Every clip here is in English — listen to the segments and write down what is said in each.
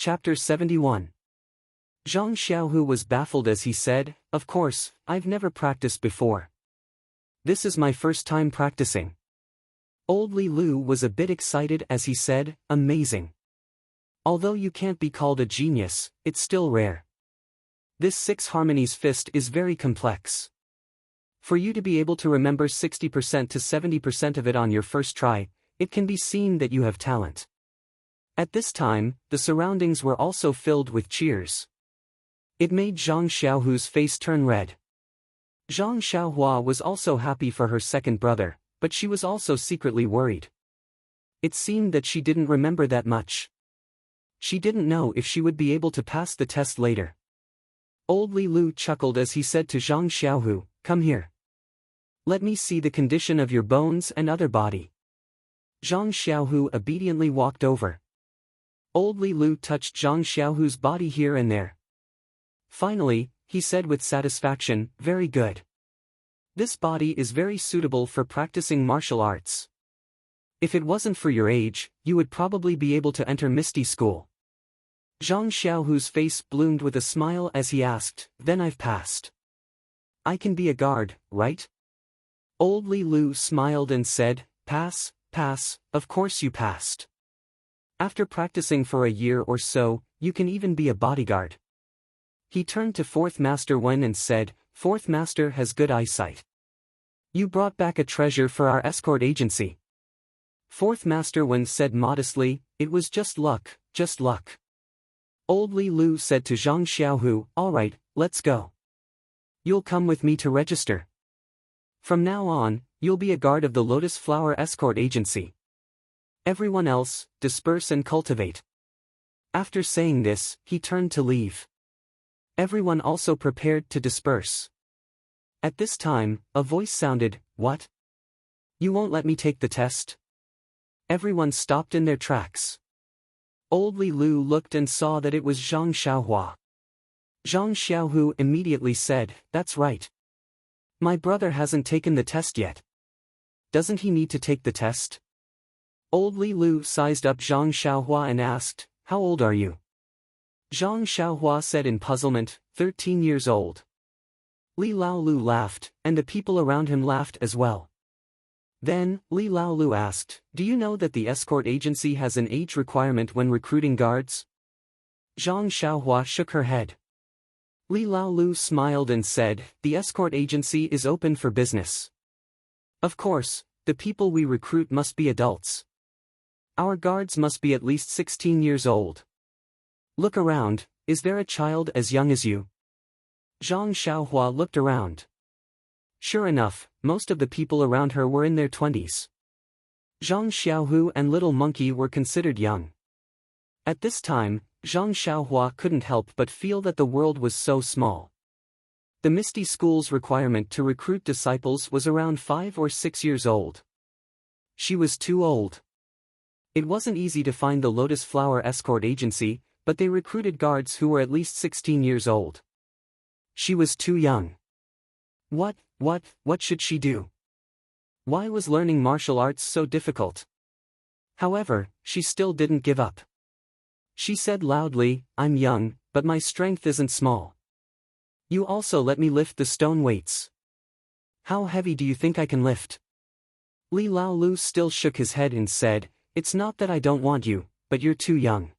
Chapter 71. Zhang Xiaohu was baffled as he said, "Of course, I've never practiced before. This is my first time practicing." Old Li Lu was a bit excited as he said, "Amazing. Although you can't be called a genius, it's still rare. This 6 harmonies fist is very complex. For you to be able to remember 60% to 70% of it on your first try, it can be seen that you have talent." At this time, the surroundings were also filled with cheers. It made Zhang Xiaohu's face turn red. Zhang Xiaohua was also happy for her second brother, but she was also secretly worried. It seemed that she didn't remember that much. She didn't know if she would be able to pass the test later. Old Li Lu chuckled as he said to Zhang Xiaohu, "Come here. Let me see the condition of your bones and other body." Zhang Xiaohu obediently walked over. Old Li Lu touched Zhang Xiaohu's body here and there. Finally, he said with satisfaction, "Very good. This body is very suitable for practicing martial arts. If it wasn't for your age, you would probably be able to enter Misty School." Zhang Xiaohu's face bloomed with a smile as he asked, "Then I've passed. I can be a guard, right?" Old Li Lu smiled and said, "Pass, pass, of course you passed. After practicing for a year or so, you can even be a bodyguard." He turned to Fourth Master Wen and said, "Fourth Master has good eyesight. You brought back a treasure for our escort agency." Fourth Master Wen said modestly, "It was just luck, just luck." Old Li Lu said to Zhang Xiaohu, "All right, let's go. You'll come with me to register. From now on, you'll be a guard of the Lotus Flower Escort Agency. Everyone else, disperse and cultivate." After saying this, he turned to leave. Everyone also prepared to disperse. At this time, a voice sounded, "What? You won't let me take the test?" Everyone stopped in their tracks. Old Li Lu looked and saw that it was Zhang Xiaohua. Zhang Xiaohu immediately said, "That's right. My brother hasn't taken the test yet. Doesn't he need to take the test?" Old Li Lu sized up Zhang Xiaohua and asked, "How old are you?" Zhang Xiaohua said in puzzlement, 13 years old. Li Laolu laughed, and the people around him laughed as well. Then, Li Laolu asked, "Do you know that the escort agency has an age requirement when recruiting guards?" Zhang Xiaohua shook her head. Li Laolu smiled and said, "The escort agency is open for business. Of course, the people we recruit must be adults. Our guards must be at least 16 years old. Look around, is there a child as young as you?" Zhang Xiaohua looked around. Sure enough, most of the people around her were in their 20s. Zhang Xiaohu and Little Monkey were considered young. At this time, Zhang Xiaohua couldn't help but feel that the world was so small. The Misty School's requirement to recruit disciples was around 5 or 6 years old. She was too old. It wasn't easy to find the Lotus Flower Escort Agency, but they recruited guards who were at least 16 years old. She was too young. What should she do? Why was learning martial arts so difficult? However, she still didn't give up. She said loudly, "I'm young, but my strength isn't small. You also let me lift the stone weights. How heavy do you think I can lift?" Li Laolu still shook his head and said, "It's not that I don't want you, but you're too young.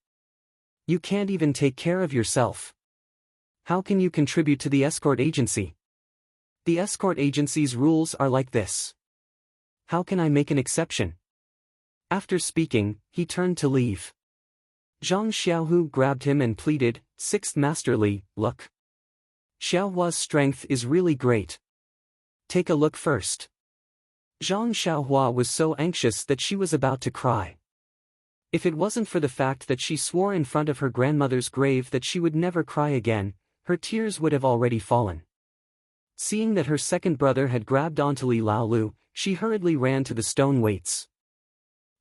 You can't even take care of yourself. How can you contribute to the escort agency? The escort agency's rules are like this. How can I make an exception?" After speaking, he turned to leave. Zhang Xiaohu grabbed him and pleaded, "Sixth Master Li, look. Xiaohua's strength is really great. Take a look first." Zhang Xiaohua was so anxious that she was about to cry. If it wasn't for the fact that she swore in front of her grandmother's grave that she would never cry again, her tears would have already fallen. Seeing that her second brother had grabbed onto Li Laolu, she hurriedly ran to the stone weights.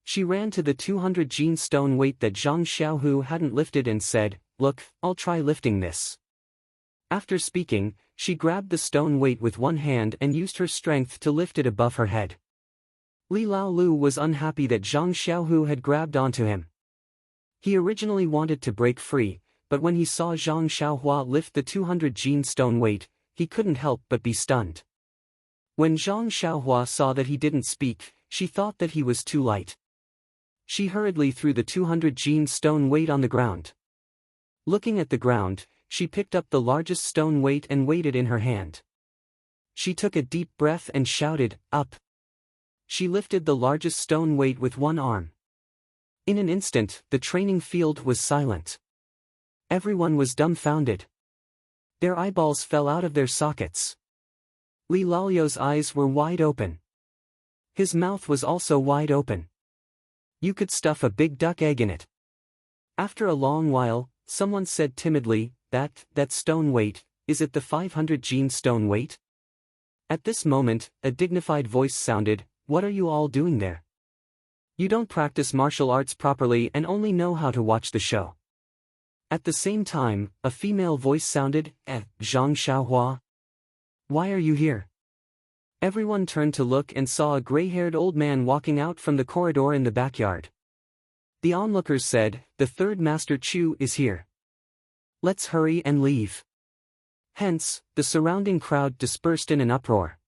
She ran to the 200 gene stone weight that Zhang Xiaohu hadn't lifted and said, "Look, I'll try lifting this." After speaking, she grabbed the stone weight with one hand and used her strength to lift it above her head. Li Laolu was unhappy that Zhang Xiaohu had grabbed onto him. He originally wanted to break free, but when he saw Zhang Xiaohua lift the 200 gene stone weight, he couldn't help but be stunned. When Zhang Xiaohua saw that he didn't speak, she thought that he was too light. She hurriedly threw the 200 gene stone weight on the ground. Looking at the ground, she picked up the largest stone weight and weighed it in her hand. She took a deep breath and shouted, "Up!" She lifted the largest stone weight with one arm. In an instant, the training field was silent. Everyone was dumbfounded. Their eyeballs fell out of their sockets. Li Lalio's eyes were wide open. His mouth was also wide open. You could stuff a big duck egg in it. After a long while, someone said timidly, that stone weight, is it the 500 gene stone weight? At this moment, a dignified voice sounded, "What are you all doing there? You don't practice martial arts properly and only know how to watch the show." At the same time, a female voice sounded, "Zhang Xiaohua? Why are you here?" Everyone turned to look and saw a gray-haired old man walking out from the corridor in the backyard. The onlookers said, "The third Master Chu is here. Let's hurry and leave." Hence, the surrounding crowd dispersed in an uproar.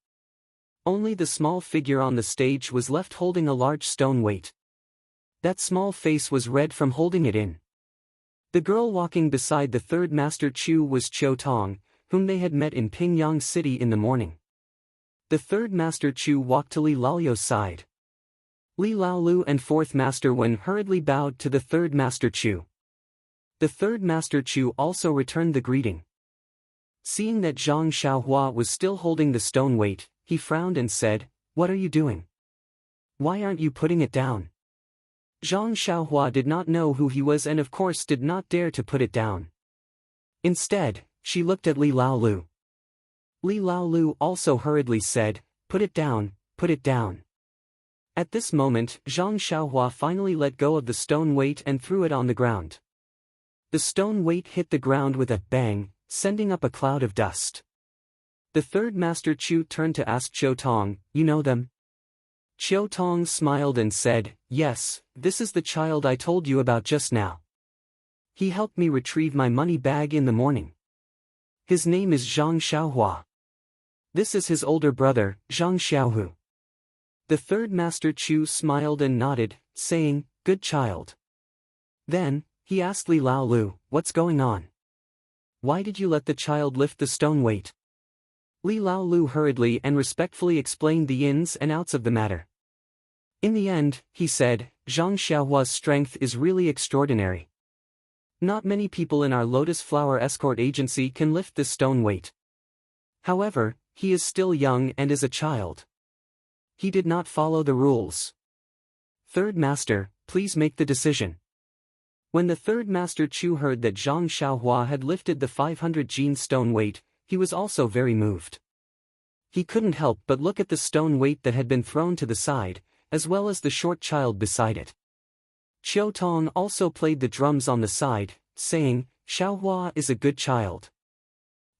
Only the small figure on the stage was left holding a large stone weight. That small face was red from holding it in. The girl walking beside the third Master Chu was Qiu Tong, whom they had met in Pingyang City in the morning. The third Master Chu walked to Li Lalio's side. Li Laolu and fourth Master Wen hurriedly bowed to the third Master Chu. The third Master Chu also returned the greeting. Seeing that Zhang Xiaohua was still holding the stone weight, he frowned and said, "What are you doing? Why aren't you putting it down?" Zhang Xiaohua did not know who he was and of course did not dare to put it down. Instead, she looked at Li Laolu. Li Laolu also hurriedly said, "Put it down, put it down." At this moment, Zhang Xiaohua finally let go of the stone weight and threw it on the ground. The stone weight hit the ground with a bang, sending up a cloud of dust. The third Master Chu turned to ask Qiu Tong, "You know them?" Qiu Tong smiled and said, "Yes, this is the child I told you about just now. He helped me retrieve my money bag in the morning. His name is Zhang Xiaohua. This is his older brother, Zhang Xiaohu." The third Master Chu smiled and nodded, saying, "Good child." Then, he asked Li Laolu, "What's going on? Why did you let the child lift the stone weight?" Li Laolu hurriedly and respectfully explained the ins and outs of the matter. In the end, he said, "Zhang Xiaohua's strength is really extraordinary. Not many people in our Lotus Flower Escort Agency can lift this stone weight. However, he is still young and is a child. He did not follow the rules. Third Master, please make the decision." When the third Master Chu heard that Zhang Xiaohua had lifted the 500 gene stone weight, he was also very moved. He couldn't help but look at the stone weight that had been thrown to the side, as well as the short child beside it. Qiu Tong also played the drums on the side, saying, "Xiaohua is a good child.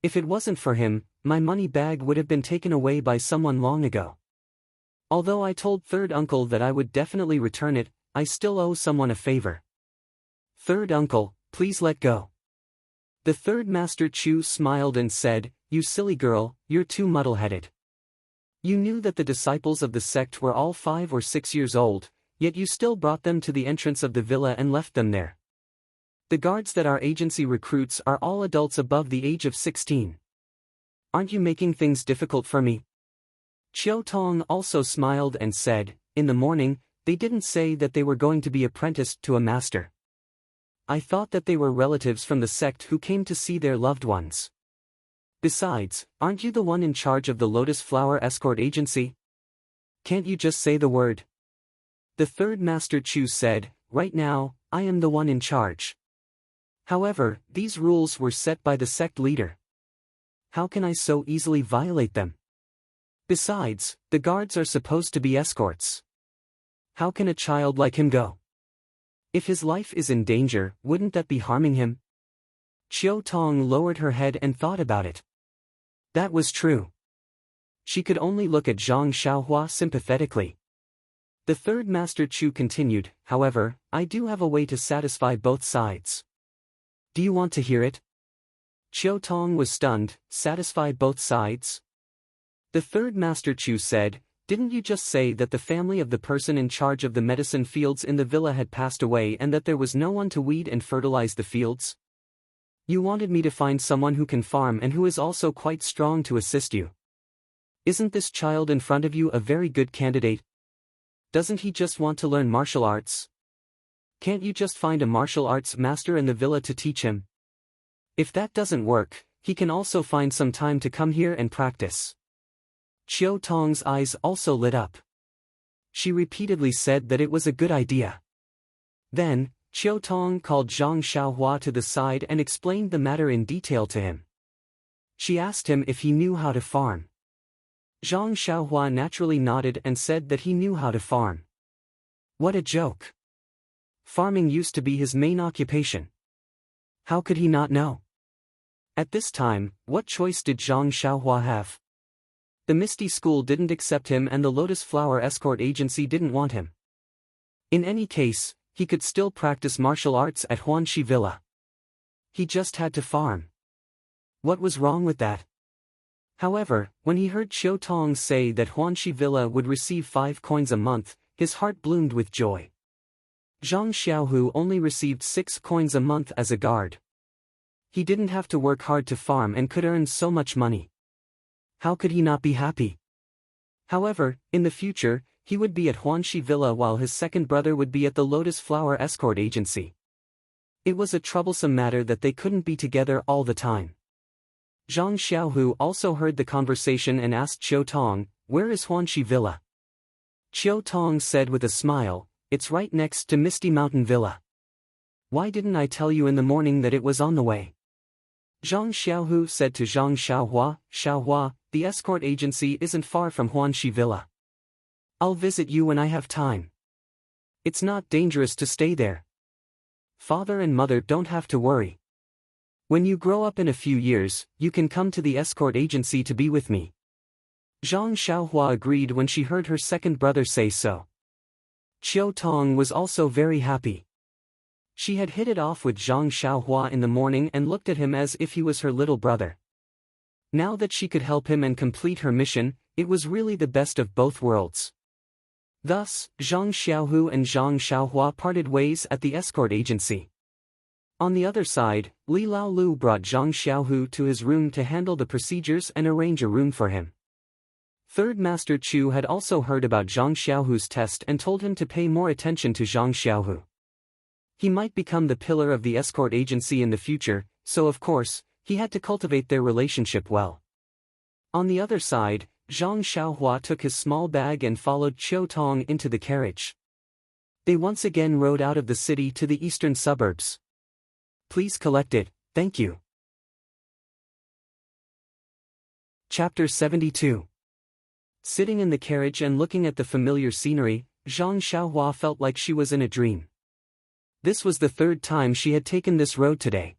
If it wasn't for him, my money bag would have been taken away by someone long ago. Although I told third uncle that I would definitely return it, I still owe someone a favor. Third uncle, please let go." The third Master Chu smiled and said, "You silly girl, you're too muddle-headed. You knew that the disciples of the sect were all 5 or 6 years old, yet you still brought them to the entrance of the villa and left them there. The guards that our agency recruits are all adults above the age of 16. Aren't you making things difficult for me?" Qiu Tong also smiled and said, "In the morning, they didn't say that they were going to be apprenticed to a master. I thought that they were relatives from the sect who came to see their loved ones. Besides, aren't you the one in charge of the Lotus Flower Escort Agency? Can't you just say the word?" The third Master Chu said, "Right now, I am the one in charge. However, these rules were set by the sect leader. How can I so easily violate them? Besides, the guards are supposed to be escorts. How can a child like him go? If his life is in danger, wouldn't that be harming him?" Qiu Tong lowered her head and thought about it. That was true. She could only look at Zhang Xiaohua sympathetically. The third Master Chu continued, however, I do have a way to satisfy both sides. Do you want to hear it? Chiu Tong was stunned. Satisfy both sides? The third Master Chu said, didn't you just say that the family of the person in charge of the medicine fields in the villa had passed away and that there was no one to weed and fertilize the fields? You wanted me to find someone who can farm and who is also quite strong to assist you. Isn't this child in front of you a very good candidate? Doesn't he just want to learn martial arts? Can't you just find a martial arts master in the villa to teach him? If that doesn't work, he can also find some time to come here and practice. Chiu Tong's eyes also lit up. She repeatedly said that it was a good idea. Then, Chiu Tong called Zhang Xiaohua to the side and explained the matter in detail to him. She asked him if he knew how to farm. Zhang Xiaohua naturally nodded and said that he knew how to farm. What a joke! Farming used to be his main occupation. How could he not know? At this time, what choice did Zhang Xiaohua have? The Misty School didn't accept him and the Lotus Flower Escort Agency didn't want him. In any case, he could still practice martial arts at Huanxi Villa. He just had to farm. What was wrong with that? However, when he heard Chiu Tong say that Huanxi Villa would receive 5 coins a month, his heart bloomed with joy. Zhang Xiaohu only received 6 coins a month as a guard. He didn't have to work hard to farm and could earn so much money. How could he not be happy? However, in the future, he would be at Huanxi Villa while his second brother would be at the Lotus Flower Escort Agency. It was a troublesome matter that they couldn't be together all the time. Zhang Xiaohu also heard the conversation and asked Chiu Tong, where is Huanxi Villa? Chiu Tong said with a smile, it's right next to Misty Mountain Villa. Why didn't I tell you in the morning that it was on the way? Zhang Xiaohu said to Zhang Xiaohua, Xiaohua, the escort agency isn't far from Huanxi Villa. I'll visit you when I have time. It's not dangerous to stay there. Father and mother don't have to worry. When you grow up in a few years, you can come to the escort agency to be with me. Zhang Xiaohua agreed when she heard her second brother say so. Chiu Tong was also very happy. She had hit it off with Zhang Xiaohua in the morning and looked at him as if he was her little brother. Now that she could help him and complete her mission, it was really the best of both worlds. Thus, Zhang Xiaohu and Zhang Xiaohua parted ways at the escort agency. On the other side, Li Laolu brought Zhang Xiaohu to his room to handle the procedures and arrange a room for him. Third Master Chu had also heard about Zhang Xiaohu's test and told him to pay more attention to Zhang Xiaohu. He might become the pillar of the escort agency in the future, so of course, he had to cultivate their relationship well. On the other side, Zhang Xiaohua took his small bag and followed Chiu Tong into the carriage. They once again rode out of the city to the eastern suburbs. Please collect it, thank you. Chapter 72. Sitting in the carriage and looking at the familiar scenery, Zhang Xiaohua felt like she was in a dream. This was the third time she had taken this road today.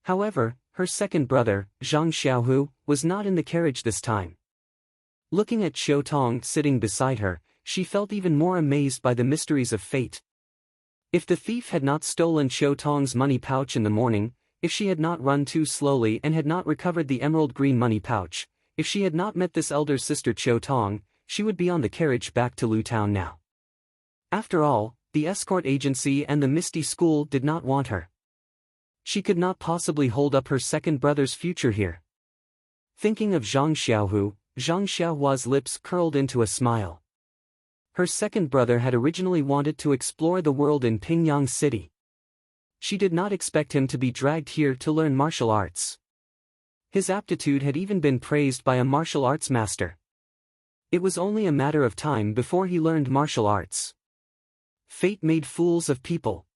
However, her second brother, Zhang Xiaohu, was not in the carriage this time. Looking at Chiu Tong sitting beside her, she felt even more amazed by the mysteries of fate. If the thief had not stolen Chiu Tong's money pouch in the morning, if she had not run too slowly and had not recovered the emerald green money pouch, if she had not met this elder sister Chiu Tong, she would be on the carriage back to Lu Town now. After all, the escort agency and the Misty School did not want her. She could not possibly hold up her second brother's future here. Thinking of Zhang Xiaohu, Zhang Xiaohua's lips curled into a smile. Her second brother had originally wanted to explore the world in Pingyang City. She did not expect him to be dragged here to learn martial arts. His aptitude had even been praised by a martial arts master. It was only a matter of time before he learned martial arts. Fate made fools of people.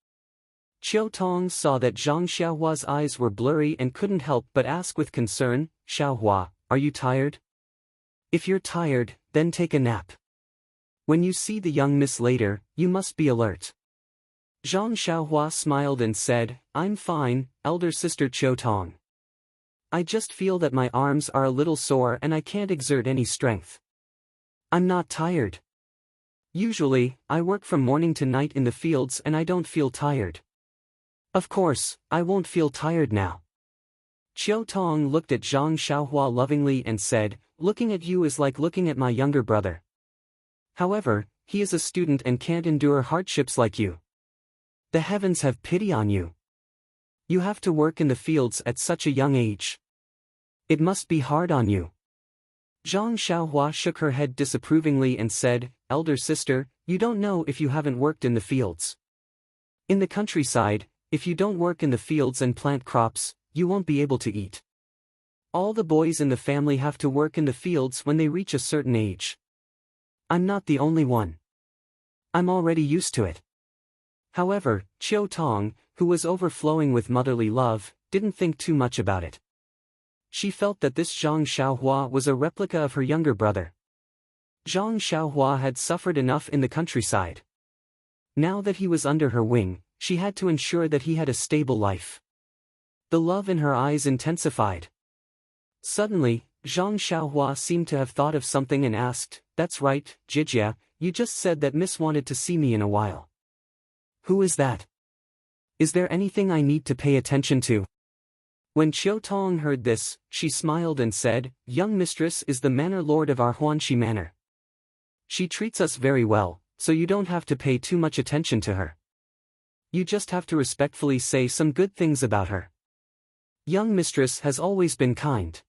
Chiu Tong saw that Zhang Xiaohua's eyes were blurry and couldn't help but ask with concern, Xiaohua, are you tired? If you're tired, then take a nap. When you see the young miss later, you must be alert. Zhang Xiaohua smiled and said, I'm fine, elder sister Chiu Tong. I just feel that my arms are a little sore and I can't exert any strength. I'm not tired. Usually, I work from morning to night in the fields and I don't feel tired. Of course, I won't feel tired now. Chiu Tong looked at Zhang Xiaohua lovingly and said, looking at you is like looking at my younger brother. However, he is a student and can't endure hardships like you. The heavens have pity on you. You have to work in the fields at such a young age. It must be hard on you. Zhang Xiaohua shook her head disapprovingly and said, elder sister, you don't know if you haven't worked in the fields. In the countryside, if you don't work in the fields and plant crops, you won't be able to eat. All the boys in the family have to work in the fields when they reach a certain age. I'm not the only one. I'm already used to it. However, Chiu Tong, who was overflowing with motherly love, didn't think too much about it. She felt that this Zhang Xiaohua was a replica of her younger brother. Zhang Xiaohua had suffered enough in the countryside. Now that he was under her wing, she had to ensure that he had a stable life. The love in her eyes intensified. Suddenly, Zhang Xiaohua seemed to have thought of something and asked, that's right, Jijia, you just said that Miss wanted to see me in a while. Who is that? Is there anything I need to pay attention to? When Chiu Tong heard this, she smiled and said, young mistress is the manor lord of our Huanxi manor. She treats us very well, so you don't have to pay too much attention to her. You just have to respectfully say some good things about her. Young mistress has always been kind.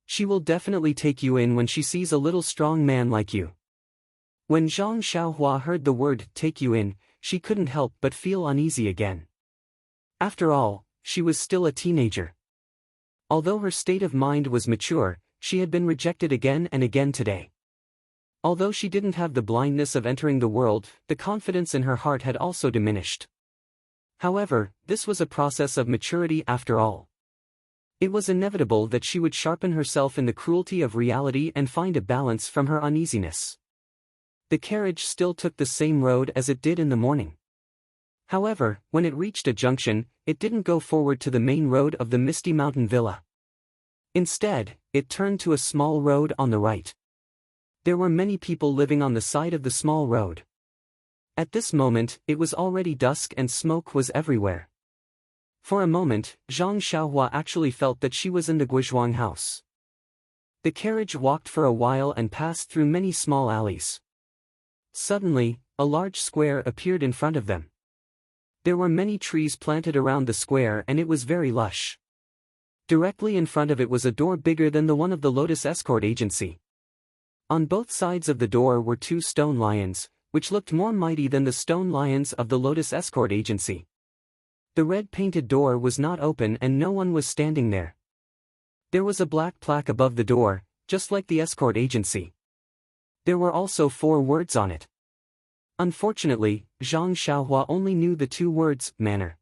She will definitely take you in when she sees a little strong man like you. When Zhang Xiaohua heard the word take you in, she couldn't help but feel uneasy again. After all, she was still a teenager. Although her state of mind was mature, she had been rejected again and again today. Although she didn't have the blindness of entering the world, the confidence in her heart had also diminished. However, this was a process of maturity after all. It was inevitable that she would sharpen herself in the cruelty of reality and find a balance from her uneasiness. The carriage still took the same road as it did in the morning. However, when it reached a junction, it didn't go forward to the main road of the Misty Mountain Villa. Instead, it turned to a small road on the right. There were many people living on the side of the small road. At this moment, it was already dusk and smoke was everywhere. For a moment, Zhang Xiaohua actually felt that she was in the Guizhuang house. The carriage walked for a while and passed through many small alleys. Suddenly, a large square appeared in front of them. There were many trees planted around the square and it was very lush. Directly in front of it was a door bigger than the one of the Lotus Escort Agency. On both sides of the door were two stone lions, which looked more mighty than the stone lions of the Lotus Escort Agency. The red-painted door was not open and no one was standing there. There was a black plaque above the door, just like the escort agency. There were also 4 words on it. Unfortunately, Zhang Xiaohua only knew the 2 words, manor.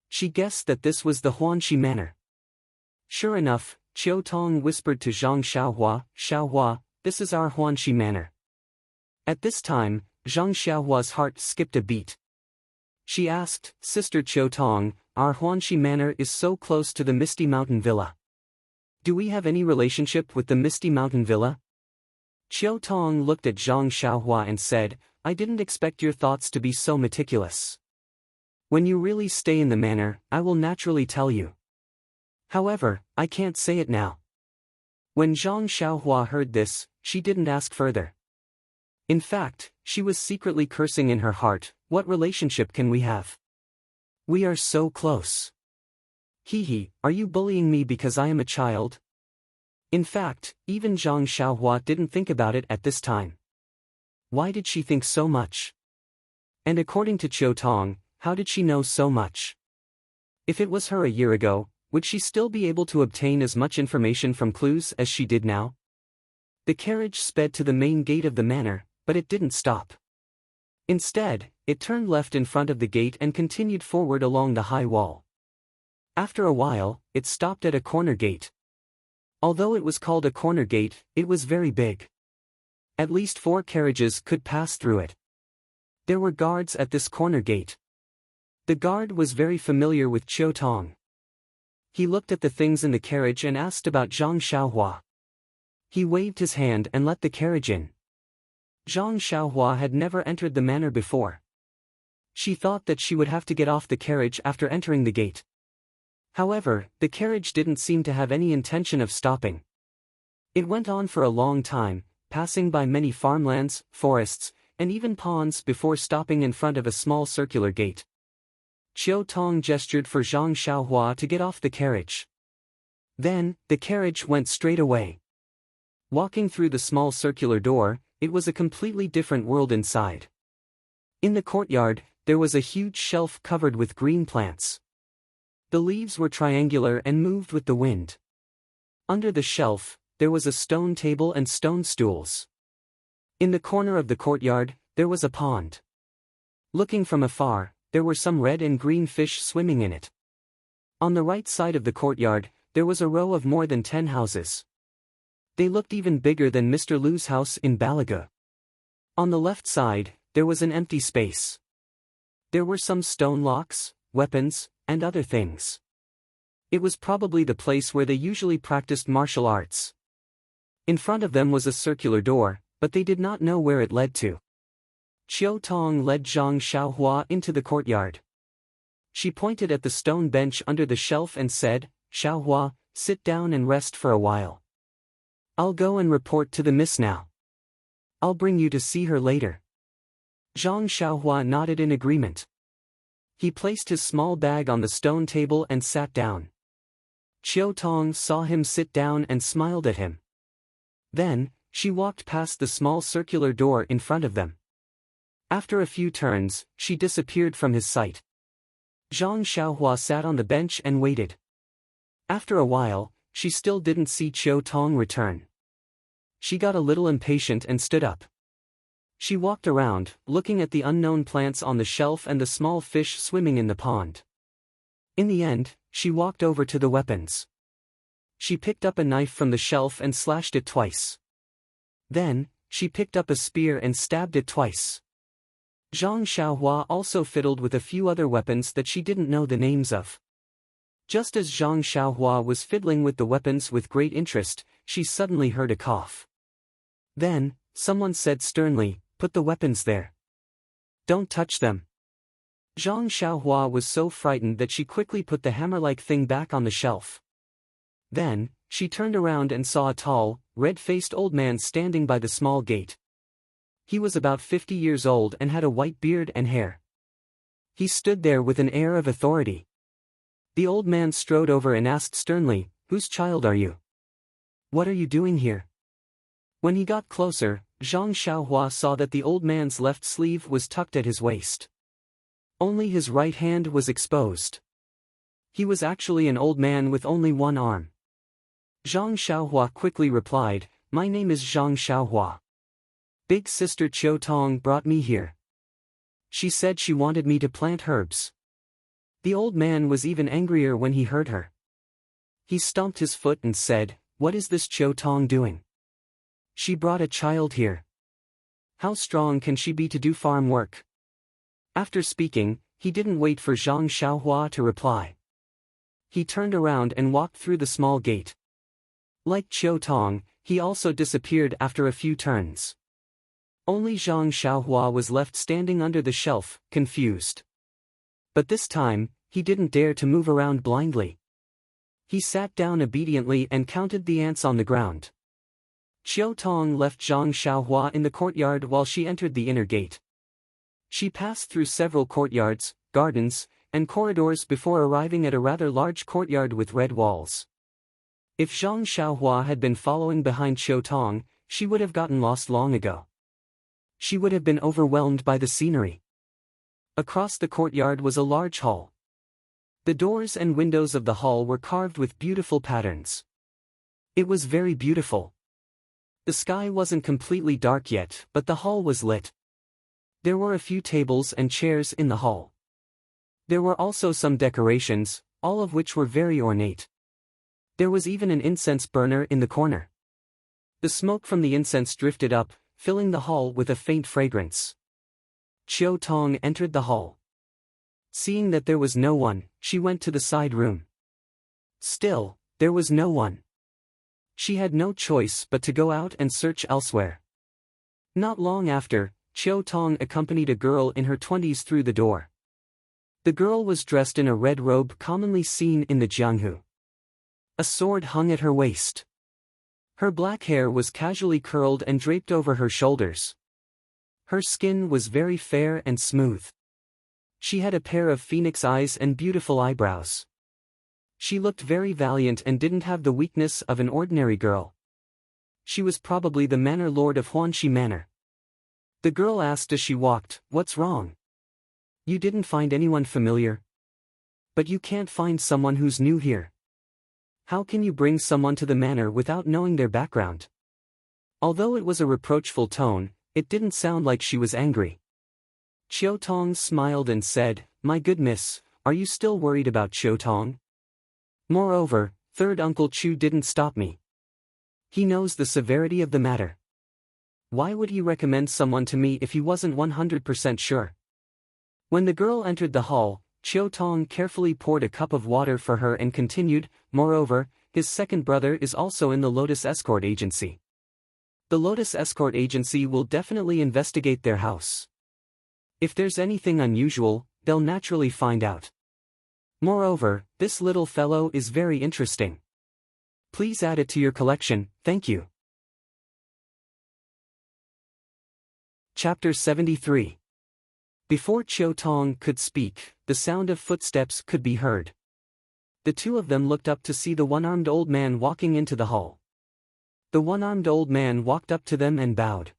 She guessed that this was the Huanxi manor. Sure enough, Chiu Tong whispered to Zhang Xiaohua, Xiaohua, this is our Huanxi manor. At this time, Zhang Xiaohua's heart skipped a beat. She asked, Sister Chiu Tong, our Huanxi manor is so close to the Misty Mountain Villa. Do we have any relationship with the Misty Mountain Villa? Chiu Tong looked at Zhang Xiaohua and said, I didn't expect your thoughts to be so meticulous. When you really stay in the manor, I will naturally tell you. However, I can't say it now. When Zhang Xiaohua heard this, she didn't ask further. In fact, she was secretly cursing in her heart, what relationship can we have? We are so close. Hee, are you bullying me because I am a child? In fact, even Zhang Xiaohua didn't think about it at this time. Why did she think so much? And according to Chiu Tong, how did she know so much? If it was her a year ago, would she still be able to obtain as much information from clues as she did now? The carriage sped to the main gate of the manor, but it didn't stop. Instead, it turned left in front of the gate and continued forward along the high wall. After a while, it stopped at a corner gate. Although it was called a corner gate, it was very big. At least 4 carriages could pass through it. There were guards at this corner gate. The guard was very familiar with Chiu Tong. He looked at the things in the carriage and asked about Zhang Xiaohua. He waved his hand and let the carriage in. Zhang Xiaohua had never entered the manor before. She thought that she would have to get off the carriage after entering the gate. However, the carriage didn't seem to have any intention of stopping. It went on for a long time, passing by many farmlands, forests, and even ponds before stopping in front of a small circular gate. Qiu Tong gestured for Zhang Xiaohua to get off the carriage. Then, the carriage went straight away. Walking through the small circular door, it was a completely different world inside. In the courtyard, there was a huge shelf covered with green plants. The leaves were triangular and moved with the wind. Under the shelf, there was a stone table and stone stools. In the corner of the courtyard, there was a pond. Looking from afar, there were some red and green fish swimming in it. On the right side of the courtyard, there was a row of more than 10 houses. They looked even bigger than Mr. Lu's house in Balaga. On the left side, there was an empty space. There were some stone locks, weapons, and other things. It was probably the place where they usually practiced martial arts. In front of them was a circular door, but they did not know where it led to. Qiu Tong led Zhang Xiaohua into the courtyard. She pointed at the stone bench under the shelf and said, "Xiaohua, sit down and rest for a while. I'll go and report to the miss now. I'll bring you to see her later." Zhang Xiaohua nodded in agreement. He placed his small bag on the stone table and sat down. Qiu Tong saw him sit down and smiled at him. Then, she walked past the small circular door in front of them. After a few turns, she disappeared from his sight. Zhang Xiaohua sat on the bench and waited. After a while, she still didn't see Qiu Tong return. She got a little impatient and stood up. She walked around, looking at the unknown plants on the shelf and the small fish swimming in the pond. In the end, she walked over to the weapons. She picked up a knife from the shelf and slashed it twice. Then, she picked up a spear and stabbed it twice. Zhang Xiaohua also fiddled with a few other weapons that she didn't know the names of. Just as Zhang Xiaohua was fiddling with the weapons with great interest, she suddenly heard a cough. Then, someone said sternly, "Put the weapons there. Don't touch them." Zhang Xiaohua was so frightened that she quickly put the hammer-like thing back on the shelf. Then, she turned around and saw a tall, red-faced old man standing by the small gate. He was about 50 years old and had a white beard and hair. He stood there with an air of authority. The old man strode over and asked sternly, "Whose child are you? What are you doing here?" When he got closer, Zhang Xiaohua saw that the old man's left sleeve was tucked at his waist. Only his right hand was exposed. He was actually an old man with only one arm. Zhang Xiaohua quickly replied, "My name is Zhang Xiaohua. Big sister Qiu Tong brought me here. She said she wanted me to plant herbs." The old man was even angrier when he heard her. He stomped his foot and said, "What is this Qiu Tong doing? She brought a child here. How strong can she be to do farm work?" After speaking, he didn't wait for Zhang Xiaohua to reply. He turned around and walked through the small gate. Like Qiu Tong, he also disappeared after a few turns. Only Zhang Xiaohua was left standing under the shelf, confused. But this time, he didn't dare to move around blindly. He sat down obediently and counted the ants on the ground. Qiu Tong left Zhang Xiaohua in the courtyard while she entered the inner gate. She passed through several courtyards, gardens, and corridors before arriving at a rather large courtyard with red walls. If Zhang Xiaohua had been following behind Qiu Tong, she would have gotten lost long ago. She would have been overwhelmed by the scenery. Across the courtyard was a large hall. The doors and windows of the hall were carved with beautiful patterns. It was very beautiful. The sky wasn't completely dark yet, but the hall was lit. There were a few tables and chairs in the hall. There were also some decorations, all of which were very ornate. There was even an incense burner in the corner. The smoke from the incense drifted up, filling the hall with a faint fragrance. Qiu Tong entered the hall. Seeing that there was no one, she went to the side room. Still, there was no one. She had no choice but to go out and search elsewhere. Not long after, Chiu Tong accompanied a girl in her 20s through the door. The girl was dressed in a red robe commonly seen in the Jianghu. A sword hung at her waist. Her black hair was casually curled and draped over her shoulders. Her skin was very fair and smooth. She had a pair of phoenix eyes and beautiful eyebrows. She looked very valiant and didn't have the weakness of an ordinary girl. She was probably the manor lord of Huanxi Manor. The girl asked as she walked, "What's wrong? You didn't find anyone familiar? But you can't find someone who's new here. How can you bring someone to the manor without knowing their background?" Although it was a reproachful tone, it didn't sound like she was angry. Chiu Tong smiled and said, "My good miss, are you still worried about Chiu Tong? Moreover, third Uncle Chu didn't stop me. He knows the severity of the matter. Why would he recommend someone to me if he wasn't 100% sure?" When the girl entered the hall, Chiu Tong carefully poured a cup of water for her and continued, "Moreover, his second brother is also in the Lotus Escort Agency. The Lotus Escort Agency will definitely investigate their house. If there's anything unusual, they'll naturally find out. Moreover, this little fellow is very interesting. Please add it to your collection, thank you." Chapter 73. Before Chiu Tong could speak, the sound of footsteps could be heard. The two of them looked up to see the one-armed old man walking into the hall. The one-armed old man walked up to them and bowed.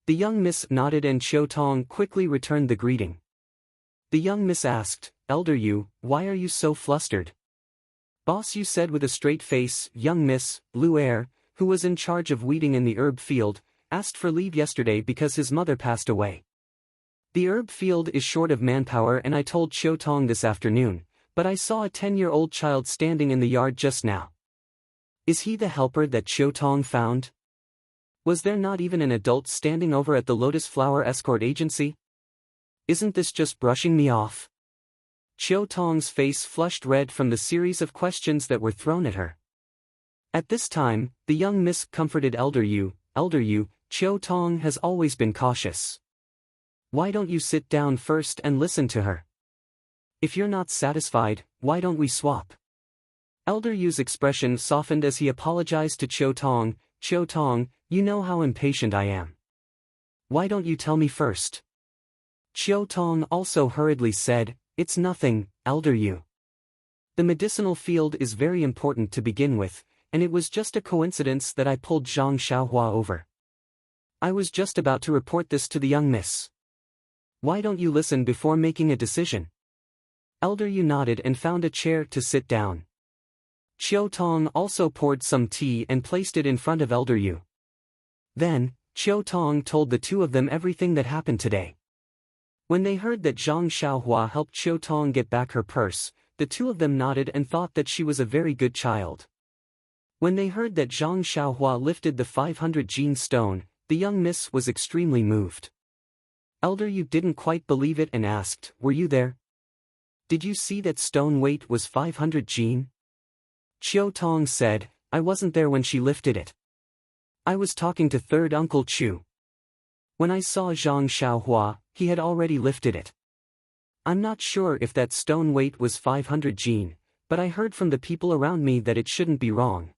The young miss nodded and Chiu Tong quickly returned the greeting. The young miss asked, "Elder Yu, why are you so flustered?" "Boss," Yu said with a straight face, "Young Miss Lu Er, who was in charge of weeding in the herb field, asked for leave yesterday because his mother passed away. The herb field is short of manpower and I told Chiu Tong this afternoon, but I saw a 10-year-old child standing in the yard just now. Is he the helper that Chiu Tong found? Was there not even an adult standing over at the Lotus Flower Escort Agency? Isn't this just brushing me off?" Chiu Tong's face flushed red from the series of questions that were thrown at her. At this time, the young miss comforted Elder Yu, "Elder Yu, Chiu Tong has always been cautious. Why don't you sit down first and listen to her? If you're not satisfied, why don't we swap?" Elder Yu's expression softened as he apologized to Chiu Tong. "Chiu Tong, you know how impatient I am. Why don't you tell me first?" Chiu Tong also hurriedly said, "It's nothing, Elder Yu. The medicinal field is very important to begin with, and it was just a coincidence that I pulled Zhang Xiaohua over. I was just about to report this to the young miss. Why don't you listen before making a decision?" Elder Yu nodded and found a chair to sit down. Chiu Tong also poured some tea and placed it in front of Elder Yu. Then, Chiu Tong told the two of them everything that happened today. When they heard that Zhang Xiaohua helped Chiu Tong get back her purse, the two of them nodded and thought that she was a very good child. When they heard that Zhang Xiaohua lifted the 500 gene stone, the young miss was extremely moved. Elder Yu didn't quite believe it and asked, "Were you there? Did you see that stone weight was 500 gene?" Chiu Tong said, "I wasn't there when she lifted it. I was talking to third Uncle Chu. When I saw Zhang Xiaohua, he had already lifted it. I'm not sure if that stone weight was 500 gene, but I heard from the people around me that it shouldn't be wrong."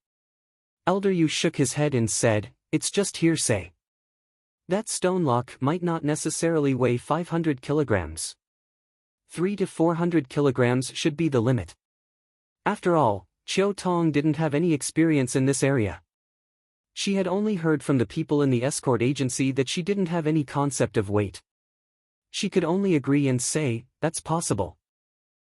Elder Yu shook his head and said, "It's just hearsay. That stone lock might not necessarily weigh 500 kilograms. 300 to 400 kilograms should be the limit." After all, Chiu Tong didn't have any experience in this area. She had only heard from the people in the escort agency that she didn't have any concept of weight. She could only agree and say, "That's possible.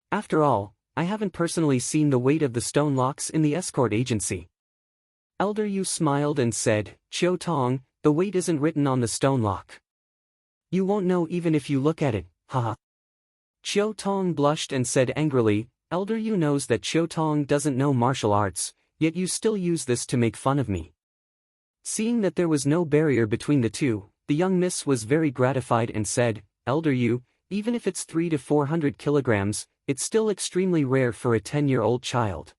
After all, I haven't personally seen the weight of the stone locks in the escort agency." Elder Yu smiled and said, "Chiu Tong, the weight isn't written on the stone lock. You won't know even if you look at it, haha." Chiu Tong blushed and said angrily, "Elder Yu knows that Chiu Tong doesn't know martial arts, yet you still use this to make fun of me." Seeing that there was no barrier between the two, the young miss was very gratified and said, "Elder Yu, even if it's 300 to 400 kilograms, it's still extremely rare for a 10-year-old child.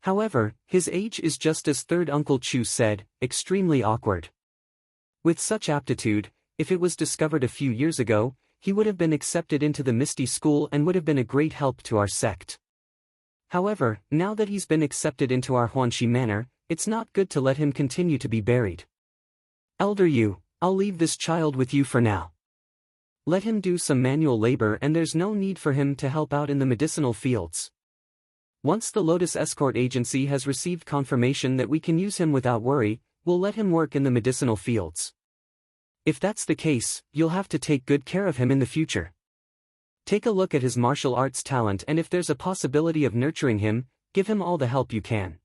However, his age is just as third Uncle Chu said, extremely awkward. With such aptitude, if it was discovered a few years ago, he would have been accepted into the Misty School and would have been a great help to our sect. However, now that he's been accepted into our Huanxi manor, it's not good to let him continue to be buried. Elder Yu, I'll leave this child with you for now. Let him do some manual labor and there's no need for him to help out in the medicinal fields. Once the Lotus Escort Agency has received confirmation that we can use him without worry, we'll let him work in the medicinal fields. If that's the case, you'll have to take good care of him in the future. Take a look at his martial arts talent and if there's a possibility of nurturing him, give him all the help you can.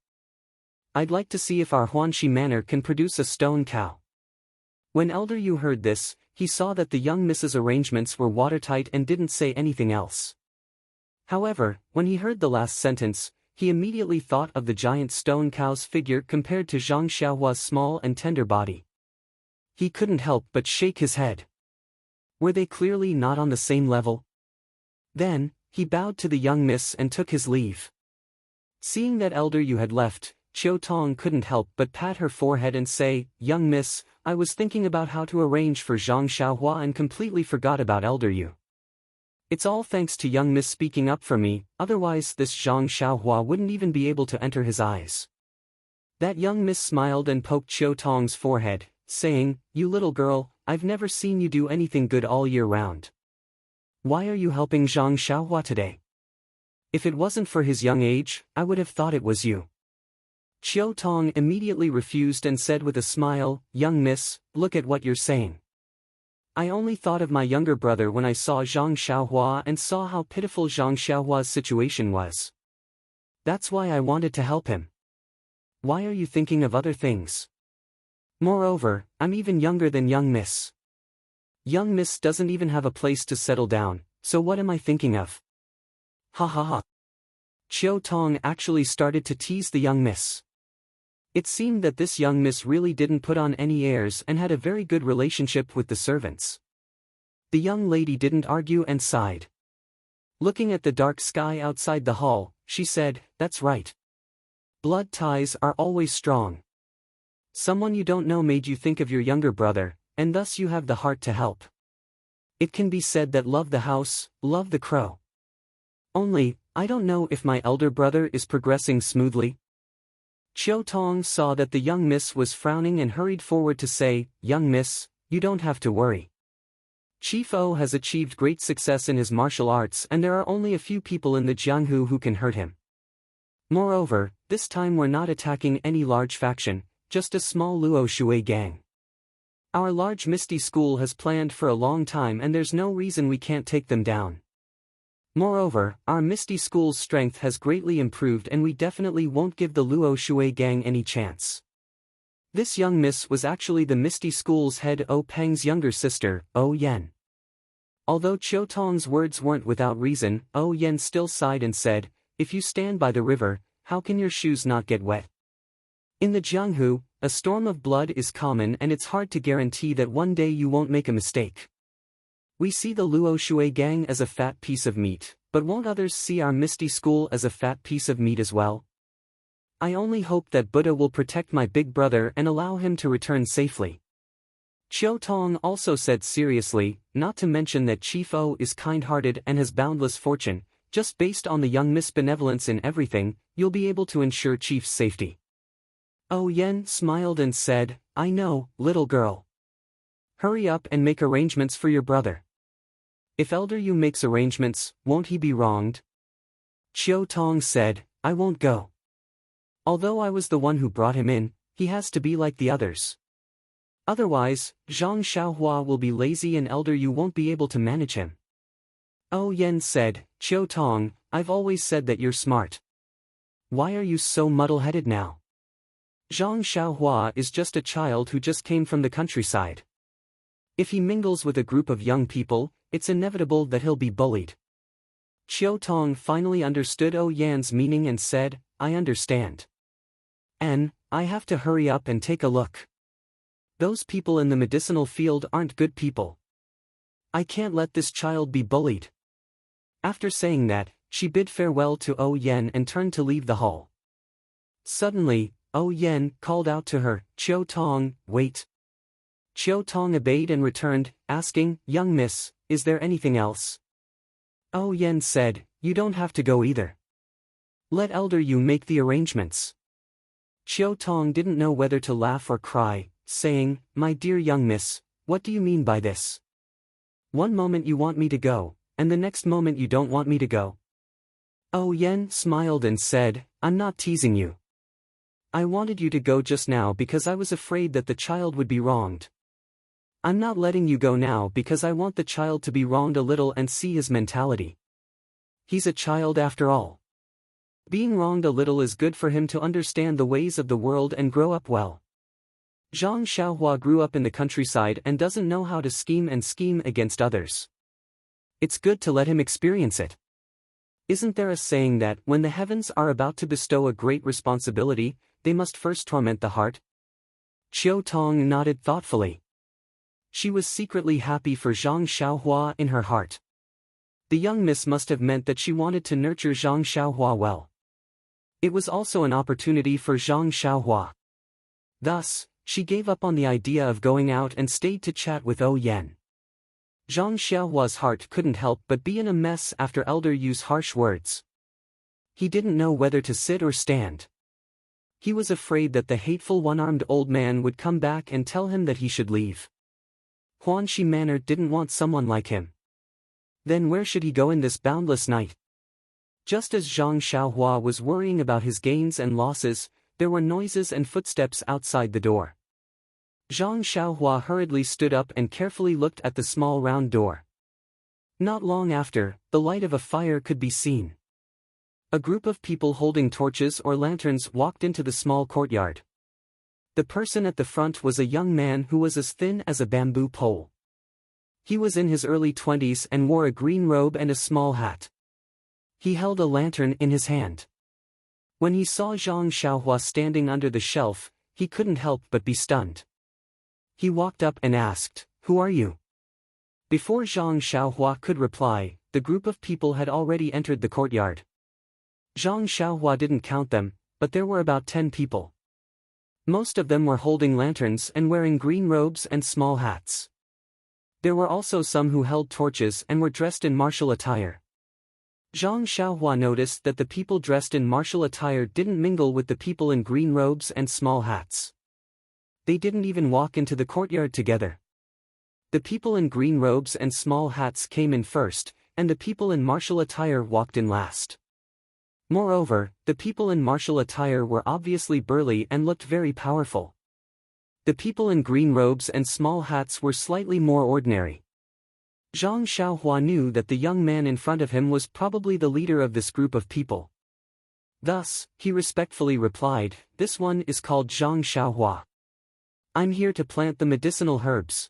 I'd like to see if our Huanxi manor can produce a stone cow. When Elder Yu heard this, he saw that the young Mrs. arrangements were watertight and didn't say anything else. However, when he heard the last sentence, he immediately thought of the giant stone cow's figure compared to Zhang Xiaohua's small and tender body. He couldn't help but shake his head. Were they clearly not on the same level? Then, he bowed to the young miss and took his leave. Seeing that Elder Yu had left, Qiu Tong couldn't help but pat her forehead and say, "Young miss, I was thinking about how to arrange for Zhang Xiaohua and completely forgot about Elder Yu. It's all thanks to young miss speaking up for me, otherwise this Zhang Xiaohua wouldn't even be able to enter his eyes." That young miss smiled and poked Qiu Tong's forehead, saying, "You little girl, I've never seen you do anything good all year round. Why are you helping Zhang Xiaohua today? If it wasn't for his young age, I would have thought it was you." Qiu Tong immediately refused and said with a smile, "Young miss, look at what you're saying. I only thought of my younger brother when I saw Zhang Xiaohua and saw how pitiful Zhang Xiaohua's situation was. That's why I wanted to help him. Why are you thinking of other things? Moreover, I'm even younger than young miss. Young miss doesn't even have a place to settle down, so what am I thinking of?" Ha ha ha. Qiu Tong actually started to tease the young miss. It seemed that this young miss really didn't put on any airs and had a very good relationship with the servants. The young lady didn't argue and sighed. Looking at the dark sky outside the hall, she said, "That's right. Blood ties are always strong. Someone you don't know made you think of your younger brother, and thus you have the heart to help. It can be said that love the house, love the crow. Only, I don't know if my elder brother is progressing smoothly." Qiu Tong saw that the young miss was frowning and hurried forward to say, "Young miss, you don't have to worry. Chief O has achieved great success in his martial arts and there are only a few people in the Jianghu who can hurt him. Moreover, this time we're not attacking any large faction, just a small Luo Shui gang. Our large Misty School has planned for a long time and there's no reason we can't take them down. Moreover, our Misty School's strength has greatly improved and we definitely won't give the Luo Shui gang any chance." This young miss was actually the Misty School's head O Peng's younger sister, O Yen. Although Qiu Tong's words weren't without reason, O Yen still sighed and said, "If you stand by the river, how can your shoes not get wet? In the Jianghu, a storm of blood is common and it's hard to guarantee that one day you won't make a mistake. We see the Luo Shui gang as a fat piece of meat, but won't others see our Misty School as a fat piece of meat as well? I only hope that Buddha will protect my big brother and allow him to return safely." Qiu Tong also said seriously, "Not to mention that Chief O is kind-hearted and has boundless fortune, just based on the young miss' benevolence in everything, you'll be able to ensure Chief's safety." O Yen smiled and said, "I know, little girl. Hurry up and make arrangements for your brother. If Elder Yu makes arrangements, won't he be wronged?" Qiu Tong said, "I won't go. Although I was the one who brought him in, he has to be like the others. Otherwise, Zhang Xiaohua will be lazy and Elder Yu won't be able to manage him." O Yen said, "Qiu Tong, I've always said that you're smart. Why are you so muddle-headed now? Zhang Xiaohua is just a child who just came from the countryside. If he mingles with a group of young people, it's inevitable that he'll be bullied." Qiu Tong finally understood O Yan's meaning and said, "I understand. And, I have to hurry up and take a look. Those people in the medicinal field aren't good people. I can't let this child be bullied." After saying that, she bid farewell to O Yan and turned to leave the hall. Suddenly, O Yan called out to her, "Qiu Tong, wait." Chiao Tong obeyed and returned, asking, "Young miss, is there anything else?" Oh Yen said, "You don't have to go either. Let Elder Yu make the arrangements." Chiao Tong didn't know whether to laugh or cry, saying, "My dear young miss, what do you mean by this? One moment you want me to go, and the next moment you don't want me to go." Oh Yen smiled and said, "I'm not teasing you. I wanted you to go just now because I was afraid that the child would be wronged. I'm not letting you go now because I want the child to be wronged a little and see his mentality. He's a child after all. Being wronged a little is good for him to understand the ways of the world and grow up well. Zhang Xiaohua grew up in the countryside and doesn't know how to scheme against others. It's good to let him experience it. Isn't there a saying that when the heavens are about to bestow a great responsibility, they must first torment the heart?" Chiao Tong nodded thoughtfully. She was secretly happy for Zhang Xiaohua in her heart. The young miss must have meant that she wanted to nurture Zhang Xiaohua well. It was also an opportunity for Zhang Xiaohua. Thus, she gave up on the idea of going out and stayed to chat with Oh Yen. Zhang Xiaohua's heart couldn't help but be in a mess after Elder Yu's harsh words. He didn't know whether to sit or stand. He was afraid that the hateful one-armed old man would come back and tell him that he should leave. Huan Shi Manor didn't want someone like him. Then where should he go in this boundless night? Just as Zhang Xiaohua was worrying about his gains and losses, there were noises and footsteps outside the door. Zhang Xiaohua hurriedly stood up and carefully looked at the small round door. Not long after, the light of a fire could be seen. A group of people holding torches or lanterns walked into the small courtyard. The person at the front was a young man who was as thin as a bamboo pole. He was in his early 20s and wore a green robe and a small hat. He held a lantern in his hand. When he saw Zhang Xiaohua standing under the shelf, he couldn't help but be stunned. He walked up and asked, "Who are you?" Before Zhang Xiaohua could reply, the group of people had already entered the courtyard. Zhang Xiaohua didn't count them, but there were about 10 people. Most of them were holding lanterns and wearing green robes and small hats. There were also some who held torches and were dressed in martial attire. Zhang Xiaohua noticed that the people dressed in martial attire didn't mingle with the people in green robes and small hats. They didn't even walk into the courtyard together. The people in green robes and small hats came in first, and the people in martial attire walked in last. Moreover, the people in martial attire were obviously burly and looked very powerful. The people in green robes and small hats were slightly more ordinary. Zhang Xiaohua knew that the young man in front of him was probably the leader of this group of people. Thus, he respectfully replied, "This one is called Zhang Xiaohua. I'm here to plant the medicinal herbs.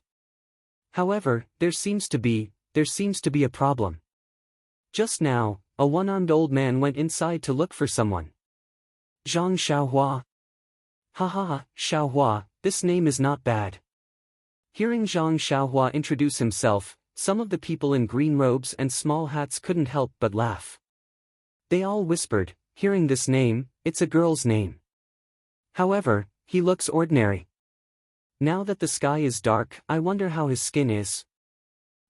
However, there seems to be a problem. Just now, a one-armed old man went inside to look for someone." Zhang Xiaohua. "Ha ha ha, Xiaohua, this name is not bad." Hearing Zhang Xiaohua introduce himself, some of the people in green robes and small hats couldn't help but laugh. They all whispered, hearing this name, "It's a girl's name. However, he looks ordinary. Now that the sky is dark, I wonder how his skin is.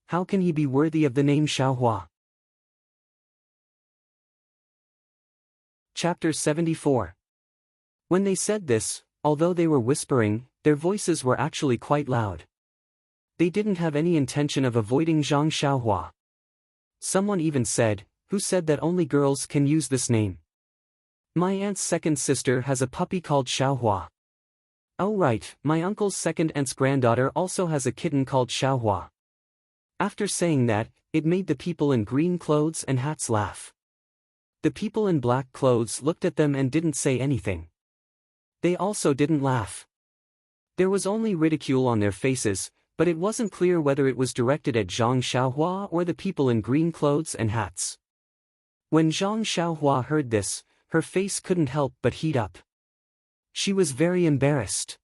How can he be worthy of the name Xiaohua?" Chapter 74. When they said this, although they were whispering, their voices were actually quite loud. They didn't have any intention of avoiding Zhang Xiaohua. Someone even said, "Who said that only girls can use this name? My aunt's second sister has a puppy called Xiaohua. Oh right, my uncle's second aunt's granddaughter also has a kitten called Xiaohua." After saying that, it made the people in green clothes and hats laugh. The people in black clothes looked at them and didn't say anything. They also didn't laugh. There was only ridicule on their faces, but it wasn't clear whether it was directed at Zhang Xiaohua or the people in green clothes and hats. When Zhang Xiaohua heard this, her face couldn't help but heat up. She was very embarrassed.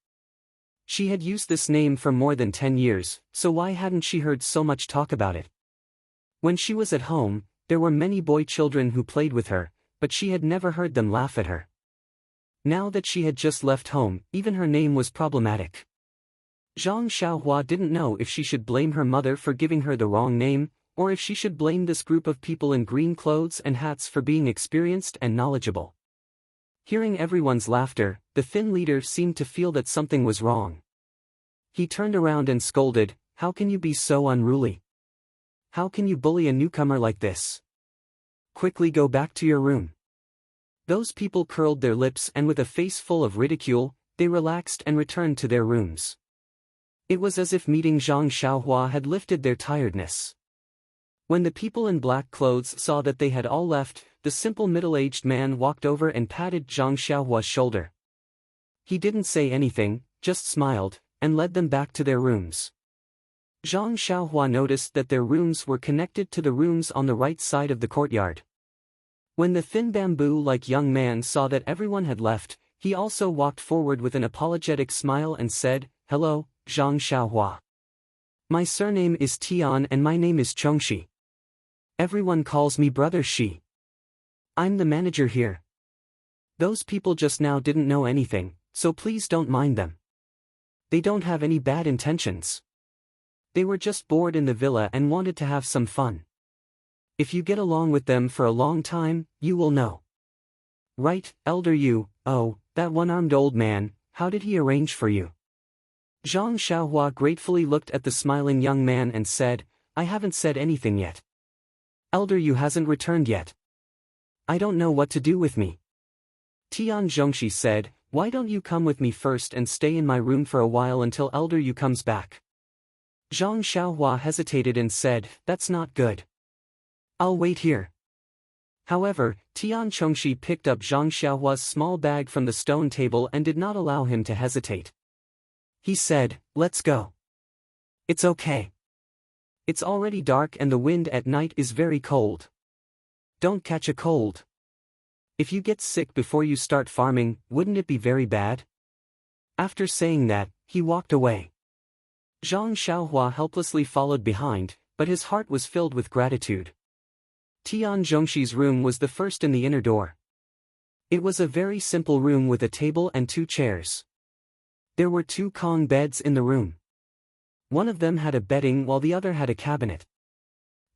She had used this name for more than 10 years, so why hadn't she heard so much talk about it? When she was at home, there were many boy children who played with her, but she had never heard them laugh at her. Now that she had just left home, even her name was problematic. Zhang Xiaohua didn't know if she should blame her mother for giving her the wrong name, or if she should blame this group of people in green clothes and hats for being experienced and knowledgeable. Hearing everyone's laughter, the thin leader seemed to feel that something was wrong. He turned around and scolded, "How can you be so unruly? How can you bully a newcomer like this? Quickly go back to your room." Those people curled their lips and with a face full of ridicule, they relaxed and returned to their rooms. It was as if meeting Zhang Xiaohua had lifted their tiredness. When the people in black clothes saw that they had all left, the simple middle-aged man walked over and patted Zhang Xiaohua's shoulder. He didn't say anything, just smiled, and led them back to their rooms. Zhang Xiaohua noticed that their rooms were connected to the rooms on the right side of the courtyard. When the thin bamboo-like young man saw that everyone had left, he also walked forward with an apologetic smile and said, "Hello, Zhang Xiaohua. My surname is Tian and my name is Chongxi. Everyone calls me Brother Shi. I'm the manager here. Those people just now didn't know anything, so please don't mind them. They don't have any bad intentions. They were just bored in the villa and wanted to have some fun. If you get along with them for a long time, you will know." "Right, Elder Yu. Oh, that one-armed old man, how did he arrange for you?" Zhang Xiaohua gratefully looked at the smiling young man and said, "I haven't said anything yet. Elder Yu hasn't returned yet. I don't know what to do with me." Tian Zhongxi said, "Why don't you come with me first and stay in my room for a while until Elder Yu comes back?" Zhang Xiaohua hesitated and said, "That's not good. I'll wait here." However, Tian Chongxi picked up Zhang Xiaohua's small bag from the stone table and did not allow him to hesitate. He said, "Let's go. It's okay. It's already dark and the wind at night is very cold. Don't catch a cold. If you get sick before you start farming, wouldn't it be very bad?" After saying that, he walked away. Zhang Xiaohua helplessly followed behind, but his heart was filled with gratitude. Tian Zhongxi's room was the first in the inner door. It was a very simple room with a table and 2 chairs. There were 2 Kong beds in the room. One of them had a bedding while the other had a cabinet.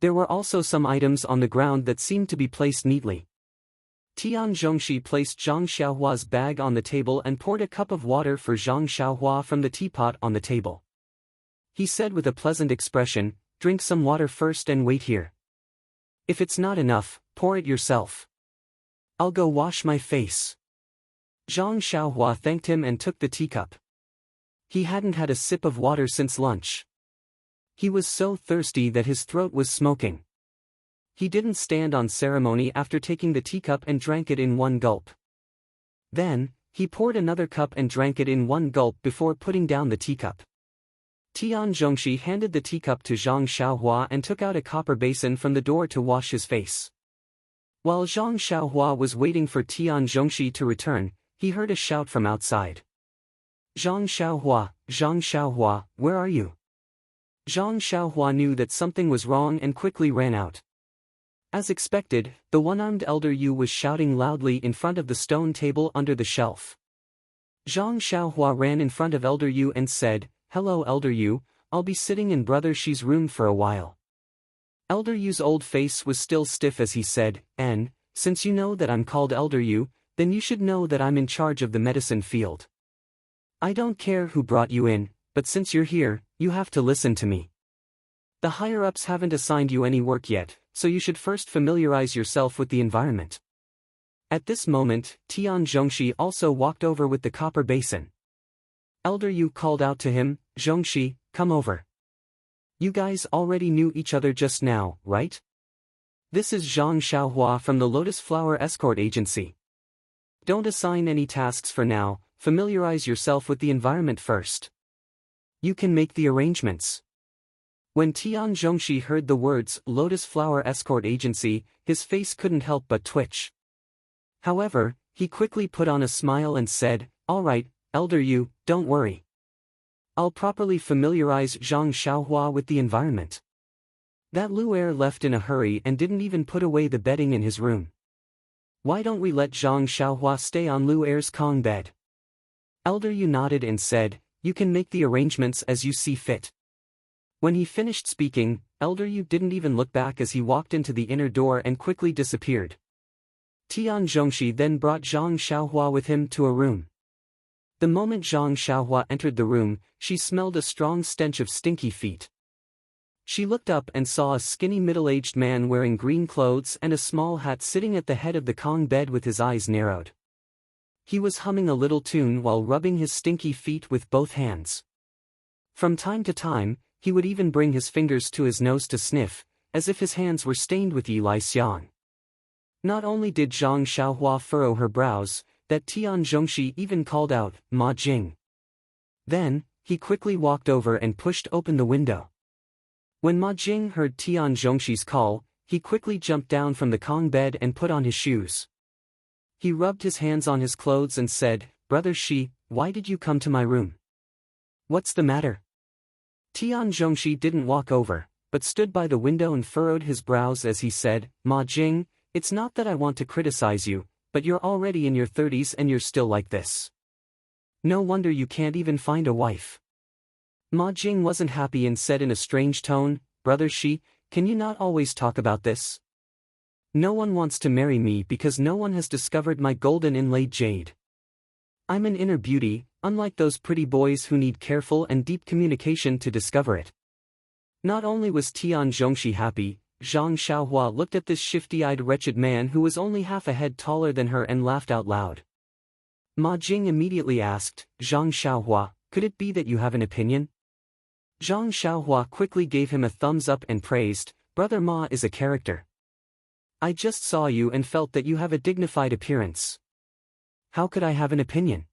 There were also some items on the ground that seemed to be placed neatly. Tian Zhongxi placed Zhang Xiaohua's bag on the table and poured a cup of water for Zhang Xiaohua from the teapot on the table. He said with a pleasant expression, "Drink some water first and wait here. If it's not enough, pour it yourself. I'll go wash my face." Zhang Xiaohua thanked him and took the teacup. He hadn't had a sip of water since lunch. He was so thirsty that his throat was smoking. He didn't stand on ceremony after taking the teacup and drank it in one gulp. Then, he poured another cup and drank it in one gulp before putting down the teacup. Tian Zhongxi handed the teacup to Zhang Xiaohua and took out a copper basin from the door to wash his face. While Zhang Xiaohua was waiting for Tian Zhongxi to return, he heard a shout from outside. Zhang Xiaohua, where are you?" Zhang Xiaohua knew that something was wrong and quickly ran out. As expected, the one-armed Elder Yu was shouting loudly in front of the stone table under the shelf. Zhang Xiaohua ran in front of Elder Yu and said, "Hello Elder Yu, I'll be sitting in Brother Shi's room for a while." Elder Yu's old face was still stiff as he said, "Since you know that I'm called Elder Yu, then you should know that I'm in charge of the medicine field. I don't care who brought you in, but since you're here, you have to listen to me. The higher-ups haven't assigned you any work yet, so you should first familiarize yourself with the environment." At this moment, Tian Zhongxi also walked over with the copper basin. Elder Yu called out to him, "Zhongxi, come over. You guys already knew each other just now, right? This is Zhang Xiaohua from the Lotus Flower Escort Agency. Don't assign any tasks for now, familiarize yourself with the environment first. You can make the arrangements." When Tian Zhongxi heard the words Lotus Flower Escort Agency, his face couldn't help but twitch. However, he quickly put on a smile and said, "All right, Elder Yu, don't worry. I'll properly familiarize Zhang Xiaohua with the environment." That Lu'er left in a hurry and didn't even put away the bedding in his room. "Why don't we let Zhang Xiaohua stay on Lu'er's Kong bed?" Elder Yu nodded and said, you can make the arrangements as you see fit. When he finished speaking, Elder Yu didn't even look back as he walked into the inner door and quickly disappeared. Tian Zhongxi then brought Zhang Xiaohua with him to a room. The moment Zhang Xiaohua entered the room, she smelled a strong stench of stinky feet. She looked up and saw a skinny middle-aged man wearing green clothes and a small hat sitting at the head of the Kong bed with his eyes narrowed. He was humming a little tune while rubbing his stinky feet with both hands. From time to time, he would even bring his fingers to his nose to sniff, as if his hands were stained with Yi Lai Xiang. Not only did Zhang Xiaohua furrow her brows, that Tian Zhongxi even called out, "Ma Jing." Then, he quickly walked over and pushed open the window. When Ma Jing heard Tian Zhongxi's call, he quickly jumped down from the Kong bed and put on his shoes. He rubbed his hands on his clothes and said, "Brother Shi, why did you come to my room? What's the matter?" Tian Zhongxi didn't walk over, but stood by the window and furrowed his brows as he said, "Ma Jing, it's not that I want to criticize you, but you're already in your 30s and you're still like this. No wonder you can't even find a wife." Ma Jing wasn't happy and said in a strange tone, "Brother Shi, can you not always talk about this? No one wants to marry me because no one has discovered my golden inlaid jade. I'm an inner beauty, unlike those pretty boys who need careful and deep communication to discover it." Not only was Tian Zhongxi happy, Zhang Xiaohua looked at this shifty-eyed wretched man who was only half a head taller than her and laughed out loud. Ma Jing immediately asked, "Zhang Xiaohua, could it be that you have an opinion?" Zhang Xiaohua quickly gave him a thumbs up and praised, "Brother Ma is a character. I just saw you and felt that you have a dignified appearance. How could I have an opinion?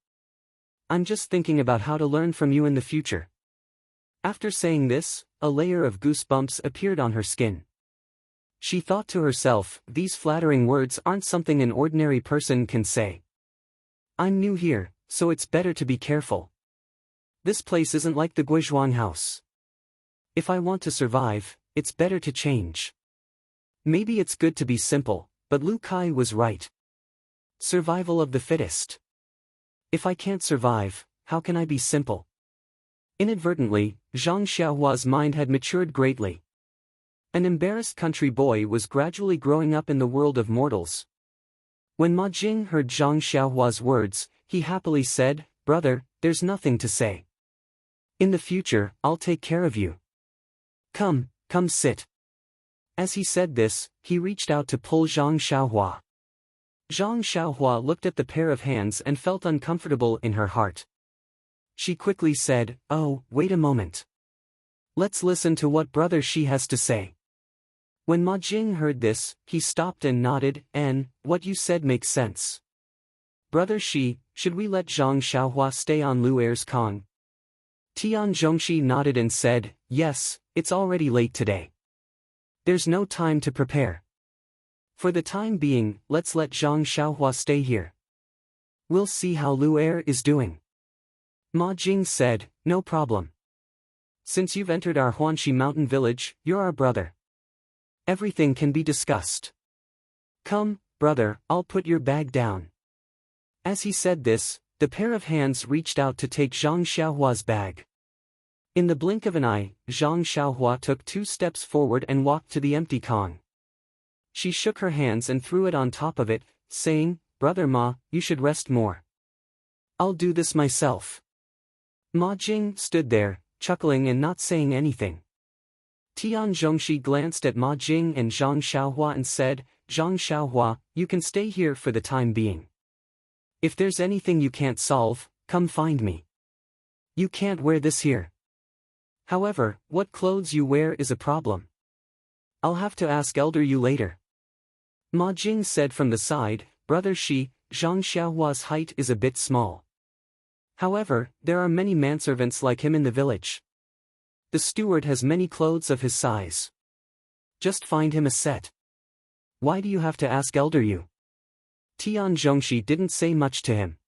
I'm just thinking about how to learn from you in the future." After saying this, a layer of goosebumps appeared on her skin. She thought to herself, these flattering words aren't something an ordinary person can say. I'm new here, so it's better to be careful. This place isn't like the Guizhuang house. If I want to survive, it's better to change. Maybe it's good to be simple, but Lu Kai was right. Survival of the fittest. If I can't survive, how can I be simple? Inadvertently, Zhang Xiaohua's mind had matured greatly. An embarrassed country boy was gradually growing up in the world of mortals. When Ma Jing heard Zhang Xiaohua's words, he happily said, "Brother, there's nothing to say. In the future, I'll take care of you. Come sit." As he said this, he reached out to pull Zhang Xiaohua. Zhang Xiaohua looked at the pair of hands and felt uncomfortable in her heart. She quickly said, "Oh, wait a moment. Let's listen to what Brother Shi has to say." When Ma Jing heard this, he stopped and nodded, "And, what you said makes sense. Brother Shi, should we let Zhang Xiaohua stay on Luer's Kong?" Tian Zhongxi nodded and said, "Yes, it's already late today. There's no time to prepare. For the time being, let's let Zhang Xiaohua stay here. We'll see how Luer is doing." Ma Jing said, "No problem. Since you've entered our Huanxi mountain village, you're our brother. Everything can be discussed. Come, brother, I'll put your bag down." As he said this, the pair of hands reached out to take Zhang Xiaohua's bag. In the blink of an eye, Zhang Xiaohua took 2 steps forward and walked to the empty Kong. She shook her hands and threw it on top of it, saying, "Brother Ma, you should rest more. I'll do this myself." Ma Jing stood there, chuckling and not saying anything. Tian Zhongxi glanced at Ma Jing and Zhang Xiaohua and said, "Zhang Xiaohua, you can stay here for the time being. If there's anything you can't solve, come find me. You can't wear this here. However, what clothes you wear is a problem. I'll have to ask Elder Yu later." Ma Jing said from the side, "Brother Shi, Zhang Xiaohua's height is a bit small. However, there are many manservants like him in the village. The steward has many clothes of his size. Just find him a set. Why do you have to ask Elder Yu?" Tian Zhongxi didn't say much to him.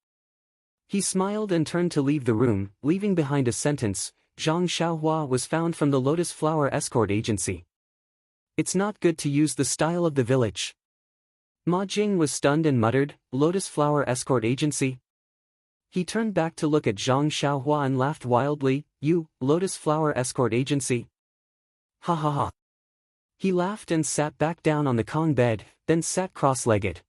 He smiled and turned to leave the room, leaving behind a sentence, "Zhang Xiaohua was found from the Lotus Flower Escort Agency. It's not good to use the style of the village." Ma Jing was stunned and muttered, "Lotus Flower Escort Agency? He turned back to look at Zhang Xiaohua and laughed wildly. You, Lotus Flower Escort Agency? Ha ha ha. He laughed and sat back down on the Kong bed, then sat cross-legged.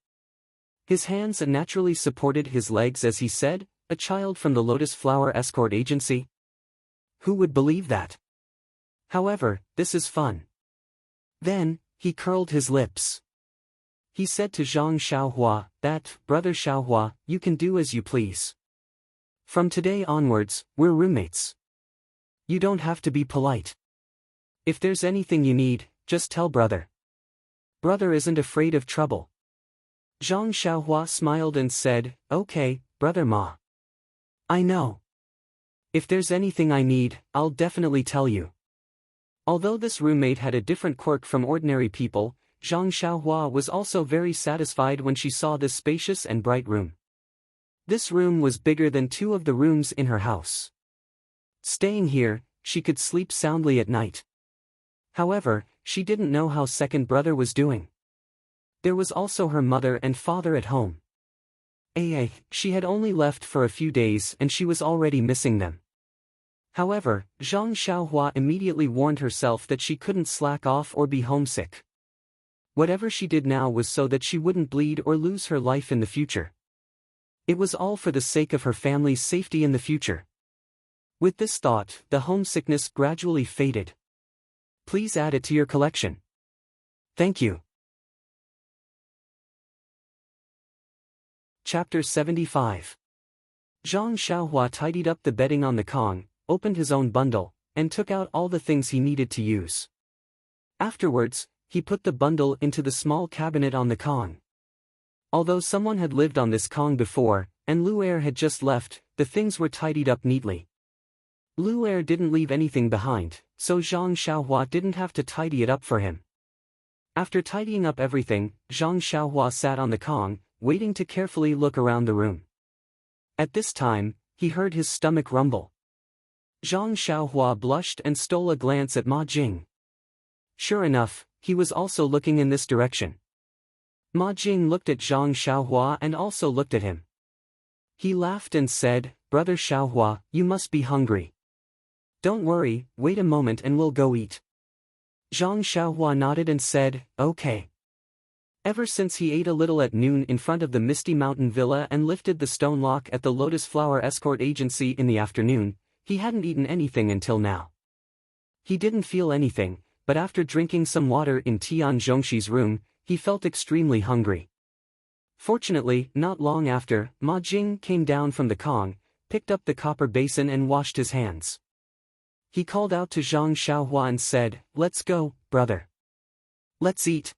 His hands naturally supported his legs as he said, a child from the Lotus Flower Escort Agency? Who would believe that? However, this is fun. Then, he curled his lips. He said to Zhang Xiaohua, that, Brother Xiaohua, you can do as you please. From today onwards, we're roommates. You don't have to be polite. If there's anything you need, just tell brother. Brother isn't afraid of trouble. Zhang Xiaohua smiled and said, okay, Brother Ma. I know. If there's anything I need, I'll definitely tell you. Although this roommate had a different quirk from ordinary people, Zhang Xiaohua was also very satisfied when she saw this spacious and bright room. This room was bigger than 2 of the rooms in her house. Staying here, she could sleep soundly at night. However, she didn't know how second brother was doing. There was also her mother and father at home. She had only left for a few days and she was already missing them. However, Zhang Xiaohua immediately warned herself that she couldn't slack off or be homesick. Whatever she did now was so that she wouldn't bleed or lose her life in the future. It was all for the sake of her family's safety in the future. With this thought, the homesickness gradually faded. Please add it to your collection. Thank you. Chapter 75. Zhang Xiaohua tidied up the bedding on the Kong, opened his own bundle, and took out all the things he needed to use. Afterwards, he put the bundle into the small cabinet on the Kong. Although someone had lived on this Kong before, and Lu'er had just left, the things were tidied up neatly. Lu'er didn't leave anything behind, so Zhang Xiaohua didn't have to tidy it up for him. After tidying up everything, Zhang Xiaohua sat on the Kong, waiting to carefully look around the room. At this time, he heard his stomach rumble. Zhang Xiaohua blushed and stole a glance at Ma Jing. Sure enough, he was also looking in this direction. Ma Jing looked at Zhang Xiaohua and also looked at him. He laughed and said, Brother Xiaohua, you must be hungry. Don't worry, wait a moment and we'll go eat. Zhang Xiaohua nodded and said, okay. Ever since he ate a little at noon in front of the Misty Mountain Villa and lifted the stone lock at the Lotus Flower Escort Agency in the afternoon, he hadn't eaten anything until now. He didn't feel anything, but after drinking some water in Tian Zhongxi's room, he felt extremely hungry. Fortunately, not long after, Ma Jing came down from the Kong, picked up the copper basin and washed his hands. He called out to Zhang Xiaohua and said, let's go, brother. Let's eat.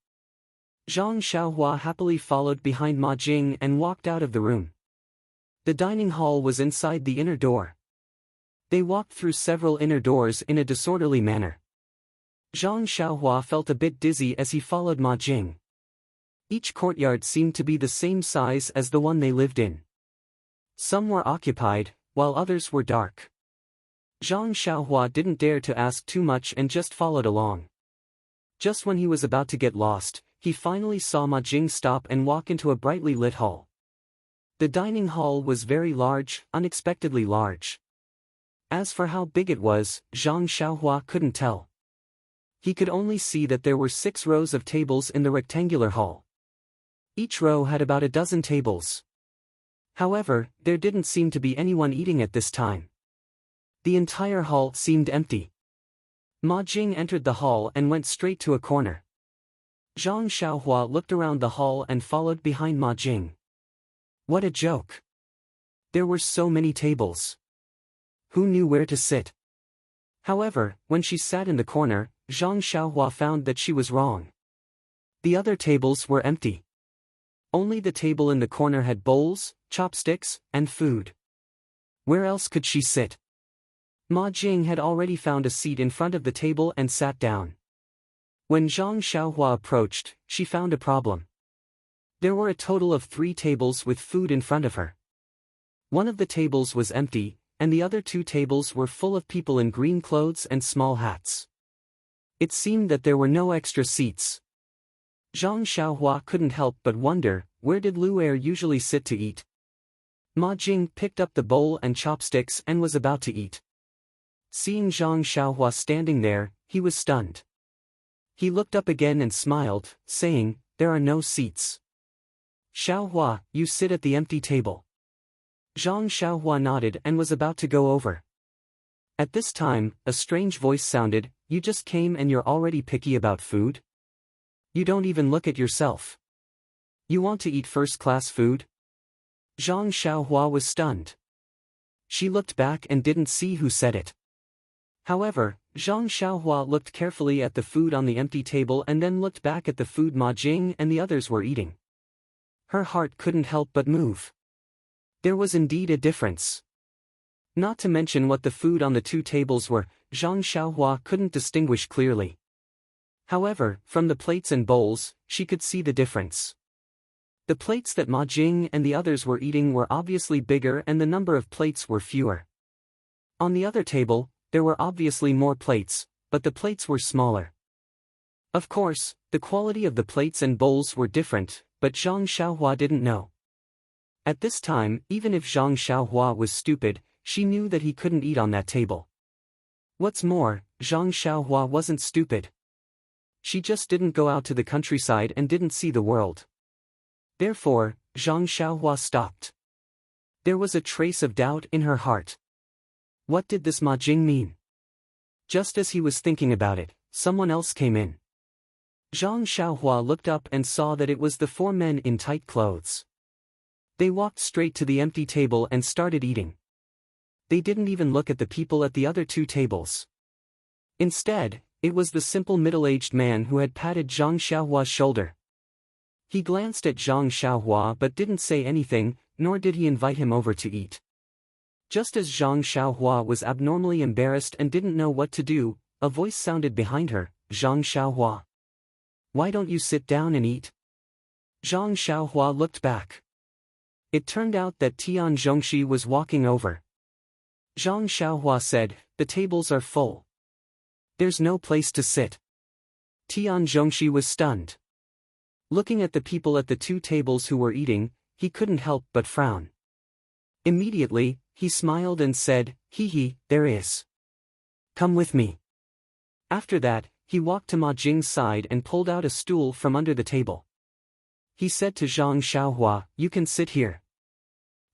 Zhang Xiaohua happily followed behind Ma Jing and walked out of the room. The dining hall was inside the inner door. They walked through several inner doors in a disorderly manner. Zhang Xiaohua felt a bit dizzy as he followed Ma Jing. Each courtyard seemed to be the same size as the one they lived in. Some were occupied, while others were dark. Zhang Xiaohua didn't dare to ask too much and just followed along. Just when he was about to get lost, he finally saw Ma Jing stop and walk into a brightly lit hall. The dining hall was very large, unexpectedly large. As for how big it was, Zhang Xiaohua couldn't tell. He could only see that there were 6 rows of tables in the rectangular hall. Each row had about a dozen tables. However, there didn't seem to be anyone eating at this time. The entire hall seemed empty. Ma Jing entered the hall and went straight to a corner. Zhang Xiaohua looked around the hall and followed behind Ma Jing. What a joke! There were so many tables. Who knew where to sit? However, when she sat in the corner, Zhang Xiaohua found that she was wrong. The other tables were empty. Only the table in the corner had bowls, chopsticks, and food. Where else could she sit? Ma Jing had already found a seat in front of the table and sat down. When Zhang Xiaohua approached, she found a problem. There were a total of 3 tables with food in front of her. One of the tables was empty, and the other 2 tables were full of people in green clothes and small hats. It seemed that there were no extra seats. Zhang Xiaohua couldn't help but wonder, where did Lu'er usually sit to eat? Ma Jing picked up the bowl and chopsticks and was about to eat. Seeing Zhang Xiaohua standing there, he was stunned. He looked up again and smiled, saying, "There are no seats. Xiaohua, you sit at the empty table." Zhang Xiaohua nodded and was about to go over. At this time, a strange voice sounded, "You just came and you're already picky about food? You don't even look at yourself. You want to eat first-class food?" Zhang Xiaohua was stunned. She looked back and didn't see who said it. However, Zhang Xiaohua looked carefully at the food on the empty table and then looked back at the food Ma Jing and the others were eating. Her heart couldn't help but move. There was indeed a difference. Not to mention what the food on the two tables were, Zhang Xiaohua couldn't distinguish clearly. However, from the plates and bowls, she could see the difference. The plates that Ma Jing and the others were eating were obviously bigger and the number of plates were fewer. On the other table, there were obviously more plates, but the plates were smaller. Of course, the quality of the plates and bowls were different, but Zhang Xiaohua didn't know. At this time, even if Zhang Xiaohua was stupid, she knew that he couldn't eat on that table. What's more, Zhang Xiaohua wasn't stupid. She just didn't go out to the countryside and didn't see the world. Therefore, Zhang Xiaohua stopped. There was a trace of doubt in her heart. What did this Ma Jing mean? Just as he was thinking about it, someone else came in. Zhang Xiaohua looked up and saw that it was the four men in tight clothes. They walked straight to the empty table and started eating. They didn't even look at the people at the other two tables. Instead, it was the simple middle-aged man who had patted Zhang Xiaohua's shoulder. He glanced at Zhang Xiaohua but didn't say anything, nor did he invite him over to eat. Just as Zhang Xiaohua was abnormally embarrassed and didn't know what to do, a voice sounded behind her, "Zhang Xiaohua. Why don't you sit down and eat?" Zhang Xiaohua looked back. It turned out that Tian Zhongxi was walking over. Zhang Xiaohua said, "The tables are full. There's no place to sit." Tian Zhongxi was stunned. Looking at the people at the two tables who were eating, he couldn't help but frown. Immediately, he smiled and said, "Hee, there is. Come with me." After that, he walked to Ma Jing's side and pulled out a stool from under the table. He said to Zhang Xiaohua, "You can sit here."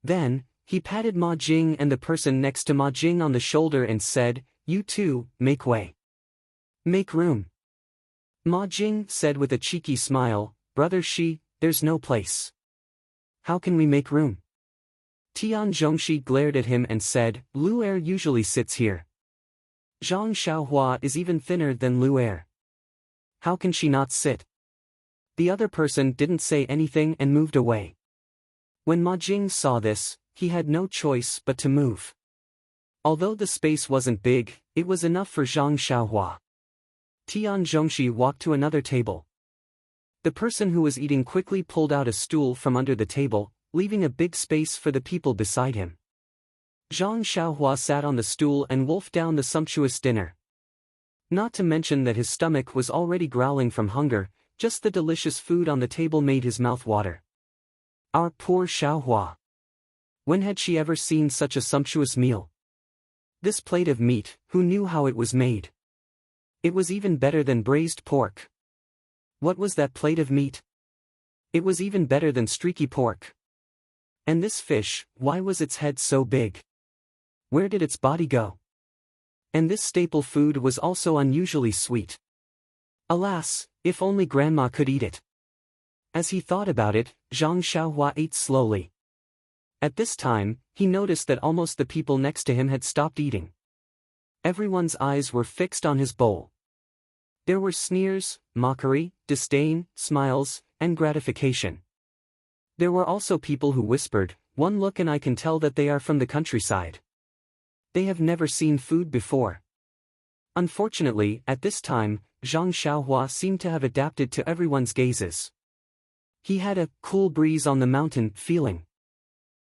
Then, he patted Ma Jing and the person next to Ma Jing on the shoulder and said, "You two, make way. Make room." Ma Jing said with a cheeky smile, "Brother Shi, there's no place. How can we make room?" Tian Zhongxi glared at him and said, "Lu Er usually sits here. Zhang Xiaohua is even thinner than Lu Er. How can she not sit?" The other person didn't say anything and moved away. When Ma Jing saw this, he had no choice but to move. Although the space wasn't big, it was enough for Zhang Xiaohua. Tian Zhongxi walked to another table. The person who was eating quickly pulled out a stool from under the table, leaving a big space for the people beside him. Zhang Xiaohua sat on the stool and wolfed down the sumptuous dinner. Not to mention that his stomach was already growling from hunger, just the delicious food on the table made his mouth water. Our poor Xiaohua. When had she ever seen such a sumptuous meal? This plate of meat, who knew how it was made? It was even better than braised pork. What was that plate of meat? It was even better than streaky pork. And this fish, why was its head so big? Where did its body go? And this staple food was also unusually sweet. Alas, if only Grandma could eat it. As he thought about it, Zhang Xiaohua ate slowly. At this time, he noticed that almost the people next to him had stopped eating. Everyone's eyes were fixed on his bowl. There were sneers, mockery, disdain, smiles, and gratification. There were also people who whispered, "One look and I can tell that they are from the countryside. They have never seen food before." Unfortunately, at this time, Zhang Xiaohua seemed to have adapted to everyone's gazes. He had a cool breeze on the mountain feeling.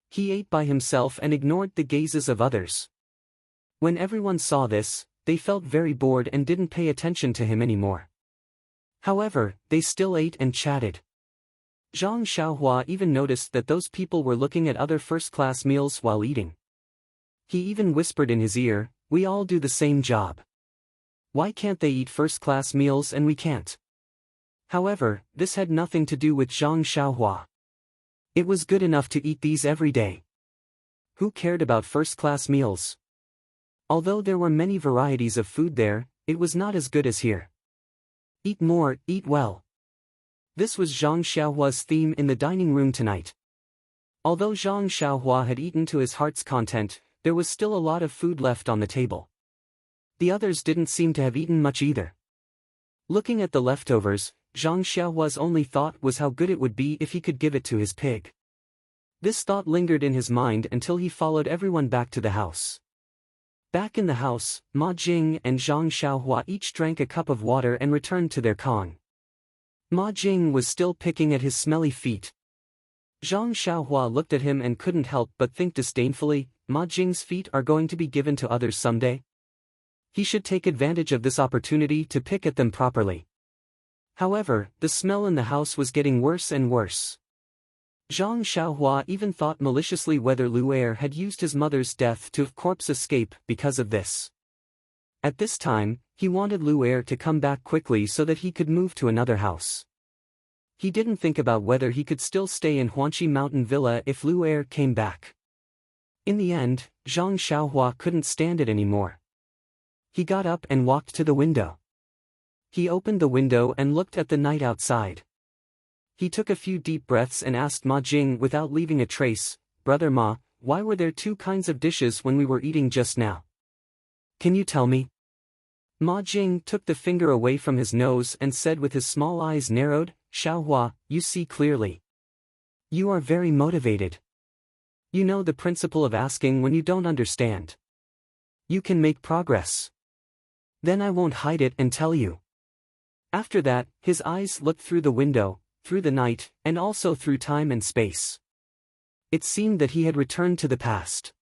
He ate by himself and ignored the gazes of others. When everyone saw this, they felt very bored and didn't pay attention to him anymore. However, they still ate and chatted. Zhang Xiaohua even noticed that those people were looking at other first-class meals while eating. He even whispered in his ear, "We all do the same job. Why can't they eat first-class meals and we can't?" However, this had nothing to do with Zhang Xiaohua. It was good enough to eat these every day. Who cared about first-class meals? Although there were many varieties of food there, it was not as good as here. Eat more, eat well. This was Zhang Xiaohua's theme in the dining room tonight. Although Zhang Xiaohua had eaten to his heart's content, there was still a lot of food left on the table. The others didn't seem to have eaten much either. Looking at the leftovers, Zhang Xiaohua's only thought was how good it would be if he could give it to his pig. This thought lingered in his mind until he followed everyone back to the house. Back in the house, Ma Jing and Zhang Xiaohua each drank a cup of water and returned to their kong. Ma Jing was still picking at his smelly feet. Zhang Xiaohua looked at him and couldn't help but think disdainfully, Ma Jing's feet are going to be given to others someday. He should take advantage of this opportunity to pick at them properly. However, the smell in the house was getting worse and worse. Zhang Xiaohua even thought maliciously whether Lu Er had used his mother's death to corpse escape because of this. At this time, he wanted Lu Er to come back quickly so that he could move to another house. He didn't think about whether he could still stay in Huanqi Mountain Villa if Lu Er came back. In the end, Zhang Xiaohua couldn't stand it anymore. He got up and walked to the window. He opened the window and looked at the night outside. He took a few deep breaths and asked Ma Jing without leaving a trace, "Brother Ma, why were there two kinds of dishes when we were eating just now? Can you tell me?" Ma Jing took the finger away from his nose and said with his small eyes narrowed, "Xiaohua, you see clearly. You are very motivated. You know the principle of asking when you don't understand. You can make progress. Then I won't hide it and tell you." After that, his eyes looked through the window, through the night, and also through time and space. It seemed that he had returned to the past.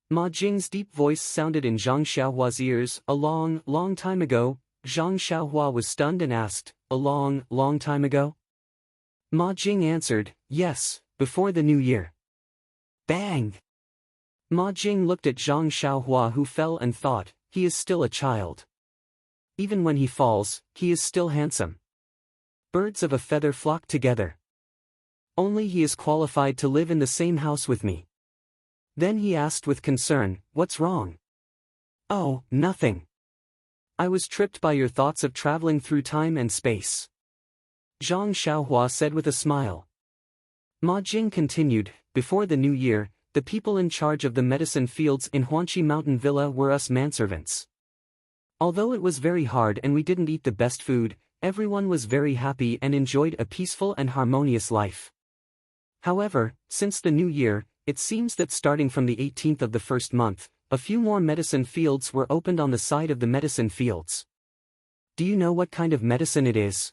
Ma Jing's deep voice sounded in Zhang Xiaohua's ears. "A long, long time ago." Zhang Xiaohua was stunned and asked, "A long, long time ago?" Ma Jing answered, "Yes, before the new year." Bang! Ma Jing looked at Zhang Xiaohua, who fell, and thought, he is still a child. Even when he falls, he is still handsome. Birds of a feather flock together. Only he is qualified to live in the same house with me. Then he asked with concern, "What's wrong?" "Oh, nothing. I was tripped by your thoughts of traveling through time and space," Zhang Xiaohua said with a smile. Ma Jing continued, "Before the new year, the people in charge of the medicine fields in Huanqi Mountain Villa were us manservants. Although it was very hard and we didn't eat the best food, everyone was very happy and enjoyed a peaceful and harmonious life. However, since the new year, it seems that starting from the 18th of the first month, a few more medicine fields were opened on the side of the medicine fields. Do you know what kind of medicine it is?"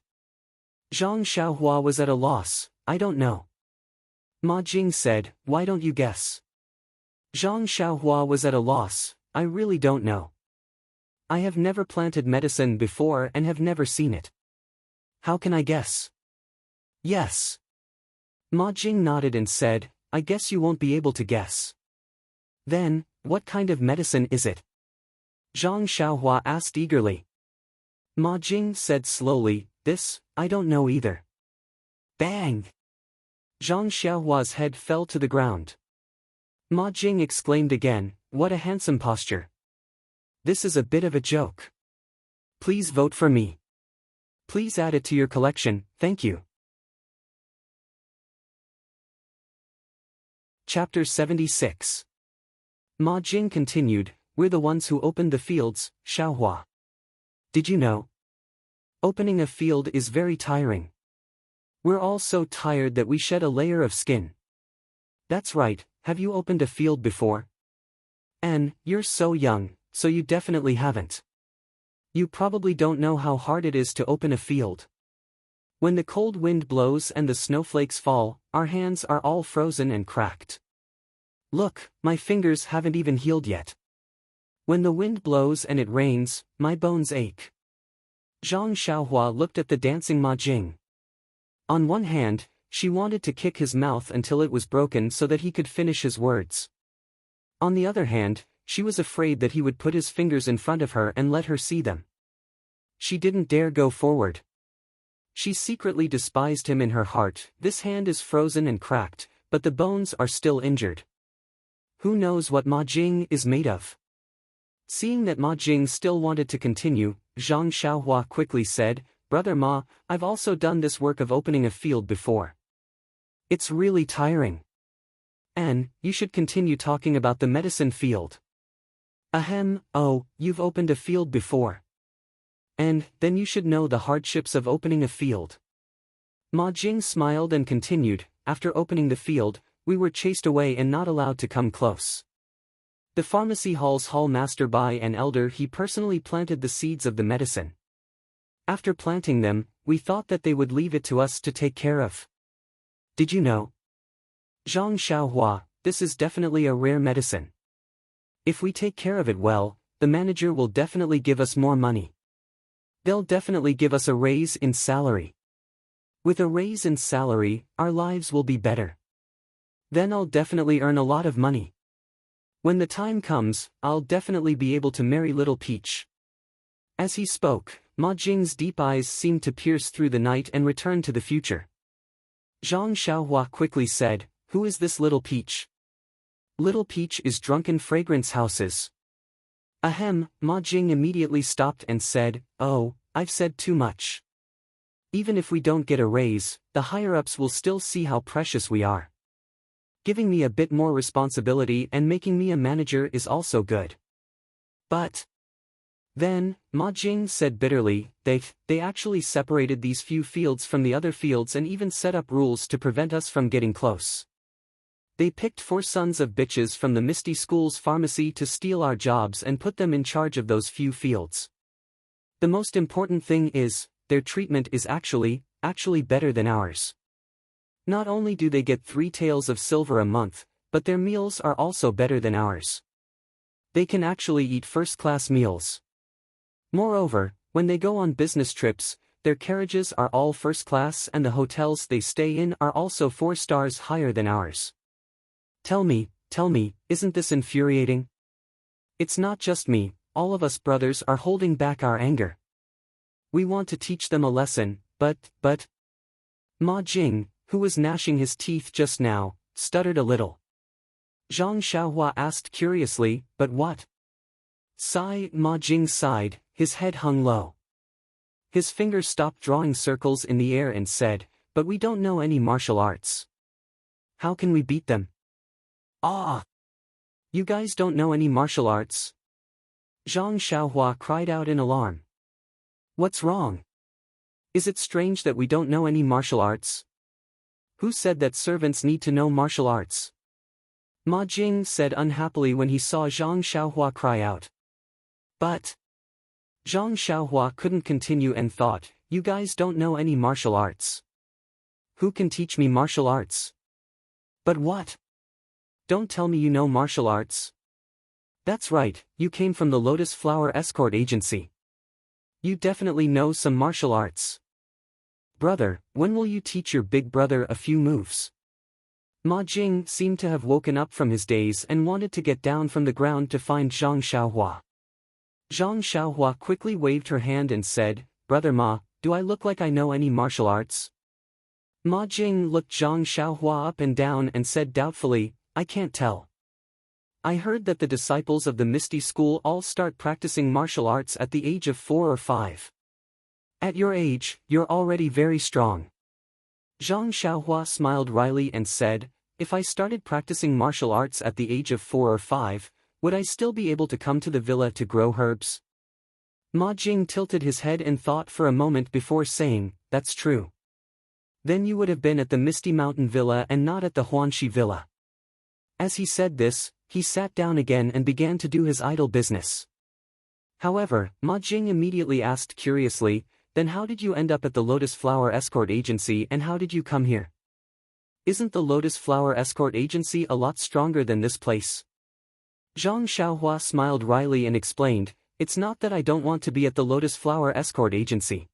Zhang Xiaohua was at a loss. "I don't know." Ma Jing said, "Why don't you guess?" Zhang Xiaohua was at a loss. "I really don't know. I have never planted medicine before and have never seen it. How can I guess?" "Yes." Ma Jing nodded and said, "I guess you won't be able to guess. Then, what kind of medicine is it?" Zhang Xiaohua asked eagerly. Ma Jing said slowly, "This, I don't know either." Bang! Zhang Xiaohua's head fell to the ground. Ma Jing exclaimed again, "What a handsome posture. This is a bit of a joke. Please vote for me. Please add it to your collection, thank you." Chapter 76. Ma Jing continued, "We're the ones who opened the fields, Xiaohua. Did you know? Opening a field is very tiring. We're all so tired that we shed a layer of skin." "That's right, have you opened a field before?" "And, you're so young, so you definitely haven't. You probably don't know how hard it is to open a field. When the cold wind blows and the snowflakes fall, our hands are all frozen and cracked. Look, my fingers haven't even healed yet. When the wind blows and it rains, my bones ache." Zhang Xiaohua looked at the dancing Ma Jing. On one hand, She wanted to kick his mouth until it was broken so that he could finish his words. On the other hand, she was afraid that he would put his fingers in front of her and let her see them. She didn't dare go forward. She secretly despised him in her heart. This hand is frozen and cracked, but the bones are still injured. Who knows what Ma Jing is made of? Seeing that Ma Jing still wanted to continue, Zhang Xiaohua quickly said, "Brother Ma, I've also done this work of opening a field before. It's really tiring. And, you should continue talking about the medicine field." "Ahem, oh, you've opened a field before. And, then you should know the hardships of opening a field." Ma Jing smiled and continued, "After opening the field, we were chased away and not allowed to come close. The pharmacy hall's hall master by an elder, he personally planted the seeds of the medicine. After planting them, we thought that they would leave it to us to take care of. Did you know? Zhang Xiaohua, this is definitely a rare medicine. If we take care of it well, the manager will definitely give us more money. They'll definitely give us a raise in salary. With a raise in salary, our lives will be better. Then I'll definitely earn a lot of money. When the time comes, I'll definitely be able to marry Little Peach." As he spoke, Ma Jing's deep eyes seemed to pierce through the night and return to the future. Zhang Xiaohua quickly said, "Who is this Little Peach?" "Little Peach is Drunken Fragrance Houses." Ahem, Ma Jing immediately stopped and said, "Oh, I've said too much. Even if we don't get a raise, the higher-ups will still see how precious we are. Giving me a bit more responsibility and making me a manager is also good." But then, Ma Jing said bitterly, they actually separated these few fields from the other fields and even set up rules to prevent us from getting close. They picked 4 sons of bitches from the Misty School's pharmacy to steal our jobs and put them in charge of those few fields. The most important thing is, their treatment is actually better than ours. Not only do they get 3 taels of silver a month, but their meals are also better than ours. They can actually eat first-class meals. Moreover, when they go on business trips, their carriages are all first class and the hotels they stay in are also 4 stars higher than ours. Tell me, isn't this infuriating? It's not just me, all of us brothers are holding back our anger. We want to teach them a lesson, but... Ma Jing, who was gnashing his teeth just now, stuttered a little. Zhang Xiaohua asked curiously, "But what?" Ma Jing sighed, his head hung low. His fingers stopped drawing circles in the air and said, "But we don't know any martial arts. How can we beat them?" "Ah! You guys don't know any martial arts?" Zhang Xiaohua cried out in alarm. "What's wrong? Is it strange that we don't know any martial arts? Who said that servants need to know martial arts?" Ma Jing said unhappily when he saw Zhang Xiaohua cry out. But Zhang Xiaohua couldn't continue and thought, "You guys don't know any martial arts. Who can teach me martial arts?" "But what? Don't tell me you know martial arts." "That's right, you came from the Lotus Flower Escort Agency. You definitely know some martial arts. Brother, when will you teach your big brother a few moves?" Ma Jing seemed to have woken up from his daze and wanted to get down from the ground to find Zhang Xiaohua. Zhang Xiaohua quickly waved her hand and said, "Brother Ma, do I look like I know any martial arts?" Ma Jing looked Zhang Xiaohua up and down and said doubtfully, "I can't tell. I heard that the disciples of the Misty School all start practicing martial arts at the age of 4 or 5. At your age, you're already very strong." Zhang Xiaohua smiled wryly and said, "If I started practicing martial arts at the age of 4 or 5, would I still be able to come to the villa to grow herbs?" Ma Jing tilted his head and thought for a moment before saying, "That's true. Then you would have been at the Misty Mountain Villa and not at the Huanxi Villa." As he said this, he sat down again and began to do his idle business. However, Ma Jing immediately asked curiously, "Then how did you end up at the Lotus Flower Escort Agency and how did you come here? Isn't the Lotus Flower Escort Agency a lot stronger than this place?" Zhang Xiaohua smiled wryly and explained, "It's not that I don't want to be at the Lotus Flower Escort Agency.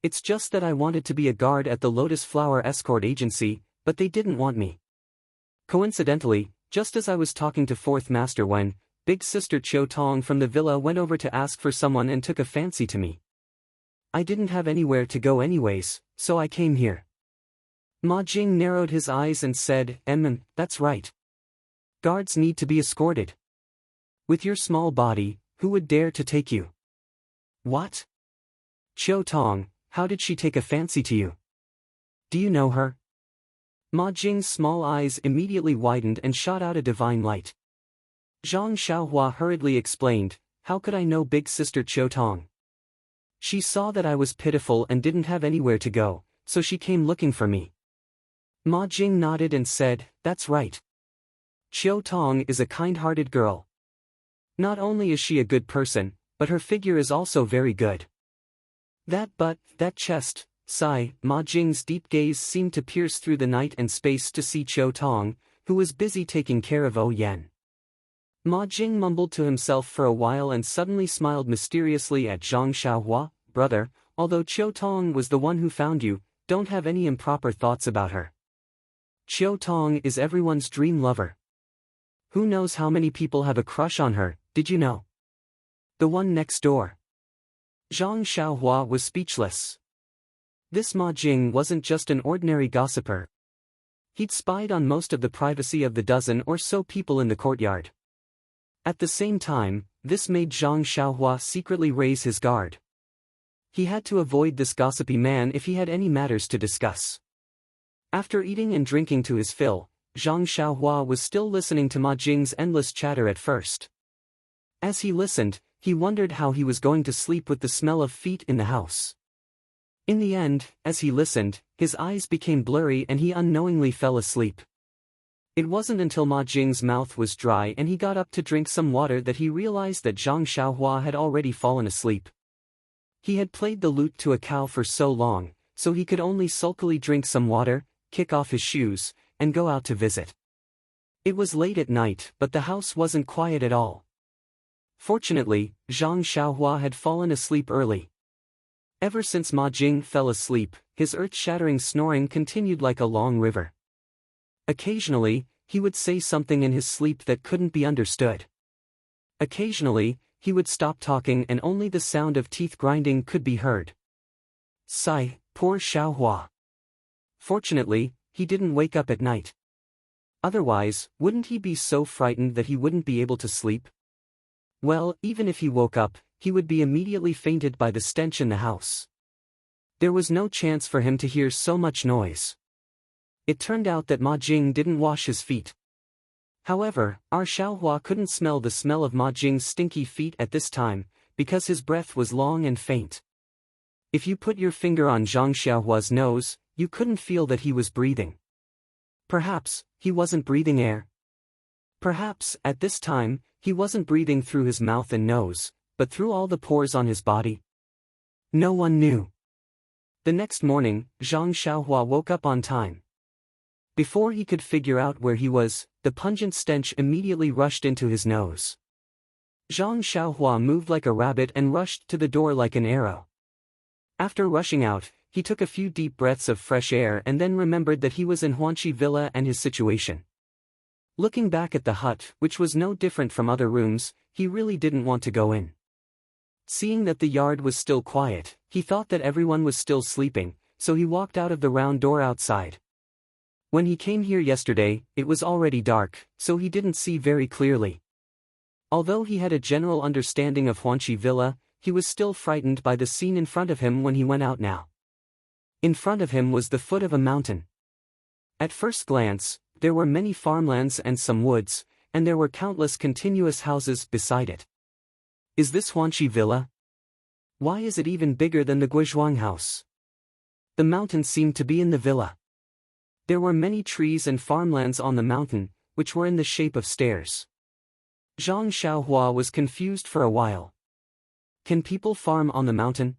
It's just that I wanted to be a guard at the Lotus Flower Escort Agency, but they didn't want me. Coincidentally, just as I was talking to Fourth Master when Big Sister Chiu Tong from the villa went over to ask for someone and took a fancy to me. I didn't have anywhere to go anyways, so I came here. Ma Jing narrowed his eyes and said, that's right. Guards need to be escorted. With your small body, who would dare to take you? What? Chiu Tong, how did she take a fancy to you? Do you know her? Ma Jing's small eyes immediately widened and shot out a divine light. Zhang Xiaohua hurriedly explained, how could I know Big Sister Chiu Tong? She saw that I was pitiful and didn't have anywhere to go, so she came looking for me. Ma Jing nodded and said, that's right. Chiu Tong is a kind-hearted girl. Not only is she a good person, but her figure is also very good. That butt, that chest, sigh. Ma Jing's deep gaze seemed to pierce through the night and space to see Chiu Tong, who was busy taking care of O Yen. Ma Jing mumbled to himself for a while and suddenly smiled mysteriously at Zhang Xiaohua. Brother, although Chiu Tong was the one who found you, don't have any improper thoughts about her. Chiu Tong is everyone's dream lover. Who knows how many people have a crush on her, did you know? The one next door. Zhang Xiaohua was speechless. This Ma Jing wasn't just an ordinary gossiper. He'd spied on most of the privacy of the dozen or so people in the courtyard. At the same time, this made Zhang Xiaohua secretly raise his guard. He had to avoid this gossipy man if he had any matters to discuss. After eating and drinking to his fill, Zhang Xiaohua was still listening to Ma Jing's endless chatter at first. As he listened, he wondered how he was going to sleep with the smell of feet in the house. In the end, as he listened, his eyes became blurry and he unknowingly fell asleep. It wasn't until Ma Jing's mouth was dry and he got up to drink some water that he realized that Zhang Xiaohua had already fallen asleep. He had played the lute to a cow for so long, so he could only sulkily drink some water, kick off his shoes, and go out to visit. It was late at night, but the house wasn't quiet at all. Fortunately, Zhang Xiaohua had fallen asleep early. Ever since Ma Jing fell asleep, his earth-shattering snoring continued like a long river. Occasionally, he would say something in his sleep that couldn't be understood. Occasionally, he would stop talking and only the sound of teeth grinding could be heard. Sigh, poor Xiaohua. Fortunately, he didn't wake up at night. Otherwise, wouldn't he be so frightened that he wouldn't be able to sleep? Well, even if he woke up, he would be immediately fainted by the stench in the house. There was no chance for him to hear so much noise. It turned out that Ma Jing didn't wash his feet. However, our Xiaohua couldn't smell the smell of Ma Jing's stinky feet at this time, because his breath was long and faint. If you put your finger on Zhang Xiaohua's nose, you couldn't feel that he was breathing. Perhaps, he wasn't breathing air. Perhaps, at this time, he wasn't breathing through his mouth and nose, but through all the pores on his body. No one knew. The next morning, Zhang Xiaohua woke up on time. Before he could figure out where he was, the pungent stench immediately rushed into his nose. Zhang Xiaohua moved like a rabbit and rushed to the door like an arrow. After rushing out, he took a few deep breaths of fresh air and then remembered that he was in Huanqi Villa and his situation. Looking back at the hut, which was no different from other rooms, he really didn't want to go in. Seeing that the yard was still quiet, he thought that everyone was still sleeping, so he walked out of the round door outside. When he came here yesterday, it was already dark, so he didn't see very clearly. Although he had a general understanding of Huanqi Villa, he was still frightened by the scene in front of him when he went out now. In front of him was the foot of a mountain. At first glance, there were many farmlands and some woods, and there were countless continuous houses beside it. Is this Huanqi Villa? Why is it even bigger than the Guizhuang house? The mountain seemed to be in the villa. There were many trees and farmlands on the mountain, which were in the shape of stairs. Zhang Xiaohua was confused for a while. Can people farm on the mountain?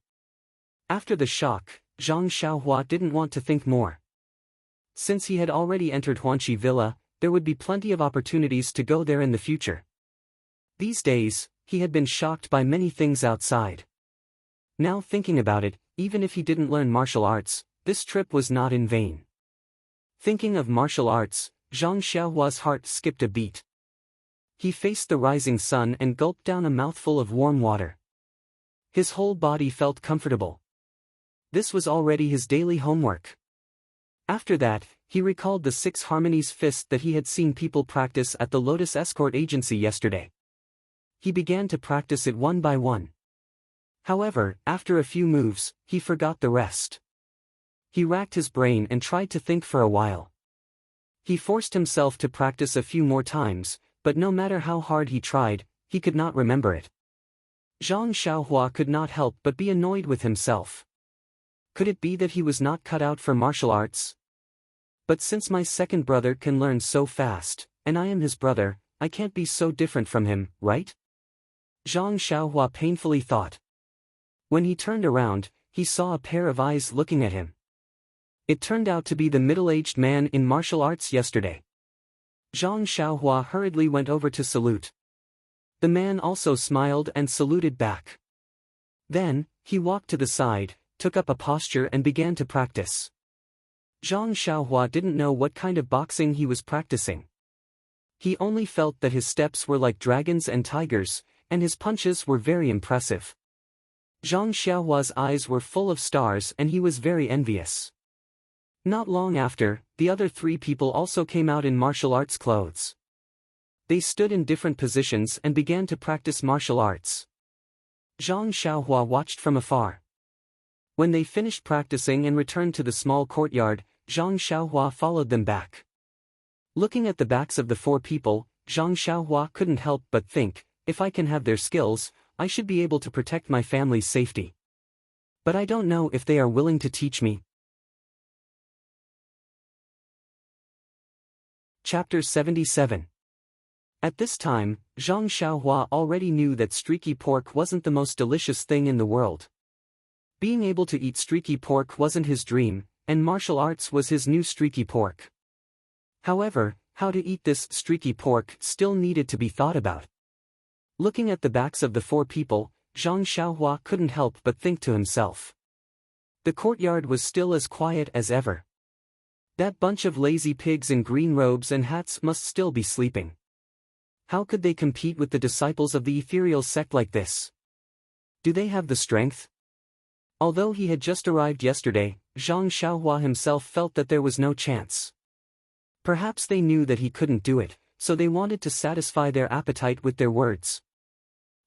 After the shock, Zhang Xiaohua didn't want to think more. Since he had already entered Huanqi Villa, there would be plenty of opportunities to go there in the future. These days, he had been shocked by many things outside. Now thinking about it, even if he didn't learn martial arts, this trip was not in vain. Thinking of martial arts, Zhang Xiaohua's heart skipped a beat. He faced the rising sun and gulped down a mouthful of warm water. His whole body felt comfortable. This was already his daily homework. After that, he recalled the 6 harmonies fist that he had seen people practice at the Lotus Escort Agency yesterday. He began to practice it one by one. However, after a few moves, he forgot the rest. He racked his brain and tried to think for a while. He forced himself to practice a few more times, but no matter how hard he tried, he could not remember it. Zhang Xiaohua could not help but be annoyed with himself. Could it be that he was not cut out for martial arts? But since my second brother can learn so fast, and I am his brother, I can't be so different from him, right? Zhang Xiaohua painfully thought. When he turned around, he saw a pair of eyes looking at him. It turned out to be the middle-aged man in martial arts yesterday. Zhang Xiaohua hurriedly went over to salute. The man also smiled and saluted back. Then, he walked to the side, took up a posture and began to practice. Zhang Xiaohua didn't know what kind of boxing he was practicing. He only felt that his steps were like dragons and tigers, and his punches were very impressive. Zhang Xiaohua's eyes were full of stars and he was very envious. Not long after, the other 3 people also came out in martial arts clothes. They stood in different positions and began to practice martial arts. Zhang Xiaohua watched from afar. When they finished practicing and returned to the small courtyard, Zhang Xiaohua followed them back. Looking at the backs of the 4 people, Zhang Xiaohua couldn't help but think, if I can have their skills, I should be able to protect my family's safety. But I don't know if they are willing to teach me. Chapter 77. At this time, Zhang Xiaohua already knew that streaky pork wasn't the most delicious thing in the world. Being able to eat streaky pork wasn't his dream, and martial arts was his new streaky pork. However, how to eat this streaky pork still needed to be thought about. Looking at the backs of the 4 people, Zhang Xiaohua couldn't help but think to himself. The courtyard was still as quiet as ever. That bunch of lazy pigs in green robes and hats must still be sleeping. How could they compete with the disciples of the ethereal sect like this? Do they have the strength? Although he had just arrived yesterday, Zhang Xiaohua himself felt that there was no chance. Perhaps they knew that he couldn't do it, so they wanted to satisfy their appetite with their words.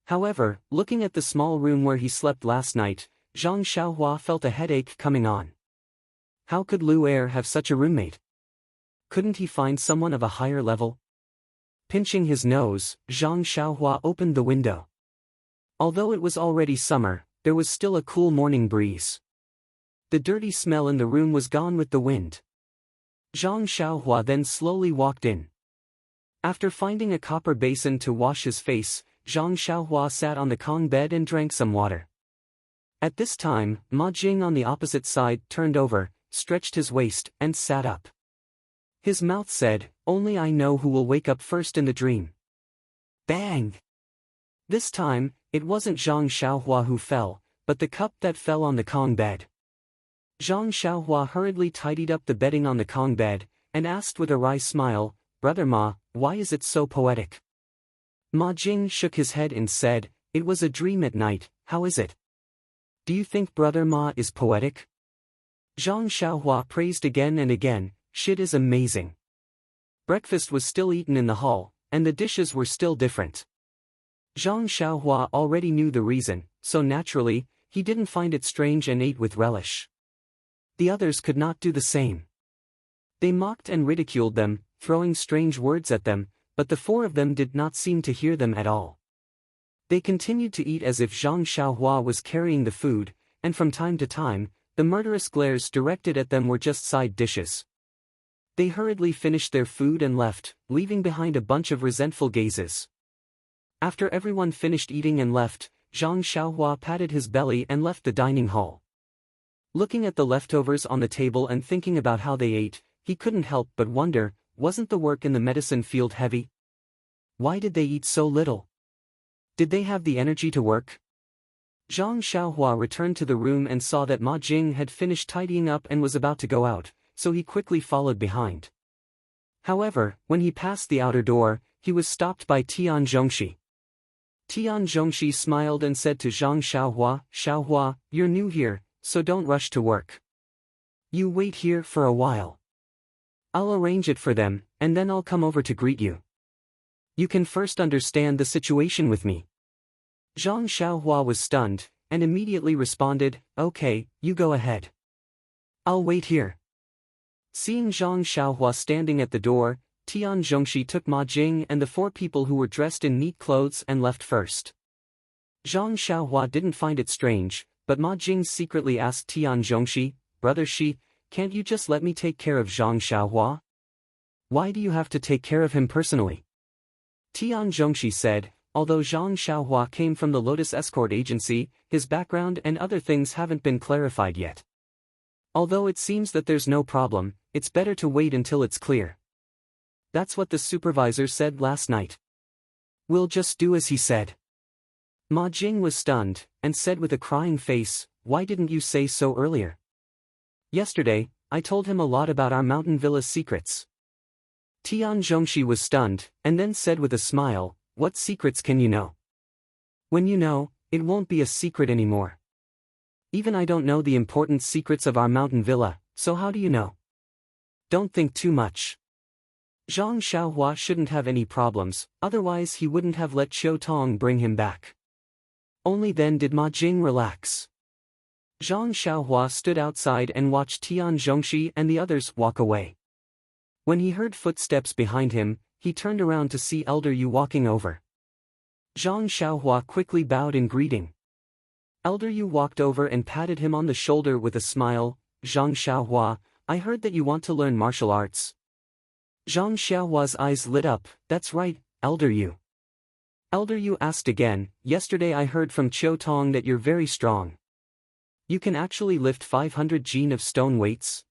However, looking at the small room where he slept last night, Zhang Xiaohua felt a headache coming on. How could Lu Er have such a roommate? Couldn't he find someone of a higher level? Pinching his nose, Zhang Xiaohua opened the window. Although it was already summer, there was still a cool morning breeze. The dirty smell in the room was gone with the wind. Zhang Xiaohua then slowly walked in. After finding a copper basin to wash his face, Zhang Xiaohua sat on the Kong bed and drank some water. At this time, Ma Jing on the opposite side turned over, stretched his waist, and sat up. His mouth said, "Only I know who will wake up first in the dream." Bang! This time, it wasn't Zhang Xiaohua who fell, but the cup that fell on the Kong bed. Zhang Xiaohua hurriedly tidied up the bedding on the Kong bed, and asked with a wry smile, "Brother Ma, why is it so poetic?" Ma Jing shook his head and said, "It was a dream at night, how is it? Do you think Brother Ma is poetic?" Zhang Xiaohua praised again and again, "Shit is amazing." Breakfast was still eaten in the hall, and the dishes were still different. Zhang Xiaohua already knew the reason, so naturally, he didn't find it strange and ate with relish. The others could not do the same. They mocked and ridiculed them, throwing strange words at them, but the 4 of them did not seem to hear them at all. They continued to eat as if Zhang Xiaohua was carrying the food, and from time to time, the murderous glares directed at them were just side dishes. They hurriedly finished their food and left, leaving behind a bunch of resentful gazes. After everyone finished eating and left, Zhang Xiaohua patted his belly and left the dining hall. Looking at the leftovers on the table and thinking about how they ate, he couldn't help but wonder, wasn't the work in the medicine field heavy? Why did they eat so little? Did they have the energy to work? Zhang Xiaohua returned to the room and saw that Ma Jing had finished tidying up and was about to go out, so he quickly followed behind. However, when he passed the outer door, he was stopped by Tian Zhongxi. Tian Zhongxi smiled and said to Zhang Xiaohua, "Xiaohua, you're new here, so don't rush to work. You wait here for a while. I'll arrange it for them, and then I'll come over to greet you. You can first understand the situation with me." Zhang Xiaohua was stunned, and immediately responded, "Okay, you go ahead. I'll wait here." Seeing Zhang Xiaohua standing at the door, Tian Zhongxi took Ma Jing and the four people who were dressed in neat clothes and left first. Zhang Xiaohua didn't find it strange, but Ma Jing secretly asked Tian Zhongxi, "Brother Shi, can't you just let me take care of Zhang Xiaohua? Why do you have to take care of him personally?" Tian Zhongxi said, "Although Zhang Xiaohua came from the Lotus Escort Agency, his background and other things haven't been clarified yet. Although it seems that there's no problem, it's better to wait until it's clear. That's what the supervisor said last night. We'll just do as he said." Ma Jing was stunned, and said with a crying face, "Why didn't you say so earlier? Yesterday, I told him a lot about our mountain villa's secrets." Tian Zhongxi was stunned, and then said with a smile, "What secrets can you know? When you know, it won't be a secret anymore. Even I don't know the important secrets of our mountain villa, so how do you know? Don't think too much." Zhang Xiaohua shouldn't have any problems, otherwise he wouldn't have let Qiu Tong bring him back. Only then did Ma Jing relax. Zhang Xiaohua stood outside and watched Tian Zhongxi and the others walk away. When he heard footsteps behind him, he turned around to see Elder Yu walking over. Zhang Xiaohua quickly bowed in greeting. Elder Yu walked over and patted him on the shoulder with a smile. "Zhang Xiaohua, I heard that you want to learn martial arts." Zhang Xiaohua's eyes lit up. "That's right, Elder Yu." Elder Yu asked again, "Yesterday I heard from Qiu Tong that you're very strong. You can actually lift 500 jin of stone weights?"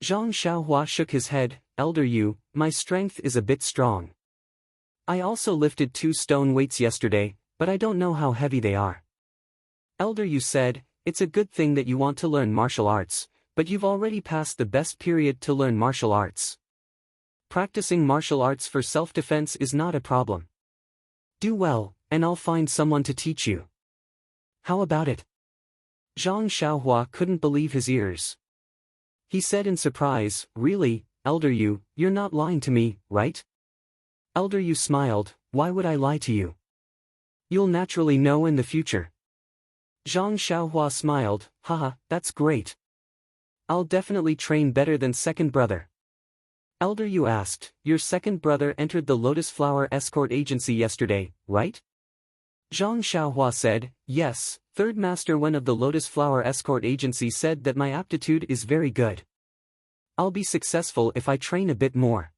Zhang Xiaohua shook his head. "Elder Yu, my strength is a bit strong. I also lifted 2 stone weights yesterday, but I don't know how heavy they are." Elder Yu said, "It's a good thing that you want to learn martial arts, but you've already passed the best period to learn martial arts. Practicing martial arts for self-defense is not a problem. Do well, and I'll find someone to teach you. How about it?" Zhang Xiaohua couldn't believe his ears. He said in surprise, "Really, Elder Yu, you're not lying to me, right?" Elder Yu smiled, "Why would I lie to you? You'll naturally know in the future." Zhang Xiaohua smiled, "Haha, that's great. I'll definitely train better than second brother." Elder Yu asked, "Your second brother entered the Lotus Flower Escort Agency yesterday, right?" Zhang Xiaohua said, "Yes, Third Master Wen of the Lotus Flower Escort Agency said that my aptitude is very good. I'll be successful if I train a bit more."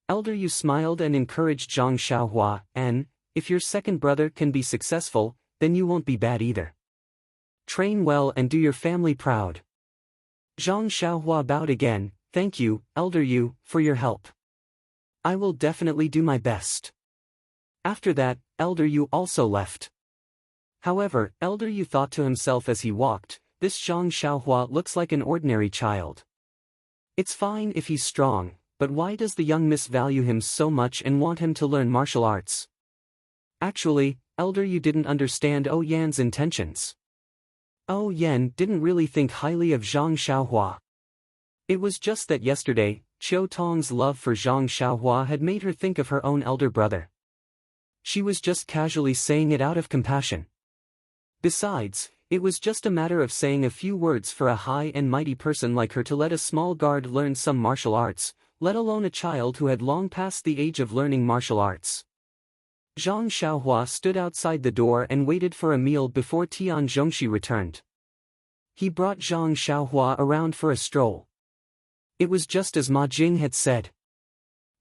Elder Yu smiled and encouraged Zhang Xiaohua, "And, if your second brother can be successful, then you won't be bad either. Train well and do your family proud." Zhang Xiaohua bowed again. "Thank you, Elder Yu, for your help. I will definitely do my best." After that, Elder Yu also left. However, Elder Yu thought to himself as he walked, "This Zhang Xiaohua looks like an ordinary child. It's fine if he's strong, but why does the young miss value him so much and want him to learn martial arts?" Actually, Elder Yu didn't understand Oh Yan's intentions. Oh Yan didn't really think highly of Zhang Xiaohua. It was just that yesterday, Qiu Tong's love for Zhang Xiaohua had made her think of her own elder brother. She was just casually saying it out of compassion. Besides, it was just a matter of saying a few words for a high and mighty person like her to let a small guard learn some martial arts, let alone a child who had long passed the age of learning martial arts. Zhang Xiaohua stood outside the door and waited for a meal before Tian Zhongxi returned. He brought Zhang Xiaohua around for a stroll. It was just as Ma Jing had said.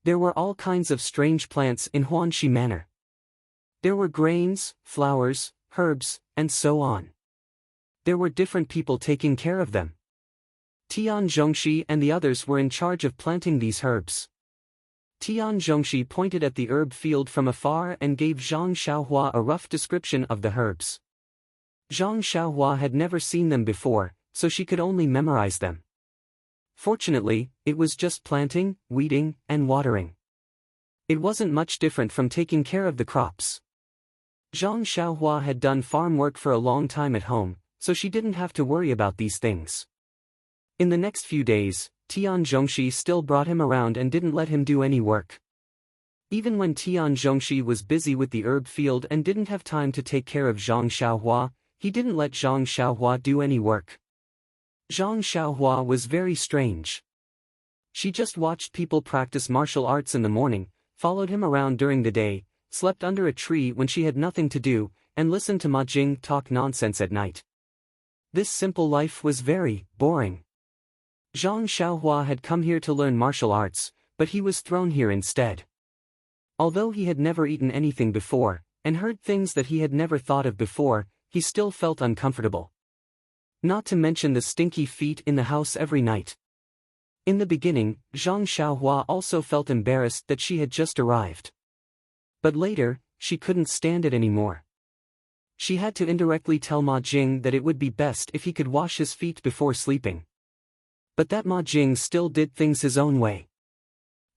There were all kinds of strange plants in Huanxi Manor. There were grains, flowers, herbs, and so on. There were different people taking care of them. Tian Zhongxi and the others were in charge of planting these herbs. Tian Zhongxi pointed at the herb field from afar and gave Zhang Xiaohua a rough description of the herbs. Zhang Xiaohua had never seen them before, so she could only memorize them. Fortunately, it was just planting, weeding, and watering. It wasn't much different from taking care of the crops. Zhang Xiaohua had done farm work for a long time at home, so she didn't have to worry about these things. In the next few days, Tian Zhongxi still brought him around and didn't let him do any work. Even when Tian Zhongxi was busy with the herb field and didn't have time to take care of Zhang Xiaohua, he didn't let Zhang Xiaohua do any work. Zhang Xiaohua was very strange. She just watched people practice martial arts in the morning, followed him around during the day, slept under a tree when she had nothing to do, and listened to Ma Jing talk nonsense at night. This simple life was very boring. Zhang Xiaohua had come here to learn martial arts, but he was thrown here instead. Although he had never eaten anything before, and heard things that he had never thought of before, he still felt uncomfortable. Not to mention the stinky feet in the house every night. In the beginning, Zhang Xiaohua also felt embarrassed that she had just arrived. But later, she couldn't stand it anymore. She had to indirectly tell Ma Jing that it would be best if he could wash his feet before sleeping. But that Ma Jing still did things his own way.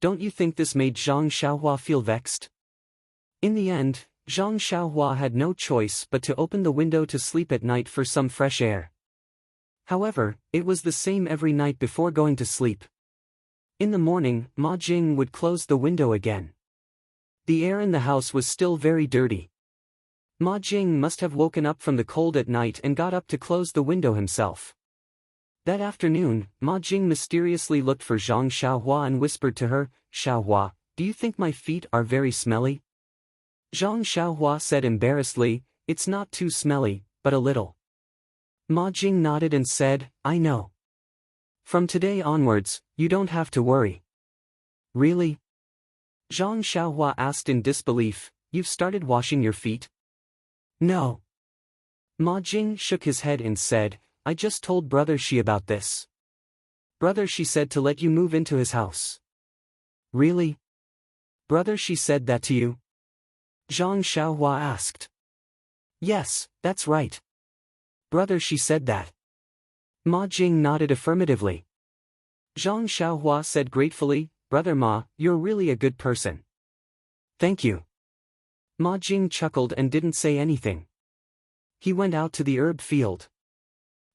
Don't you think this made Zhang Xiaohua feel vexed? In the end, Zhang Xiaohua had no choice but to open the window to sleep at night for some fresh air. However, it was the same every night before going to sleep. In the morning, Ma Jing would close the window again. The air in the house was still very dirty. Ma Jing must have woken up from the cold at night and got up to close the window himself. That afternoon, Ma Jing mysteriously looked for Zhang Xiaohua and whispered to her, "Xiaohua, do you think my feet are very smelly?" Zhang Xiaohua said embarrassedly, "It's not too smelly, but a little." Ma Jing nodded and said, "I know. From today onwards, you don't have to worry." "Really?" Zhang Xiaohua asked in disbelief, "You've started washing your feet?" "No." Ma Jing shook his head and said, "I just told Brother Shi about this. Brother Shi said to let you move into his house." "Really? Brother Shi said that to you?" Zhang Xiaohua asked. "Yes, that's right. Brother Shi said that." Ma Jing nodded affirmatively. Zhang Xiaohua said gratefully, "Brother Ma, you're really a good person." "Thank you." Ma Jing chuckled and didn't say anything. He went out to the herb field.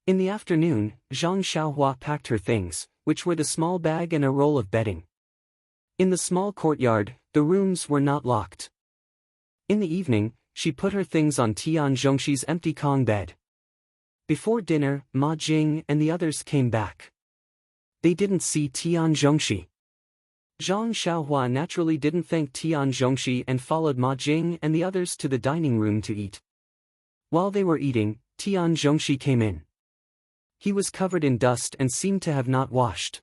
In the afternoon, Zhang Xiaohua packed her things, which were the small bag and a roll of bedding. In the small courtyard, the rooms were not locked. In the evening, she put her things on Tian Zhongxi's empty Kong bed. Before dinner, Ma Jing and the others came back. They didn't see Tian Zhongxi. Zhang Xiaohua naturally didn't thank Tian Zhongxi and followed Ma Jing and the others to the dining room to eat. While they were eating, Tian Zhongxi came in. He was covered in dust and seemed to have not washed.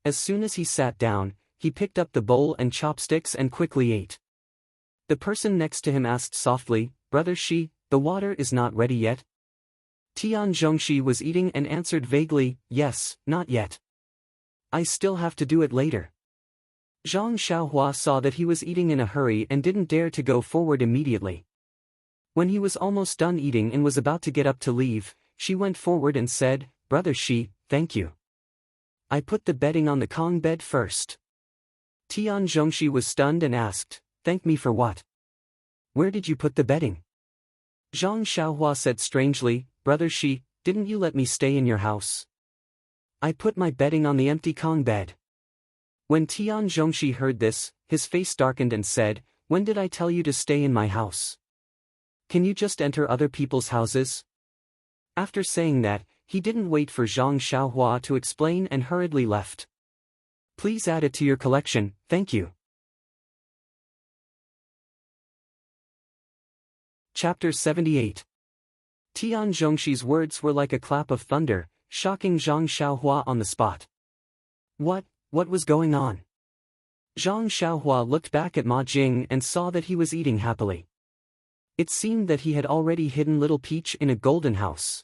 As soon as he sat down, he picked up the bowl and chopsticks and quickly ate. The person next to him asked softly, "Brother Shi, the water is not ready yet?" Tian Zhongxi was eating and answered vaguely, "Yes, not yet. I still have to do it later." Zhang Xiaohua saw that he was eating in a hurry and didn't dare to go forward immediately. When he was almost done eating and was about to get up to leave, she went forward and said, "Brother Shi, thank you. I put the bedding on the Kong bed first." Tian Zhongxi was stunned and asked, "Thank me for what? Where did you put the bedding?" Zhang Xiaohua said strangely, "Brother Shi, didn't you let me stay in your house? I put my bedding on the empty Kong bed." When Tian Zhongxi heard this, his face darkened and said, "When did I tell you to stay in my house? Can you just enter other people's houses?" After saying that, he didn't wait for Zhang Xiaohua to explain and hurriedly left. "Please add it to your collection, thank you." Chapter 78. Tian Zhongxi's words were like a clap of thunder, shocking Zhang Xiaohua on the spot. What was going on? Zhang Xiaohua looked back at Ma Jing and saw that he was eating happily. It seemed that he had already hidden Little Peach in a golden house.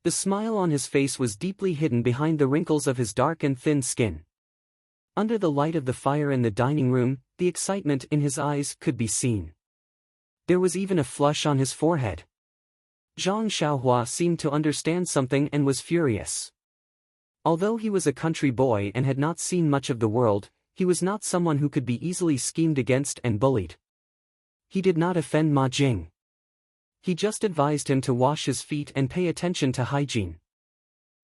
The smile on his face was deeply hidden behind the wrinkles of his dark and thin skin. Under the light of the fire in the dining room, the excitement in his eyes could be seen. There was even a flush on his forehead. Zhang Xiaohua seemed to understand something and was furious. Although he was a country boy and had not seen much of the world, he was not someone who could be easily schemed against and bullied. He did not offend Ma Jing. He just advised him to wash his feet and pay attention to hygiene.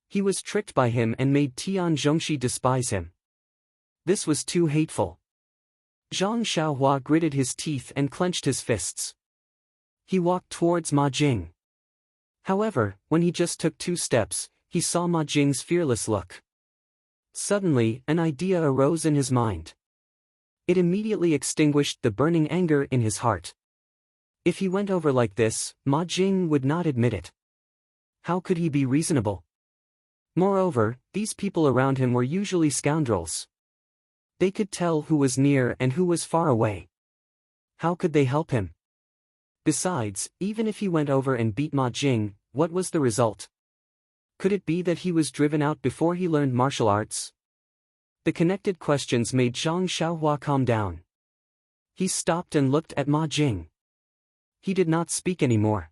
He was tricked by him and made Tian Zhongxi despise him. This was too hateful. Zhang Xiaohua gritted his teeth and clenched his fists. He walked towards Ma Jing. However, when he just took 2 steps, he saw Ma Jing's fearless look. Suddenly, an idea arose in his mind. It immediately extinguished the burning anger in his heart. If he went over like this, Ma Jing would not admit it. How could he be reasonable? Moreover, these people around him were usually scoundrels. They could tell who was near and who was far away. How could they help him? Besides, even if he went over and beat Ma Jing, what was the result? Could it be that he was driven out before he learned martial arts? The connected questions made Zhang Xiaohua calm down. He stopped and looked at Ma Jing. He did not speak anymore.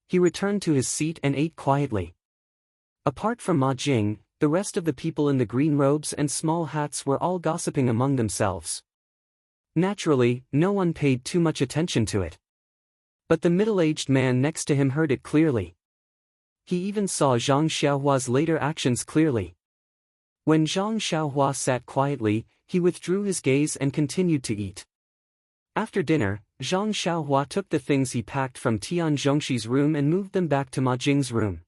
He returned to his seat and ate quietly. Apart from Ma Jing, the rest of the people in the green robes and small hats were all gossiping among themselves. Naturally, no one paid too much attention to it. But the middle-aged man next to him heard it clearly. He even saw Zhang Xiaohua's later actions clearly. When Zhang Xiaohua sat quietly, he withdrew his gaze and continued to eat. After dinner, Zhang Xiaohua took the things he packed from Tian Zhongxi's room and moved them back to Ma Jing's room.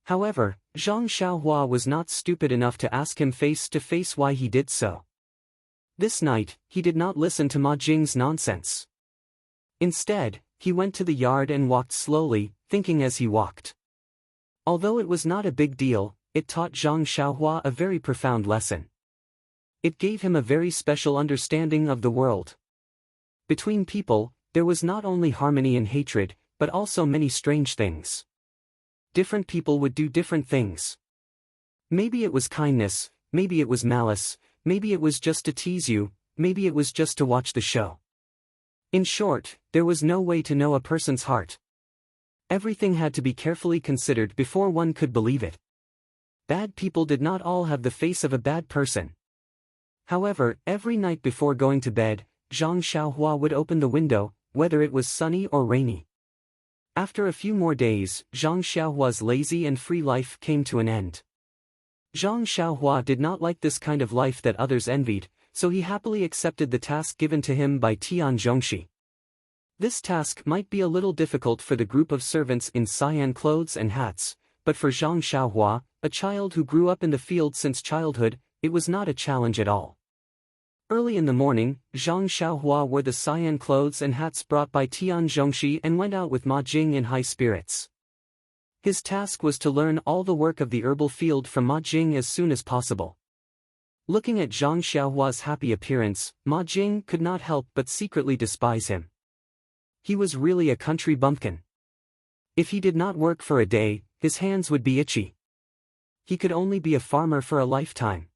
However, Zhang Xiaohua was not stupid enough to ask him face to face why he did so. This night, he did not listen to Ma Jing's nonsense. Instead, he went to the yard and walked slowly, thinking as he walked. Although it was not a big deal, it taught Zhang Xiaohua a very profound lesson. It gave him a very special understanding of the world. Between people, there was not only harmony and hatred, but also many strange things. Different people would do different things. Maybe it was kindness, maybe it was malice, maybe it was just to tease you, maybe it was just to watch the show. In short, there was no way to know a person's heart. Everything had to be carefully considered before one could believe it. Bad people did not all have the face of a bad person. However, every night before going to bed, Zhang Xiaohua would open the window, whether it was sunny or rainy. After a few more days, Zhang Xiaohua's lazy and free life came to an end. Zhang Xiaohua did not like this kind of life that others envied, so he happily accepted the task given to him by Tian Zhongxi. This task might be a little difficult for the group of servants in cyan clothes and hats, but for Zhang Xiaohua, a child who grew up in the field since childhood, it was not a challenge at all. Early in the morning, Zhang Xiaohua wore the cyan clothes and hats brought by Tian Zhongxi and went out with Ma Jing in high spirits. His task was to learn all the work of the herbal field from Ma Jing as soon as possible. Looking at Zhang Xiaohua's happy appearance, Ma Jing could not help but secretly despise him. He was really a country bumpkin. If he did not work for a day, his hands would be itchy. He could only be a farmer for a lifetime.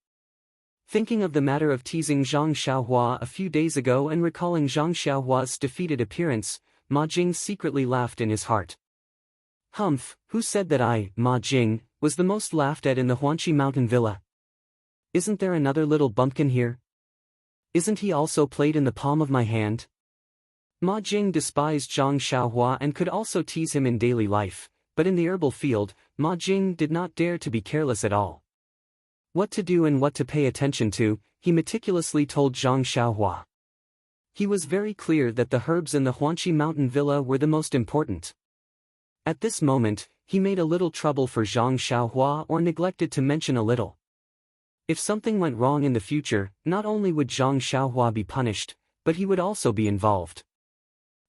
Thinking of the matter of teasing Zhang Xiaohua a few days ago and recalling Zhang Xiaohua's defeated appearance, Ma Jing secretly laughed in his heart. Humph, who said that I, Ma Jing, was the most laughed at in the Huanqi mountain villa? Isn't there another little bumpkin here? Isn't he also played in the palm of my hand? Ma Jing despised Zhang Xiaohua and could also tease him in daily life, but in the herbal field, Ma Jing did not dare to be careless at all. What to do and what to pay attention to, he meticulously told Zhang Xiaohua. He was very clear that the herbs in the Huanqi mountain villa were the most important. At this moment, he made a little trouble for Zhang Xiaohua or neglected to mention a little. If something went wrong in the future, not only would Zhang Xiaohua be punished, but he would also be involved.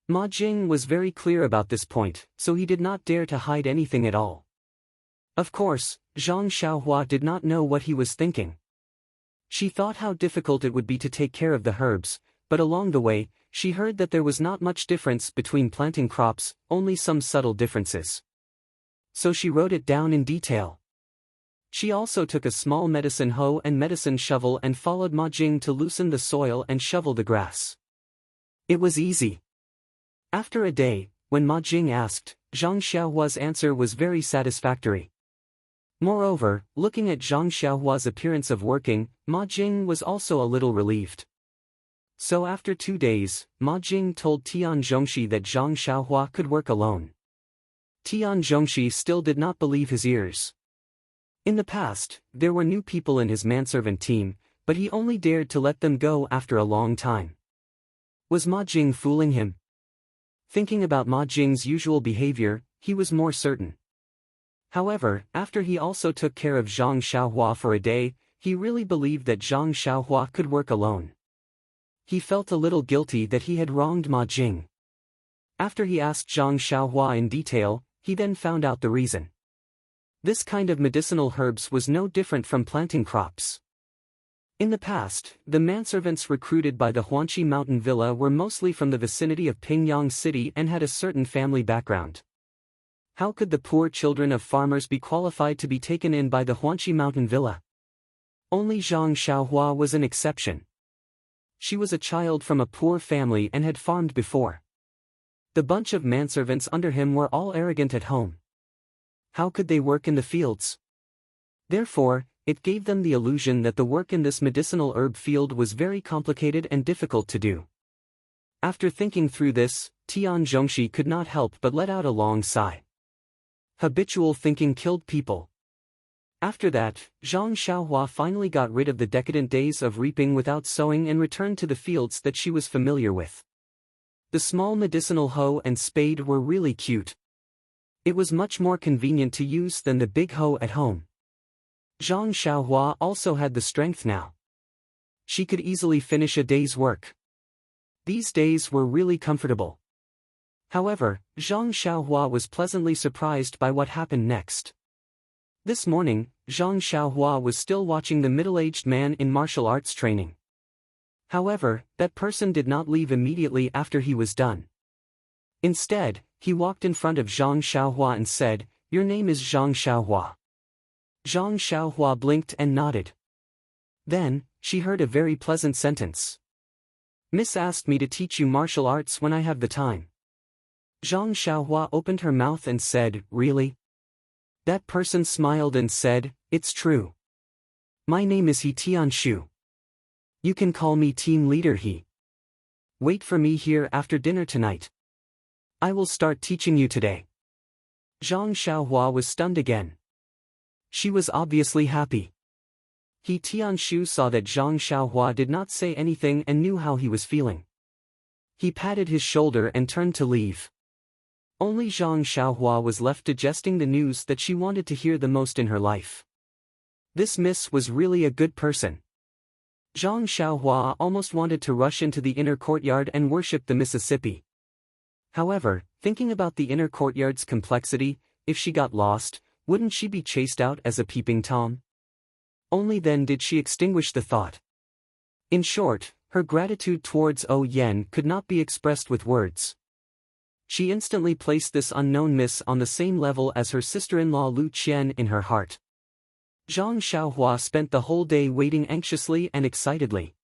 Ma Jing was very clear about this point, so he did not dare to hide anything at all. Of course, Zhang Xiaohua did not know what he was thinking. She thought how difficult it would be to take care of the herbs, but along the way, she heard that there was not much difference between planting crops, only some subtle differences. So she wrote it down in detail. She also took a small medicine hoe and medicine shovel and followed Ma Jing to loosen the soil and shovel the grass. It was easy. After a day, when Ma Jing asked, Zhang Xiaohua's answer was very satisfactory. Moreover, looking at Zhang Xiaohua's appearance of working, Ma Jing was also a little relieved. So after 2 days, Ma Jing told Tian Zhongxi that Zhang Xiaohua could work alone. Tian Zhongxi still did not believe his ears. In the past, there were new people in his manservant team, but he only dared to let them go after a long time. Was Ma Jing fooling him? Thinking about Ma Jing's usual behavior, he was more certain. However, after he also took care of Zhang Xiaohua for a day, he really believed that Zhang Xiaohua could work alone. He felt a little guilty that he had wronged Ma Jing. After he asked Zhang Xiaohua in detail, he then found out the reason. This kind of medicinal herbs was no different from planting crops. In the past, the manservants recruited by the Huanqi Mountain Villa were mostly from the vicinity of Pingyang City and had a certain family background. How could the poor children of farmers be qualified to be taken in by the Huanqi Mountain Villa? Only Zhang Xiaohua was an exception. She was a child from a poor family and had farmed before. The bunch of manservants under him were all arrogant at home. How could they work in the fields? Therefore, it gave them the illusion that the work in this medicinal herb field was very complicated and difficult to do. After thinking through this, Tian Zhongxi could not help but let out a long sigh. Habitual thinking killed people. After that, Zhang Xiaohua finally got rid of the decadent days of reaping without sowing and returned to the fields that she was familiar with. The small medicinal hoe and spade were really cute. It was much more convenient to use than the big hoe at home. Zhang Xiaohua also had the strength now. She could easily finish a day's work. These days were really comfortable. However, Zhang Xiaohua was pleasantly surprised by what happened next. This morning, Zhang Xiaohua was still watching the middle-aged man in martial arts training. However, that person did not leave immediately after he was done. Instead, he walked in front of Zhang Xiaohua and said, "Your name is Zhang Xiaohua." Zhang Xiaohua blinked and nodded. Then, she heard a very pleasant sentence. "Miss asked me to teach you martial arts when I have the time." Zhang Xiaohua opened her mouth and said, "Really?" That person smiled and said, "It's true. My name is He Tianshu. You can call me team leader He. Wait for me here after dinner tonight. I will start teaching you today." Zhang Xiaohua was stunned again. She was obviously happy. He Tianshu saw that Zhang Xiaohua did not say anything and knew how he was feeling. He patted his shoulder and turned to leave. Only Zhang Xiaohua was left digesting the news that she wanted to hear the most in her life. This miss was really a good person. Zhang Xiaohua almost wanted to rush into the inner courtyard and worship the Mississippi. However, thinking about the inner courtyard's complexity, if she got lost, wouldn't she be chased out as a peeping Tom? Only then did she extinguish the thought. In short, her gratitude towards O Yen could not be expressed with words. She instantly placed this unknown miss on the same level as her sister-in-law Lu Qian in her heart. Zhang Xiaohua spent the whole day waiting anxiously and excitedly.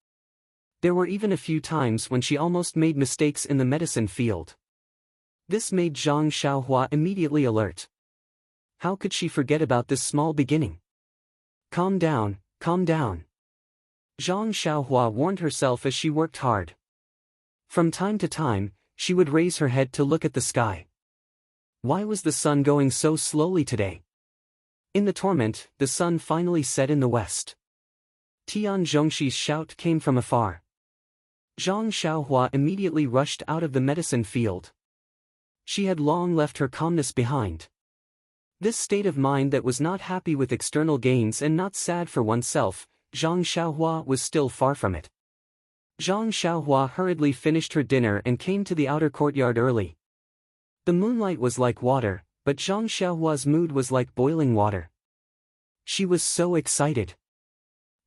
There were even a few times when she almost made mistakes in the medicine field. This made Zhang Xiaohua immediately alert. How could she forget about this small beginning? Calm down, calm down. Zhang Xiaohua warned herself as she worked hard. From time to time, she would raise her head to look at the sky. Why was the sun going so slowly today? In the torment, the sun finally set in the west. Tian Zhongxi's shout came from afar. Zhang Xiaohua immediately rushed out of the medicine field. She had long left her calmness behind. This state of mind that was not happy with external gains and not sad for oneself, Zhang Xiaohua was still far from it. Zhang Xiaohua hurriedly finished her dinner and came to the outer courtyard early. The moonlight was like water, but Zhang Xiaohua's mood was like boiling water. She was so excited.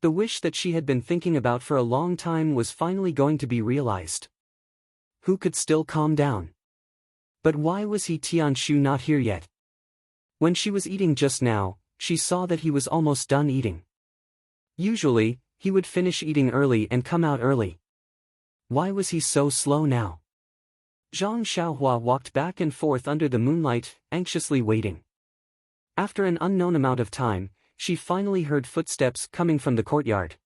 The wish that she had been thinking about for a long time was finally going to be realized. Who could still calm down? But why was He Tianshu not here yet? When she was eating just now, she saw that he was almost done eating. Usually, he would finish eating early and come out early. Why was he so slow now? Zhang Xiaohua walked back and forth under the moonlight, anxiously waiting. After an unknown amount of time, she finally heard footsteps coming from the courtyard.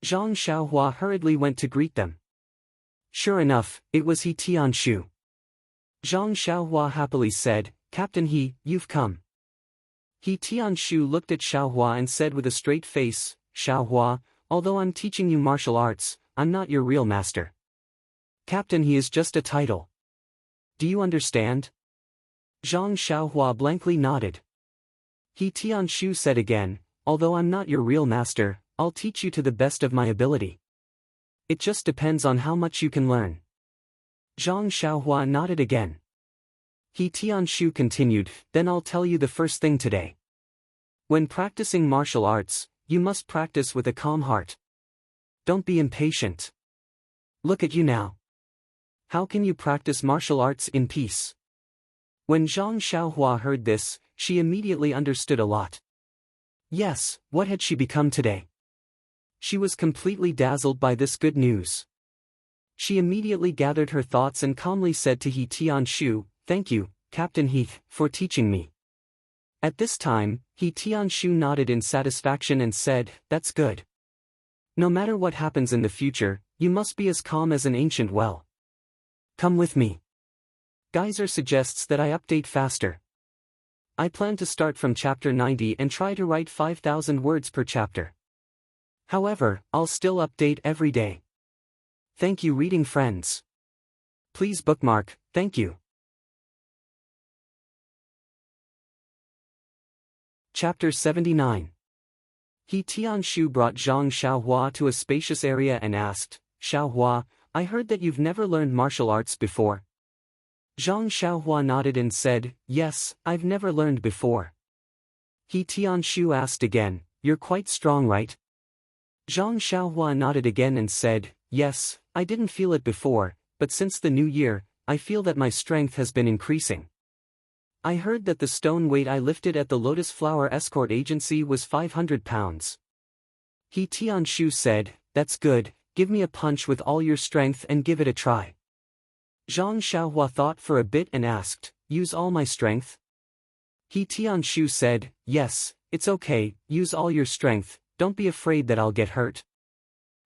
Zhang Xiaohua hurriedly went to greet them. Sure enough, it was He Tianshu. Zhang Xiaohua happily said, "Captain He, you've come." He Tianshu looked at Xiaohua and said with a straight face, "Xiaohua, although I'm teaching you martial arts, I'm not your real master. Captain He is just a title. Do you understand?" Zhang Xiaohua blankly nodded. He Tianshu said again, "Although I'm not your real master, I'll teach you to the best of my ability. It just depends on how much you can learn." Zhang Xiaohua nodded again. He Tianshu continued, "Then I'll tell you the first thing today. When practicing martial arts, you must practice with a calm heart. Don't be impatient. Look at you now. How can you practice martial arts in peace?" When Zhang Xiaohua heard this, she immediately understood a lot. Yes, what had she become today? She was completely dazzled by this good news. She immediately gathered her thoughts and calmly said to He Tianshu, "Thank you, Captain He, for teaching me." At this time, He Tianshu nodded in satisfaction and said, "That's good. No matter what happens in the future, you must be as calm as an ancient well. Come with me. Geyser suggests that I update faster. I plan to start from chapter 90 and try to write 5,000 words per chapter. However, I'll still update every day. Thank you, reading friends. Please bookmark, thank you." Chapter 79. He Tianshu brought Zhang Xiaohua to a spacious area and asked, "Xiaohua, I heard that you've never learned martial arts before." Zhang Xiaohua nodded and said, "Yes, I've never learned before." He Tianshu asked again, "You're quite strong, right?" Zhang Xiaohua nodded again and said, "Yes, I didn't feel it before, but since the new year, I feel that my strength has been increasing. I heard that the stone weight I lifted at the Lotus Flower Escort Agency was 500 pounds. He Tianshu said, "That's good, give me a punch with all your strength and give it a try." Zhang Xiaohua thought for a bit and asked, "Use all my strength?" He Tianshu said, "Yes, it's okay, use all your strength, don't be afraid that I'll get hurt."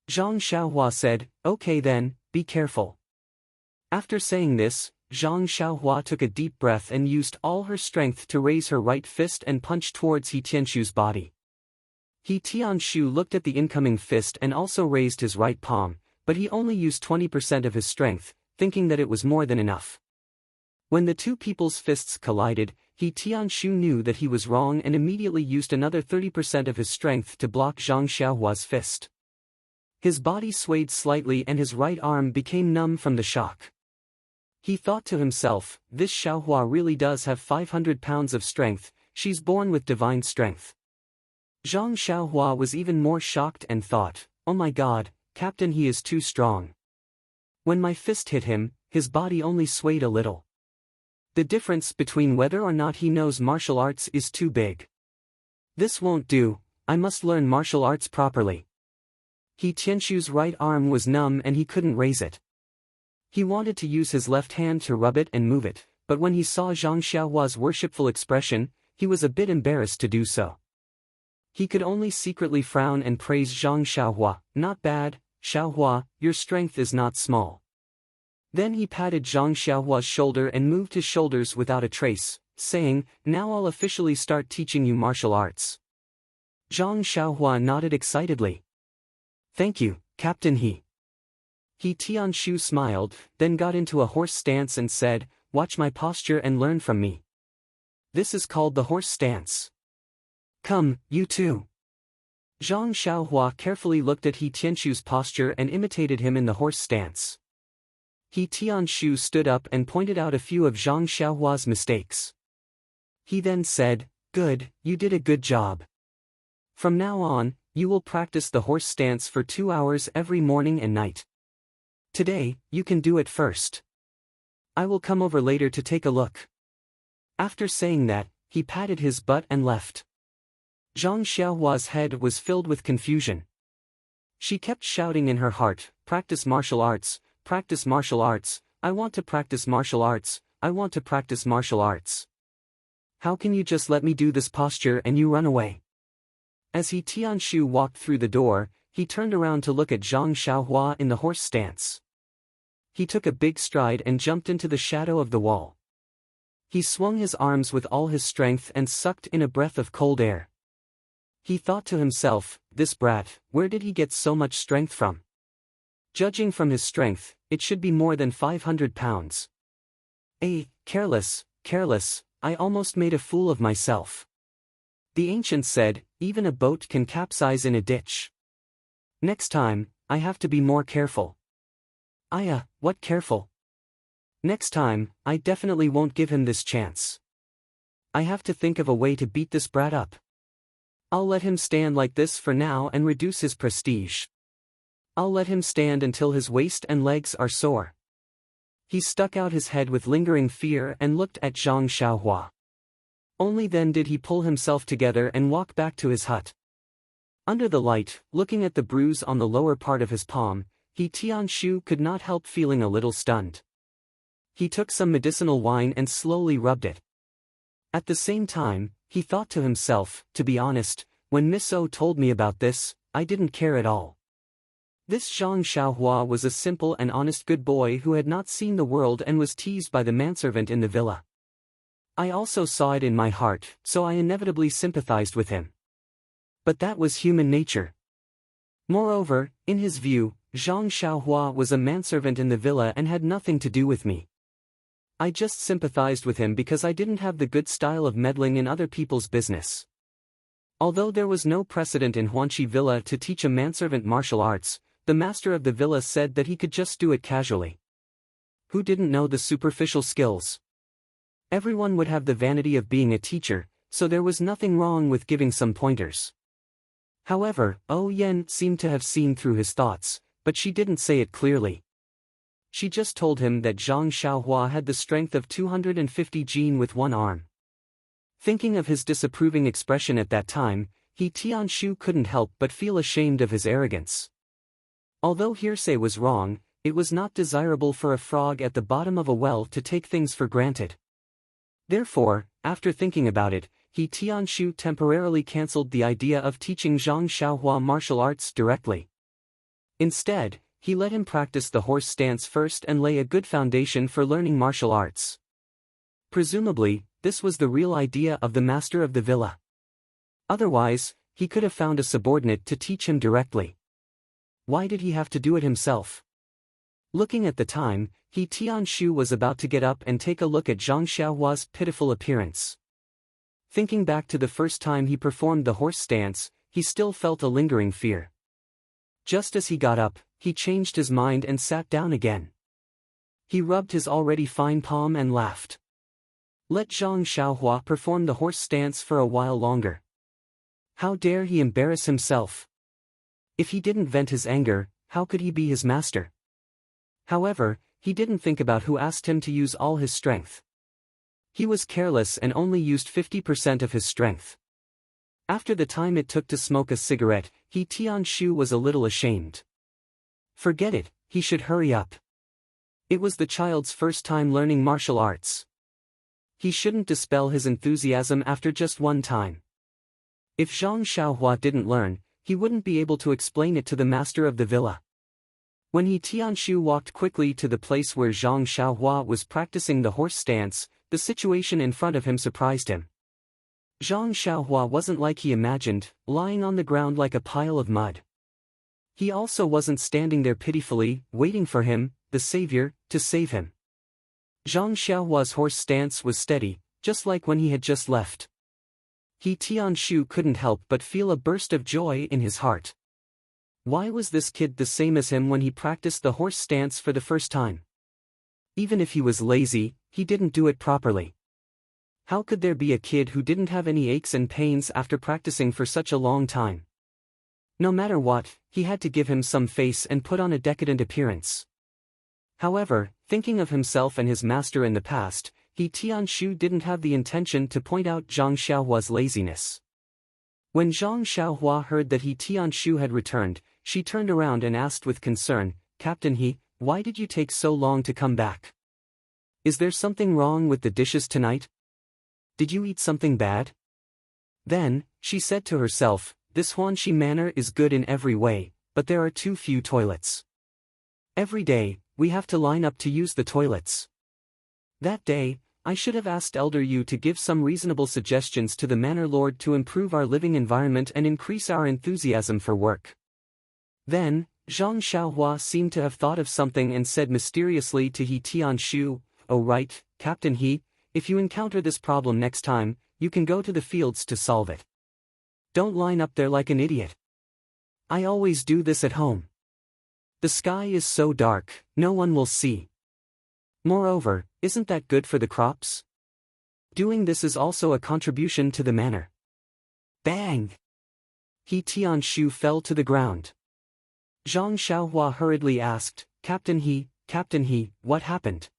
Zhang Xiaohua said, "Okay then, be careful." After saying this, Zhang Xiaohua took a deep breath and used all her strength to raise her right fist and punch towards He Tianshu's body. He Tianshu looked at the incoming fist and also raised his right palm, but he only used 20% of his strength, thinking that it was more than enough. When the two people's fists collided, He Tianshu knew that he was wrong and immediately used another 30% of his strength to block Zhang Xiaohua's fist. His body swayed slightly and his right arm became numb from the shock. He thought to himself, "This Xiaohua really does have 500 pounds of strength, she's born with divine strength." Zhang Xiaohua was even more shocked and thought, "Oh my god, Captain, he is too strong. When my fist hit him, his body only swayed a little. The difference between whether or not he knows martial arts is too big. This won't do, I must learn martial arts properly." He Tianshu's right arm was numb and he couldn't raise it. He wanted to use his left hand to rub it and move it, but when he saw Zhang Xiaohua's worshipful expression, he was a bit embarrassed to do so. He could only secretly frown and praise Zhang Xiaohua, "Not bad, Xiaohua, your strength is not small." Then he patted Zhang Xiaohua's shoulder and moved his shoulders without a trace, saying, "Now I'll officially start teaching you martial arts." Zhang Xiaohua nodded excitedly. "Thank you, Captain He." He Tianshu smiled, then got into a horse stance and said, "Watch my posture and learn from me. This is called the horse stance. Come, you too." Zhang Xiaohua carefully looked at He Tianshu's posture and imitated him in the horse stance. He Tianshu stood up and pointed out a few of Zhang Xiaohua's mistakes. He then said, "Good, you did a good job. From now on, you will practice the horse stance for 2 hours every morning and night. Today, you can do it first. I will come over later to take a look." After saying that, he patted his butt and left. Zhang Xiaohua's head was filled with confusion. She kept shouting in her heart, practice martial arts, I want to practice martial arts, I want to practice martial arts. How can you just let me do this posture and you run away? As Tianshu walked through the door, he turned around to look at Zhang Xiaohua in the horse stance. He took a big stride and jumped into the shadow of the wall. He swung his arms with all his strength and sucked in a breath of cold air. He thought to himself, this brat, where did he get so much strength from? Judging from his strength, it should be more than 500 pounds. Careless, I almost made a fool of myself. The ancients said, even a boat can capsize in a ditch. Next time, I have to be more careful. What careful? Next time, I definitely won't give him this chance. I have to think of a way to beat this brat up. I'll let him stand like this for now and reduce his prestige. I'll let him stand until his waist and legs are sore. He stuck out his head with lingering fear and looked at Zhang Xiaohua. Only then did he pull himself together and walk back to his hut. Under the light, looking at the bruise on the lower part of his palm, Tianshu could not help feeling a little stunned. He took some medicinal wine and slowly rubbed it. At the same time, he thought to himself, to be honest, when Miss O told me about this, I didn't care at all. This Zhang Xiaohua was a simple and honest good boy who had not seen the world and was teased by the manservant in the villa. I also saw it in my heart, so I inevitably sympathized with him. But that was human nature. Moreover, in his view, Zhang Xiaohua was a manservant in the villa and had nothing to do with me. I just sympathized with him because I didn't have the good style of meddling in other people's business. Although there was no precedent in Huanqi Villa to teach a manservant martial arts, the master of the villa said that he could just do it casually. Who didn't know the superficial skills? Everyone would have the vanity of being a teacher, so there was nothing wrong with giving some pointers. However, Yen seemed to have seen through his thoughts, but she didn't say it clearly. She just told him that Zhang Xiaohua had the strength of 250 jin with one arm. Thinking of his disapproving expression at that time, Tianshu couldn't help but feel ashamed of his arrogance. Although hearsay was wrong, it was not desirable for a frog at the bottom of a well to take things for granted. Therefore, after thinking about it, Tianshu temporarily cancelled the idea of teaching Zhang Xiaohua martial arts directly. Instead, he let him practice the horse stance first and lay a good foundation for learning martial arts. Presumably, this was the real idea of the master of the villa. Otherwise, he could have found a subordinate to teach him directly. Why did he have to do it himself? Looking at the time, Tianshu was about to get up and take a look at Zhang Xiaohua's pitiful appearance. Thinking back to the first time he performed the horse stance, he still felt a lingering fear. Just as he got up, he changed his mind and sat down again. He rubbed his already fine palm and laughed. Let Zhang Xiaohua perform the horse stance for a while longer. How dare he embarrass himself? If he didn't vent his anger, how could he be his master? However, he didn't think about who asked him to use all his strength. He was careless and only used 50% of his strength. After the time it took to smoke a cigarette, Tianshu was a little ashamed. Forget it, he should hurry up. It was the child's first time learning martial arts. He shouldn't dispel his enthusiasm after just one time. If Zhang Xiaohua didn't learn, he wouldn't be able to explain it to the master of the villa. When Tianshu walked quickly to the place where Zhang Xiaohua was practicing the horse stance, the situation in front of him surprised him. Zhang Xiaohua wasn't like he imagined, lying on the ground like a pile of mud. He also wasn't standing there pitifully, waiting for him, the savior, to save him. Zhang Xiaohua's horse stance was steady, just like when he had just left. Tianshu couldn't help but feel a burst of joy in his heart. Why was this kid the same as him when he practiced the horse stance for the first time? Even if he was lazy, he didn't do it properly. How could there be a kid who didn't have any aches and pains after practicing for such a long time? No matter what, he had to give him some face and put on a decadent appearance. However, thinking of himself and his master in the past, Tianshu didn't have the intention to point out Zhang Xiaohua's laziness. When Zhang Xiaohua heard that Tianshu had returned, she turned around and asked with concern, "Captain He, why did you take so long to come back?" Is there something wrong with the dishes tonight? Did you eat something bad? Then, she said to herself, this Huanxi manor is good in every way, but there are too few toilets. Every day, we have to line up to use the toilets. That day, I should have asked Elder Yu to give some reasonable suggestions to the manor lord to improve our living environment and increase our enthusiasm for work. Then, Zhang Xiaohua seemed to have thought of something and said mysteriously to He Tianshu, "Oh right, Captain He, if you encounter this problem next time, you can go to the fields to solve it. Don't line up there like an idiot. I always do this at home. The sky is so dark, no one will see. Moreover, isn't that good for the crops? Doing this is also a contribution to the manor." Bang! He Tianshu fell to the ground. Zhang Xiaohua hurriedly asked, Captain He, what happened?"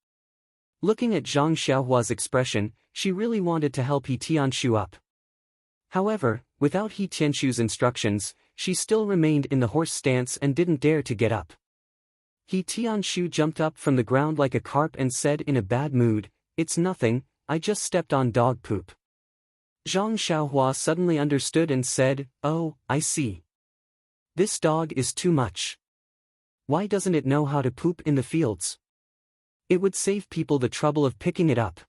Looking at Zhang Xiaohua's expression, she really wanted to help He Tianshu up. However, without He Tianshu's instructions, she still remained in the horse stance and didn't dare to get up. He Tianshu jumped up from the ground like a carp and said in a bad mood, "It's nothing, I just stepped on dog poop." Zhang Xiaohua suddenly understood and said, "Oh, I see. This dog is too much. Why doesn't it know how to poop in the fields? It would save people the trouble of picking it up."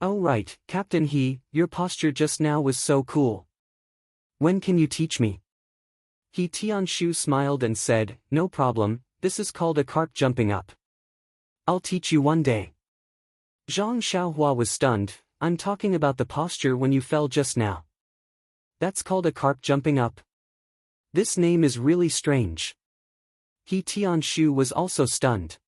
"Oh right, Captain He, your posture just now was so cool. When can you teach me?" He Tianshu smiled and said, "No problem, this is called a carp jumping up. I'll teach you one day." Zhang Xiaohua was stunned. "I'm talking about the posture when you fell just now. That's called a carp jumping up? This name is really strange." He Tianshu was also stunned.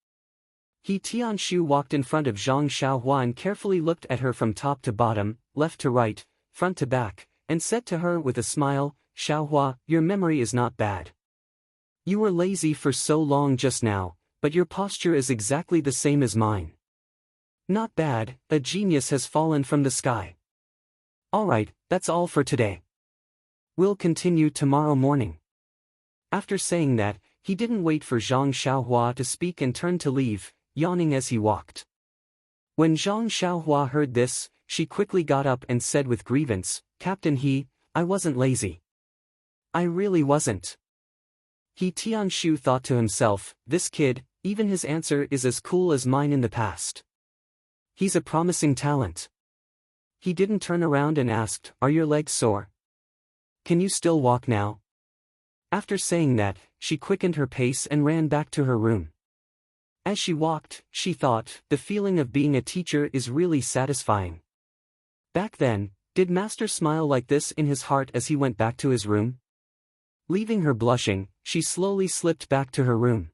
He Tianshu walked in front of Zhang Xiaohua and carefully looked at her from top to bottom, left to right, front to back, and said to her with a smile, "Xiaohua, your memory is not bad. You were lazy for so long just now, but your posture is exactly the same as mine. Not bad, a genius has fallen from the sky. Alright, that's all for today. We'll continue tomorrow morning." After saying that, he didn't wait for Zhang Xiaohua to speak and turned to leave, yawning as he walked. When Zhang Xiaohua heard this, she quickly got up and said with grievance, "Captain He, I wasn't lazy. I really wasn't." He Tianshu thought to himself, "This kid, even his answer is as cool as mine in the past. He's a promising talent." He didn't turn around and asked, "Are your legs sore? Can you still walk now?" After saying that, she quickened her pace and ran back to her room. As she walked, she thought, the feeling of being a teacher is really satisfying. Back then, did Master smile like this in his heart as he went back to his room? Leaving her blushing, she slowly slipped back to her room.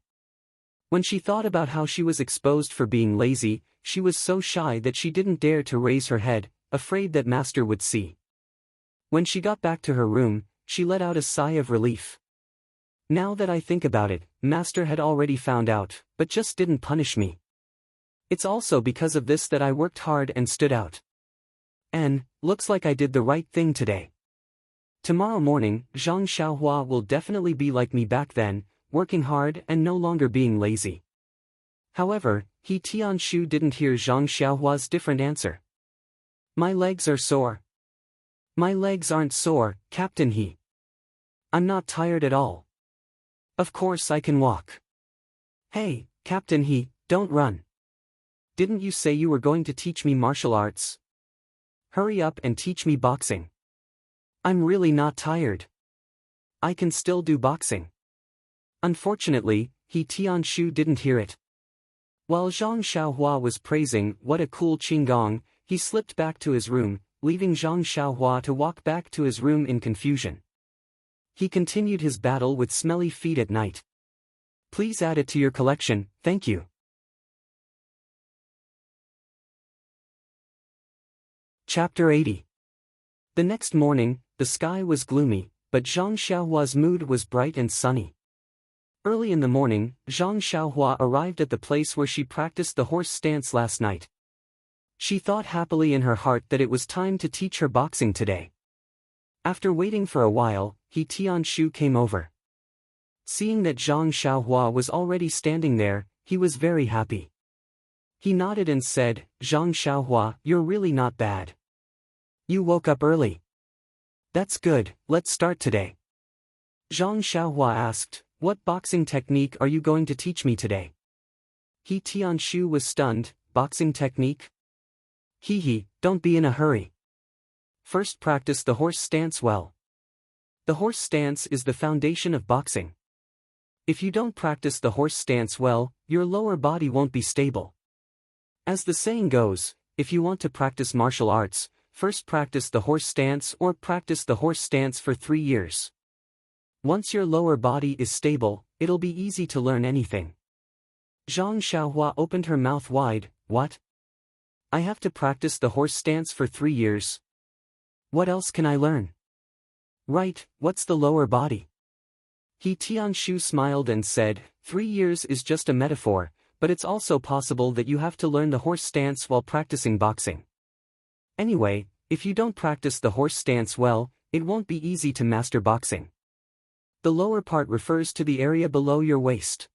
When she thought about how she was exposed for being lazy, she was so shy that she didn't dare to raise her head, afraid that Master would see. When she got back to her room, she let out a sigh of relief. Now that I think about it, Master had already found out, but just didn't punish me. It's also because of this that I worked hard and stood out. And, looks like I did the right thing today. Tomorrow morning, Zhang Xiaohua will definitely be like me back then, working hard and no longer being lazy." However, He Tianshu didn't hear Zhang Xiaohua's different answer. "My legs are sore." "My legs aren't sore, Captain He. I'm not tired at all. Of course I can walk." "Hey, Captain He, don't run. Didn't you say you were going to teach me martial arts? Hurry up and teach me boxing. I'm really not tired. I can still do boxing." Unfortunately, He Tianshu didn't hear it. While Zhang Xiaohua was praising what a cool qinggong, he slipped back to his room, leaving Zhang Xiaohua to walk back to his room in confusion. He continued his battle with smelly feet at night. Please add it to your collection, thank you. Chapter 80. The next morning, the sky was gloomy, but Zhang Xiaohua's mood was bright and sunny. Early in the morning, Zhang Xiaohua arrived at the place where she practiced the horse stance last night. She thought happily in her heart that it was time to teach her boxing today. After waiting for a while, He Tianshu came over. Seeing that Zhang Xiaohua was already standing there, he was very happy. He nodded and said, Zhang Xiaohua, you're really not bad. You woke up early. That's good, let's start today. Zhang Xiaohua asked, what boxing technique are you going to teach me today? He Tianshu was stunned, boxing technique? Don't be in a hurry. First practice the horse stance well. The horse stance is the foundation of boxing. If you don't practice the horse stance well, your lower body won't be stable. As the saying goes, if you want to practice martial arts, first practice the horse stance or practice the horse stance for 3 years. Once your lower body is stable, it'll be easy to learn anything. Zhang Xiaohua opened her mouth wide, what? I have to practice the horse stance for 3 years. What else can I learn? Right, what's the lower body? He Tianshu smiled and said, 3 years is just a metaphor, but it's also possible that you have to learn the horse stance while practicing boxing. Anyway, if you don't practice the horse stance well, it won't be easy to master boxing. The lower part refers to the area below your waist.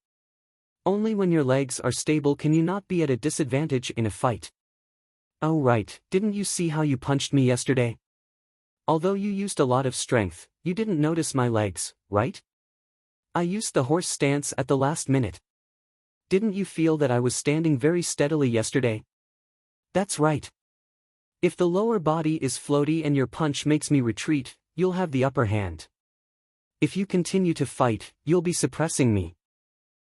Only when your legs are stable can you not be at a disadvantage in a fight. Oh right, didn't you see how you punched me yesterday? Although you used a lot of strength, you didn't notice my legs, right? I used the horse stance at the last minute. Didn't you feel that I was standing very steadily yesterday? That's right. If the lower body is floaty and your punch makes me retreat, you'll have the upper hand. If you continue to fight, you'll be suppressing me.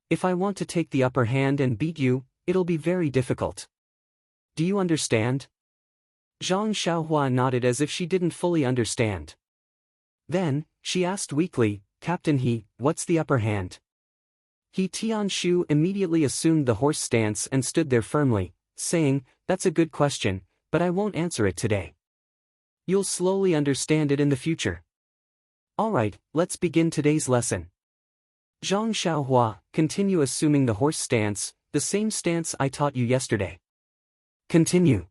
If I want to take the upper hand and beat you, it'll be very difficult. Do you understand? Zhang Xiaohua nodded as if she didn't fully understand. Then, she asked weakly, Captain He, what's the upper hand? He Tianshu immediately assumed the horse stance and stood there firmly, saying, that's a good question, but I won't answer it today. You'll slowly understand it in the future. Alright, let's begin today's lesson. Zhang Xiaohua, continue assuming the horse stance, the same stance I taught you yesterday. Continue.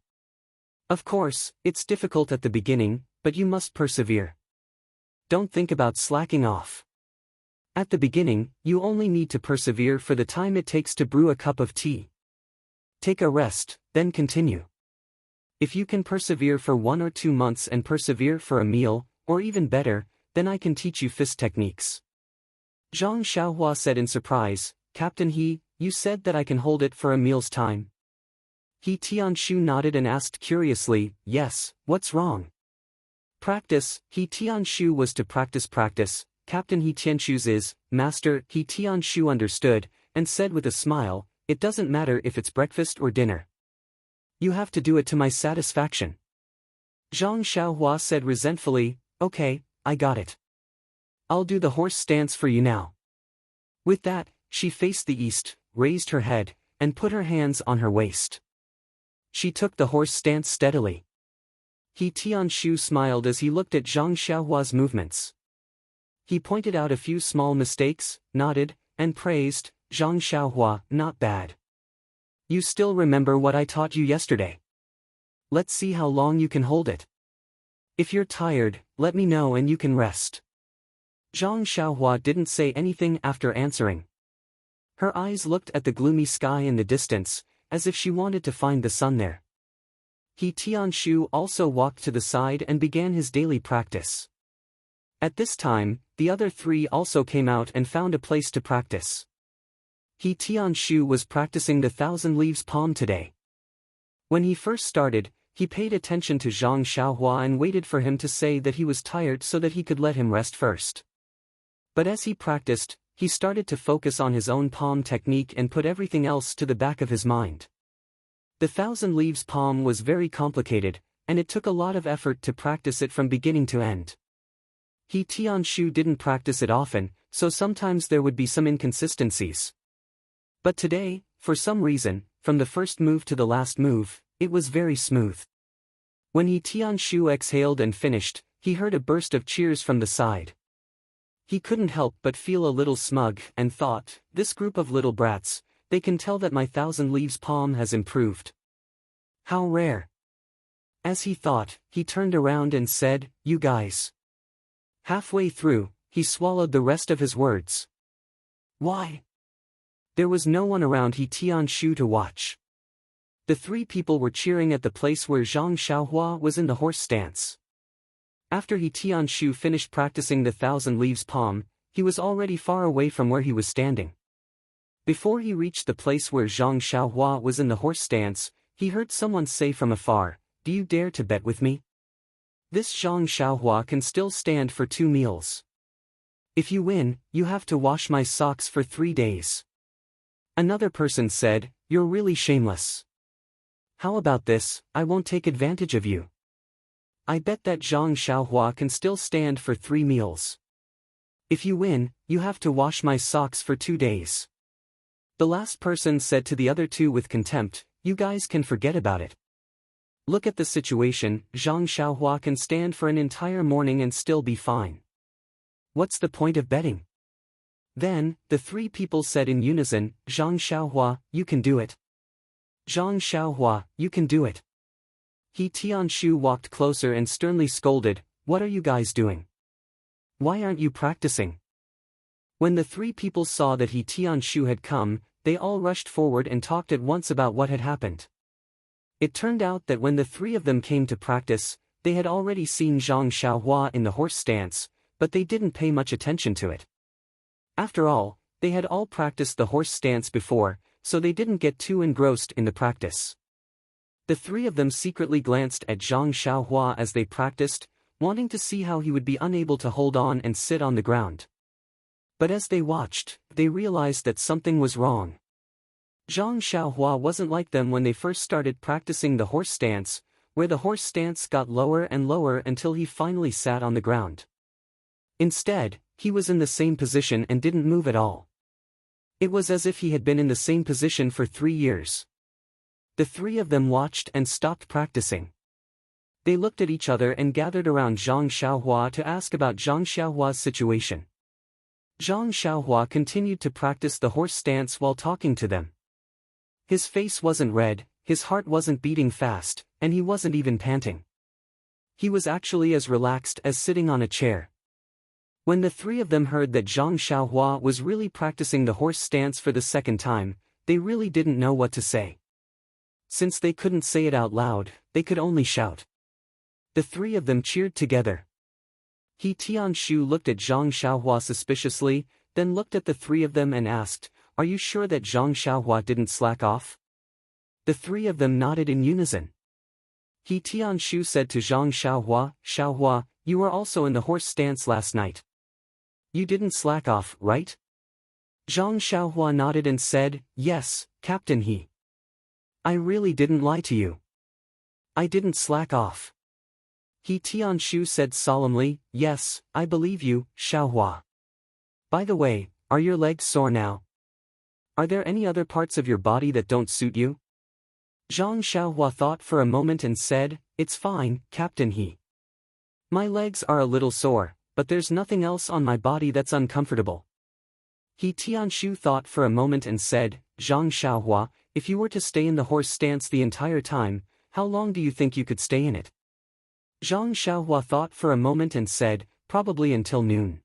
Of course, it's difficult at the beginning, but you must persevere. Don't think about slacking off. At the beginning, you only need to persevere for the time it takes to brew a cup of tea. Take a rest, then continue. If you can persevere for 1 or 2 months and persevere for a meal, or even better, then I can teach you fist techniques. Zhang Xiaohua said in surprise, Captain He, you said that I can hold it for a meal's time. He Tianshu nodded and asked curiously, yes, what's wrong? Practice, He Tianshu was to practice, Captain He Tianshu's is, Master, He Tianshu understood, and said with a smile, it doesn't matter if it's breakfast or dinner. You have to do it to my satisfaction. Zhang Xiaohua said resentfully, okay, I got it. I'll do the horse stance for you now. With that, she faced the east, raised her head, and put her hands on her waist. She took the horse stance steadily. He Tianshu smiled as he looked at Zhang Xiaohua's movements. He pointed out a few small mistakes, nodded, and praised, Zhang Xiaohua, not bad. You still remember what I taught you yesterday. Let's see how long you can hold it. If you're tired, let me know and you can rest. Zhang Xiaohua didn't say anything after answering. Her eyes looked at the gloomy sky in the distance, as if she wanted to find the sun there. He Tianshu also walked to the side and began his daily practice. At this time, the other 3 also came out and found a place to practice. He Tianshu was practicing the 1,000 leaves palm today. When he first started, he paid attention to Zhang Xiaohua and waited for him to say that he was tired so that he could let him rest first. But as he practiced, he started to focus on his own palm technique and put everything else to the back of his mind. The 1,000 leaves palm was very complicated, and it took a lot of effort to practice it from beginning to end. He Tianshu didn't practice it often, so sometimes there would be some inconsistencies. But today, for some reason, from the first move to the last move, it was very smooth. When He Tianshu exhaled and finished, he heard a burst of cheers from the side. He couldn't help but feel a little smug and thought, this group of little brats, they can tell that my 1,000 leaves palm has improved. How rare. As he thought, he turned around and said, you guys. Halfway through, he swallowed the rest of his words. Why? There was no one around He Tianshu to watch. The three people were cheering at the place where Zhang Xiaohua was in the horse stance. After He Tianshu finished practicing the 1,000 leaves palm, he was already far away from where he was standing. Before he reached the place where Zhang Xiaohua was in the horse stance, he heard someone say from afar, "Do you dare to bet with me? This Zhang Xiaohua can still stand for 2 meals. If you win, you have to wash my socks for 3 days." Another person said, "You're really shameless. How about this, I won't take advantage of you. I bet that Zhang Xiaohua can still stand for 3 meals. If you win, you have to wash my socks for 2 days." The last person said to the other two with contempt, "You guys can forget about it. Look at the situation, Zhang Xiaohua can stand for an entire morning and still be fine. What's the point of betting?" Then, the three people said in unison, "Zhang Xiaohua, you can do it. Zhang Xiaohua, you can do it." He Tianshu walked closer and sternly scolded, "What are you guys doing? Why aren't you practicing?" When the three people saw that He Tianshu had come, they all rushed forward and talked at once about what had happened. It turned out that when the three of them came to practice, they had already seen Zhang Xiaohua in the horse stance, but they didn't pay much attention to it. After all, they had all practiced the horse stance before, so they didn't get too engrossed in the practice. The three of them secretly glanced at Zhang Xiaohua as they practiced, wanting to see how he would be unable to hold on and sit on the ground. But as they watched, they realized that something was wrong. Zhang Xiaohua wasn't like them when they first started practicing the horse stance, where the horse stance got lower and lower until he finally sat on the ground. Instead, he was in the same position and didn't move at all. It was as if he had been in the same position for 3 years. The three of them watched and stopped practicing. They looked at each other and gathered around Zhang Xiaohua to ask about Zhang Xiaohua's situation. Zhang Xiaohua continued to practice the horse stance while talking to them. His face wasn't red, his heart wasn't beating fast, and he wasn't even panting. He was actually as relaxed as sitting on a chair. When the three of them heard that Zhang Xiaohua was really practicing the horse stance for the second time, they really didn't know what to say. Since they couldn't say it out loud, they could only shout. The three of them cheered together. He Tianshu looked at Zhang Xiaohua suspiciously, then looked at the three of them and asked, "Are you sure that Zhang Xiaohua didn't slack off?" The three of them nodded in unison. He Tianshu said to Zhang Xiaohua, "Xiaohua, you were also in the horse stance last night. You didn't slack off, right?" Zhang Xiaohua nodded and said, "Yes, Captain He. I really didn't lie to you. I didn't slack off." He Tianshu said solemnly, "Yes, I believe you, Xiaohua. By the way, are your legs sore now? Are there any other parts of your body that don't suit you?" Zhang Xiaohua thought for a moment and said, "It's fine, Captain He. My legs are a little sore, but there's nothing else on my body that's uncomfortable." He Tianshu thought for a moment and said, "Zhang Xiaohua, if you were to stay in the horse stance the entire time, how long do you think you could stay in it?" Zhang Xiaohua thought for a moment and said, "Probably until noon.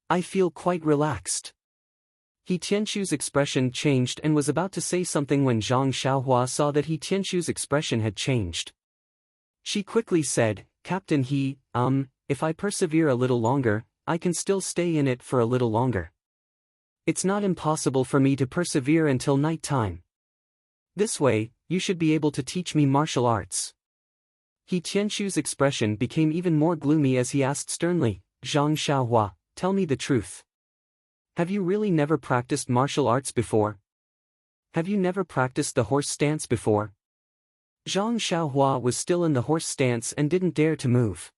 I feel quite relaxed." He Tianshu's expression changed and was about to say something when Zhang Xiaohua saw that He Tianshu's expression had changed. She quickly said, "Captain He, if I persevere a little longer, I can still stay in it for a little longer. It's not impossible for me to persevere until night time. This way, you should be able to teach me martial arts." He Tianshu's expression became even more gloomy as he asked sternly, "Zhang Xiaohua, tell me the truth. Have you really never practiced martial arts before? Have you never practiced the horse stance before?" Zhang Xiaohua was still in the horse stance and didn't dare to move.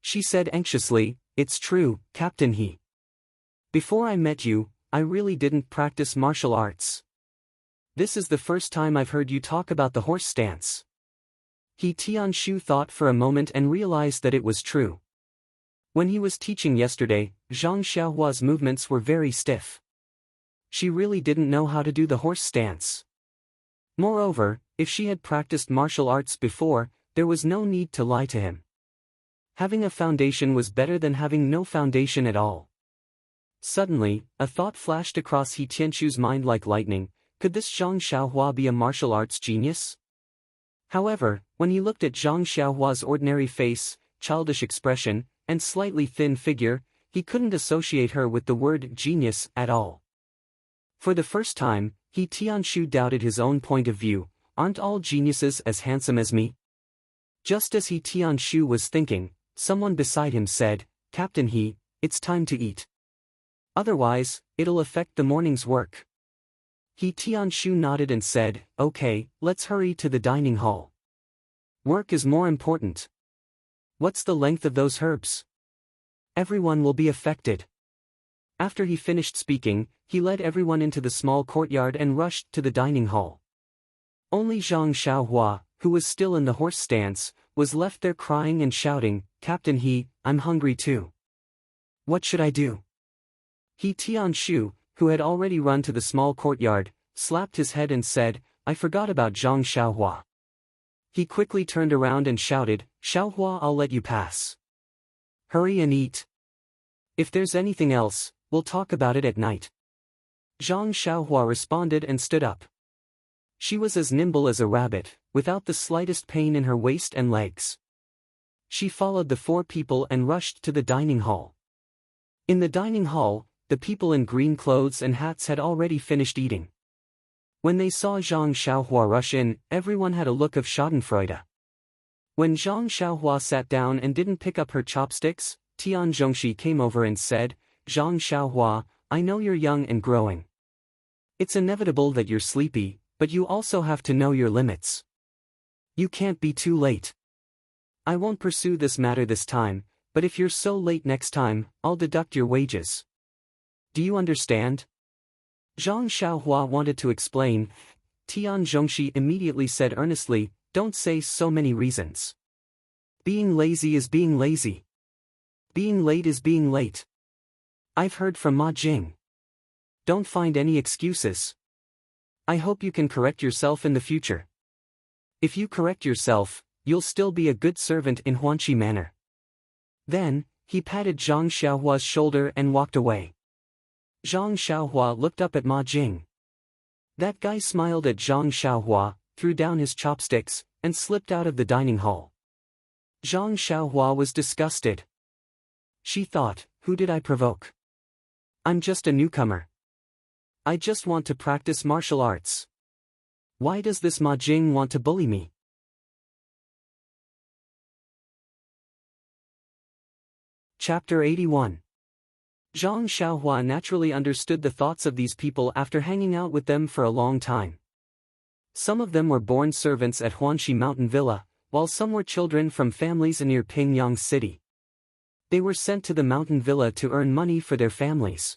She said anxiously, "It's true, Captain He. Before I met you, I really didn't practice martial arts. This is the first time I've heard you talk about the horse stance." He Tianshu thought for a moment and realized that it was true. When he was teaching yesterday, Zhang Xiaohua's movements were very stiff. She really didn't know how to do the horse stance. Moreover, if she had practiced martial arts before, there was no need to lie to him. Having a foundation was better than having no foundation at all. Suddenly, a thought flashed across He Tianshu's mind like lightning. Could this Zhang Xiaohua be a martial arts genius? However, when he looked at Zhang Xiaohua's ordinary face, childish expression, and slightly thin figure, he couldn't associate her with the word genius at all. For the first time, Tianshu doubted his own point of view. Aren't all geniuses as handsome as me? Just as Tianshu was thinking, someone beside him said, Captain He, it's time to eat. Otherwise, it'll affect the morning's work. Tianshu nodded and said, okay, let's hurry to the dining hall. Work is more important. What's the length of those herbs? Everyone will be affected. After he finished speaking, he led everyone into the small courtyard and rushed to the dining hall. Only Zhang Xiaohua, who was still in the horse stance, was left there crying and shouting, Captain He, I'm hungry too. What should I do? Tianshu, who had already run to the small courtyard, slapped his head and said, I forgot about Zhang Xiaohua. He quickly turned around and shouted, Xiaohua, I'll let you pass. Hurry and eat. If there's anything else, we'll talk about it at night. Zhang Xiaohua responded and stood up. She was as nimble as a rabbit, without the slightest pain in her waist and legs. She followed the four people and rushed to the dining hall. In the dining hall, the people in green clothes and hats had already finished eating. When they saw Zhang Xiaohua rush in, everyone had a look of schadenfreude. When Zhang Xiaohua sat down and didn't pick up her chopsticks, Tian Zhongxi came over and said, Zhang Xiaohua, I know you're young and growing. It's inevitable that you're sleepy, but you also have to know your limits. You can't be too late. I won't pursue this matter this time, but if you're so late next time, I'll deduct your wages. Do you understand? Zhang Xiaohua wanted to explain. Tian Zhongxi immediately said earnestly, don't say so many reasons. Being lazy is being lazy. Being late is being late. I've heard from Ma Jing. Don't find any excuses. I hope you can correct yourself in the future. If you correct yourself, you'll still be a good servant in Huanqi Manor. Then, he patted Zhang Xiaohua's shoulder and walked away. Zhang Xiaohua looked up at Ma Jing. That guy smiled at Zhang Xiaohua, threw down his chopsticks, and slipped out of the dining hall. Zhang Xiaohua was disgusted. She thought, who did I provoke? I'm just a newcomer. I just want to practice martial arts. Why does this Ma Jing want to bully me? Chapter 81. Zhang Xiaohua naturally understood the thoughts of these people after hanging out with them for a long time. Some of them were born servants at Huanxi Mountain Villa, while some were children from families near Pingyang City. They were sent to the mountain villa to earn money for their families.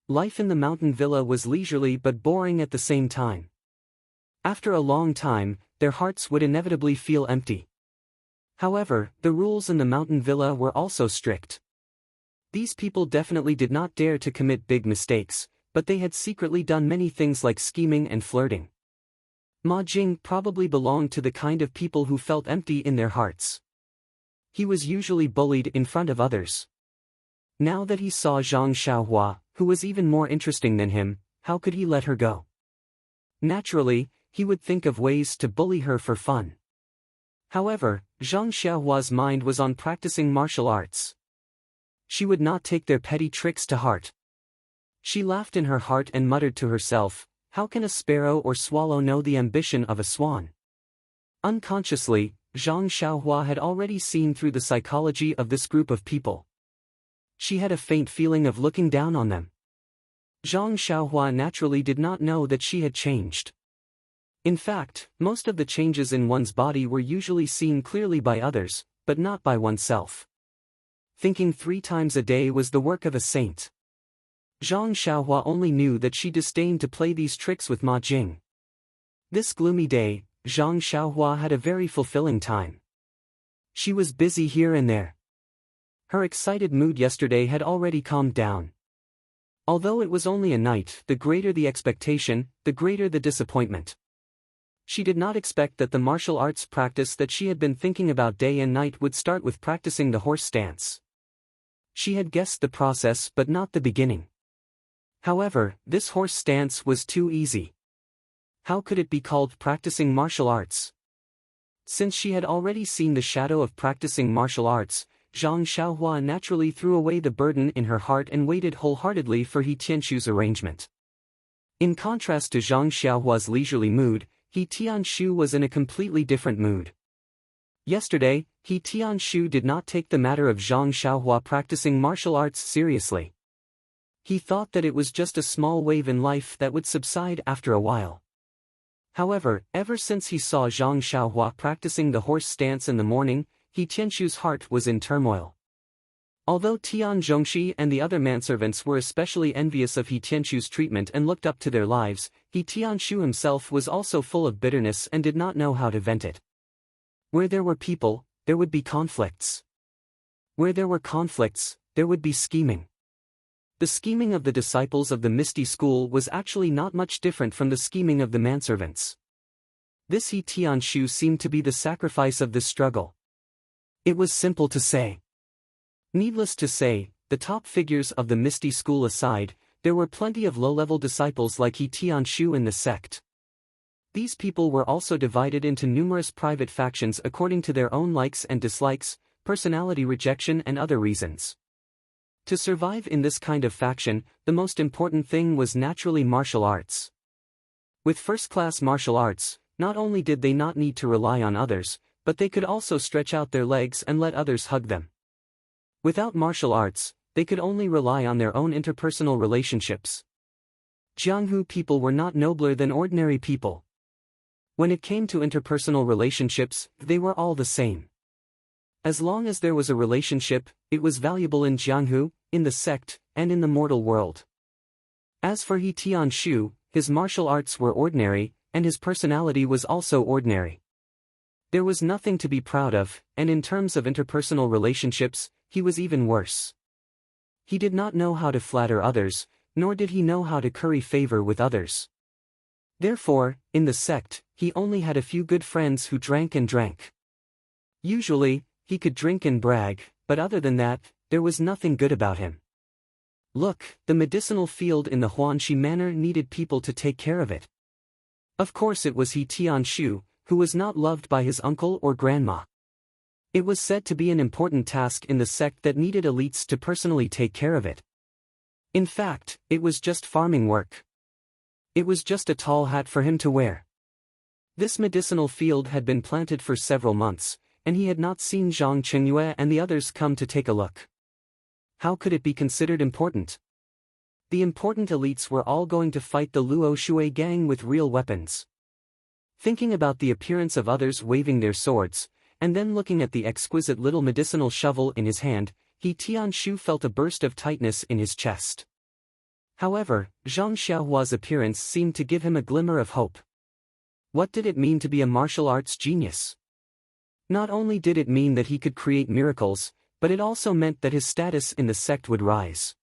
Life in the mountain villa was leisurely but boring at the same time. After a long time, their hearts would inevitably feel empty. However, the rules in the mountain villa were also strict. These people definitely did not dare to commit big mistakes, but they had secretly done many things like scheming and flirting. Ma Jing probably belonged to the kind of people who felt empty in their hearts. He was usually bullied in front of others. Now that he saw Zhang Xiaohua, who was even more interesting than him, how could he let her go? Naturally, he would think of ways to bully her for fun. However, Zhang Xiaohua's mind was on practicing martial arts. She would not take their petty tricks to heart. She laughed in her heart and muttered to herself, how can a sparrow or swallow know the ambition of a swan? Unconsciously, Zhang Xiaohua had already seen through the psychology of this group of people. She had a faint feeling of looking down on them. Zhang Xiaohua naturally did not know that she had changed. In fact, most of the changes in one's body were usually seen clearly by others, but not by oneself. Thinking 3 times a day was the work of a saint. Zhang Xiaohua only knew that she disdained to play these tricks with Ma Jing. This gloomy day, Zhang Xiaohua had a very fulfilling time. She was busy here and there. Her excited mood yesterday had already calmed down. Although it was only a night, the greater the expectation, the greater the disappointment. She did not expect that the martial arts practice that she had been thinking about day and night would start with practicing the horse stance. She had guessed the process but not the beginning. However, this horse stance was too easy. How could it be called practicing martial arts? Since she had already seen the shadow of practicing martial arts, Zhang Xiaohua naturally threw away the burden in her heart and waited wholeheartedly for He Tianshu's arrangement. In contrast to Zhang Xiaohua's leisurely mood, He Tianshu was in a completely different mood. Yesterday, He Tianshu did not take the matter of Zhang Xiaohua practicing martial arts seriously. He thought that it was just a small wave in life that would subside after a while. However, ever since he saw Zhang Xiaohua practicing the horse stance in the morning, He Tianshu's heart was in turmoil. Although Tian Zhongxi and the other manservants were especially envious of He Tianshu's treatment and looked up to their lives, He Tianshu himself was also full of bitterness and did not know how to vent it. Where there were people, there would be conflicts. Where there were conflicts, there would be scheming. The scheming of the disciples of the Misty School was actually not much different from the scheming of the manservants. This He Tianshu seemed to be the sacrifice of this struggle. It was simple to say. Needless to say, the top figures of the Misty School aside, there were plenty of low-level disciples like He Tianshu in the sect. These people were also divided into numerous private factions according to their own likes and dislikes, personality rejection and other reasons. To survive in this kind of faction, the most important thing was naturally martial arts. With first-class martial arts, not only did they not need to rely on others, but they could also stretch out their legs and let others hug them. Without martial arts, they could only rely on their own interpersonal relationships. Jianghu people were not nobler than ordinary people. When it came to interpersonal relationships, they were all the same. As long as there was a relationship, it was valuable in Jianghu, in the sect, and in the mortal world. As for He Tianshu, his martial arts were ordinary, and his personality was also ordinary. There was nothing to be proud of, and in terms of interpersonal relationships, he was even worse. He did not know how to flatter others, nor did he know how to curry favor with others. Therefore, in the sect, he only had a few good friends who drank and drank. Usually, he could drink and brag, but other than that, there was nothing good about him. Look, the medicinal field in the Huanxi Manor needed people to take care of it. Of course it was He Tianshu, who was not loved by his uncle or grandma. It was said to be an important task in the sect that needed elites to personally take care of it. In fact, it was just farming work. It was just a tall hat for him to wear. This medicinal field had been planted for several months, and he had not seen Zhang Qingyue and the others come to take a look. How could it be considered important? The important elites were all going to fight the Luo Shui gang with real weapons. Thinking about the appearance of others waving their swords, and then looking at the exquisite little medicinal shovel in his hand, He Tianshu felt a burst of tightness in his chest. However, Zhang Xiaohua's appearance seemed to give him a glimmer of hope. What did it mean to be a martial arts genius? Not only did it mean that he could create miracles, but it also meant that his status in the sect would rise.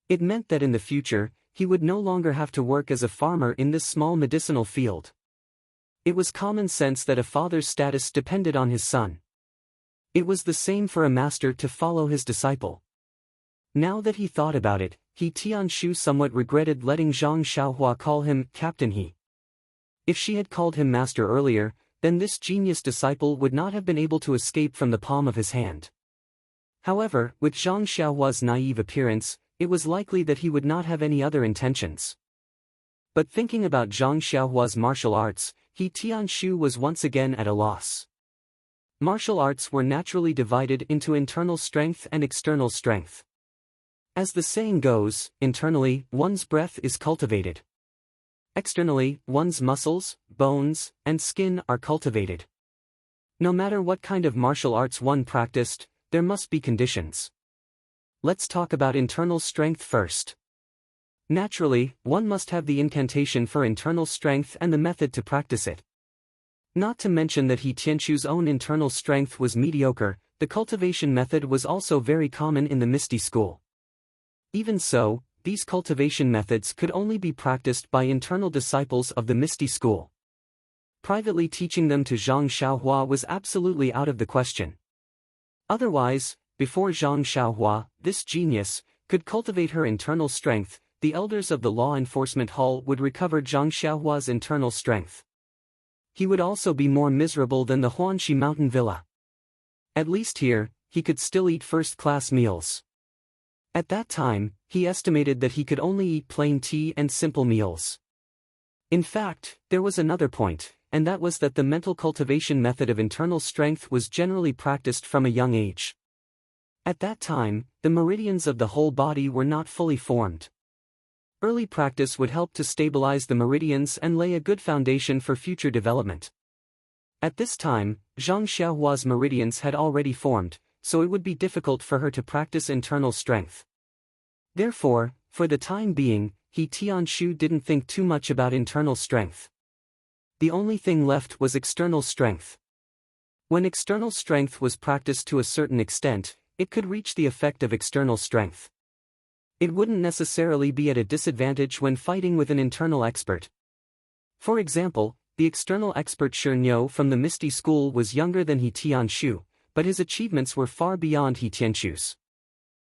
It meant that in the future, he would no longer have to work as a farmer in this small medicinal field. It was common sense that a father's status depended on his son. It was the same for a master to follow his disciple. Now that he thought about it, He Tianshu somewhat regretted letting Zhang Xiaohua call him Captain He. If she had called him master earlier, then this genius disciple would not have been able to escape from the palm of his hand. However, with Zhang Xiaohua's naive appearance, it was likely that he would not have any other intentions. But thinking about Zhang Xiaohua's martial arts, He Tianshu was once again at a loss. Martial arts were naturally divided into internal strength and external strength. As the saying goes, internally, one's breath is cultivated. Externally, one's muscles, bones, and skin are cultivated. No matter what kind of martial arts one practiced, there must be conditions. Let's talk about internal strength first. Naturally, one must have the incantation for internal strength and the method to practice it. Not to mention that He Tianshu's own internal strength was mediocre, the cultivation method was also very common in the Misty School. Even so, these cultivation methods could only be practiced by internal disciples of the Misty School. Privately teaching them to Zhang Xiaohua was absolutely out of the question. Otherwise, before Zhang Xiaohua, this genius, could cultivate her internal strength, the elders of the law enforcement hall would recover Zhang Xiaohua's internal strength. He would also be more miserable than the Huanxi mountain villa. At least here, he could still eat first-class meals. At that time, he estimated that he could only eat plain tea and simple meals. In fact, there was another point, and that was that the mental cultivation method of internal strength was generally practiced from a young age. At that time, the meridians of the whole body were not fully formed. Early practice would help to stabilize the meridians and lay a good foundation for future development. At this time, Zhang Xiaohua's meridians had already formed, so it would be difficult for her to practice internal strength. Therefore, for the time being, He Tianshu didn't think too much about internal strength. The only thing left was external strength. When external strength was practiced to a certain extent, it could reach the effect of external strength. It wouldn't necessarily be at a disadvantage when fighting with an internal expert. For example, the external expert Shernyo from the Misty School was younger than He Tianshu, but his achievements were far beyond He Tianshu's.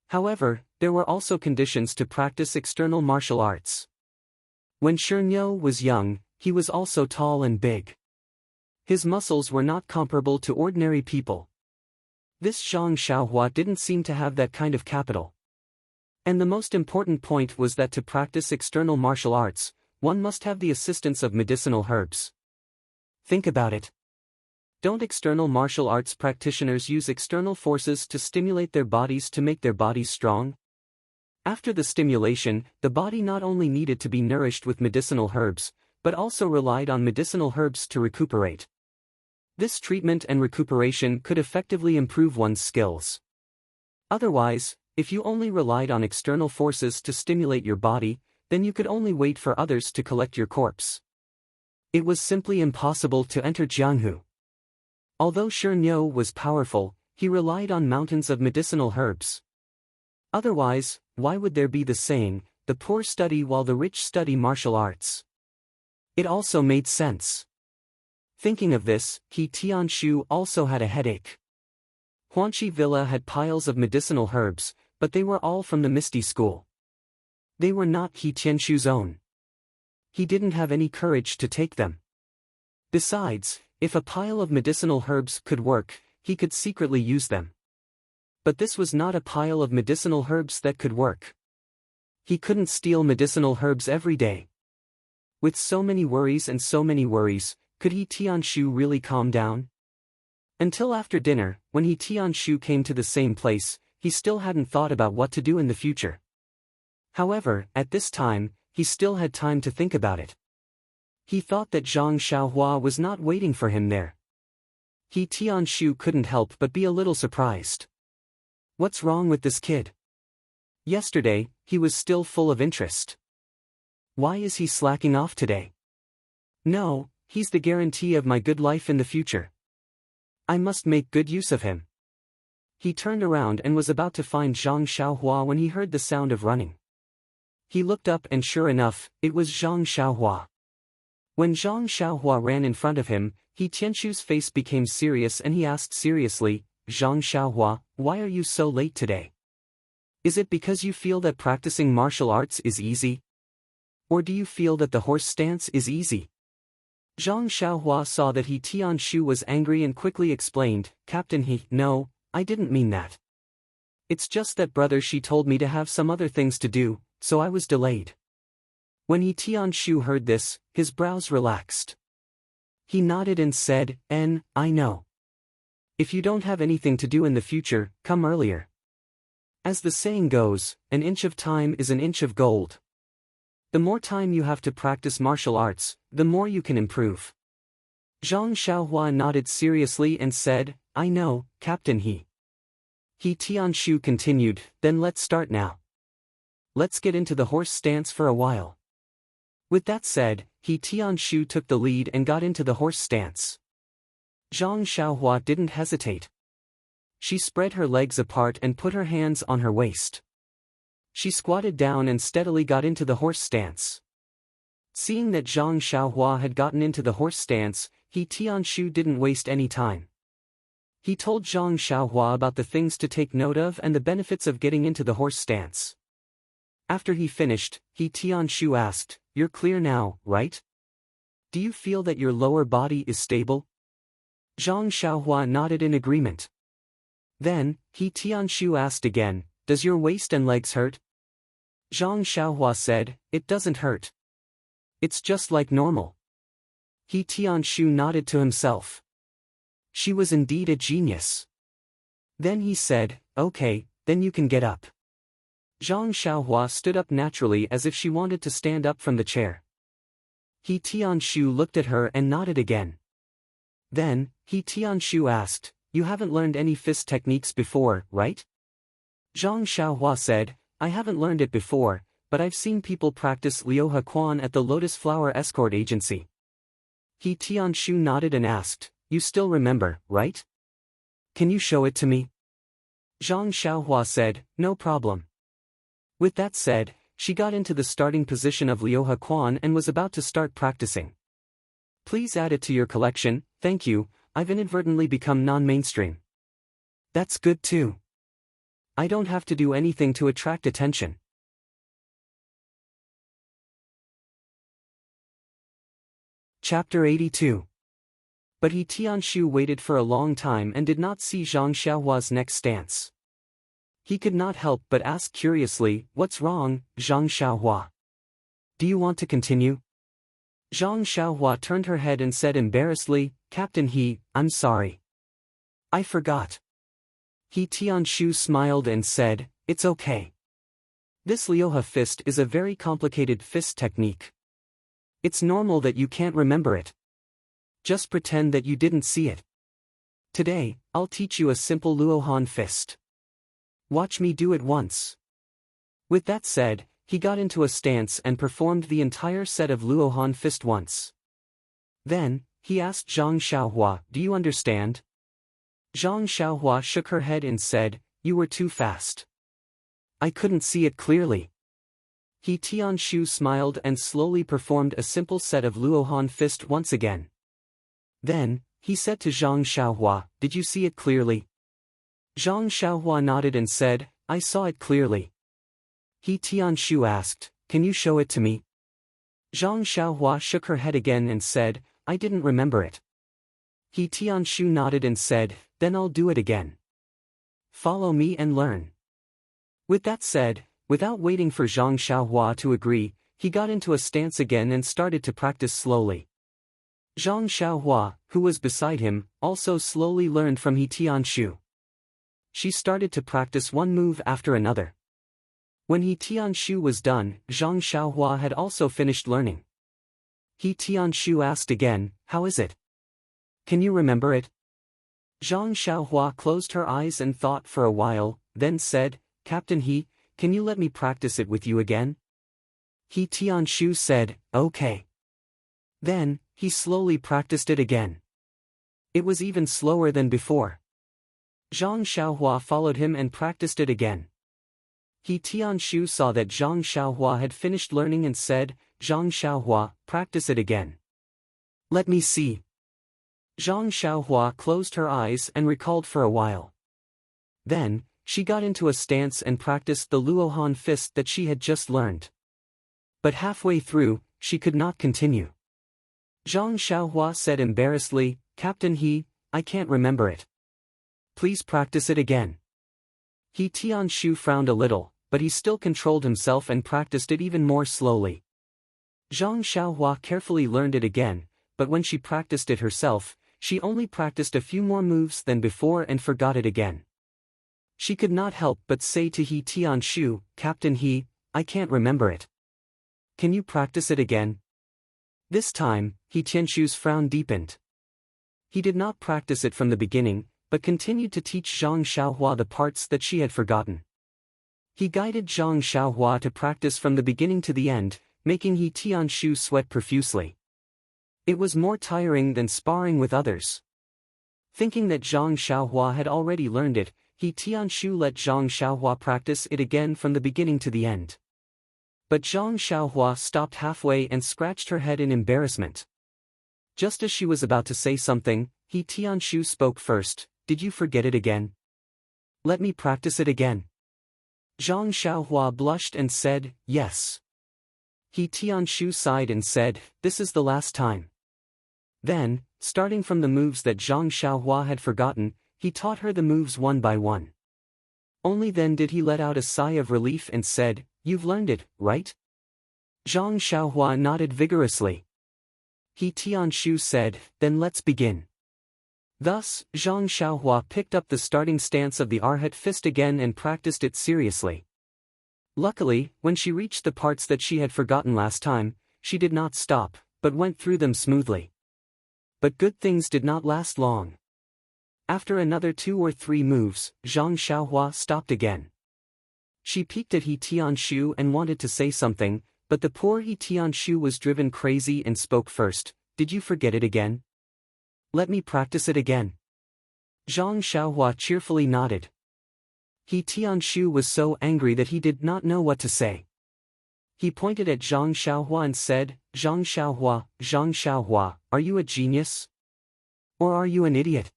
However, there were also conditions to practice external martial arts. When Shernyo was young, he was also tall and big. His muscles were not comparable to ordinary people. This Zhang Xiaohua didn't seem to have that kind of capital. And the most important point was that to practice external martial arts, one must have the assistance of medicinal herbs. Think about it. Don't external martial arts practitioners use external forces to stimulate their bodies to make their bodies strong? After the stimulation, the body not only needed to be nourished with medicinal herbs, but also relied on medicinal herbs to recuperate. This treatment and recuperation could effectively improve one's skills. Otherwise, if you only relied on external forces to stimulate your body, then you could only wait for others to collect your corpse. It was simply impossible to enter Jianghu. Although Shernyo was powerful, he relied on mountains of medicinal herbs. Otherwise, why would there be the saying, the poor study while the rich study martial arts? It also made sense. Thinking of this, He Tianshu also had a headache. Huanxi Villa had piles of medicinal herbs, but they were all from the Misty School. They were not He Tianshu's own. He didn't have any courage to take them. Besides, if a pile of medicinal herbs could work, he could secretly use them. But this was not a pile of medicinal herbs that could work. He couldn't steal medicinal herbs every day. With so many worries, could He Tianshu really calm down? Until after dinner, when He Tianshu came to the same place, he still hadn't thought about what to do in the future. However, at this time, he still had time to think about it. He thought that Zhang Xiaohua was not waiting for him there. He Tianshu couldn't help but be a little surprised. What's wrong with this kid? Yesterday, he was still full of interest. Why is he slacking off today? No, he's the guarantee of my good life in the future. I must make good use of him. He turned around and was about to find Zhang Xiaohua when he heard the sound of running. He looked up and sure enough, it was Zhang Xiaohua. When Zhang Xiaohua ran in front of him, He Tianshu's face became serious and he asked seriously, Zhang Xiaohua, why are you so late today? Is it because you feel that practicing martial arts is easy? Or do you feel that the horse stance is easy? Zhang Xiaohua saw that He Tianshu was angry and quickly explained, Captain He, no, I didn't mean that. It's just that brother she told me to have some other things to do, so I was delayed. When He Tianshu heard this, his brows relaxed. He nodded and said, I know. If you don't have anything to do in the future, come earlier. As the saying goes, an inch of time is an inch of gold. The more time you have to practice martial arts, the more you can improve. Zhang Xiaohua nodded seriously and said, I know, Captain He. He Tianshu continued, then let's start now. Let's get into the horse stance for a while. With that said, He Tianshu took the lead and got into the horse stance. Zhang Xiaohua didn't hesitate. She spread her legs apart and put her hands on her waist. She squatted down and steadily got into the horse stance. Seeing that Zhang Xiaohua had gotten into the horse stance, He Tianshu didn't waste any time. He told Zhang Xiaohua about the things to take note of and the benefits of getting into the horse stance. After he finished, He Tianshu asked, "You're clear now, right? Do you feel that your lower body is stable?" Zhang Xiaohua nodded in agreement. Then, He Tianshu asked again, "Does your waist and legs hurt?" Zhang Xiaohua said, "It doesn't hurt. It's just like normal." He Tianshu nodded to himself. She was indeed a genius. Then he said, "Okay, then you can get up." Zhang Xiaohua stood up naturally as if she wanted to stand up from the chair. He Tianshu looked at her and nodded again. Then, He Tianshu asked, "You haven't learned any fist techniques before, right?" Zhang Xiaohua said, "I haven't learned it before, but I've seen people practice Liuhe Quan at the Lotus Flower Escort Agency." He Tianshu nodded and asked, "You still remember, right? Can you show it to me?" Zhang Xiaohua said, "No problem." With that said, she got into the starting position of Liuhe Quan and was about to start practicing. "Please add it to your collection, thank you, I've inadvertently become non-mainstream." "That's good too. I don't have to do anything to attract attention." Chapter 82. But He Tianshu waited for a long time and did not see Zhang Xiaohua's next stance. He could not help but ask curiously, "What's wrong, Zhang Xiaohua? Do you want to continue?" Zhang Xiaohua turned her head and said embarrassedly, "Captain He, I'm sorry. I forgot." He Tianshu smiled and said, "It's okay. This Liuhe fist is a very complicated fist technique. It's normal that you can't remember it. Just pretend that you didn't see it. Today, I'll teach you a simple Luohan fist. Watch me do it once." With that said, he got into a stance and performed the entire set of Luohan fist once. Then, he asked Zhang Xiaohua, "Do you understand?" Zhang Xiaohua shook her head and said, "You were too fast. I couldn't see it clearly." He Tianshu smiled and slowly performed a simple set of Luohan fist once again. Then, he said to Zhang Xiaohua, "Did you see it clearly?" Zhang Xiaohua nodded and said, "I saw it clearly." He Tianshu asked, "Can you show it to me?" Zhang Xiaohua shook her head again and said, "I didn't remember it." He Tianshu nodded and said, "Then I'll do it again. Follow me and learn." With that said, without waiting for Zhang Xiaohua to agree, he got into a stance again and started to practice slowly. Zhang Xiaohua, who was beside him, also slowly learned from He Tianshu. She started to practice one move after another. When He Tianshu was done, Zhang Xiaohua had also finished learning. He Tianshu asked again, "How is it? Can you remember it?" Zhang Xiaohua closed her eyes and thought for a while, then said, "Captain He, can you let me practice it with you again?" He Tianshu said, "Okay." Then, he slowly practiced it again. It was even slower than before. Zhang Xiaohua followed him and practiced it again. He Tianshu saw that Zhang Xiaohua had finished learning and said, "Zhang Xiaohua, practice it again." "Let me see." Zhang Xiaohua closed her eyes and recalled for a while. Then, she got into a stance and practiced the Luohan fist that she had just learned. But halfway through, she could not continue. Zhang Xiaohua said embarrassedly, "Captain He, I can't remember it. Please practice it again." He Tianshu frowned a little, but he still controlled himself and practiced it even more slowly. Zhang Xiaohua carefully learned it again, but when she practiced it herself, she only practiced a few more moves than before and forgot it again. She could not help but say to He Tianshu, "Captain He, I can't remember it. Can you practice it again?" This time, He Tianshu's frown deepened. He did not practice it from the beginning, but continued to teach Zhang Xiaohua the parts that she had forgotten. He guided Zhang Xiaohua to practice from the beginning to the end, making He Tianshu sweat profusely. It was more tiring than sparring with others. Thinking that Zhang Xiaohua had already learned it, He Tianshu let Zhang Xiaohua practice it again from the beginning to the end. But Zhang Xiaohua stopped halfway and scratched her head in embarrassment. Just as she was about to say something, He Tianshu spoke first, "Did you forget it again? Let me practice it again." Zhang Xiaohua blushed and said, yes. He Tianshu sighed and said, this is the last time. Then, starting from the moves that Zhang Xiaohua had forgotten, he taught her the moves one by one. Only then did he let out a sigh of relief and said, you've learned it, right? Zhang Xiaohua nodded vigorously. He Tianshu said, then let's begin. Thus, Zhang Xiaohua picked up the starting stance of the Arhat fist again and practiced it seriously. Luckily, when she reached the parts that she had forgotten last time, she did not stop, but went through them smoothly. But good things did not last long. After another 2 or 3 moves, Zhang Xiaohua stopped again. She peeked at He Tianshu and wanted to say something, but the poor He Tianshu was driven crazy and spoke first. Did you forget it again? Let me practice it again. Zhang Xiaohua cheerfully nodded. He Tianshu was so angry that he did not know what to say. He pointed at Zhang Xiaohua and said, Zhang Xiaohua, are you a genius? Or are you an idiot?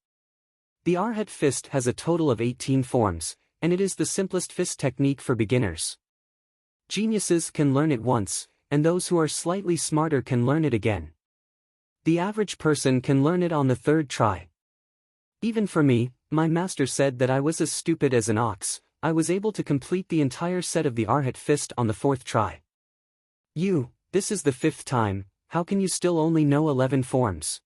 The Arhat fist has a total of 18 forms, and it is the simplest fist technique for beginners. Geniuses can learn it once, and those who are slightly smarter can learn it again. The average person can learn it on the 3rd try. Even for me, my master said that I was as stupid as an ox. I was able to complete the entire set of the Arhat fist on the 4th try. This is the 5th time, how can you still only know 11 forms?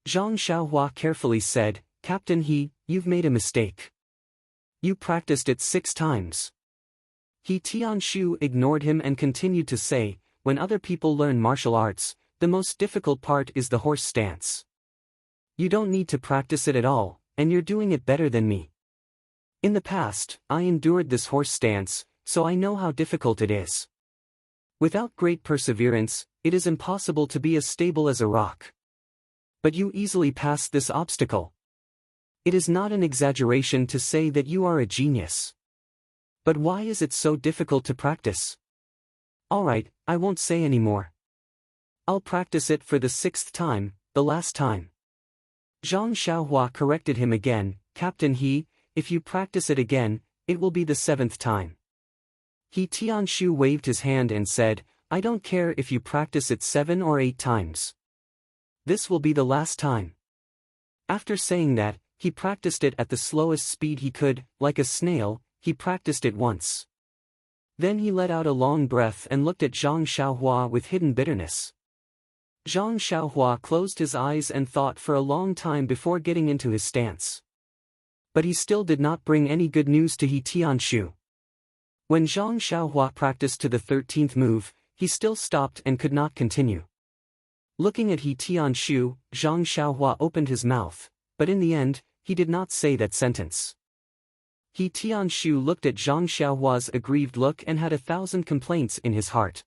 Zhang Xiaohua carefully said, Captain He, you've made a mistake. You practiced it 6 times. He Tianshu ignored him and continued to say, when other people learn martial arts, the most difficult part is the horse stance. You don't need to practice it at all, and you're doing it better than me. In the past, I endured this horse stance, so I know how difficult it is. Without great perseverance, it is impossible to be as stable as a rock. But you easily passed this obstacle. It is not an exaggeration to say that you are a genius. But why is it so difficult to practice? Alright, I won't say any more. I'll practice it for the 6th time, the last time. Zhang Xiaohua corrected him again, Captain He, if you practice it again, it will be the 7th time. He Tianshu waved his hand and said, I don't care if you practice it 7 or 8 times. This will be the last time. After saying that, he practiced it at the slowest speed he could, like a snail. He practiced it once. Then he let out a long breath and looked at Zhang Xiaohua with hidden bitterness. Zhang Xiaohua closed his eyes and thought for a long time before getting into his stance. But he still did not bring any good news to He Tianshu. When Zhang Xiaohua practiced to the 13th move, he still stopped and could not continue. Looking at He Tianshu, Zhang Xiaohua opened his mouth, but in the end, he did not say that sentence. He Tianshu looked at Zhang Xiaohua's aggrieved look and had 1,000 complaints in his heart.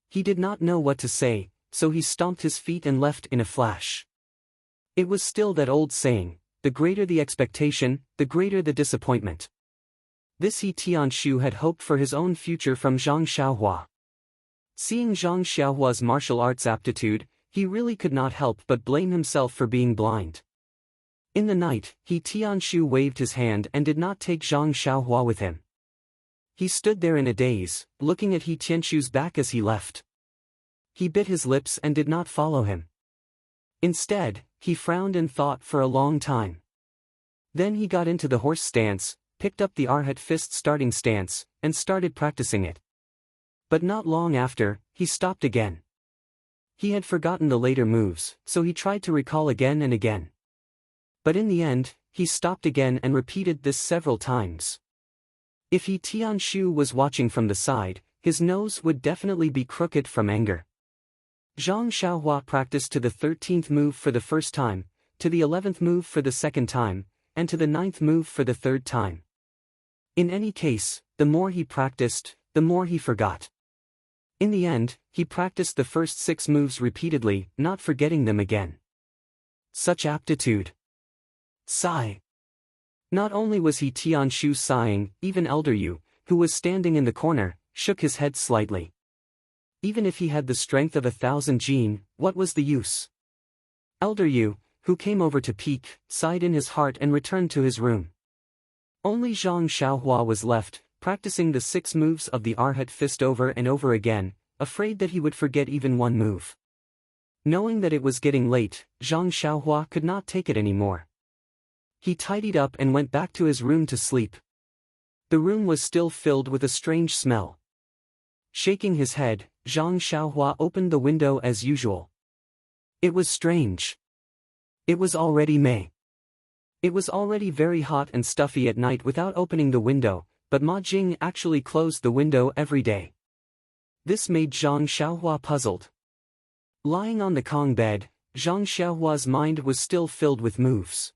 He did not know what to say, so he stomped his feet and left in a flash. It was still that old saying, the greater the expectation, the greater the disappointment. This He Tianshu had hoped for his own future from Zhang Xiaohua. Seeing Zhang Xiaohua's martial arts aptitude, he really could not help but blame himself for being blind. In the night, He Tianshu waved his hand and did not take Zhang Xiaohua with him. He stood there in a daze, looking at He Tianshu's back as he left. He bit his lips and did not follow him. Instead, he frowned and thought for a long time. Then he got into the horse stance, picked up the Arhat fist starting stance, and started practicing it. But not long after, he stopped again. He had forgotten the later moves, so he tried to recall again and again. But in the end, he stopped again and repeated this several times. If He Tianshu was watching from the side, his nose would definitely be crooked from anger. Zhang Xiaohua practiced to the 13th move for the first time, to the 11th move for the 2nd time, and to the 9th move for the 3rd time. In any case, the more he practiced, the more he forgot. In the end, he practiced the first 6 moves repeatedly, not forgetting them again. Such aptitude. Sigh. Not only was He Tianshu sighing, even Elder Yu, who was standing in the corner, shook his head slightly. Even if he had the strength of 1,000 jin, what was the use? Elder Yu, who came over to peek, sighed in his heart and returned to his room. Only Zhang Xiaohua was left, practicing the 6 moves of the Arhat fist over and over again, afraid that he would forget even one move. Knowing that it was getting late, Zhang Xiaohua could not take it anymore. He tidied up and went back to his room to sleep. The room was still filled with a strange smell. Shaking his head, Zhang Xiaohua opened the window as usual. It was strange. It was already May. It was already very hot and stuffy at night without opening the window, but Ma Jing actually closed the window every day. This made Zhang Xiaohua puzzled. Lying on the Kong bed, Zhang Xiaohua's mind was still filled with moves.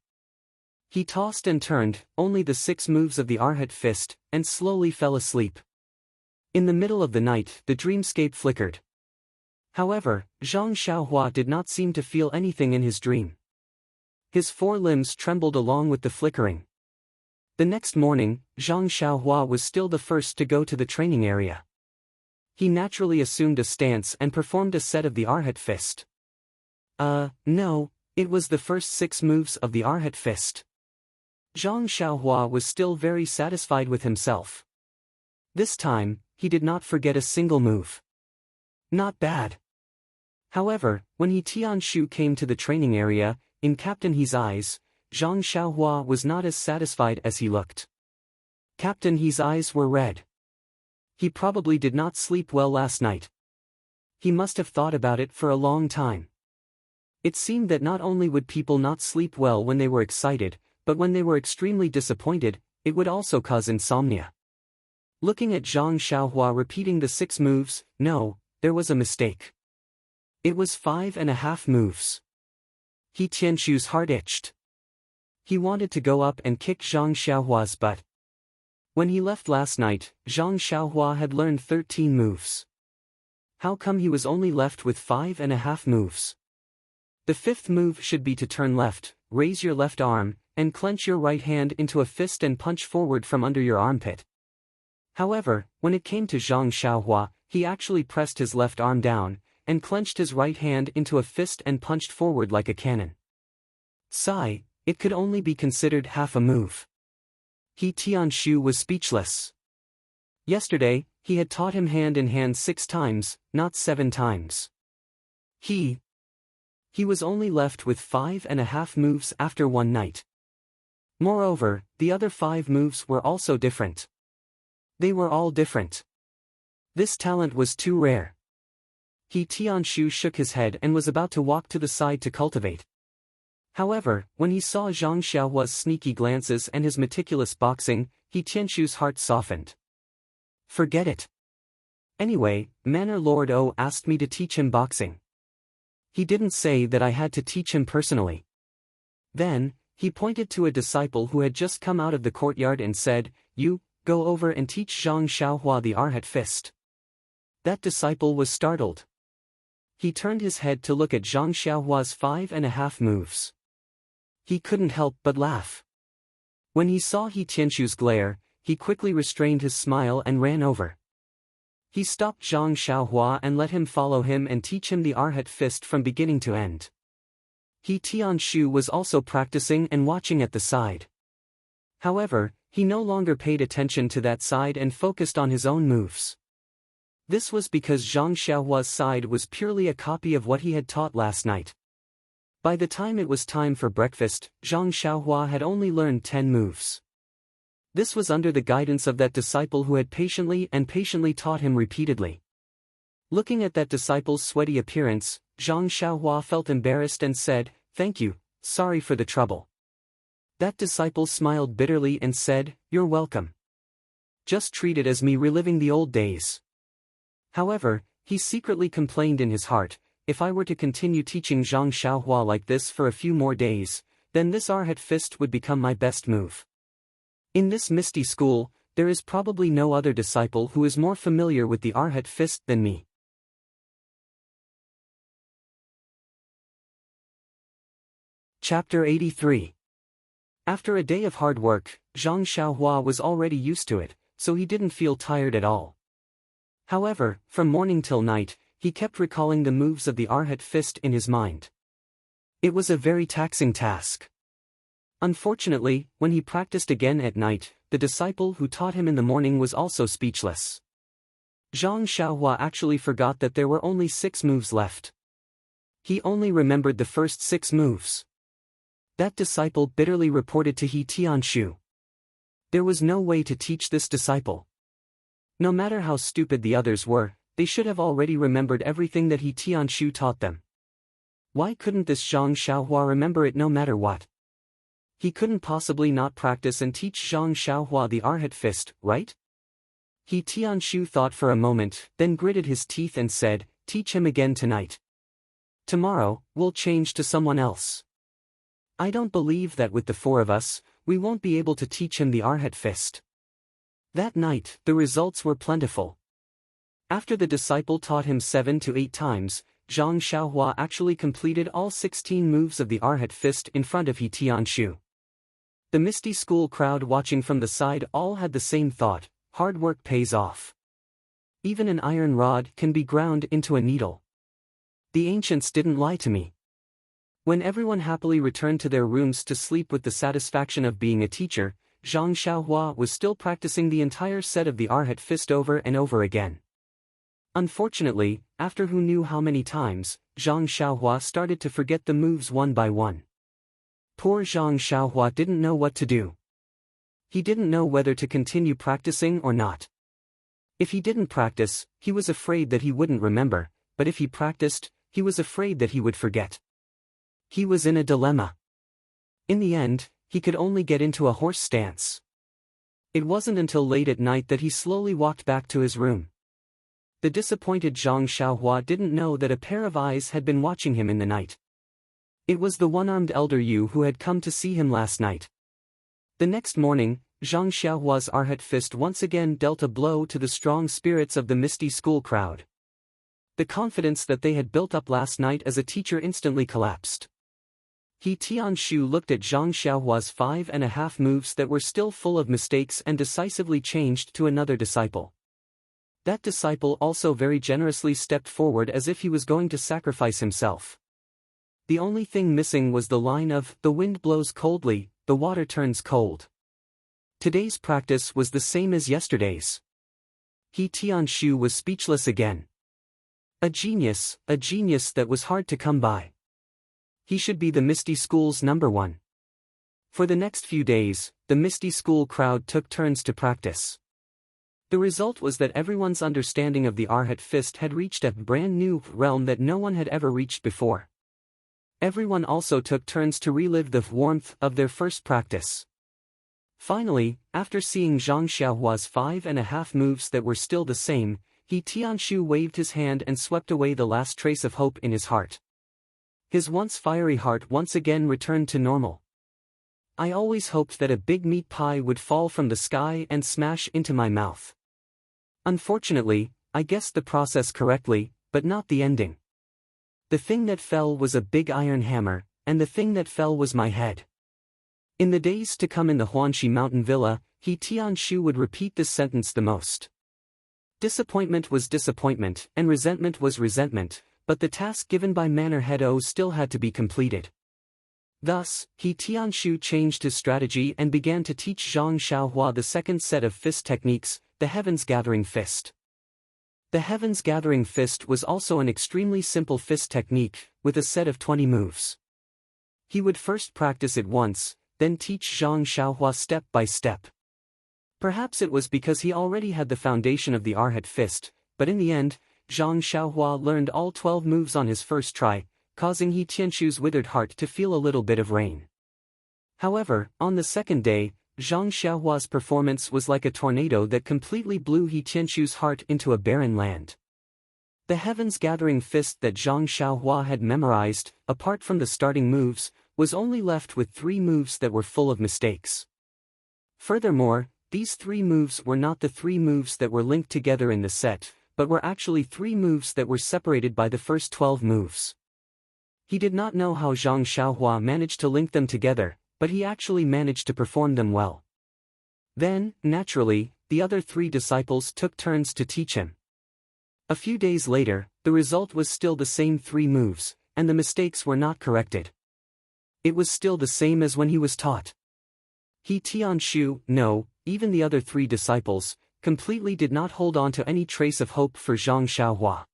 He tossed and turned, only the 6 moves of the Arhat fist, and slowly fell asleep. In the middle of the night, the dreamscape flickered. However, Zhang Xiaohua did not seem to feel anything in his dream. His 4 limbs trembled along with the flickering. The next morning, Zhang Xiaohua was still the first to go to the training area. He naturally assumed a stance and performed a set of the Arhat fist. No, it was the first 6 moves of the Arhat fist. Zhang Xiaohua was still very satisfied with himself. This time, he did not forget a single move. Not bad. However, when Tianshu came to the training area, in Captain He's eyes, Zhang Xiaohua was not as satisfied as he looked. Captain He's eyes were red. He probably did not sleep well last night. He must have thought about it for a long time. It seemed that not only would people not sleep well when they were excited, but when they were extremely disappointed, it would also cause insomnia. Looking at Zhang Xiaohua repeating the 6 moves, no, there was a mistake. It was 5.5 moves. Tianshu's heart itched. He wanted to go up and kick Zhang Xiaohua's butt. When he left last night, Zhang Xiaohua had learned 13 moves. How come he was only left with 5.5 moves? The 5th move should be to turn left, raise your left arm, and clench your right hand into a fist and punch forward from under your armpit. However, when it came to Zhang Xiaohua, he actually pressed his left arm down, and clenched his right hand into a fist and punched forward like a cannon. Sigh, it could only be considered half a move. Tianshu was speechless. Yesterday, he had taught him hand in hand 6 times, not 7 times. He was only left with 5.5 moves after one night. Moreover, the other 5 moves were also different. They were all different. This talent was too rare. Tianshu shook his head and was about to walk to the side to cultivate. However, when he saw Zhang Xiaohua's sneaky glances and his meticulous boxing, Tianshu's heart softened. Forget it. Anyway, Manor Lord O asked me to teach him boxing. He didn't say that I had to teach him personally. Then, he pointed to a disciple who had just come out of the courtyard and said, "You, go over and teach Zhang Xiaohua the Arhat fist." That disciple was startled. He turned his head to look at Zhang Xiaohua's 5.5 moves. He couldn't help but laugh. When he saw Tianshu's glare, he quickly restrained his smile and ran over. He stopped Zhang Xiaohua and let him follow him and teach him the Arhat fist from beginning to end. Tianshu was also practicing and watching at the side. However, he no longer paid attention to that side and focused on his own moves. This was because Zhang Xiaohua's side was purely a copy of what he had taught last night. By the time it was time for breakfast, Zhang Xiaohua had only learned 10 moves. This was under the guidance of that disciple who had patiently taught him repeatedly. Looking at that disciple's sweaty appearance, Zhang Xiaohua felt embarrassed and said, "Thank you, sorry for the trouble." That disciple smiled bitterly and said, "You're welcome. Just treat it as me reliving the old days." However, he secretly complained in his heart, if I were to continue teaching Zhang Xiaohua like this for a few more days, then this Arhat fist would become my best move. In this misty school, there is probably no other disciple who is more familiar with the Arhat fist than me. Chapter 83. After a day of hard work, Zhang Xiaohua was already used to it, so he didn't feel tired at all. However, from morning till night, he kept recalling the moves of the Arhat fist in his mind. It was a very taxing task. Unfortunately, when he practiced again at night, the disciple who taught him in the morning was also speechless. Zhang Xiaohua actually forgot that there were only 6 moves left. He only remembered the first 6 moves. That disciple bitterly reported to He Tianshu. There was no way to teach this disciple. No matter how stupid the others were, they should have already remembered everything that He Tianshu taught them. Why couldn't this Zhang Xiaohua remember it no matter what? He couldn't possibly not practice and teach Zhang Xiaohua the Arhat fist, right? He Tianshu thought for a moment, then gritted his teeth and said, "Teach him again tonight. Tomorrow, we'll change to someone else. I don't believe that with the 4 of us, we won't be able to teach him the Arhat fist." That night, the results were plentiful. After the disciple taught him 7 to 8 times, Zhang Xiaohua actually completed all 16 moves of the Arhat fist in front of He Tianshu. The misty school crowd watching from the side all had the same thought: hard work pays off. Even an iron rod can be ground into a needle. The ancients didn't lie to me. When everyone happily returned to their rooms to sleep with the satisfaction of being a teacher, Zhang Xiaohua was still practicing the entire set of the Arhat fist over and over again. Unfortunately, after who knew how many times, Zhang Xiaohua started to forget the moves one by one. Poor Zhang Xiaohua didn't know what to do. He didn't know whether to continue practicing or not. If he didn't practice, he was afraid that he wouldn't remember, but if he practiced, he was afraid that he would forget. He was in a dilemma. In the end, he could only get into a horse stance. It wasn't until late at night that he slowly walked back to his room. The disappointed Zhang Xiaohua didn't know that a pair of eyes had been watching him in the night. It was the one-armed elder Yu who had come to see him last night. The next morning, Zhang Xiaohua's Arhat fist once again dealt a blow to the strong spirits of the misty school crowd. The confidence that they had built up last night as a teacher instantly collapsed. He Tianshu looked at Zhang Xiaohua's 5.5 moves that were still full of mistakes and decisively changed to another disciple. That disciple also very generously stepped forward as if he was going to sacrifice himself. The only thing missing was the line of, "The wind blows coldly, the water turns cold." Today's practice was the same as yesterday's. He Tianshu was speechless again. A genius that was hard to come by. He should be the Misty School's #1. For the next few days, the Misty School crowd took turns to practice. The result was that everyone's understanding of the Arhat fist had reached a brand new realm that no one had ever reached before. Everyone also took turns to relive the warmth of their first practice. Finally, after seeing Zhang Xiaohua's 5.5 moves that were still the same, He Tianshu waved his hand and swept away the last trace of hope in his heart. His once fiery heart once again returned to normal. "I always hoped that a big meat pie would fall from the sky and smash into my mouth. Unfortunately, I guessed the process correctly, but not the ending. The thing that fell was a big iron hammer, and the thing that fell was my head." In the days to come in the Huanxi mountain villa, He Tianshu would repeat this sentence the most. Disappointment was disappointment, and resentment was resentment, but the task given by Manor Head O still had to be completed. Thus, He Tianshu changed his strategy and began to teach Zhang Xiaohua the second set of fist techniques, the Heavens Gathering Fist. The Heavens Gathering Fist was also an extremely simple fist technique, with a set of 20 moves. He would first practice it once, then teach Zhang Xiaohua step by step. Perhaps it was because he already had the foundation of the Arhat fist, but in the end, Zhang Xiaohua learned all 12 moves on his first try, causing He Tianshu's withered heart to feel a little bit of rain. However, on the second day, Zhang Xiaohua's performance was like a tornado that completely blew He Tianshu's heart into a barren land. The Heavens Gathering Fist that Zhang Xiaohua had memorized, apart from the starting moves, was only left with 3 moves that were full of mistakes. Furthermore, these 3 moves were not the 3 moves that were linked together in the set, but were actually 3 moves that were separated by the first 12 moves. He did not know how Zhang Xiaohua managed to link them together, but he actually managed to perform them well. Then, naturally, the other 3 disciples took turns to teach him. A few days later, the result was still the same 3 moves, and the mistakes were not corrected. It was still the same as when he was taught. He Tianshu, no, even the other 3 disciples, completely did not hold on to any trace of hope for Zhang Xiaohua.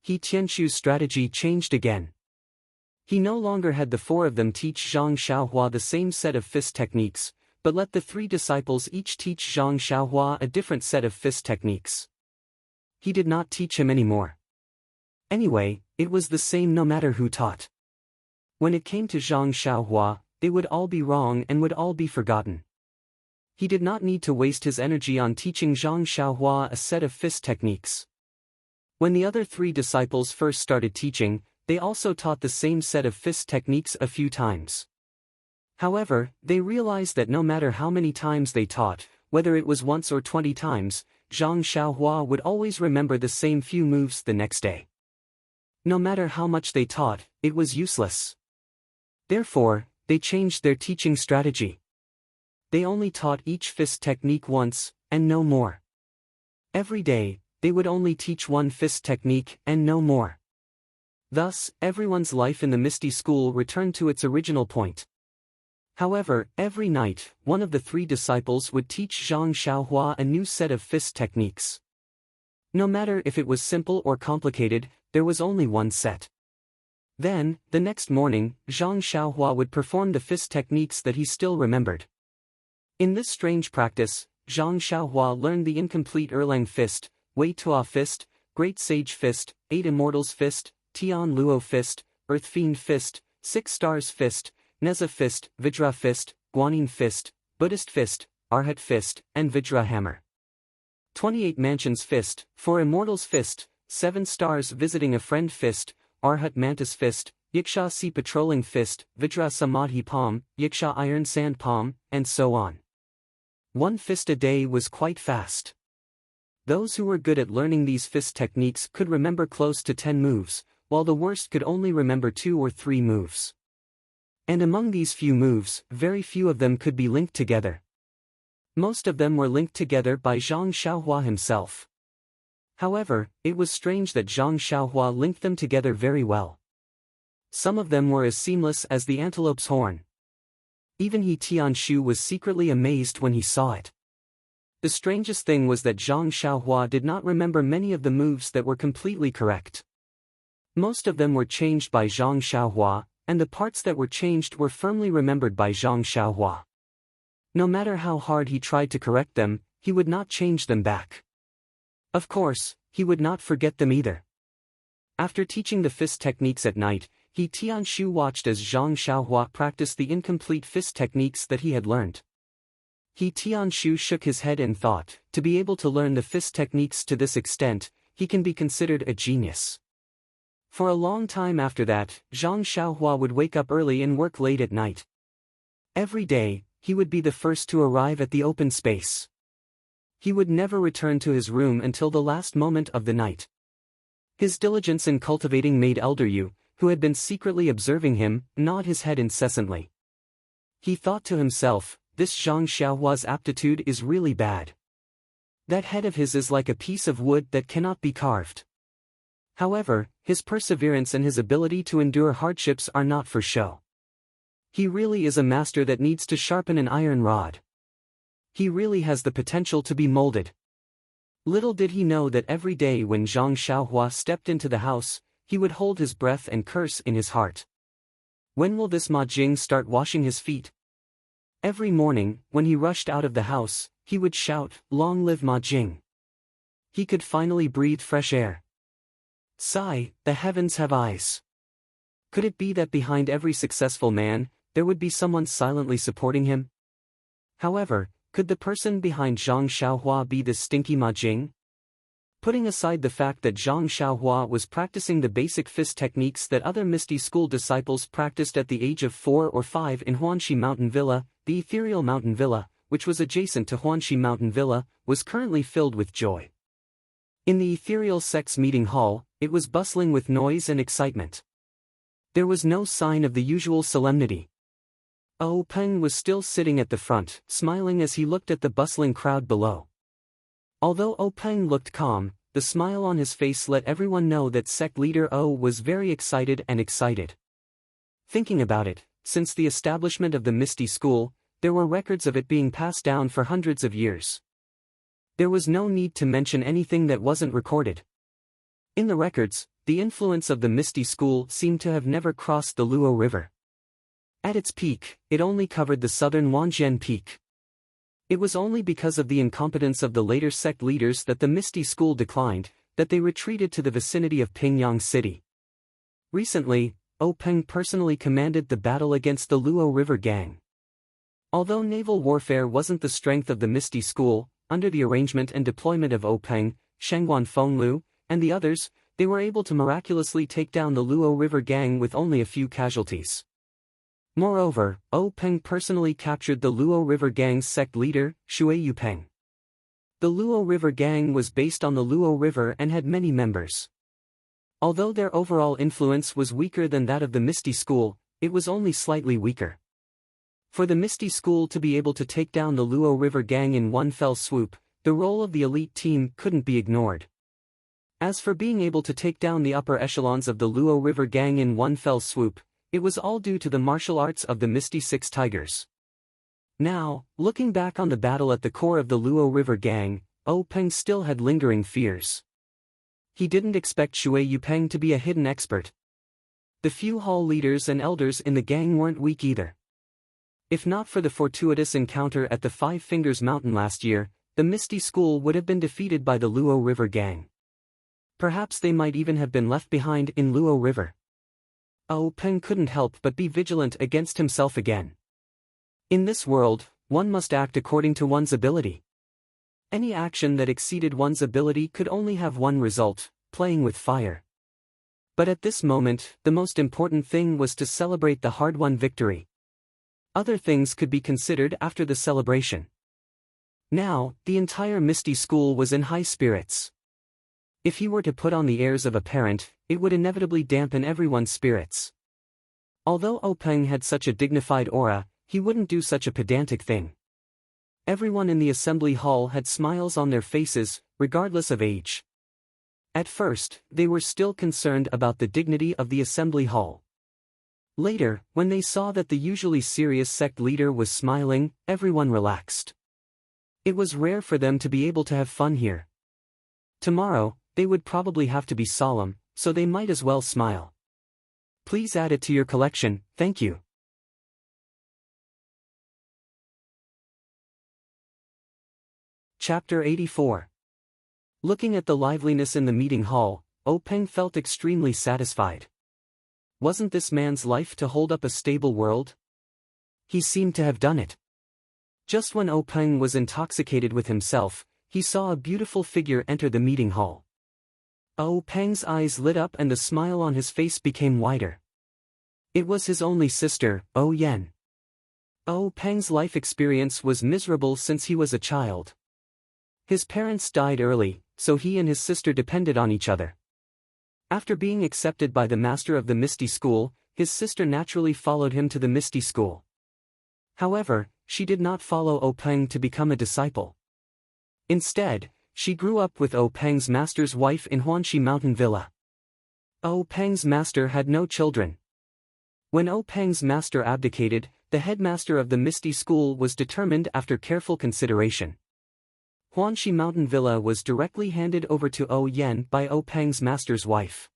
He Tianshu's strategy changed again. He no longer had the 4 of them teach Zhang Xiaohua the same set of fist techniques, but let the 3 disciples each teach Zhang Xiaohua a different set of fist techniques. He did not teach him anymore. Anyway, it was the same no matter who taught. When it came to Zhang Xiaohua, they would all be wrong and would all be forgotten. He did not need to waste his energy on teaching Zhang Xiaohua a set of fist techniques. When the other 3 disciples first started teaching, they also taught the same set of fist techniques a few times. However, they realized that no matter how many times they taught, whether it was once or 20 times, Zhang Xiaohua would always remember the same few moves the next day. No matter how much they taught, it was useless. Therefore, they changed their teaching strategy. They only taught each fist technique once, and no more. Every day, they would only teach one fist technique and no more. Thus, everyone's life in the Misty School returned to its original point. However, every night, one of the 3 disciples would teach Zhang Xiaohua a new set of fist techniques. No matter if it was simple or complicated, there was only one set. Then, the next morning, Zhang Xiaohua would perform the fist techniques that he still remembered. In this strange practice, Zhang Xiaohua learned the incomplete Erlang fist, Wei Tua fist, Great Sage fist, 8 Immortals fist, Tian Luo fist, Earth Fiend fist, 6 Stars fist, Neza fist, Vajra fist, Guanyin fist, Buddhist fist, Arhat fist, and Vajra hammer. 28 Mansions fist, 4 Immortals fist, 7 Stars visiting a friend fist, Arhat Mantis fist, Yiksha Sea patrolling fist, Vajra Samadhi palm, Yiksha iron sand palm, and so on. 1 fist a day was quite fast. Those who were good at learning these fist techniques could remember close to 10 moves, while the worst could only remember 2 or 3 moves. And among these few moves, very few of them could be linked together. Most of them were linked together by Zhang Xiaohua himself. However, it was strange that Zhang Xiaohua linked them together very well. Some of them were as seamless as the antelope's horn. Even He Tianshu was secretly amazed when he saw it. The strangest thing was that Zhang Xiaohua did not remember many of the moves that were completely correct. Most of them were changed by Zhang Xiaohua, and the parts that were changed were firmly remembered by Zhang Xiaohua. No matter how hard he tried to correct them, he would not change them back. Of course, he would not forget them either. After teaching the fist techniques at night, He Tianshu watched as Zhang Xiaohua practiced the incomplete fist techniques that he had learned. He Tianshu shook his head and thought, to be able to learn the fist techniques to this extent, he can be considered a genius. For a long time after that, Zhang Xiaohua would wake up early and work late at night. Every day, he would be the first to arrive at the open space. He would never return to his room until the last moment of the night. His diligence in cultivating made Elder Yu, who had been secretly observing him, nod his head incessantly. He thought to himself, this Zhang Xiaohua's aptitude is really bad. That head of his is like a piece of wood that cannot be carved. However, his perseverance and his ability to endure hardships are not for show. He really is a master that needs to sharpen an iron rod. He really has the potential to be molded. Little did he know that every day when Zhang Xiaohua stepped into the house, he would hold his breath and curse in his heart. When will this Ma Jing start washing his feet? Every morning, when he rushed out of the house, he would shout, "Long live Ma Jing." He could finally breathe fresh air. Sigh, the heavens have eyes. Could it be that behind every successful man, there would be someone silently supporting him? However, could the person behind Zhang Xiaohua be this stinky Ma Jing? Putting aside the fact that Zhang Xiaohua was practicing the basic fist techniques that other Misty School disciples practiced at the age of 4 or 5 in Huanxi Mountain Villa, the ethereal mountain villa, which was adjacent to Huanxi Mountain Villa, was currently filled with joy. In the ethereal sex meeting hall, it was bustling with noise and excitement. There was no sign of the usual solemnity. Oh Peng was still sitting at the front, smiling as he looked at the bustling crowd below. Although Oh Peng looked calm, the smile on his face let everyone know that sect leader Oh was very excited and excited. Thinking about it, since the establishment of the Misty School, there were records of it being passed down for hundreds of years. There was no need to mention anything that wasn't recorded. In the records, the influence of the Misty School seemed to have never crossed the Luo River. At its peak, it only covered the southern Wanjian Peak. It was only because of the incompetence of the later sect leaders that the Misty School declined, that they retreated to the vicinity of Pingyang City. Recently, Peng personally commanded the battle against the Luo River Gang. Although naval warfare wasn't the strength of the Misty School, under the arrangement and deployment of Peng, Shengguan Fenglu, and the others, they were able to miraculously take down the Luo River Gang with only a few casualties. Moreover, Peng personally captured the Luo River Gang's sect leader, Shui Yupeng. The Luo River Gang was based on the Luo River and had many members. Although their overall influence was weaker than that of the Misty School, it was only slightly weaker. For the Misty School to be able to take down the Luo River Gang in one fell swoop, the role of the elite team couldn't be ignored. As for being able to take down the upper echelons of the Luo River Gang in one fell swoop, it was all due to the martial arts of the Misty Six Tigers. Now, looking back on the battle at the core of the Luo River Gang, Peng still had lingering fears. He didn't expect Shui Yupeng to be a hidden expert. The few hall leaders and elders in the gang weren't weak either. If not for the fortuitous encounter at the Five Fingers Mountain last year, the Misty School would have been defeated by the Luo River Gang. Perhaps they might even have been left behind in Luo River. Peng couldn't help but be vigilant against himself again. In this world, one must act according to one's ability. Any action that exceeded one's ability could only have one result: playing with fire. But at this moment, the most important thing was to celebrate the hard-won victory. Other things could be considered after the celebration. Now, the entire Misty School was in high spirits. If he were to put on the airs of a parent, it would inevitably dampen everyone's spirits. Although Peng had such a dignified aura, he wouldn't do such a pedantic thing. Everyone in the assembly hall had smiles on their faces, regardless of age. At first, they were still concerned about the dignity of the assembly hall. Later, when they saw that the usually serious sect leader was smiling, everyone relaxed. It was rare for them to be able to have fun here. Tomorrow, they would probably have to be solemn, so they might as well smile. Please add it to your collection, thank you. Chapter 84. Looking at the liveliness in the meeting hall, Peng felt extremely satisfied. Wasn't this man's life to hold up a stable world? He seemed to have done it. Just when Peng was intoxicated with himself, he saw a beautiful figure enter the meeting hall. Peng's eyes lit up and the smile on his face became wider. It was his only sister, Yen. Peng's life experience was miserable since he was a child. His parents died early, so he and his sister depended on each other. After being accepted by the master of the Misty School, his sister naturally followed him to the Misty School. However, she did not follow Peng to become a disciple. Instead, she grew up with Peng's master's wife in Huanxi Mountain Villa. Peng's master had no children. When Peng's master abdicated, the headmaster of the Misty School was determined after careful consideration. Huanxi Mountain Villa was directly handed over to Yen by Peng's master's wife.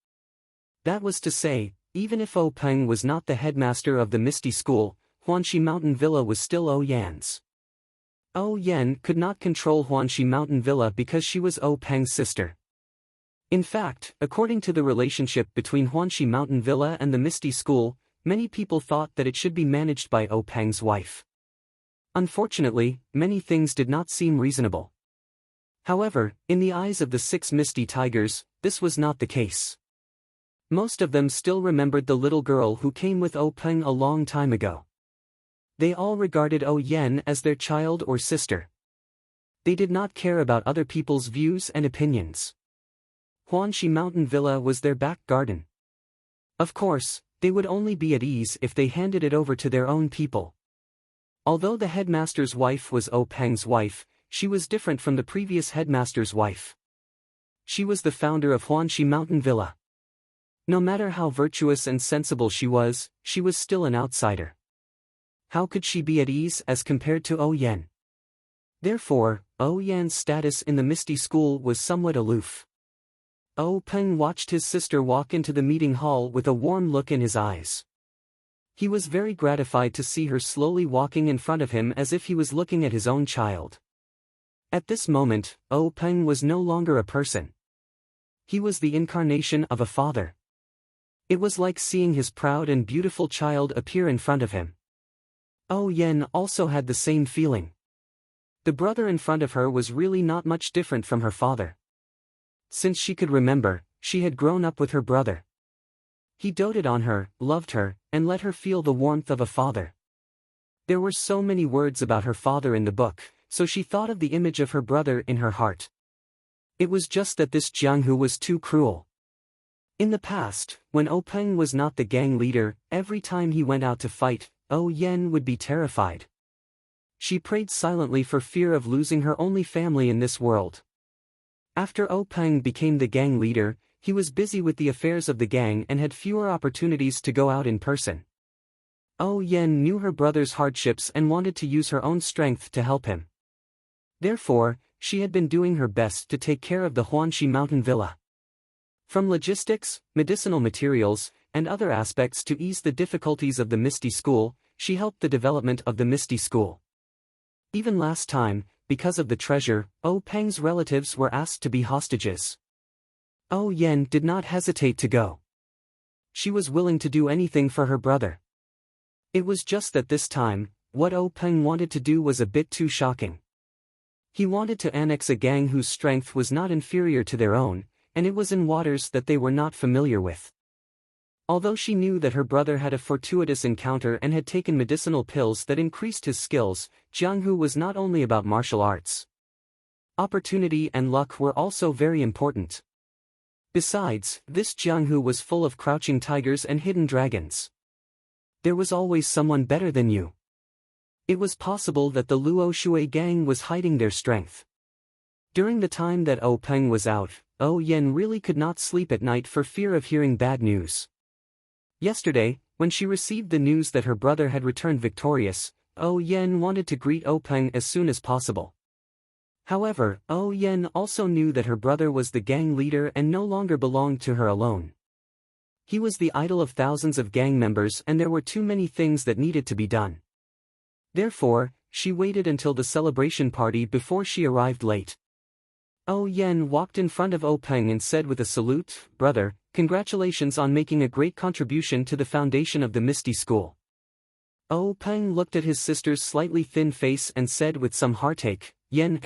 That was to say, even if Peng was not the headmaster of the Misty School, Huanxi Mountain Villa was still Yan's. Yen could not control Huanxi Mountain Villa because she was Peng's sister. In fact, according to the relationship between Huanxi Mountain Villa and the Misty School, many people thought that it should be managed by Peng's wife. Unfortunately, many things did not seem reasonable. However, in the eyes of the 6 Misty Tigers, this was not the case. Most of them still remembered the little girl who came with Peng a long time ago. They all regarded Yen as their child or sister. They did not care about other people's views and opinions. Huanxi Mountain Villa was their back garden. Of course, they would only be at ease if they handed it over to their own people. Although the headmaster's wife was Peng's wife, she was different from the previous headmaster's wife. She was the founder of Huanxi Mountain Villa. No matter how virtuous and sensible she was still an outsider. How could she be at ease as compared to Oh Yen? Therefore, Oh Yan's status in the Misty School was somewhat aloof. Oh Peng watched his sister walk into the meeting hall with a warm look in his eyes. He was very gratified to see her slowly walking in front of him as if he was looking at his own child. At this moment, Oh Peng was no longer a person. He was the incarnation of a father. It was like seeing his proud and beautiful child appear in front of him. Oh Yen also had the same feeling. The brother in front of her was really not much different from her father. Since she could remember, she had grown up with her brother. He doted on her, loved her, and let her feel the warmth of a father. There were so many words about her father in the book, so she thought of the image of her brother in her heart. It was just that this Jiang Hu was too cruel. In the past, when Oh Peng was not the gang leader, every time he went out to fight, Oh Yen would be terrified. She prayed silently for fear of losing her only family in this world. After Oh Peng became the gang leader, he was busy with the affairs of the gang and had fewer opportunities to go out in person. Oh Yen knew her brother's hardships and wanted to use her own strength to help him. Therefore, she had been doing her best to take care of the Huanxi mountain villa. From logistics, medicinal materials, and other aspects to ease the difficulties of the Misty School, she helped the development of the Misty School. Even last time, because of the treasure, Oh Peng's relatives were asked to be hostages. Oh Yen did not hesitate to go. She was willing to do anything for her brother. It was just that this time, what Oh Peng wanted to do was a bit too shocking. He wanted to annex a gang whose strength was not inferior to their own, and it was in waters that they were not familiar with. Although she knew that her brother had a fortuitous encounter and had taken medicinal pills that increased his skills, Jiang Hu was not only about martial arts. Opportunity and luck were also very important. Besides, this Jiang Hu was full of crouching tigers and hidden dragons. There was always someone better than you. It was possible that the Luo Shui gang was hiding their strength. During the time that Oh Peng was out, Oh Yen really could not sleep at night for fear of hearing bad news. Yesterday, when she received the news that her brother had returned victorious, Oh Yen wanted to greet Oh Peng as soon as possible. However, Oh Yen also knew that her brother was the gang leader and no longer belonged to her alone. He was the idol of thousands of gang members and there were too many things that needed to be done. Therefore, she waited until the celebration party before she arrived late. Oh Yen walked in front of Oh Peng and said with a salute, "Brother, congratulations on making a great contribution to the foundation of the Misty School." Oh Peng looked at his sister's slightly thin face and said with some heartache, "Yen,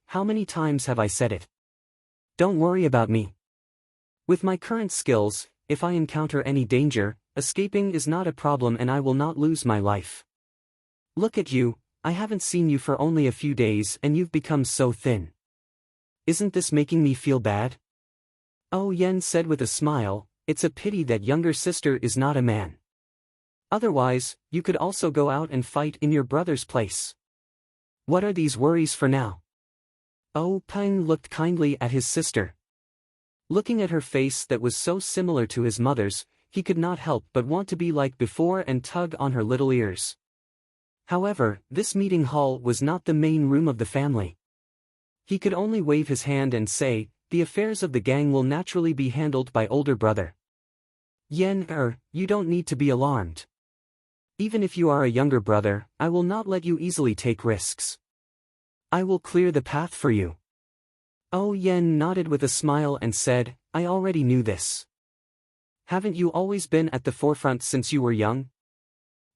how many times have I said it? Don't worry about me. With my current skills, if I encounter any danger, escaping is not a problem and I will not lose my life. Look at you, I haven't seen you for only a few days and you've become so thin. Isn't this making me feel bad?" Oh Yen said with a smile, "It's a pity that younger sister is not a man. Otherwise, you could also go out and fight in your brother's place. What are these worries for now?" Oh Peng looked kindly at his sister. Looking at her face that was so similar to his mother's, he could not help but want to be like before and tug on her little ears. However, this meeting hall was not the main room of the family. He could only wave his hand and say, "The affairs of the gang will naturally be handled by older brother. Yen, you don't need to be alarmed. Even if you are a younger brother, I will not let you easily take risks. I will clear the path for you." Oh Yen nodded with a smile and said, "I already knew this. Haven't you always been at the forefront since you were young?"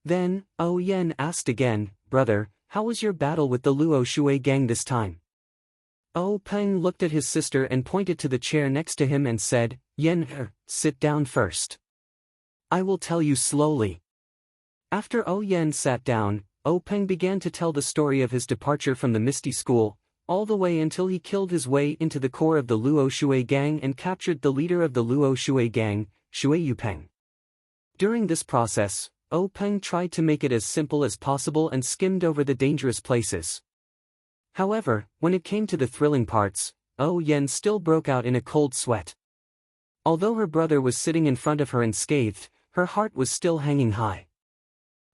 Then, Oh Yen asked again, "Brother, how was your battle with the Luo Shui gang this time?" Oh Peng looked at his sister and pointed to the chair next to him and said, "Yen, sit down first. I will tell you slowly." After Oh Yen sat down, Oh Peng began to tell the story of his departure from the Misty School, all the way until he killed his way into the core of the Luo Shui gang and captured the leader of the Luo Shui gang, Shui Yupeng. During this process, Oh Peng tried to make it as simple as possible and skimmed over the dangerous places. However, when it came to the thrilling parts, Oh Yen still broke out in a cold sweat. Although her brother was sitting in front of her unscathed, her heart was still hanging high.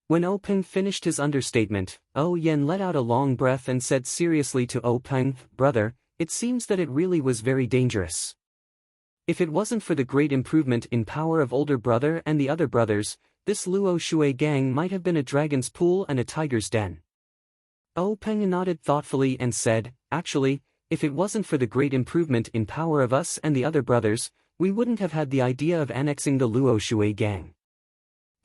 When O Peng finished his understatement, O Yen let out a long breath and said seriously to O Peng, "Brother, it seems that it really was very dangerous. If it wasn't for the great improvement in power of older brother and the other brothers, this Luo Shui gang might have been a dragon's pool and a tiger's den." O Peng nodded thoughtfully and said, "Actually, if it wasn't for the great improvement in power of us and the other brothers, we wouldn't have had the idea of annexing the Luo Shui gang.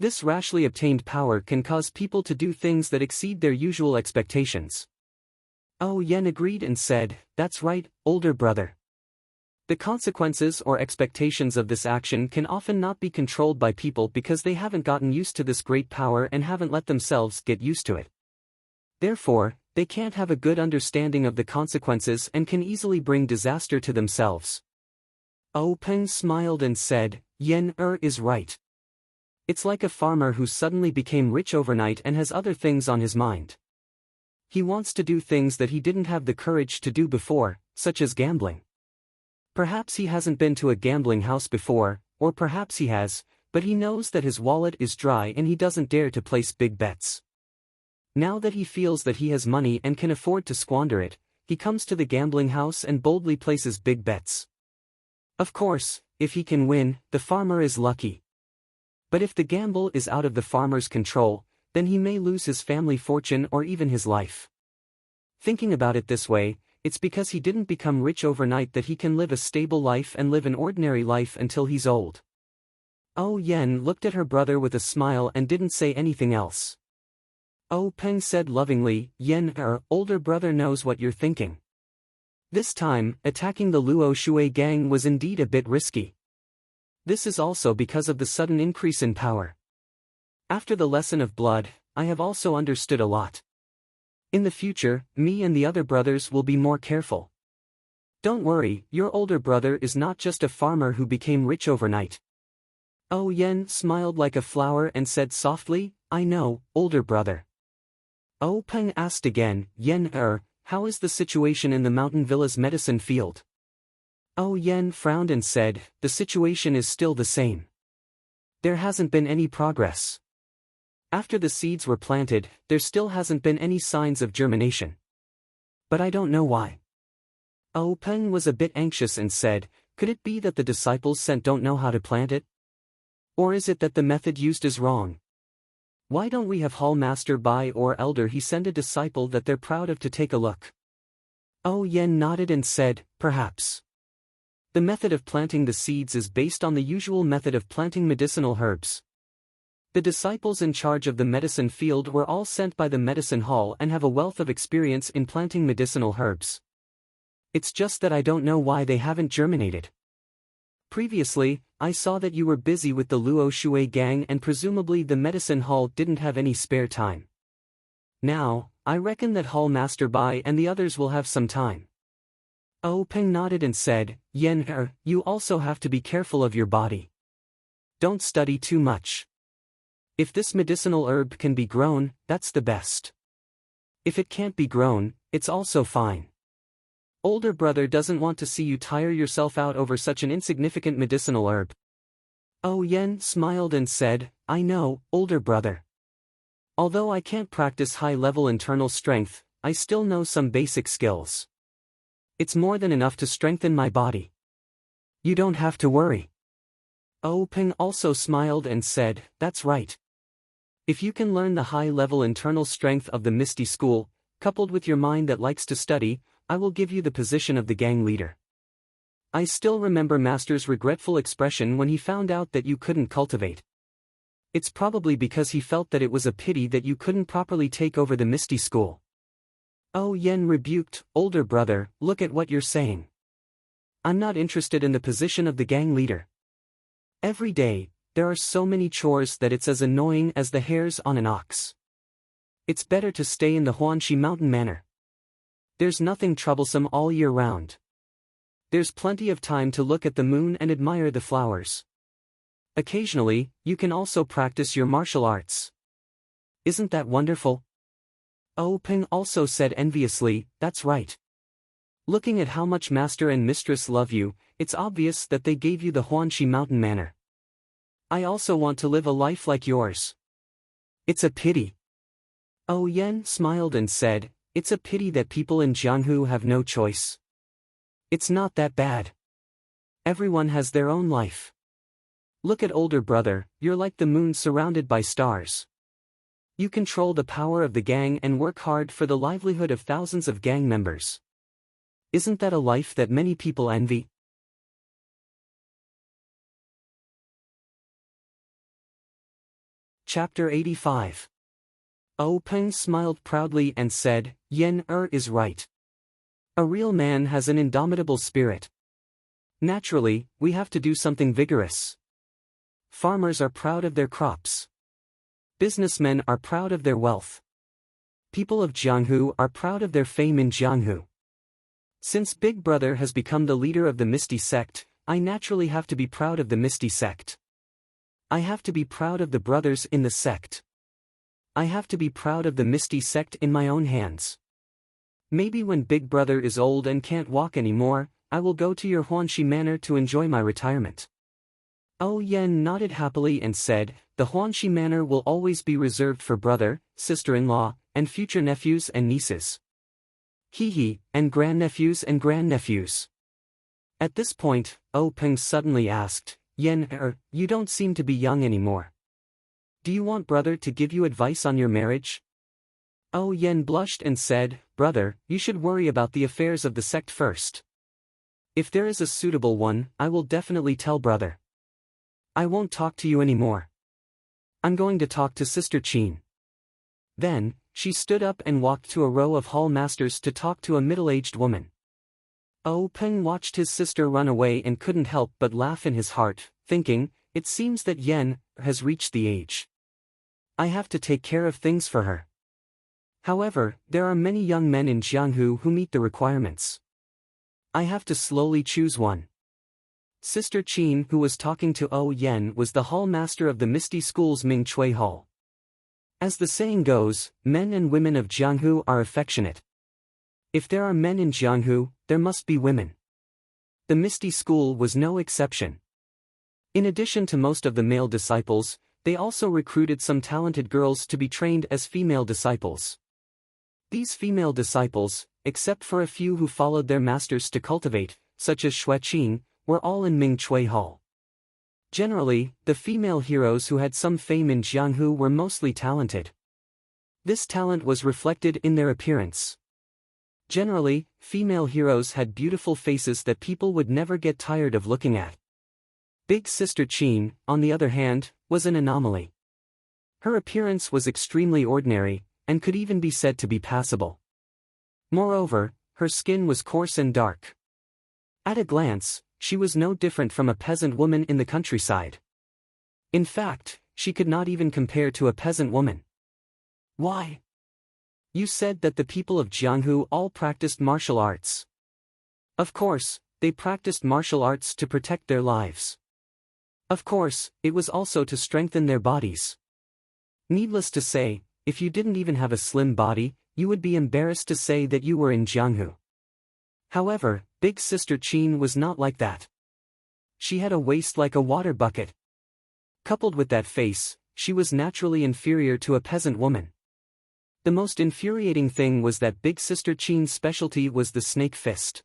This rashly obtained power can cause people to do things that exceed their usual expectations." O Yen agreed and said, "That's right, older brother. The consequences or expectations of this action can often not be controlled by people because they haven't gotten used to this great power and haven't let themselves get used to it. Therefore, they can't have a good understanding of the consequences and can easily bring disaster to themselves." O Peng smiled and said, "Yen is right. It's like a farmer who suddenly became rich overnight and has other things on his mind. He wants to do things that he didn't have the courage to do before, such as gambling. Perhaps he hasn't been to a gambling house before, or perhaps he has, but he knows that his wallet is dry and he doesn't dare to place big bets. Now that he feels that he has money and can afford to squander it, he comes to the gambling house and boldly places big bets. Of course, if he can win, the farmer is lucky. But if the gamble is out of the farmer's control, then he may lose his family fortune or even his life. Thinking about it this way, it's because he didn't become rich overnight that he can live a stable life and live an ordinary life until he's old." O Yen looked at her brother with a smile and didn't say anything else. O Peng said lovingly, "Yen, older brother knows what you're thinking. This time, attacking the Luo Shui gang was indeed a bit risky. This is also because of the sudden increase in power. After the lesson of blood, I have also understood a lot. In the future, me and the other brothers will be more careful. Don't worry, your older brother is not just a farmer who became rich overnight." O Yen smiled like a flower and said softly, "I know, older brother." O Peng asked again, "Yen, how is the situation in the mountain villa's medicine field?" O Yen frowned and said, "The situation is still the same. There hasn't been any progress. After the seeds were planted, there still hasn't been any signs of germination. But I don't know why." O Peng was a bit anxious and said, "Could it be that the disciples sent don't know how to plant it? Or is it that the method used is wrong? Why don't we have Hall Master Bai or Elder he send a disciple that they're proud of to take a look?" O Yen nodded and said, "Perhaps. The method of planting the seeds is based on the usual method of planting medicinal herbs. The disciples in charge of the medicine field were all sent by the medicine hall and have a wealth of experience in planting medicinal herbs. It's just that I don't know why they haven't germinated. Previously, I saw that you were busy with the Luo Shui gang and presumably the medicine hall didn't have any spare time. Now, I reckon that Hall Master Bai and the others will have some time." O Peng nodded and said, "Yen, you also have to be careful of your body. Don't study too much. If this medicinal herb can be grown, that's the best. If it can't be grown, it's also fine. Older brother doesn't want to see you tire yourself out over such an insignificant medicinal herb." O Yen smiled and said, "I know, older brother. Although I can't practice high-level internal strength, I still know some basic skills. It's more than enough to strengthen my body. You don't have to worry." O Peng also smiled and said, "That's right. If you can learn the high-level internal strength of the Misty School, coupled with your mind that likes to study, I will give you the position of the gang leader." I still remember Master's regretful expression when he found out that you couldn't cultivate. It's probably because he felt that it was a pity that you couldn't properly take over the Misty School. O Yen rebuked, "Older brother, look at what you're saying. I'm not interested in the position of the gang leader. Every day, there are so many chores that it's as annoying as the hairs on an ox. It's better to stay in the Huanxi Mountain Manor. There's nothing troublesome all year round. There's plenty of time to look at the moon and admire the flowers. Occasionally, you can also practice your martial arts. Isn't that wonderful?" O Peng also said enviously, "That's right. Looking at how much Master and Mistress love you, it's obvious that they gave you the Huanxi Mountain Manor. I also want to live a life like yours. It's a pity. Oh Yen smiled and said, it's a pity that people in Jianghu have no choice. It's not that bad. Everyone has their own life. Look at older brother, you're like the moon surrounded by stars. You control the power of the gang and work hard for the livelihood of thousands of gang members. Isn't that a life that many people envy? Chapter 85. Oh Peng smiled proudly and said, Yen is right. A real man has an indomitable spirit. Naturally, we have to do something vigorous. Farmers are proud of their crops. Businessmen are proud of their wealth. People of Jianghu are proud of their fame in Jianghu. Since Big Brother has become the leader of the Misty sect, I naturally have to be proud of the Misty sect. I have to be proud of the brothers in the sect. I have to be proud of the Misty sect in my own hands. Maybe when Big Brother is old and can't walk anymore, I will go to your Huanxi Manor to enjoy my retirement. Oh Yen nodded happily and said, the Huanxi Manor will always be reserved for brother, sister-in-law, and future nephews and nieces. Hee, and grandnephews and grandnephews. At this point, Oh Peng suddenly asked, Yen, you don't seem to be young anymore. Do you want brother to give you advice on your marriage? Oh Yen blushed and said, brother, you should worry about the affairs of the sect first. If there is a suitable one, I will definitely tell brother. I won't talk to you anymore. I'm going to talk to Sister Qin. Then, she stood up and walked to a row of hall masters to talk to a middle-aged woman. Oh Peng watched his sister run away and couldn't help but laugh in his heart, thinking, it seems that Yen has reached the age. I have to take care of things for her. However, there are many young men in Jianghu who meet the requirements. I have to slowly choose one. Sister Qin, who was talking to Oh Yen, was the hall master of the Misty School's Ming Chui Hall. As the saying goes, men and women of Jianghu are affectionate. If there are men in Jianghu, there must be women. The Misty School was no exception. In addition to most of the male disciples, they also recruited some talented girls to be trained as female disciples. These female disciples, except for a few who followed their masters to cultivate, such as Xue Qing, were all in Ming Chui Hall. Generally, the female heroes who had some fame in Jianghu were mostly talented. This talent was reflected in their appearance. Generally, female heroes had beautiful faces that people would never get tired of looking at. Big Sister Qin, on the other hand, was an anomaly. Her appearance was extremely ordinary, and could even be said to be passable. Moreover, her skin was coarse and dark. At a glance, she was no different from a peasant woman in the countryside. In fact, she could not even compare to a peasant woman. Why? You said that the people of Jianghu all practiced martial arts. Of course, they practiced martial arts to protect their lives. Of course, it was also to strengthen their bodies. Needless to say, if you didn't even have a slim body, you would be embarrassed to say that you were in Jianghu. However, Big Sister Qin was not like that. She had a waist like a water bucket. Coupled with that face, she was naturally inferior to a peasant woman. The most infuriating thing was that Big Sister Qin's specialty was the snake fist.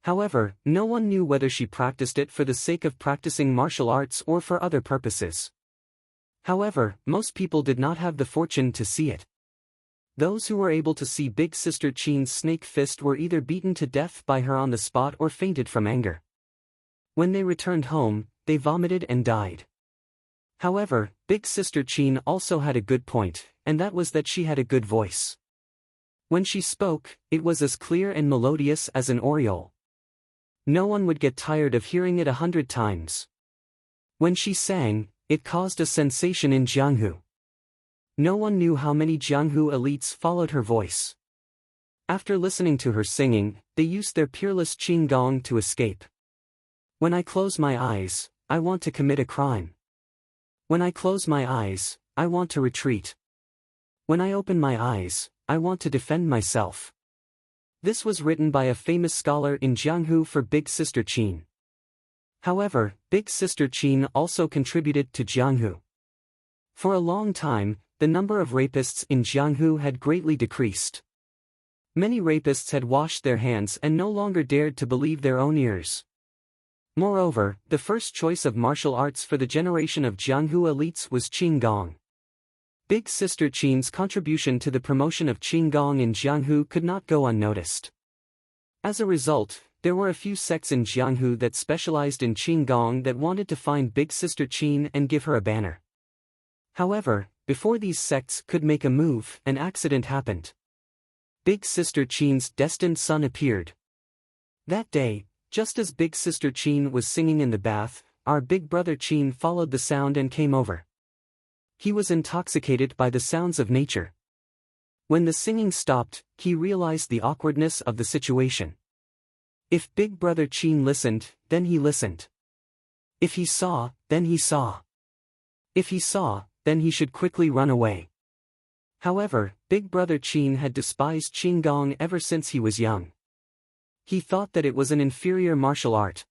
However, no one knew whether she practiced it for the sake of practicing martial arts or for other purposes. However, most people did not have the fortune to see it. Those who were able to see Big Sister Qin's snake fist were either beaten to death by her on the spot or fainted from anger. When they returned home, they vomited and died. However, Big Sister Qin also had a good point, and that was that she had a good voice. When she spoke, it was as clear and melodious as an oriole. No one would get tired of hearing it 100 times. When she sang, it caused a sensation in Jianghu. No one knew how many Jianghu elites followed her voice. After listening to her singing, they used their peerless qing gong to escape. When I close my eyes, I want to commit a crime. When I close my eyes, I want to retreat. When I open my eyes, I want to defend myself. This was written by a famous scholar in Jianghu for Big Sister Qin. However, Big Sister Qin also contributed to Jianghu. For a long time, the number of rapists in Jianghu had greatly decreased. Many rapists had washed their hands and no longer dared to believe their own ears. Moreover, the first choice of martial arts for the generation of Jianghu elites was Qinggong. Big Sister Qin's contribution to the promotion of Qinggong in Jianghu could not go unnoticed. As a result, there were a few sects in Jianghu that specialized in Qinggong that wanted to find Big Sister Qin and give her a banner. However, before these sects could make a move, an accident happened. Big Sister Qin's destined son appeared. That day, just as Big Sister Qin was singing in the bath, our big brother Qin followed the sound and came over. He was intoxicated by the sounds of nature. When the singing stopped, he realized the awkwardness of the situation. If Big Brother Qin listened, then he listened. If he saw, then he saw. If he saw, then he should quickly run away. However, Big Brother Qin had despised Qinggong ever since he was young. He thought that it was an inferior martial art.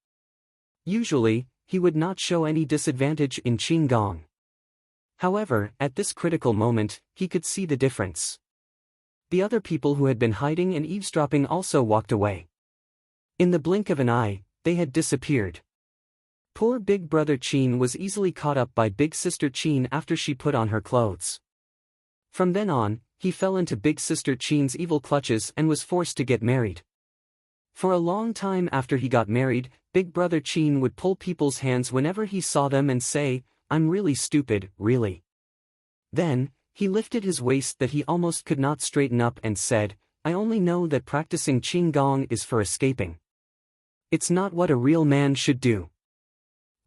Usually, he would not show any disadvantage in Qinggong. However, at this critical moment, he could see the difference. The other people who had been hiding and eavesdropping also walked away. In the blink of an eye, they had disappeared. Poor Big Brother Qin was easily caught up by Big Sister Qin after she put on her clothes. From then on, he fell into Big Sister Qin's evil clutches and was forced to get married. For a long time after he got married, Big Brother Qin would pull people's hands whenever he saw them and say, "I'm really stupid, really." Then, he lifted his waist that he almost could not straighten up and said, "I only know that practicing Qinggong is for escaping. It's not what a real man should do.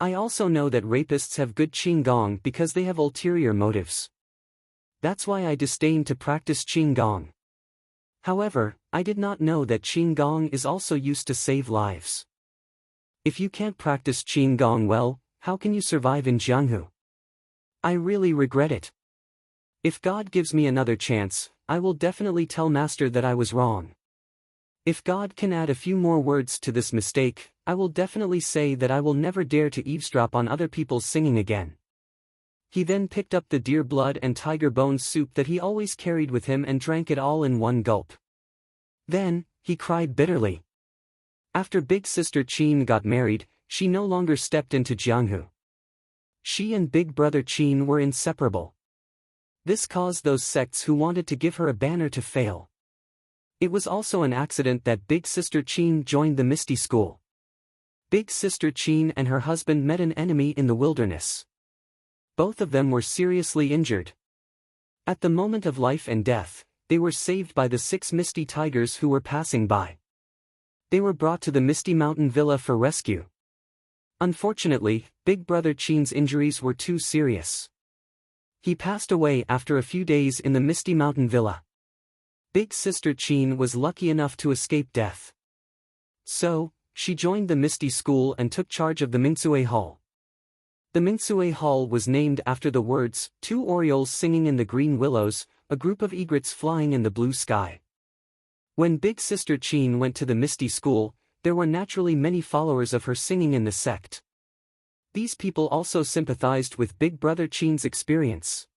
I also know that rapists have good Qinggong because they have ulterior motives. That's why I disdain to practice Qinggong. However, I did not know that Qinggong is also used to save lives. If you can't practice Qinggong well, how can you survive in Jianghu? I really regret it. If God gives me another chance, I will definitely tell Master that I was wrong. If God can add a few more words to this mistake, I will definitely say that I will never dare to eavesdrop on other people's singing again." He then picked up the deer blood and tiger bones soup that he always carried with him and drank it all in one gulp. Then, he cried bitterly. After Big Sister Qin got married, she no longer stepped into Jianghu. She and Big Brother Qin were inseparable. This caused those sects who wanted to give her a banner to fail. It was also an accident that Big Sister Qin joined the Misty School. Big Sister Qin and her husband met an enemy in the wilderness. Both of them were seriously injured. At the moment of life and death, they were saved by the 6 Misty Tigers who were passing by. They were brought to the Misty Mountain Villa for rescue. Unfortunately, Big Brother Qin's injuries were too serious. He passed away after a few days in the Misty Mountain Villa. Big Sister Qin was lucky enough to escape death. So, she joined the Misty School and took charge of the Mingsue Hall. The Mingsue Hall was named after the words, 2 orioles singing in the green willows, a group of egrets flying in the blue sky. When Big Sister Qin went to the Misty School, there were naturally many followers of her singing in the sect. These people also sympathized with Big Brother Qin's experience.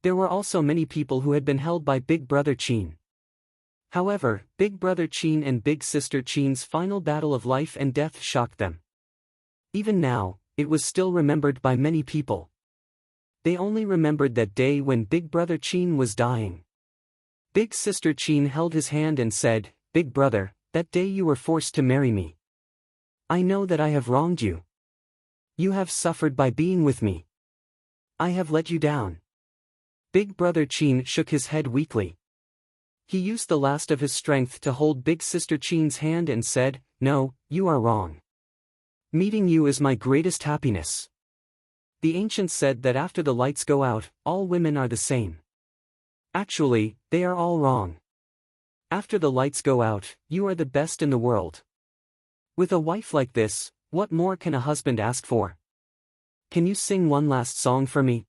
There were also many people who had been held by Big Brother Qin. However, Big Brother Qin and Big Sister Qin's final battle of life and death shocked them. Even now, it was still remembered by many people. They only remembered that day when Big Brother Qin was dying. Big Sister Qin held his hand and said, "Big Brother, that day you were forced to marry me. I know that I have wronged you. You have suffered by being with me. I have let you down." Big Brother Qin shook his head weakly. He used the last of his strength to hold Big Sister Qin's hand and said, "No, you are wrong. Meeting you is my greatest happiness." The ancients said that after the lights go out, all women are the same. Actually, they are all wrong. After the lights go out, you are the best in the world. With a wife like this, what more can a husband ask for? Can you sing one last song for me?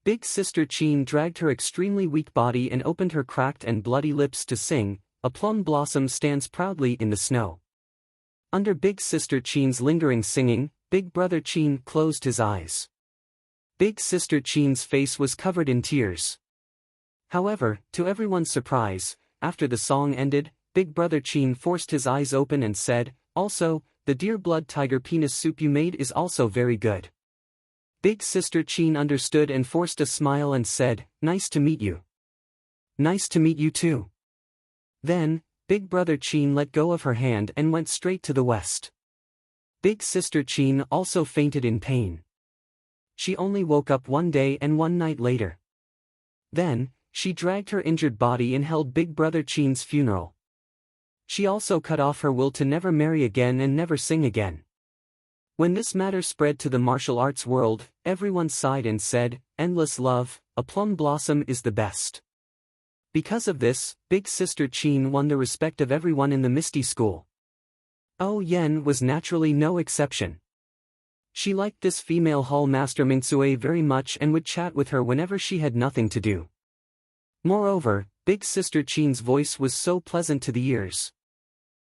Big Sister Qin dragged her extremely weak body and opened her cracked and bloody lips to sing, "A plum blossom stands proudly in the snow." Under Big Sister Qin's lingering singing, Big Brother Qin closed his eyes. Big Sister Qin's face was covered in tears. However, to everyone's surprise, after the song ended, Big Brother Qin forced his eyes open and said, "Also, the deer blood tiger penis soup you made is also very good." Big Sister Qin understood and forced a smile and said, "Nice to meet you." "Nice to meet you too." Then, Big Brother Qin let go of her hand and went straight to the west. Big Sister Qin also fainted in pain. She only woke up one day and one night later. Then, she dragged her injured body and held Big Brother Qin's funeral. She also cut off her will to never marry again and never sing again. When this matter spread to the martial arts world, everyone sighed and said, "Endless love, a plum blossom is the best." Because of this, Big Sister Qin won the respect of everyone in the Misty School. Oh Yen was naturally no exception. She liked this female hall master Mingsue very much and would chat with her whenever she had nothing to do. Moreover, Big Sister Qin's voice was so pleasant to the ears.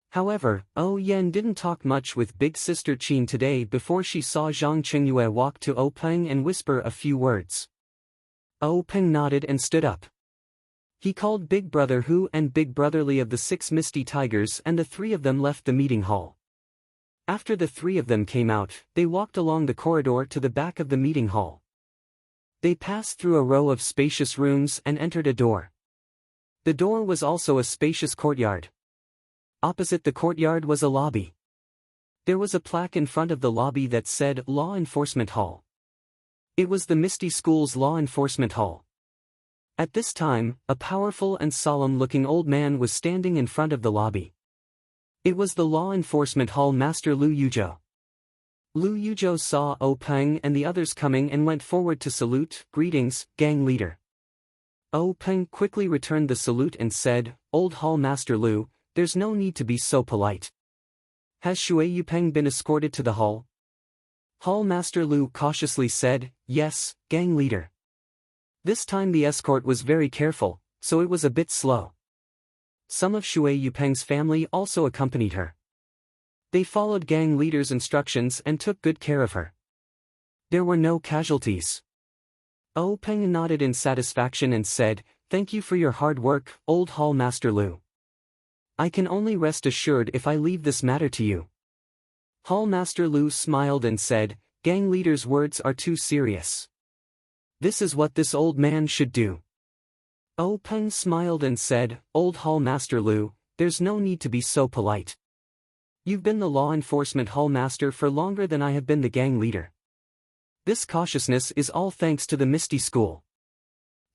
However, Oh Yen didn't talk much with Big Sister Qin today before she saw Zhang Qingyue walk to Oh Peng and whisper a few words. Oh Peng nodded and stood up. He called Big Brother Hu and Big Brother Li of the 6 Misty Tigers, and the three of them left the meeting hall. After the three of them came out, they walked along the corridor to the back of the meeting hall. They passed through a row of spacious rooms and entered a door. The door was also a spacious courtyard. Opposite the courtyard was a lobby. There was a plaque in front of the lobby that said Law Enforcement Hall. It was the Misty School's Law Enforcement Hall. At this time, a powerful and solemn-looking old man was standing in front of the lobby. It was the Law Enforcement Hall Master Lu Yuzhou. Lu Yuzhou saw Oh Peng and the others coming and went forward to salute. "Greetings, gang leader." Oh Peng quickly returned the salute and said, "Old Hall Master Lu, there's no need to be so polite. Has Shui Yupeng been escorted to the hall?" Hall Master Lu cautiously said, "Yes, gang leader." This time the escort was very careful, so it was a bit slow. Some of Shui Yupeng's family also accompanied her. They followed gang leader's instructions and took good care of her. There were no casualties. Oh Peng nodded in satisfaction and said, "Thank you for your hard work, Old Hall Master Lu. I can only rest assured if I leave this matter to you." Hall Master Lu smiled and said, "Gang leader's words are too serious. This is what this old man should do." Oh Peng smiled and said, "Old Hall Master Lu, there's no need to be so polite. You've been the Law Enforcement Hall Master for longer than I have been the gang leader. This cautiousness is all thanks to the Misty School.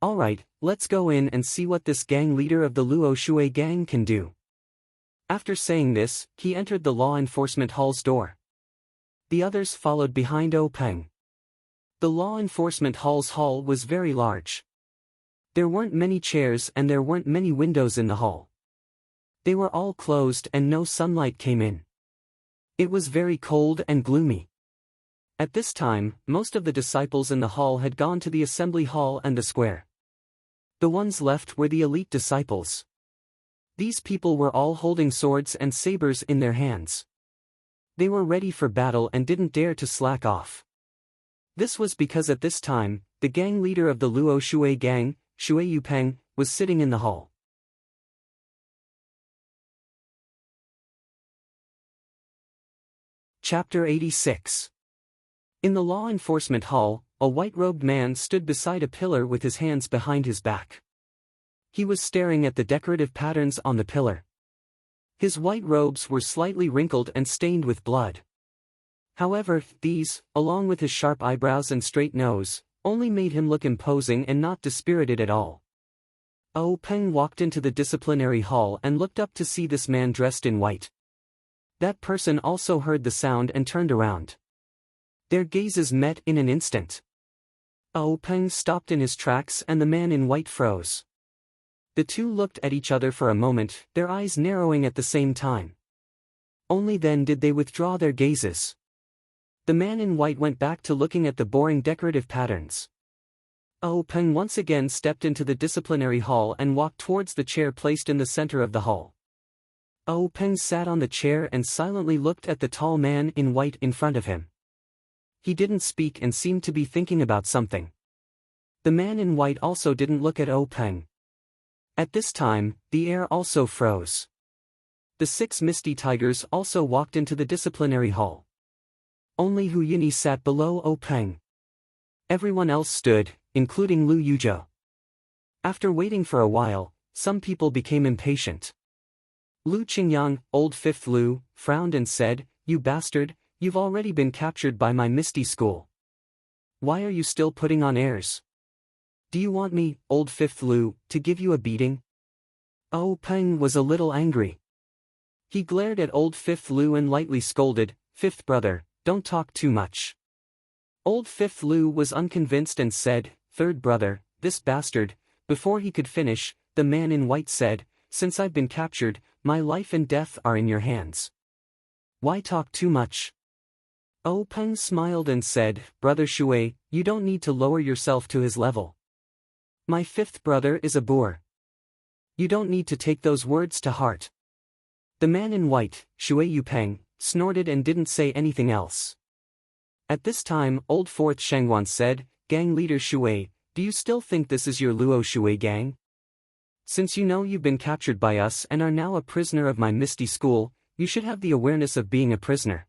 Alright, let's go in and see what this gang leader of the Luo Shui gang can do." After saying this, he entered the Law Enforcement Hall's door. The others followed behind Oh Peng. The Law Enforcement Hall's hall was very large. There weren't many chairs and there weren't many windows in the hall. They were all closed and no sunlight came in. It was very cold and gloomy. At this time, most of the disciples in the hall had gone to the assembly hall and the square. The ones left were the elite disciples. These people were all holding swords and sabers in their hands. They were ready for battle and didn't dare to slack off. This was because at this time, the gang leader of the Luo Shui gang, Shui Yupeng, was sitting in the hall. Chapter 86. In the Law Enforcement Hall, a white-robed man stood beside a pillar with his hands behind his back. He was staring at the decorative patterns on the pillar. His white robes were slightly wrinkled and stained with blood. However, these, along with his sharp eyebrows and straight nose, only made him look imposing and not dispirited at all. Oh Peng walked into the disciplinary hall and looked up to see this man dressed in white. That person also heard the sound and turned around. Their gazes met in an instant. Oh Peng stopped in his tracks and the man in white froze. The two looked at each other for a moment, their eyes narrowing at the same time. Only then did they withdraw their gazes. The man in white went back to looking at the boring decorative patterns. Oh Peng once again stepped into the disciplinary hall and walked towards the chair placed in the center of the hall. Oh Peng sat on the chair and silently looked at the tall man in white in front of him. he didn't speak and seemed to be thinking about something. The man in white also didn't look at Peng. At this time, the air also froze. The 6 misty tigers also walked into the disciplinary hall. Only Hu Yinyi sat below Peng. Everyone else stood, including Lu Yuzhou. After waiting for a while, some people became impatient. Lu Qingyang, old 5th Lu, frowned and said, "You bastard, you've already been captured by my misty school. Why are you still putting on airs? Do you want me, old 5th Lu, to give you a beating?" Peng was a little angry. He glared at old 5th Lu and lightly scolded, "5th brother, don't talk too much." Old 5th Lu was unconvinced and said, "3rd brother, this bastard." Before he could finish, the man in white said, "Since I've been captured, my life and death are in your hands. Why talk too much?" Peng smiled and said, "Brother Shui, you don't need to lower yourself to his level. My 5th brother is a boor. You don't need to take those words to heart." The man in white, Shui Yupeng, snorted and didn't say anything else. At this time, old 4th Shangguan said, "Gang leader Shui, do you still think this is your Luo Shui gang? Since you know you've been captured by us and are now a prisoner of my misty school, you should have the awareness of being a prisoner.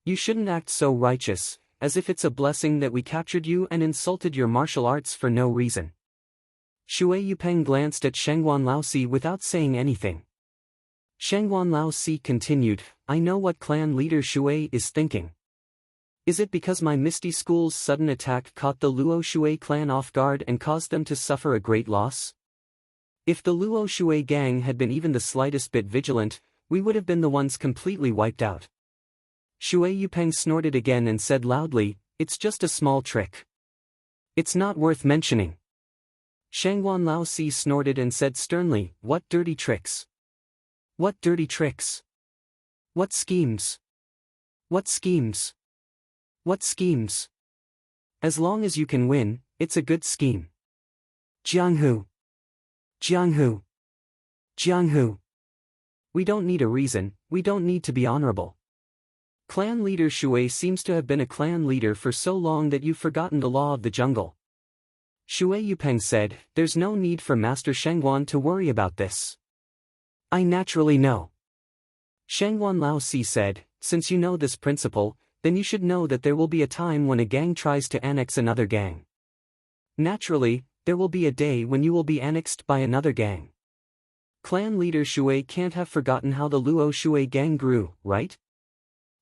You shouldn't act so righteous, as if it's a blessing that we captured you and insulted your martial arts for no reason." Shui Yupeng glanced at Shangguan Laosi without saying anything. Shangguan Laosi continued, "I know what clan leader Shui is thinking. Is it because my misty school's sudden attack caught the Luo Shui clan off guard and caused them to suffer a great loss? If the Luo Shui gang had been even the slightest bit vigilant, we would have been the ones completely wiped out." Shui Yupeng snorted again and said loudly, "It's just a small trick. It's not worth mentioning." Shangguan Laosi snorted and said sternly, "What dirty tricks? What dirty tricks? What schemes? What schemes? What schemes? As long as you can win, it's a good scheme. Jianghu. Jianghu. Jianghu. We don't need a reason, we don't need to be honorable. Clan leader Shui seems to have been a clan leader for so long that you've forgotten the law of the jungle." Shui Yupeng said, "There's no need for Master Shangguan to worry about this. I naturally know." Shangguan Laosi said, "Since you know this principle, then you should know that there will be a time when a gang tries to annex another gang. Naturally, there will be a day when you will be annexed by another gang. Clan leader Shui can't have forgotten how the Luo Shui gang grew, right?"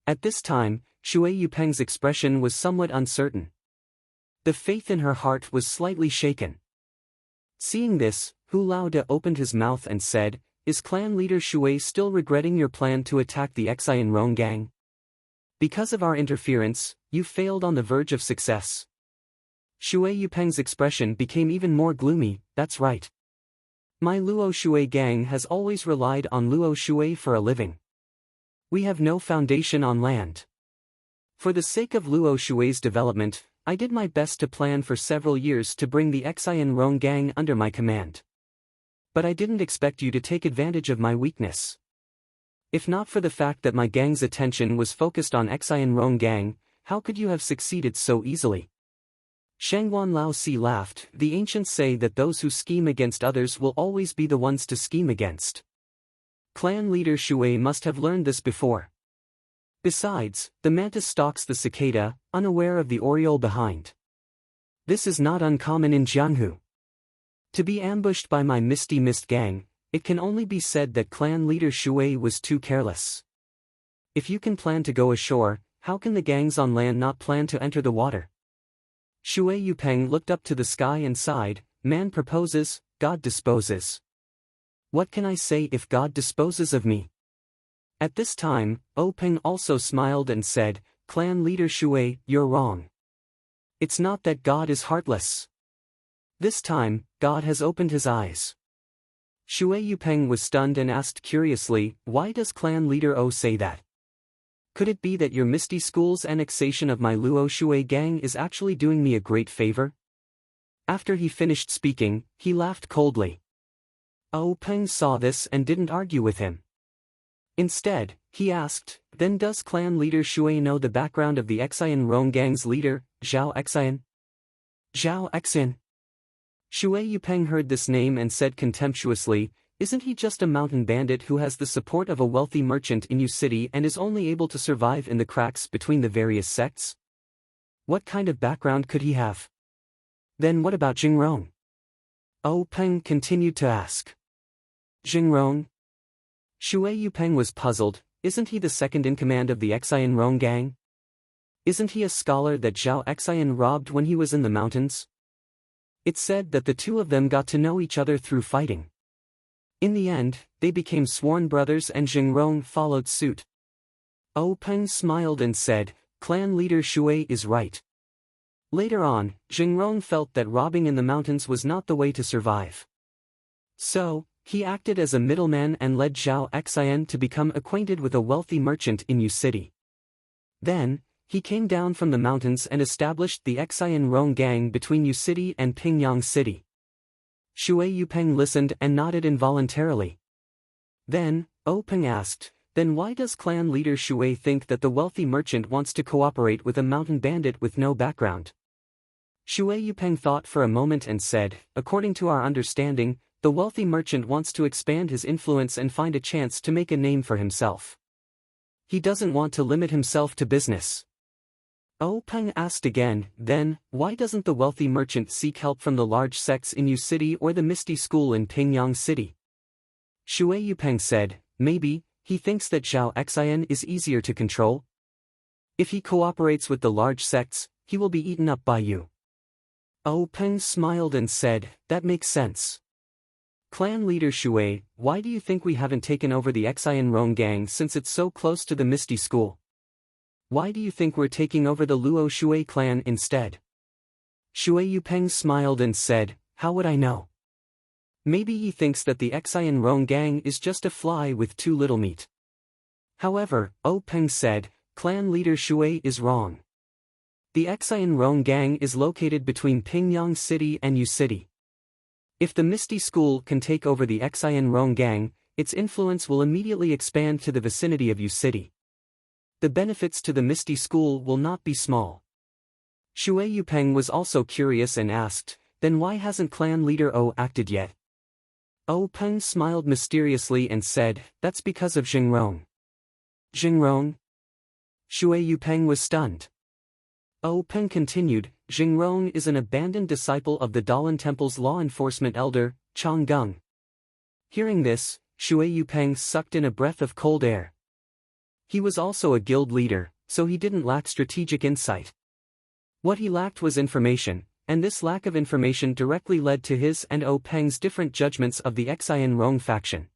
At this time, Shui Yupeng's expression was somewhat uncertain. The faith in her heart was slightly shaken. Seeing this, Hu Laoda opened his mouth and said, "Is clan leader Shui still regretting your plan to attack the Xian Rong gang? Because of our interference, you failed on the verge of success." Shui Yupeng's expression became even more gloomy. "That's right. My Luo Shui gang has always relied on Luo Shui for a living. We have no foundation on land. For the sake of Luo Shui's development, I did my best to plan for several years to bring the Xian Rong gang under my command. But I didn't expect you to take advantage of my weakness. If not for the fact that my gang's attention was focused on Xian Rong gang, how could you have succeeded so easily?" Shangguan Laosi laughed. "The ancients say that those who scheme against others will always be the ones to scheme against. Clan leader Shui must have learned this before. Besides, the mantis stalks the cicada, unaware of the oriole behind. This is not uncommon in Jianghu. To be ambushed by my misty mist gang, it can only be said that clan leader Shui was too careless. If you can plan to go ashore, how can the gangs on land not plan to enter the water?" Shui Yupeng looked up to the sky and sighed, "Man proposes, God disposes. What can I say if God disposes of me?" At this time, Peng also smiled and said, "Clan leader Shui, you're wrong. It's not that God is heartless. This time, God has opened his eyes." Shui Yupeng was stunned and asked curiously, "Why does clan leader say that? Could it be that your misty school's annexation of my Luo Shui gang is actually doing me a great favor?" After he finished speaking, he laughed coldly. Peng saw this and didn't argue with him. Instead, He asked, then does clan leader Shui know the background of the Xian Rong gang's leader, Zhao Xian? Zhao Xian. Shui Yupeng heard this name and said contemptuously, isn't he just a mountain bandit who has the support of a wealthy merchant in Yu City and is only able to survive in the cracks between the various sects? What kind of background could he have? Then what about Jingrong? Oh Peng continued to ask. Jingrong? Shui Yupeng was puzzled, isn't he the second in command of the Xian Rong gang? Isn't he a scholar that Zhao Xian robbed when he was in the mountains? It's said that the two of them got to know each other through fighting. In the end, they became sworn brothers and Jingrong followed suit. Oh Peng smiled and said, clan leader Shui is right. Later on, Jingrong felt that robbing in the mountains was not the way to survive. So, he acted as a middleman and led Zhao Xian to become acquainted with a wealthy merchant in Yu City. Then, he came down from the mountains and established the Xian Rong gang between Yu City and Pingyang City. Shui Yupeng listened and nodded involuntarily. Then, Oh Peng asked, then why does clan leader Shui think that the wealthy merchant wants to cooperate with a mountain bandit with no background? Shui Yupeng thought for a moment and said, according to our understanding, the wealthy merchant wants to expand his influence and find a chance to make a name for himself. He doesn't want to limit himself to business. Oh Peng asked again, then, why doesn't the wealthy merchant seek help from the large sects in Yu City or the Misty School in Pingyang City? Shui Yupeng said, maybe, he thinks that Zhao Xian is easier to control. If he cooperates with the large sects, he will be eaten up by you. Oh Peng smiled and said, that makes sense. Clan leader Shui, why do you think we haven't taken over the Xian Rong gang since it's so close to the Misty School? Why do you think we're taking over the Luo Shui clan instead? Shui Yupeng smiled and said, how would I know? Maybe he thinks that the Xian Rong gang is just a fly with too little meat. However, Oh Peng said, clan leader Shui is wrong. The Xian Rong gang is located between Pingyang City and Yu City. If the Misty School can take over the Xian Rong gang, its influence will immediately expand to the vicinity of Yu City. The benefits to the Misty School will not be small. Shui Yupeng was also curious and asked, then why hasn't clan leader O acted yet? Oh Peng smiled mysteriously and said, that's because of Jingrong. Jingrong? Shui Yupeng was stunned. Oh Peng continued, Jingrong is an abandoned disciple of the Dalan Temple's law enforcement elder, Chang Gung. Hearing this, Shui Yupeng sucked in a breath of cold air. He was also a guild leader, so he didn't lack strategic insight. What he lacked was information, and this lack of information directly led to his and Oh Peng's different judgments of the Xian Rong faction.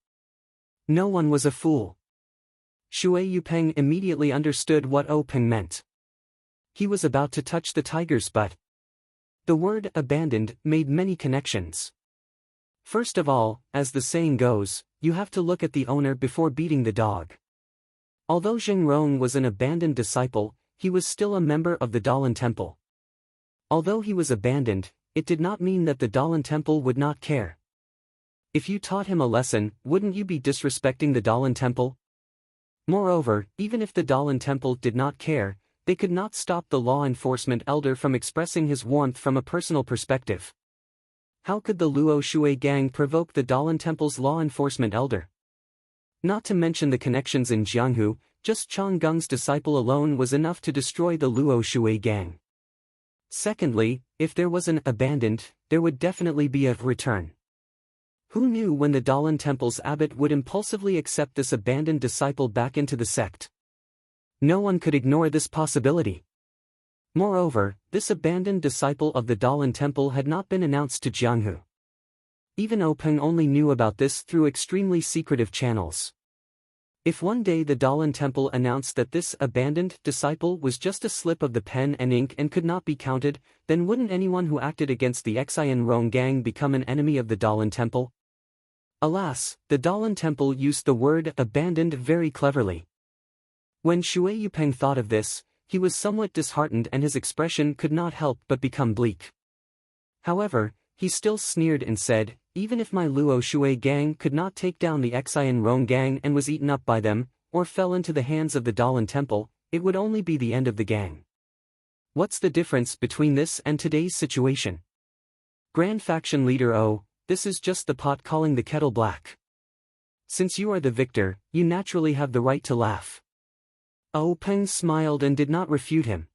No one was a fool. Shui Yupeng immediately understood what Oh Peng meant. He was about to touch the tiger's butt. The word abandoned made many connections. First of all, as the saying goes, you have to look at the owner before beating the dog. Although Jingrong was an abandoned disciple, he was still a member of the Dalan Temple. Although he was abandoned, it did not mean that the Dalan Temple would not care. If you taught him a lesson, wouldn't you be disrespecting the Dalan Temple? Moreover, even if the Dalan Temple did not care, they could not stop the law enforcement elder from expressing his warmth from a personal perspective. How could the Luo Shui gang provoke the Dalan Temple's law enforcement elder? Not to mention the connections in Jianghu, just Chang Gung's disciple alone was enough to destroy the Luo Shui gang. Secondly, if there was an abandoned, there would definitely be a return. Who knew when the Dalan Temple's abbot would impulsively accept this abandoned disciple back into the sect? No one could ignore this possibility. Moreover, this abandoned disciple of the Dalan Temple had not been announced to Jianghu. Even Oh Peng only knew about this through extremely secretive channels. If one day the Dalan Temple announced that this abandoned disciple was just a slip of the pen and ink and could not be counted, then wouldn't anyone who acted against the Xian Rong gang become an enemy of the Dalan Temple? Alas, the Dalan Temple used the word abandoned very cleverly. When Shui Yupeng thought of this, he was somewhat disheartened and his expression could not help but become bleak. However, he still sneered and said, even if my Luo Shui gang could not take down the Xian Rong gang and was eaten up by them, or fell into the hands of the Dalan Temple, it would only be the end of the gang. What's the difference between this and today's situation? Grand Faction Leader Oh, this is just the pot calling the kettle black. Since you are the victor, you naturally have the right to laugh. Oh Peng smiled and did not refute him.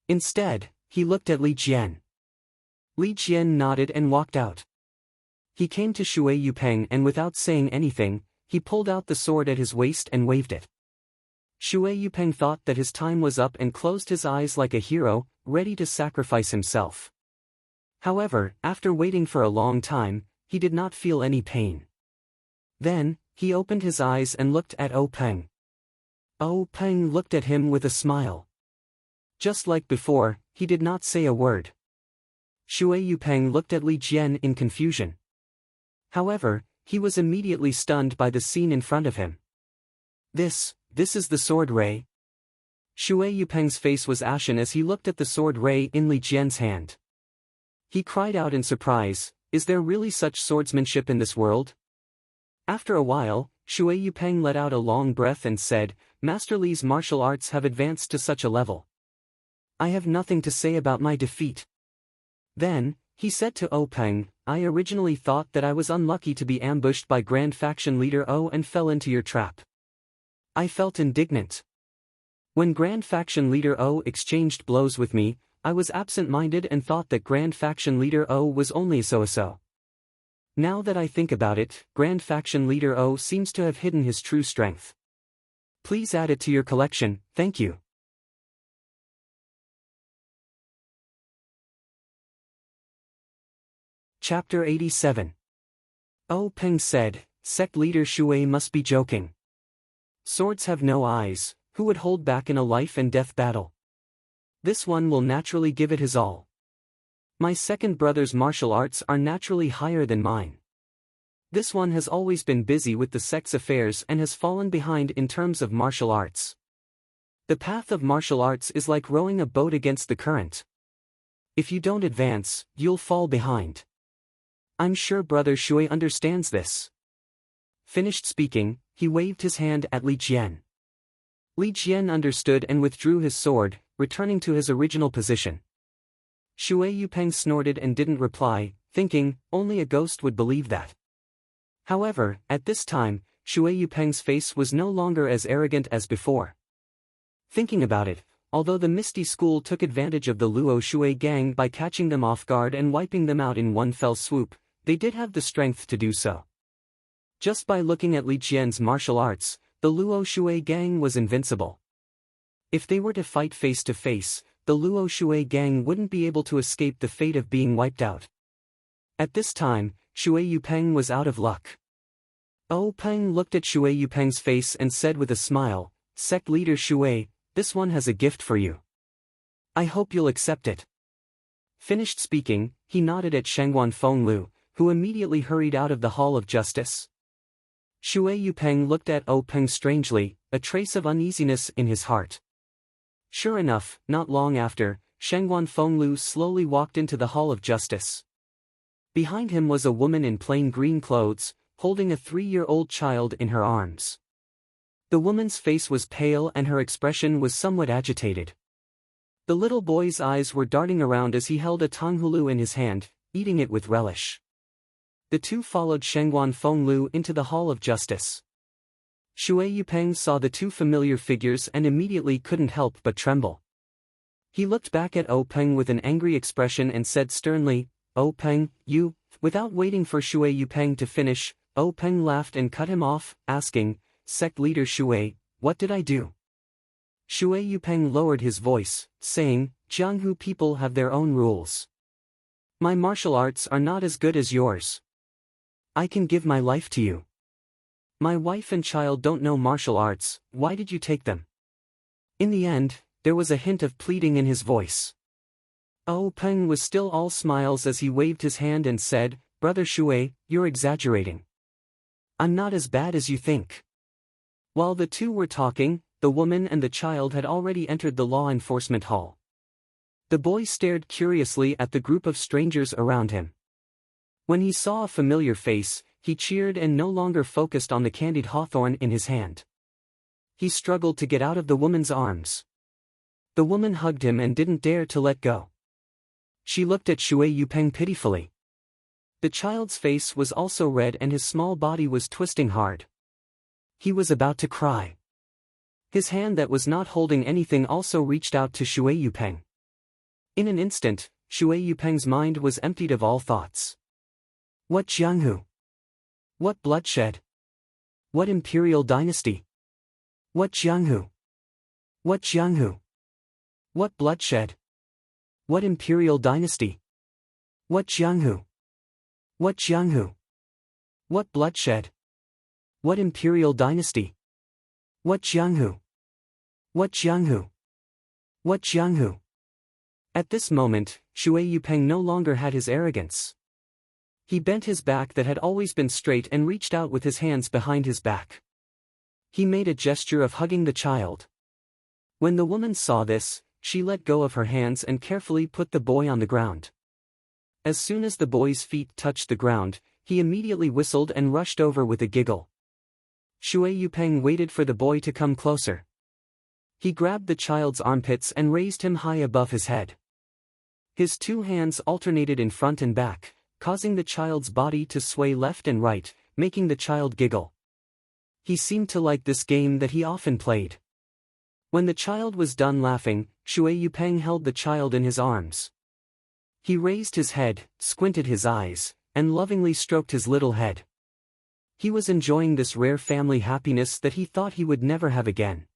Instead, he looked at Li Jian. Li Jian nodded and walked out. He came to Shui Yupeng and without saying anything, he pulled out the sword at his waist and waved it. Shui Yupeng thought that his time was up and closed his eyes like a hero, ready to sacrifice himself. However, after waiting for a long time, he did not feel any pain. Then, he opened his eyes and looked at Oh Peng. Oh Peng looked at him with a smile. Just like before, he did not say a word. Shui Yupeng looked at Li Jian in confusion. However, he was immediately stunned by the scene in front of him. This is the sword ray. Shui Yupeng's face was ashen as he looked at the sword ray in Li Jian's hand. He cried out in surprise, is there really such swordsmanship in this world? After a while, Shui Yupeng let out a long breath and said, Master Li's martial arts have advanced to such a level. I have nothing to say about my defeat. Then, he said to Oh Peng, I originally thought that I was unlucky to be ambushed by Grand Faction Leader Oh and fell into your trap. I felt indignant. When Grand Faction Leader Oh exchanged blows with me, I was absent-minded and thought that Grand Faction Leader Oh was only a so-so. Now that I think about it, Grand Faction Leader Oh seems to have hidden his true strength. Please add it to your collection, thank you. Chapter 87. Oh Peng said, Sect Leader Shui must be joking. Swords have no eyes, who would hold back in a life and death battle? This one will naturally give it his all. My second brother's martial arts are naturally higher than mine. This one has always been busy with the sect's affairs and has fallen behind in terms of martial arts. The path of martial arts is like rowing a boat against the current. If you don't advance, you'll fall behind. I'm sure Brother Shui understands this. Finished speaking, he waved his hand at Li Jian. Li Jian understood and withdrew his sword, returning to his original position. Shui Yupeng snorted and didn't reply, thinking, only a ghost would believe that. However, at this time, Shui Yupeng's face was no longer as arrogant as before. Thinking about it, although the Misty School took advantage of the Luo Shui gang by catching them off guard and wiping them out in one fell swoop, they did have the strength to do so. Just by looking at Li Jian's martial arts, the Luo Shui gang was invincible. If they were to fight face to face, the Luo Shui gang wouldn't be able to escape the fate of being wiped out. At this time, Shui Yupeng was out of luck. Oh Peng looked at Shui Yupeng's face and said with a smile, Sect Leader Shui, this one has a gift for you. I hope you'll accept it. Finished speaking, he nodded at Shangguan Fenglu, who immediately hurried out of the Hall of Justice. Shui Yupeng looked at Oh Peng strangely, a trace of uneasiness in his heart. Sure enough, not long after, Shangguan Fenglu slowly walked into the Hall of Justice. Behind him was a woman in plain green clothes, holding a 3-year-old child in her arms. The woman's face was pale and her expression was somewhat agitated. The little boy's eyes were darting around as he held a tanghulu in his hand, eating it with relish. The two followed Shangguan Fenglu into the Hall of Justice. Shui Yupeng saw the two familiar figures and immediately couldn't help but tremble. He looked back at Oh Peng with an angry expression and said sternly, Oh Peng, you. Without waiting for Shui Yupeng to finish, Oh Peng laughed and cut him off, asking, Sect Leader Shui, what did I do? Shui Yupeng lowered his voice, saying, Jianghu people have their own rules. My martial arts are not as good as yours. I can give my life to you. My wife and child don't know martial arts, why did you take them? In the end, there was a hint of pleading in his voice. Oh Peng was still all smiles as he waved his hand and said, Brother Shui, you're exaggerating. I'm not as bad as you think. While the two were talking, the woman and the child had already entered the law enforcement hall. The boy stared curiously at the group of strangers around him. When he saw a familiar face, he cheered and no longer focused on the candied hawthorn in his hand. He struggled to get out of the woman's arms. The woman hugged him and didn't dare to let go. She looked at Shui Yupeng pitifully. The child's face was also red and his small body was twisting hard. He was about to cry. His hand that was not holding anything also reached out to Shui Yupeng. In an instant, Shui Yupeng's mind was emptied of all thoughts. What Jianghu? What bloodshed? What imperial dynasty? What Jianghu? What Jianghu? What bloodshed? What imperial dynasty? What Jianghu? What Jianghu? What bloodshed? What imperial dynasty? What Jianghu? What Jianghu? What Jianghu? At this moment, Shui Yupeng no longer had his arrogance. He bent his back that had always been straight and reached out with his hands behind his back. He made a gesture of hugging the child. When the woman saw this, she let go of her hands and carefully put the boy on the ground. As soon as the boy's feet touched the ground, he immediately whistled and rushed over with a giggle. Shui Yupeng waited for the boy to come closer. He grabbed the child's armpits and raised him high above his head. His two hands alternated in front and back, causing the child's body to sway left and right, making the child giggle. He seemed to like this game that he often played. When the child was done laughing, Shui Yupeng held the child in his arms. He raised his head, squinted his eyes, and lovingly stroked his little head. He was enjoying this rare family happiness that he thought he would never have again.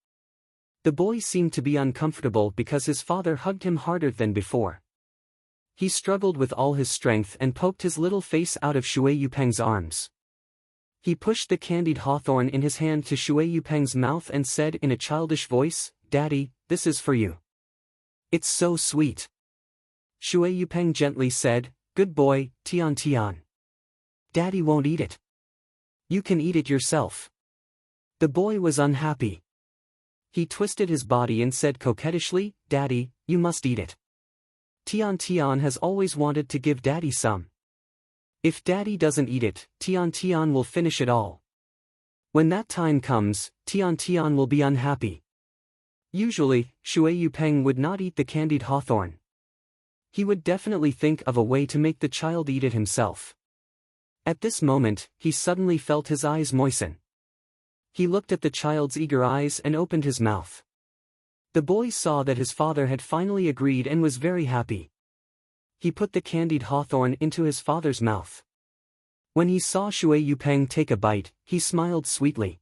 The boy seemed to be uncomfortable because his father hugged him harder than before. He struggled with all his strength and poked his little face out of Shui Yupeng's arms. He pushed the candied hawthorn in his hand to Shui Yupeng's mouth and said in a childish voice, "Daddy, this is for you. It's so sweet." Shui Yupeng gently said, "Good boy, Tian Tian. Daddy won't eat it. You can eat it yourself." The boy was unhappy. He twisted his body and said coquettishly, "Daddy, you must eat it. Tian Tian has always wanted to give Daddy some. If Daddy doesn't eat it, Tian Tian will finish it all. When that time comes, Tian Tian will be unhappy." Usually, Shui Yupeng would not eat the candied hawthorn. He would definitely think of a way to make the child eat it himself. At this moment, he suddenly felt his eyes moisten. He looked at the child's eager eyes and opened his mouth. The boy saw that his father had finally agreed and was very happy. He put the candied hawthorn into his father's mouth. When he saw Shui Yupeng take a bite, he smiled sweetly.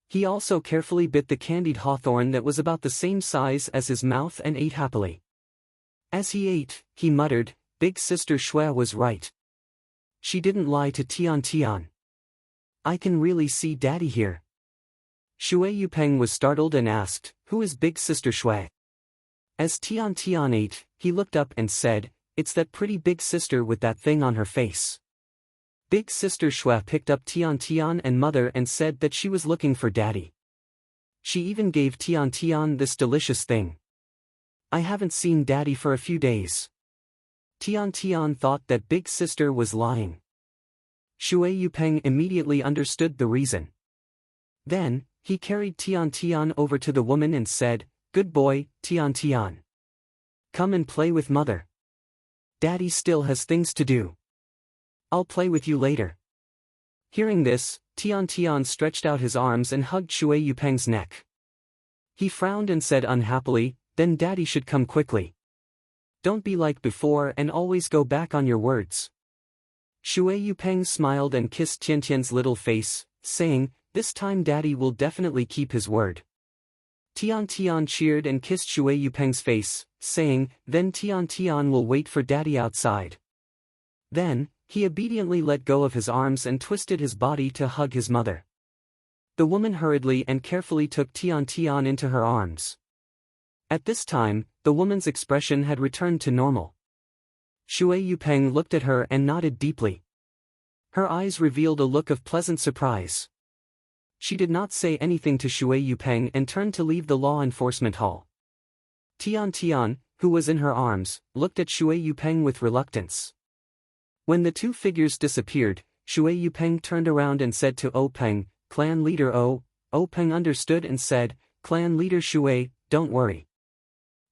He also carefully bit the candied hawthorn that was about the same size as his mouth and ate happily. As he ate, he muttered, "Big sister Shui was right. She didn't lie to Tian Tian. I can really see Daddy here." Shui Yupeng was startled and asked, "Who is Big Sister Shui?" As Tian Tian ate, he looked up and said, "It's that pretty big sister with that thing on her face." Big Sister Shui picked up Tian Tian and Mother and said that she was looking for Daddy. She even gave Tian Tian this delicious thing. "I haven't seen Daddy for a few days." Tian Tian thought that Big Sister was lying. Shui Yupeng immediately understood the reason. Then, he carried Tian Tian over to the woman and said, "Good boy, Tian Tian. Come and play with Mother. Daddy still has things to do. I'll play with you later." Hearing this, Tian Tian stretched out his arms and hugged Shui Yupeng's neck. He frowned and said unhappily, "Then Daddy should come quickly. Don't be like before and always go back on your words." Shui Yupeng smiled and kissed Tiantian's little face, saying, "This time Daddy will definitely keep his word." Tian Tian cheered and kissed Shui Yupeng's face, saying, "Then Tian Tian will wait for Daddy outside." Then, he obediently let go of his arms and twisted his body to hug his mother. The woman hurriedly and carefully took Tian Tian into her arms. At this time, the woman's expression had returned to normal. Shui Yupeng looked at her and nodded deeply. Her eyes revealed a look of pleasant surprise. She did not say anything to Shui Yupeng and turned to leave the law enforcement hall. Tian Tian, who was in her arms, looked at Shui Yupeng with reluctance. When the two figures disappeared, Shui Yupeng turned around and said to O Peng, "Clan leader O, Peng understood and said, "Clan leader Shui, don't worry.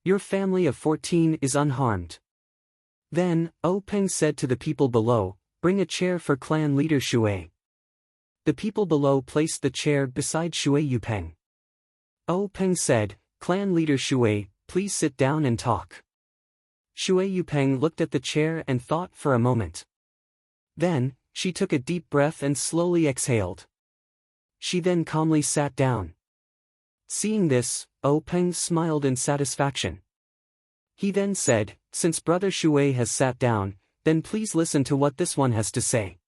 Your family of 14 is unharmed." Then, Peng said to the people below, "Bring a chair for clan leader Shui." The people below placed the chair beside Shui Yupeng. Peng said, "Clan leader Shui, please sit down and talk." Shui Yupeng looked at the chair and thought for a moment. Then, she took a deep breath and slowly exhaled. She then calmly sat down. Seeing this, Peng smiled in satisfaction. He then said, "Since Brother Shui has sat down, then please listen to what this one has to say."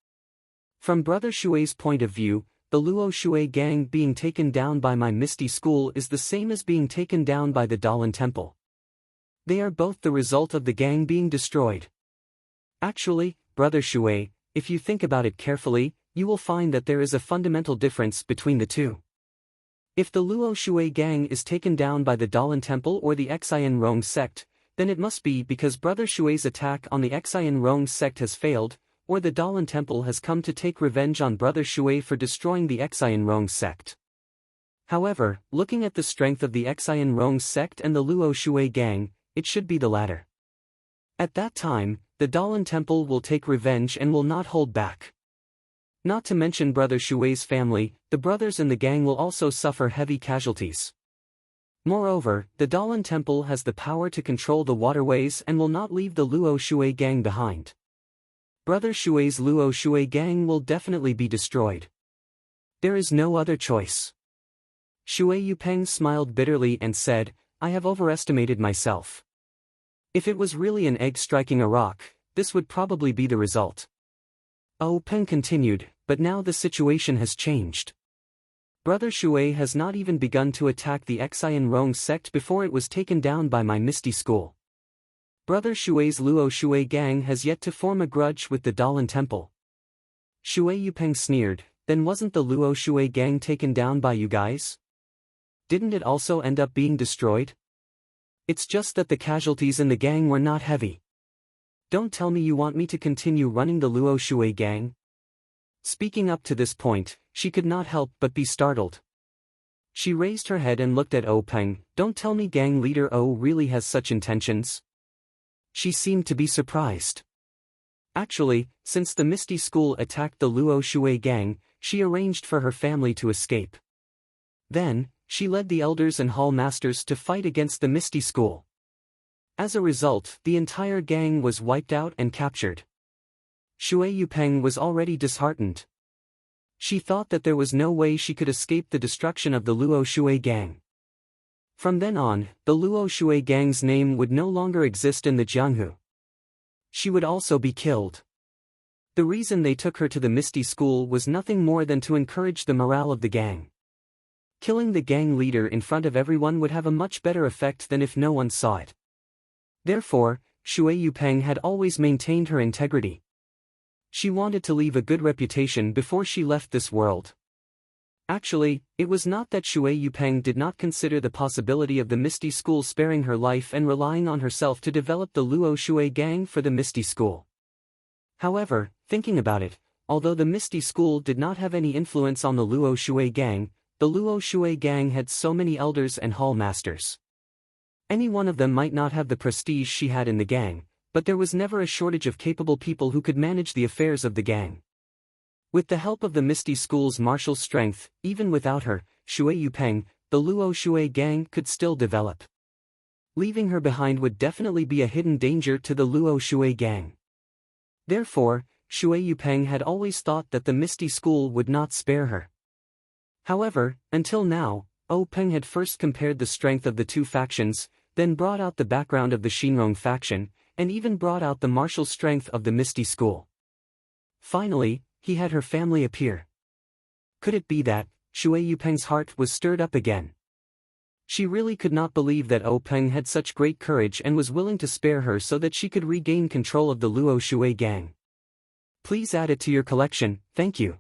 From Brother Shui's point of view, the Luo Shui gang being taken down by my Misty School is the same as being taken down by the Dalan Temple. They are both the result of the gang being destroyed. Actually, Brother Shui, if you think about it carefully, you will find that there is a fundamental difference between the two. If the Luo Shui gang is taken down by the Dalan Temple or the Xian Rong sect, then it must be because Brother Shui's attack on the Xian Rong sect has failed, or the Dalan Temple has come to take revenge on Brother Shui for destroying the Xian Rong sect. However, looking at the strength of the Xian Rong sect and the Luo Shui gang, it should be the latter. At that time, the Dalan Temple will take revenge and will not hold back. Not to mention Brother Shui's family, the brothers in the gang will also suffer heavy casualties. Moreover, the Dalan Temple has the power to control the waterways and will not leave the Luo Shui gang behind. Brother Shui's Luo Shui gang will definitely be destroyed. There is no other choice. Shui Yupeng smiled bitterly and said, "I have overestimated myself. If it was really an egg striking a rock, this would probably be the result." Peng continued, "But now the situation has changed. Brother Shui has not even begun to attack the Xian Rong sect before it was taken down by my Misty School. Brother Shui's Luo Shui gang has yet to form a grudge with the Dalan Temple." Shui Yupeng sneered, "Then wasn't the Luo Shui gang taken down by you guys? Didn't it also end up being destroyed? It's just that the casualties in the gang were not heavy. Don't tell me you want me to continue running the Luo Shui gang?" Speaking up to this point, she could not help but be startled. She raised her head and looked at Peng. "Don't tell me gang leader really has such intentions?" She seemed to be surprised. Actually, since the Misty School attacked the Luo Shui gang, she arranged for her family to escape. Then, she led the elders and hall masters to fight against the Misty School. As a result, the entire gang was wiped out and captured. Shui Yupeng was already disheartened. She thought that there was no way she could escape the destruction of the Luo Shui gang. From then on, the Luo Shui gang's name would no longer exist in the Jianghu. She would also be killed. The reason they took her to the Misty School was nothing more than to encourage the morale of the gang. Killing the gang leader in front of everyone would have a much better effect than if no one saw it. Therefore, Shui Yupeng had always maintained her integrity. She wanted to leave a good reputation before she left this world. Actually, it was not that Shui Yupeng did not consider the possibility of the Misty School sparing her life and relying on herself to develop the Luo Shui gang for the Misty School. However, thinking about it, although the Misty School did not have any influence on the Luo Shui gang, the Luo Shui gang had so many elders and hall masters. Any one of them might not have the prestige she had in the gang, but there was never a shortage of capable people who could manage the affairs of the gang. With the help of the Misty School's martial strength, even without her, Shui Yupeng, the Luo Shui gang could still develop. Leaving her behind would definitely be a hidden danger to the Luo Shui gang. Therefore, Shui Yupeng had always thought that the Misty School would not spare her. However, until now, Peng had first compared the strength of the two factions, then brought out the background of the Shinrong faction, and even brought out the martial strength of the Misty School. Finally, he had her family appear. Could it be that Shui Yupeng's heart was stirred up again? She really could not believe that Peng had such great courage and was willing to spare her so that she could regain control of the Luo Shui gang. Please add it to your collection, thank you.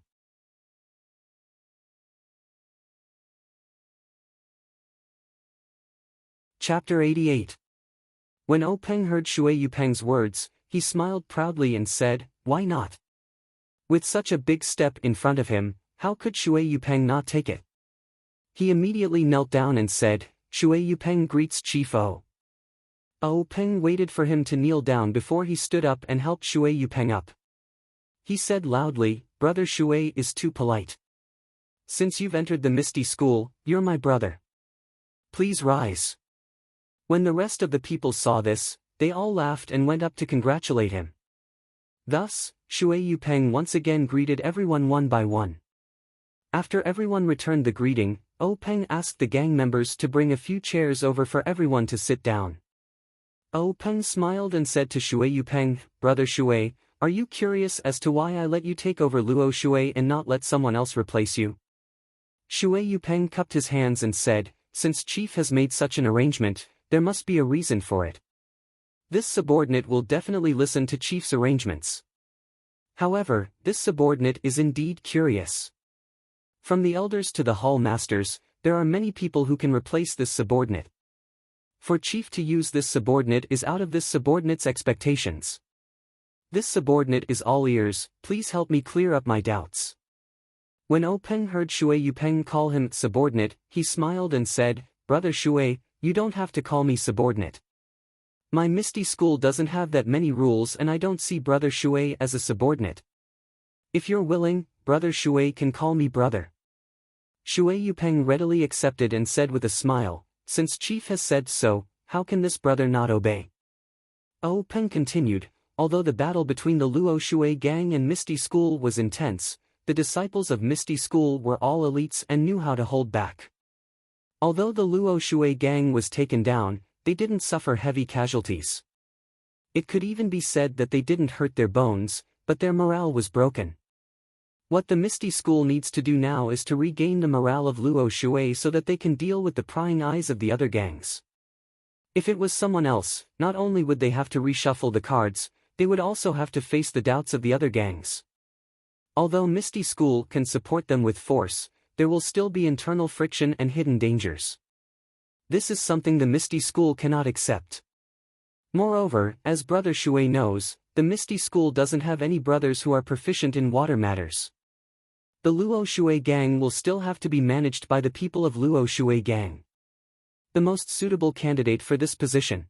Chapter 88. When Peng heard Shui Yupeng's words, he smiled proudly and said, "Why not?" With such a big step in front of him, how could Shui Yupeng not take it? He immediately knelt down and said, Shui Yupeng greets Chief O. O Peng waited for him to kneel down before he stood up and helped Shui Yupeng up. He said loudly, Brother Shui is too polite. Since you've entered the Misty School, you're my brother. Please rise. When the rest of the people saw this, they all laughed and went up to congratulate him. Thus, Shui Yupeng once again greeted everyone one by one. After everyone returned the greeting, O Peng asked the gang members to bring a few chairs over for everyone to sit down. O Peng smiled and said to Shui Yupeng, Brother Shui, are you curious as to why I let you take over Luo Shui and not let someone else replace you? Shui Yupeng cupped his hands and said, Since Chief has made such an arrangement, there must be a reason for it. This subordinate will definitely listen to Chief's arrangements. However, this subordinate is indeed curious. From the elders to the hall masters, there are many people who can replace this subordinate. For Chief to use this subordinate is out of this subordinate's expectations. This subordinate is all ears, please help me clear up my doubts. When O Peng heard Shui Yupeng call him subordinate, he smiled and said, Brother Shui, you don't have to call me subordinate. My Misty School doesn't have that many rules and I don't see Brother Shui as a subordinate. If you're willing, Brother Shui can call me brother. Shui Yupeng readily accepted and said with a smile, Since Chief has said so, how can this brother not obey? O Peng continued, Although the battle between the Luo Shui gang and Misty School was intense, the disciples of Misty School were all elites and knew how to hold back. Although the Luo Shui gang was taken down, they didn't suffer heavy casualties. It could even be said that they didn't hurt their bones, but their morale was broken. What the Misty School needs to do now is to regain the morale of Luo Shui so that they can deal with the prying eyes of the other gangs. If it was someone else, not only would they have to reshuffle the cards, they would also have to face the doubts of the other gangs. Although Misty School can support them with force, there will still be internal friction and hidden dangers. This is something the Misty School cannot accept. Moreover, as Brother Shui knows, the Misty School doesn't have any brothers who are proficient in water matters. The Luo Shui gang will still have to be managed by the people of Luo Shui gang. The most suitable candidate for this position.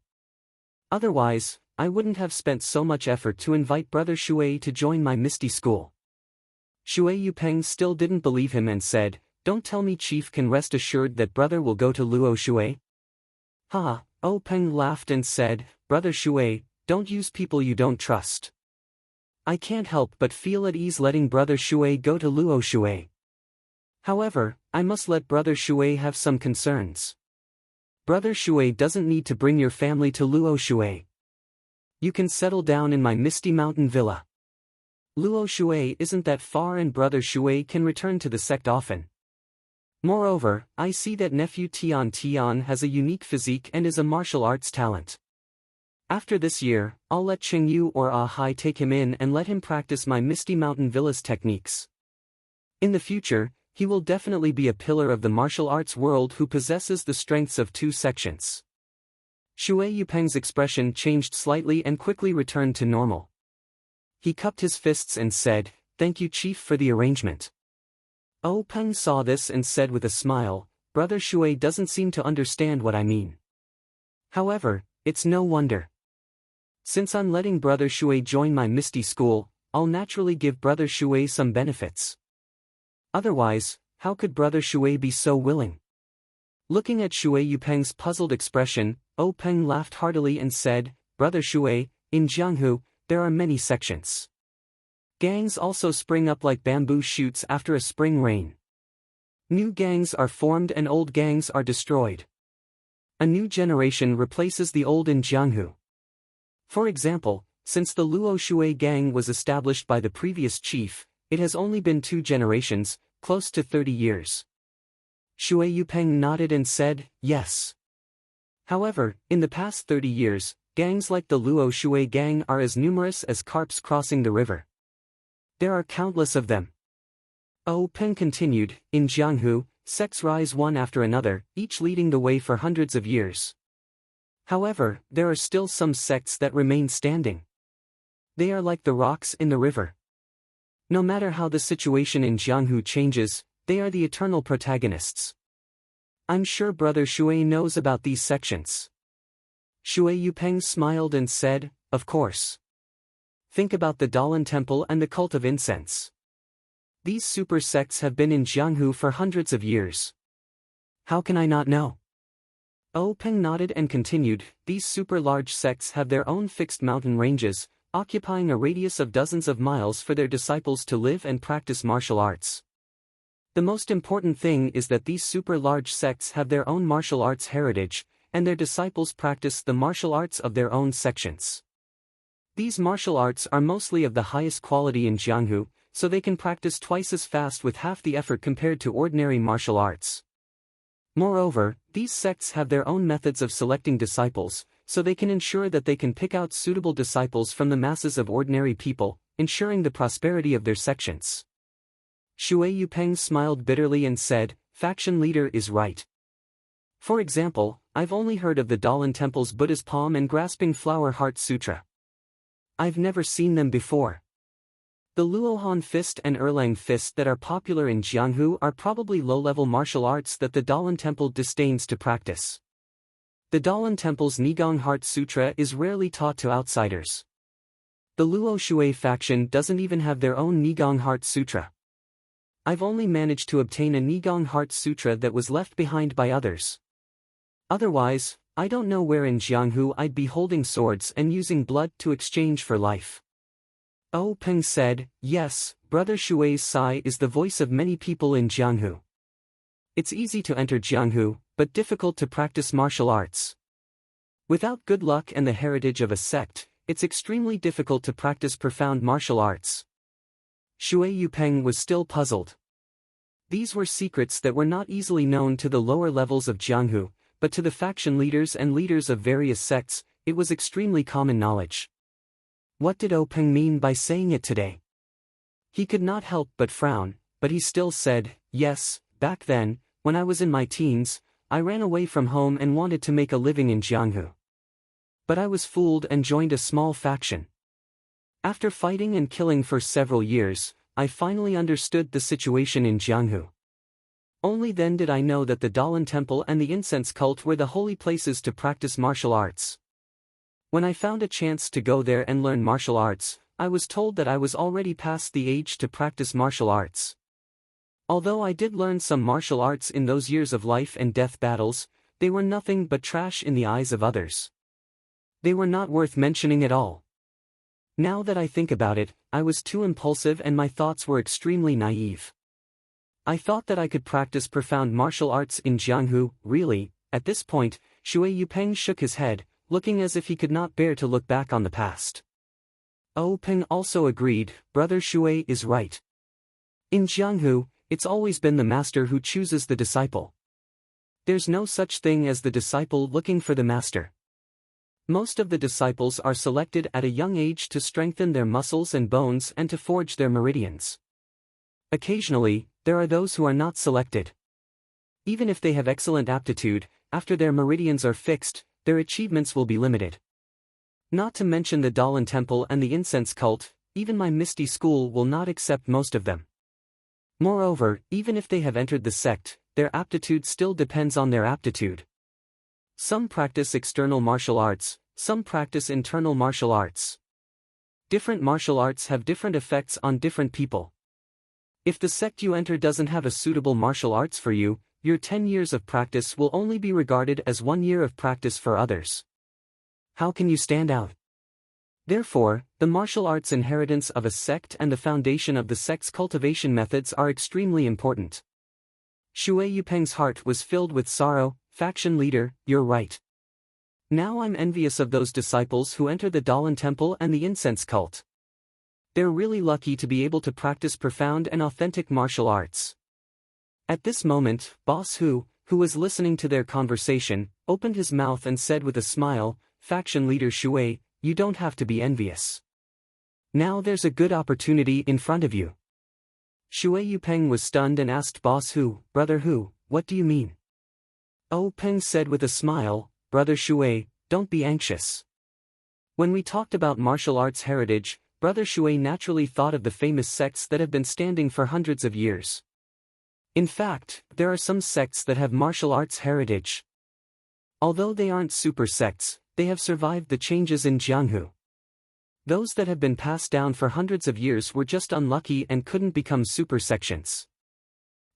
Otherwise, I wouldn't have spent so much effort to invite Brother Shui to join my Misty School. Shui Yupeng still didn't believe him and said, Don't tell me Chief can rest assured that brother will go to Luo Shui? Ha, O Peng laughed and said, Brother Shui, don't use people you don't trust. I can't help but feel at ease letting Brother Shui go to Luo Shui. However, I must let Brother Shui have some concerns. Brother Shui doesn't need to bring your family to Luo Shui. You can settle down in my Misty Mountain Villa. Luo Shui isn't that far and Brother Shui can return to the sect often. Moreover, I see that nephew Tian Tian has a unique physique and is a martial arts talent. After this year, I'll let Cheng Yu or Ah Hai take him in and let him practice my Misty Mountain Villa's techniques. In the future, he will definitely be a pillar of the martial arts world who possesses the strengths of two sections. Shui Yupeng's expression changed slightly and quickly returned to normal. He cupped his fists and said, Thank you Chief for the arrangement. O Peng saw this and said with a smile, Brother Shui doesn't seem to understand what I mean. However, it's no wonder. Since I'm letting Brother Shui join my Misty School, I'll naturally give Brother Shui some benefits. Otherwise, how could Brother Shui be so willing? Looking at Shui Yupeng's puzzled expression, O Peng laughed heartily and said, Brother Shui, in Jianghu, there are many sections. Gangs also spring up like bamboo shoots after a spring rain. New gangs are formed and old gangs are destroyed. A new generation replaces the old in Jianghu. For example, since the Luo Shui gang was established by the previous chief, it has only been 2 generations, close to 30 years. Shui Yupeng nodded and said, Yes. However, in the past 30 years, gangs like the Luo Shui gang are as numerous as carps crossing the river. There are countless of them. O Peng continued, in Jianghu, sects rise one after another, each leading the way for hundreds of years. However, there are still some sects that remain standing. They are like the rocks in the river. No matter how the situation in Jianghu changes, they are the eternal protagonists. I'm sure Brother Shui knows about these sections. Shui Yupeng smiled and said, of course. Think about the Dalan Temple and the cult of incense. These super sects have been in Jianghu for hundreds of years. How can I not know? Peng nodded and continued, these super large sects have their own fixed mountain ranges, occupying a radius of dozens of miles for their disciples to live and practice martial arts. The most important thing is that these super large sects have their own martial arts heritage, and their disciples practice the martial arts of their own sections. These martial arts are mostly of the highest quality in Jianghu, so they can practice twice as fast with half the effort compared to ordinary martial arts. Moreover, these sects have their own methods of selecting disciples, so they can ensure that they can pick out suitable disciples from the masses of ordinary people, ensuring the prosperity of their sections. Shui Yupeng smiled bitterly and said, faction leader is right. For example, I've only heard of the Dalan Temple's Buddha's Palm and Grasping Flower Heart Sutra. I've never seen them before. The Luohan Fist and Erlang Fist that are popular in Jianghu are probably low-level martial arts that the Dalan Temple disdains to practice. The Dalan Temple's Nigong Heart Sutra is rarely taught to outsiders. The Luo Shui faction doesn't even have their own Nigong Heart Sutra. I've only managed to obtain a Nigong Heart Sutra that was left behind by others. Otherwise, I don't know where in Jianghu I'd be holding swords and using blood to exchange for life. Peng said, yes, Brother Shui's Sai is the voice of many people in Jianghu. It's easy to enter Jianghu, but difficult to practice martial arts. Without good luck and the heritage of a sect, it's extremely difficult to practice profound martial arts. Shui Yupeng was still puzzled. These were secrets that were not easily known to the lower levels of Jianghu, but to the faction leaders and leaders of various sects, it was extremely common knowledge. What did Peng mean by saying it today? He could not help but frown, but he still said, yes, back then, when I was in my teens, I ran away from home and wanted to make a living in Jianghu. But I was fooled and joined a small faction. After fighting and killing for several years, I finally understood the situation in Jianghu. Only then did I know that the Dalan Temple and the incense cult were the holy places to practice martial arts. When I found a chance to go there and learn martial arts, I was told that I was already past the age to practice martial arts. Although I did learn some martial arts in those years of life and death battles, they were nothing but trash in the eyes of others. They were not worth mentioning at all. Now that I think about it, I was too impulsive and my thoughts were extremely naive. I thought that I could practice profound martial arts in Jianghu, really. At this point, Shui Yupeng shook his head, looking as if he could not bear to look back on the past. Peng also agreed, Brother Shui is right. In Jianghu, it's always been the master who chooses the disciple. There's no such thing as the disciple looking for the master. Most of the disciples are selected at a young age to strengthen their muscles and bones and to forge their meridians. Occasionally, there are those who are not selected. Even if they have excellent aptitude, after their meridians are fixed, their achievements will be limited. Not to mention the Dalan Temple and the incense cult, even my Misty School will not accept most of them. Moreover, even if they have entered the sect, their aptitude still depends on their aptitude. Some practice external martial arts, some practice internal martial arts. Different martial arts have different effects on different people. If the sect you enter doesn't have a suitable martial arts for you, your 10 years of practice will only be regarded as 1 year of practice for others. How can you stand out? Therefore, the martial arts inheritance of a sect and the foundation of the sect's cultivation methods are extremely important. Shui Yupeng's heart was filled with sorrow. Faction leader, you're right. Now I'm envious of those disciples who enter the Dalan Temple and the incense cult. They're really lucky to be able to practice profound and authentic martial arts. At this moment, Boss who was listening to their conversation, opened his mouth and said with a smile, Faction leader Shui, you don't have to be envious. Now there's a good opportunity in front of you. Shui Yupeng was stunned and asked Boss Hu, Brother Hu, what do you mean? Peng said with a smile, Brother Shui, don't be anxious. When we talked about martial arts heritage, Brother Shui naturally thought of the famous sects that have been standing for hundreds of years. In fact, there are some sects that have martial arts heritage. Although they aren't super sects, they have survived the changes in Jianghu. Those that have been passed down for hundreds of years were just unlucky and couldn't become super sections.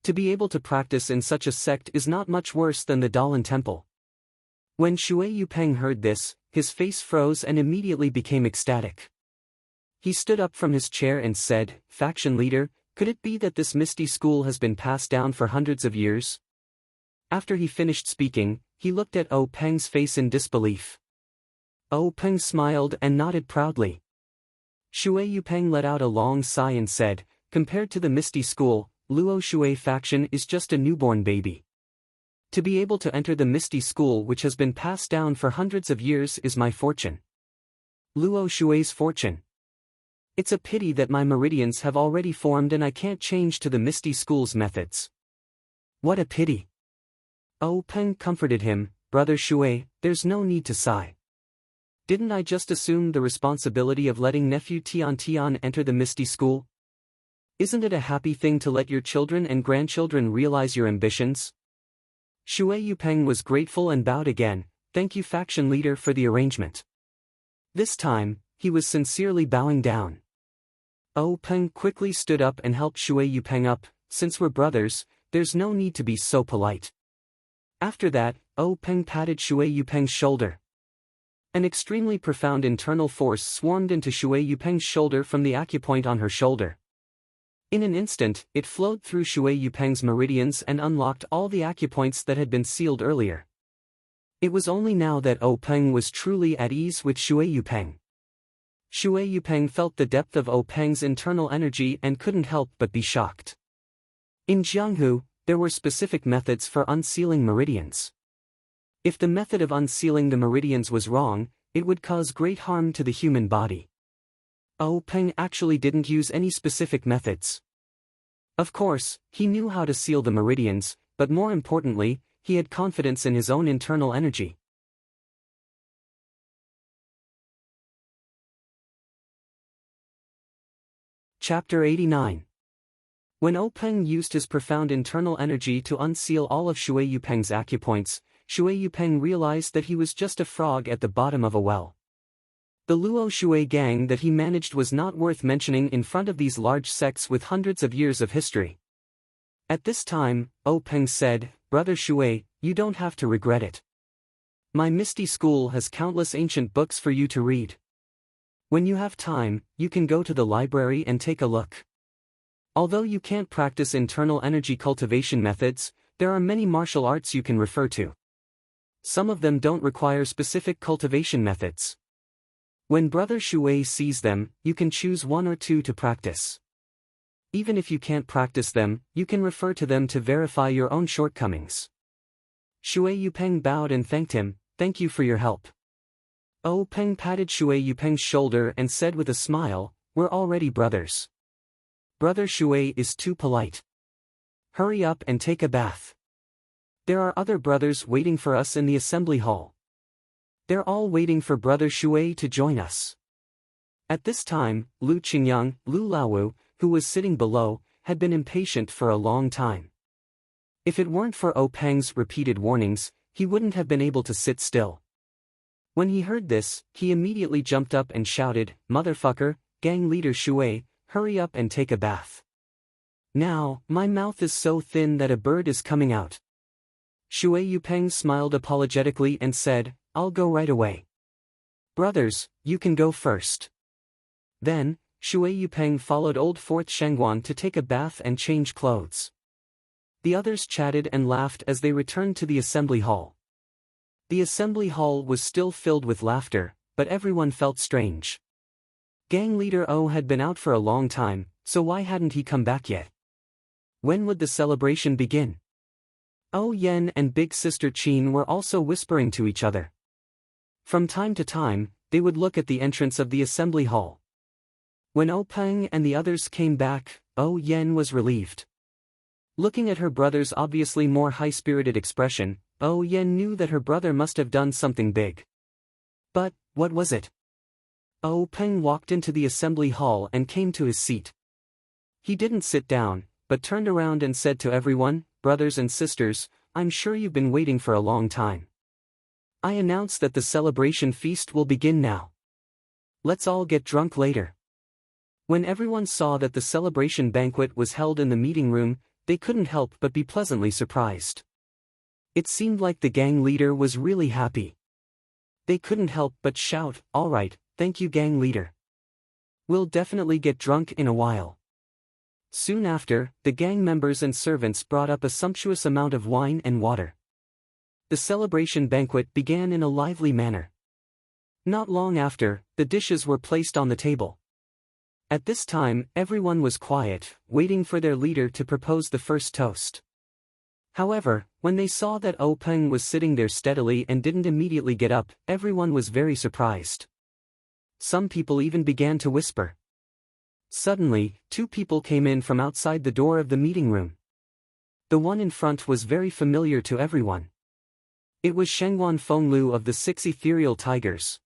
To be able to practice in such a sect is not much worse than the Dalan Temple. When Shui Yupeng heard this, his face froze and immediately became ecstatic. He stood up from his chair and said, "Faction leader, could it be that this misty school has been passed down for hundreds of years?" After he finished speaking, he looked at O Peng's face in disbelief. O Peng smiled and nodded proudly. Shui Yupeng let out a long sigh and said, "Compared to the misty school, Luo Shui faction is just a newborn baby. To be able to enter the misty school which has been passed down for hundreds of years is my fortune. Luo Shui's fortune. It's a pity that my meridians have already formed and I can't change to the misty school's methods." "What a pity." O Peng comforted him, "Brother Shui, there's no need to sigh. Didn't I just assume the responsibility of letting nephew Tian Tian enter the misty school? Isn't it a happy thing to let your children and grandchildren realize your ambitions?" Shui Yupeng was grateful and bowed again, "Thank you faction leader for the arrangement." This time, he was sincerely bowing down. O Peng quickly stood up and helped Shui Yupeng up, "Since we're brothers, there's no need to be so polite." After that, O Peng patted Shui Yupeng's shoulder. An extremely profound internal force swarmed into Shui Yupeng's shoulder from the acupoint on her shoulder. In an instant, it flowed through Shui Yupeng's meridians and unlocked all the acupoints that had been sealed earlier. It was only now that O Peng was truly at ease with Shui Yupeng. Shui Yupeng felt the depth of O Peng's internal energy and couldn't help but be shocked. In Jianghu, there were specific methods for unsealing meridians. If the method of unsealing the meridians was wrong, it would cause great harm to the human body. O Peng actually didn't use any specific methods. Of course, he knew how to seal the meridians, but more importantly, he had confidence in his own internal energy. Chapter 89. When O Peng used his profound internal energy to unseal all of Shui Yupeng's acupoints, Shui Yupeng realized that he was just a frog at the bottom of a well. The Luo Shui gang that he managed was not worth mentioning in front of these large sects with hundreds of years of history. At this time, O Peng said, "Brother Shui, you don't have to regret it. My misty school has countless ancient books for you to read. When you have time, you can go to the library and take a look. Although you can't practice internal energy cultivation methods, there are many martial arts you can refer to. Some of them don't require specific cultivation methods. When Brother Shui sees them, you can choose one or two to practice. Even if you can't practice them, you can refer to them to verify your own shortcomings." Shui Yupeng bowed and thanked him, "Thank you for your help." O Peng patted Shui Yupeng's shoulder and said with a smile, "We're already brothers. Brother Shui is too polite. Hurry up and take a bath. There are other brothers waiting for us in the assembly hall. They're all waiting for Brother Shui to join us." At this time, Lu Qingyang, Lu Laowu, who was sitting below, had been impatient for a long time. If it weren't for O Peng's repeated warnings, he wouldn't have been able to sit still. When he heard this, he immediately jumped up and shouted, "Motherfucker, gang leader Shui, hurry up and take a bath. Now, my mouth is so thin that a bird is coming out." Shui Yupeng smiled apologetically and said, "I'll go right away." "Brothers, you can go first." Then, Shui Yupeng followed old Fourth Shengguan to take a bath and change clothes. The others chatted and laughed as they returned to the assembly hall. The assembly hall was still filled with laughter, but everyone felt strange. Gang leader O had been out for a long time, so why hadn't he come back yet? When would the celebration begin? O Yen and big sister Qin were also whispering to each other. From time to time, they would look at the entrance of the assembly hall. When O Peng and the others came back, O Yen was relieved. Looking at her brother's obviously more high-spirited expression, O Yen knew that her brother must have done something big. But, what was it? O Peng walked into the assembly hall and came to his seat. He didn't sit down, but turned around and said to everyone, "Brothers and sisters, I'm sure you've been waiting for a long time. I announce that the celebration feast will begin now. Let's all get drunk later." When everyone saw that the celebration banquet was held in the meeting room, they couldn't help but be pleasantly surprised. It seemed like the gang leader was really happy. They couldn't help but shout, "All right, thank you, gang leader. We'll definitely get drunk in a while." Soon after, the gang members and servants brought up a sumptuous amount of wine and water. The celebration banquet began in a lively manner. Not long after, the dishes were placed on the table. At this time, everyone was quiet, waiting for their leader to propose the first toast. However, when they saw that Peng was sitting there steadily and didn't immediately get up, everyone was very surprised. Some people even began to whisper. Suddenly, two people came in from outside the door of the meeting room. The one in front was very familiar to everyone. It was Shengguan Fenglu of the 6 Ethereal Tigers.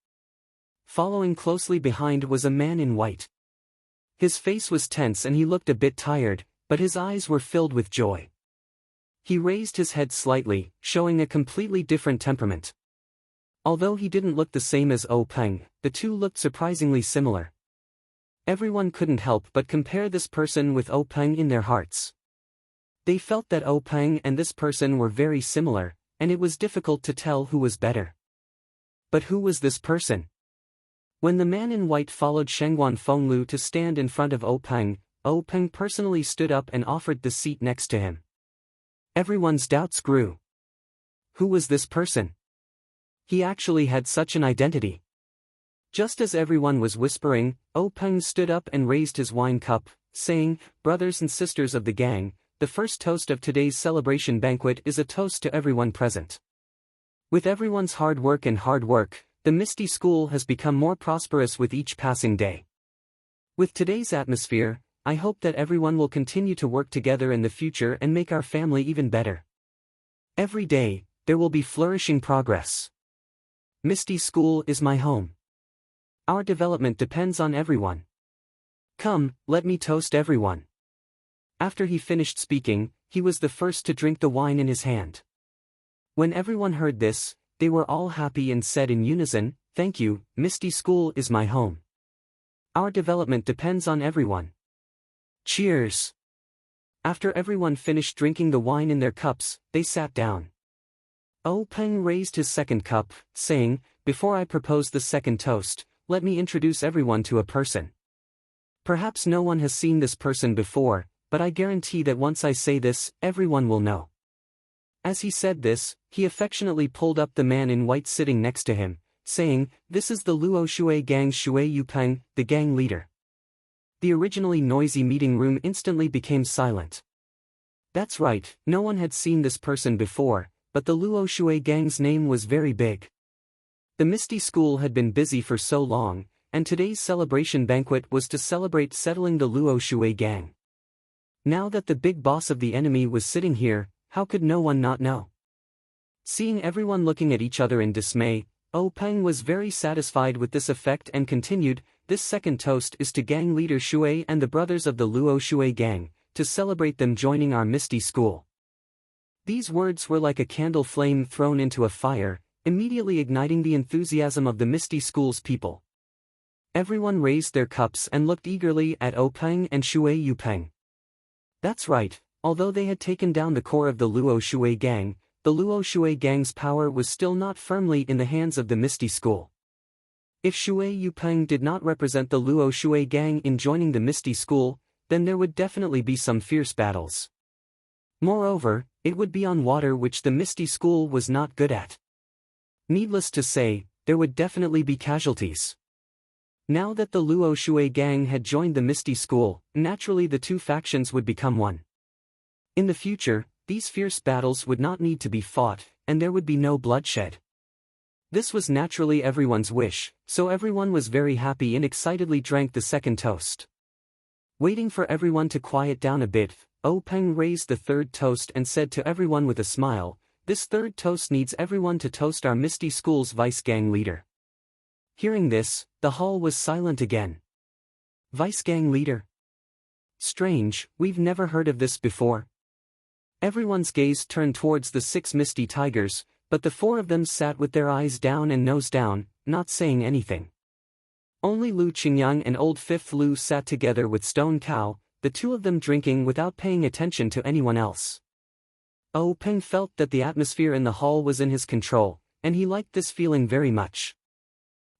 Following closely behind was a man in white. His face was tense and he looked a bit tired, but his eyes were filled with joy. He raised his head slightly, showing a completely different temperament. Although he didn't look the same as Peng, the two looked surprisingly similar. Everyone couldn't help but compare this person with Peng in their hearts. They felt that Peng and this person were very similar, and it was difficult to tell who was better. But who was this person? When the man in white followed Shengguan Fenglu to stand in front of Peng personally stood up and offered the seat next to him. Everyone's doubts grew. Who was this person? He actually had such an identity. Just as everyone was whispering, Peng stood up and raised his wine cup, saying, "Brothers and sisters of the gang, the first toast of today's celebration banquet is a toast to everyone present. With everyone's hard work, the Misty School has become more prosperous with each passing day. With today's atmosphere, I hope that everyone will continue to work together in the future and make our family even better. Every day, there will be flourishing progress. Misty School is my home. Our development depends on everyone. Come, let me toast everyone." After he finished speaking, he was the first to drink the wine in his hand. When everyone heard this, they were all happy and said in unison, "Thank you, Misty School is my home. Our development depends on everyone. Cheers." After everyone finished drinking the wine in their cups, they sat down. Peng raised his second cup, saying, "Before I propose the second toast, let me introduce everyone to a person. Perhaps no one has seen this person before, but I guarantee that once I say this, everyone will know." As he said this, he affectionately pulled up the man in white sitting next to him, saying, "This is the Luo Shui Gang's Shui Yupeng, the gang leader." The originally noisy meeting room instantly became silent. That's right, no one had seen this person before, but the Luo Shui Gang's name was very big. The Misty School had been busy for so long, and today's celebration banquet was to celebrate settling the Luo Shui Gang. Now that the big boss of the enemy was sitting here, how could no one not know? Seeing everyone looking at each other in dismay, Peng was very satisfied with this effect and continued, "This second toast is to gang leader Shui and the brothers of the Luo Shui Gang, to celebrate them joining our Misty School." These words were like a candle flame thrown into a fire, immediately igniting the enthusiasm of the Misty School's people. Everyone raised their cups and looked eagerly at Peng and Shui Yupeng. That's right, although they had taken down the core of the Luo Shui Gang, the Luo Shui Gang's power was still not firmly in the hands of the Misty School. If Shui Yupeng did not represent the Luo Shui Gang in joining the Misty School, then there would definitely be some fierce battles. Moreover, it would be on water, which the Misty School was not good at. Needless to say, there would definitely be casualties. Now that the Luo Shui Gang had joined the Misty School, naturally the two factions would become one. In the future, these fierce battles would not need to be fought, and there would be no bloodshed. This was naturally everyone's wish, so everyone was very happy and excitedly drank the second toast. Waiting for everyone to quiet down a bit, Peng raised the third toast and said to everyone with a smile, "This third toast needs everyone to toast our Misty School's vice gang leader." Hearing this, the hall was silent again. Vice gang leader? Strange, we've never heard of this before. Everyone's gaze turned towards the 6 misty tigers, but the 4 of them sat with their eyes down and nose down, not saying anything. Only Lu Qingyang and old 5th Lu sat together with Stone Cow, the 2 of them drinking without paying attention to anyone else. Peng felt that the atmosphere in the hall was in his control, and he liked this feeling very much.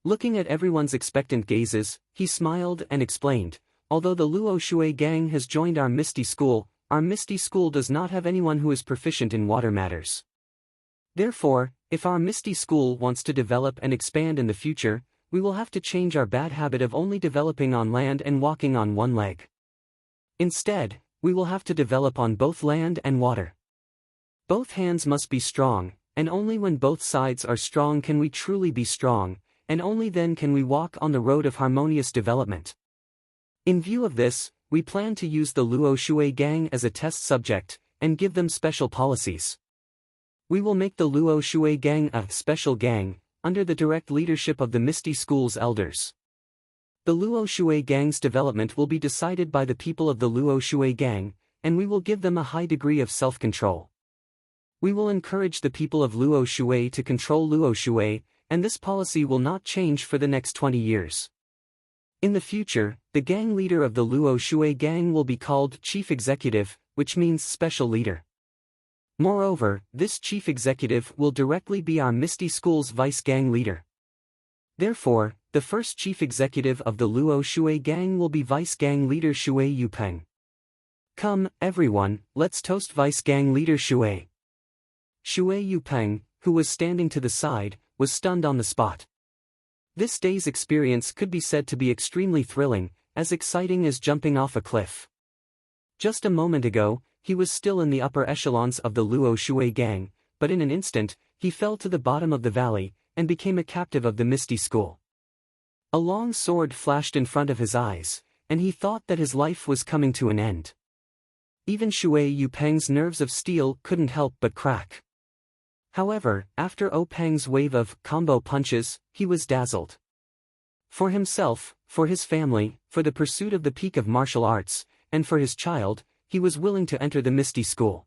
Looking at everyone's expectant gazes, he smiled and explained, although the Luo Shui gang has joined our Misty School, our Misty School does not have anyone who is proficient in water matters. Therefore, if our Misty School wants to develop and expand in the future, we will have to change our bad habit of only developing on land and walking on one leg. Instead, we will have to develop on both land and water. Both hands must be strong, and only when both sides are strong can we truly be strong, and only then can we walk on the road of harmonious development. In view of this, we plan to use the Luo Shui gang as a test subject, and give them special policies. We will make the Luo Shui gang a special gang, under the direct leadership of the Misty School's elders. The Luo Shui gang's development will be decided by the people of the Luo Shui gang, and we will give them a high degree of self-control. We will encourage the people of Luo Shui to control Luo Shui, and this policy will not change for the next 20 years. In the future, the gang leader of the Luo Shui gang will be called Chief Executive, which means special leader. Moreover, this Chief Executive will directly be our Misty School's Vice Gang leader. Therefore, the first Chief Executive of the Luo Shui gang will be Vice Gang leader Shui Yupeng. Come, everyone, let's toast Vice Gang leader Shui. Shui Yupeng, who was standing to the side, was stunned on the spot. This day's experience could be said to be extremely thrilling, as exciting as jumping off a cliff. Just a moment ago, he was still in the upper echelons of the Luo Shui gang, but in an instant, he fell to the bottom of the valley, and became a captive of the Misty School. A long sword flashed in front of his eyes, and he thought that his life was coming to an end. Even Shui Yupeng's nerves of steel couldn't help but crack. However, after Peng's wave of combo punches, he was dazzled. For himself, for his family, for the pursuit of the peak of martial arts, and for his child, he was willing to enter the Misty School.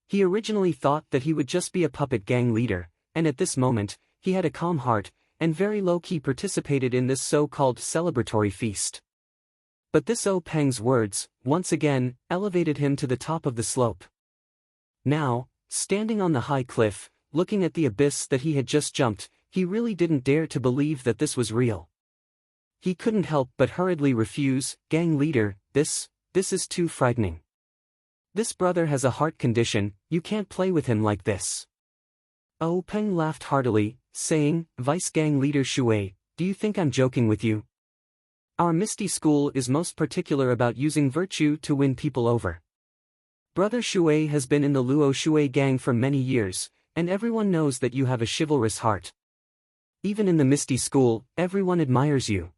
He originally thought that he would just be a puppet gang leader, and at this moment, he had a calm heart, and very low-key participated in this so-called celebratory feast. But this Peng's words, once again, elevated him to the top of the slope. Now, standing on the high cliff, looking at the abyss that he had just jumped, he really didn't dare to believe that this was real. He couldn't help but hurriedly refuse, "Gang leader, this is too frightening. This brother has a heart condition, you can't play with him like this." Peng laughed heartily, saying, "Vice Gang leader Shui, do you think I'm joking with you? Our Misty School is most particular about using virtue to win people over. Brother Shui has been in the Luo Shui gang for many years, and everyone knows that you have a chivalrous heart. Even in the Misty School, everyone admires you.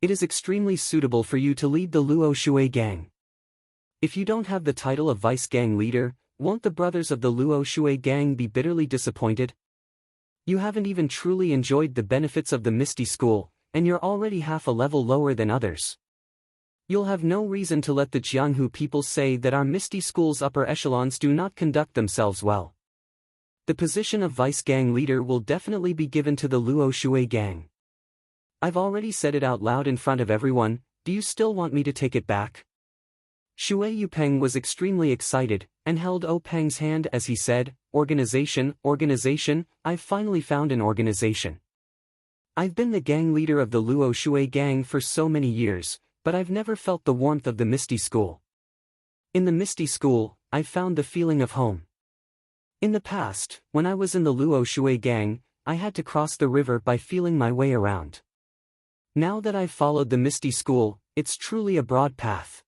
It is extremely suitable for you to lead the Luo Shui gang. If you don't have the title of Vice Gang leader, won't the brothers of the Luo Shui gang be bitterly disappointed? You haven't even truly enjoyed the benefits of the Misty School, and you're already half a level lower than others. You'll have no reason to let the Jianghu people say that our Misty School's upper echelons do not conduct themselves well. The position of Vice Gang leader will definitely be given to the Luo Shui gang. I've already said it out loud in front of everyone, do you still want me to take it back?" Shui Yupeng was extremely excited, and held Peng's hand as he said, organization, I've finally found an organization. I've been the gang leader of the Luo Shui gang for so many years, but I've never felt the warmth of the Misty School. In the Misty School, I've found the feeling of home. In the past, when I was in the Luo Shui gang, I had to cross the river by feeling my way around. Now that I've followed the Misty School, it's truly a broad path.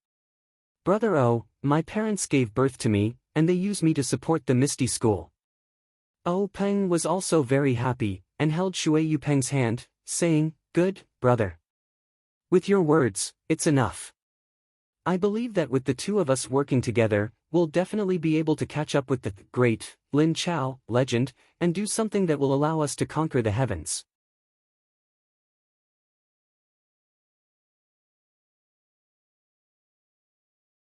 Brother my parents gave birth to me, and they use me to support the Misty School. Peng was also very happy, and held Shui Yupeng's hand, saying, "Good, brother. With your words, it's enough. I believe that with the two of us working together, we'll definitely be able to catch up with the great Lin Chao legend, and do something that will allow us to conquer the heavens."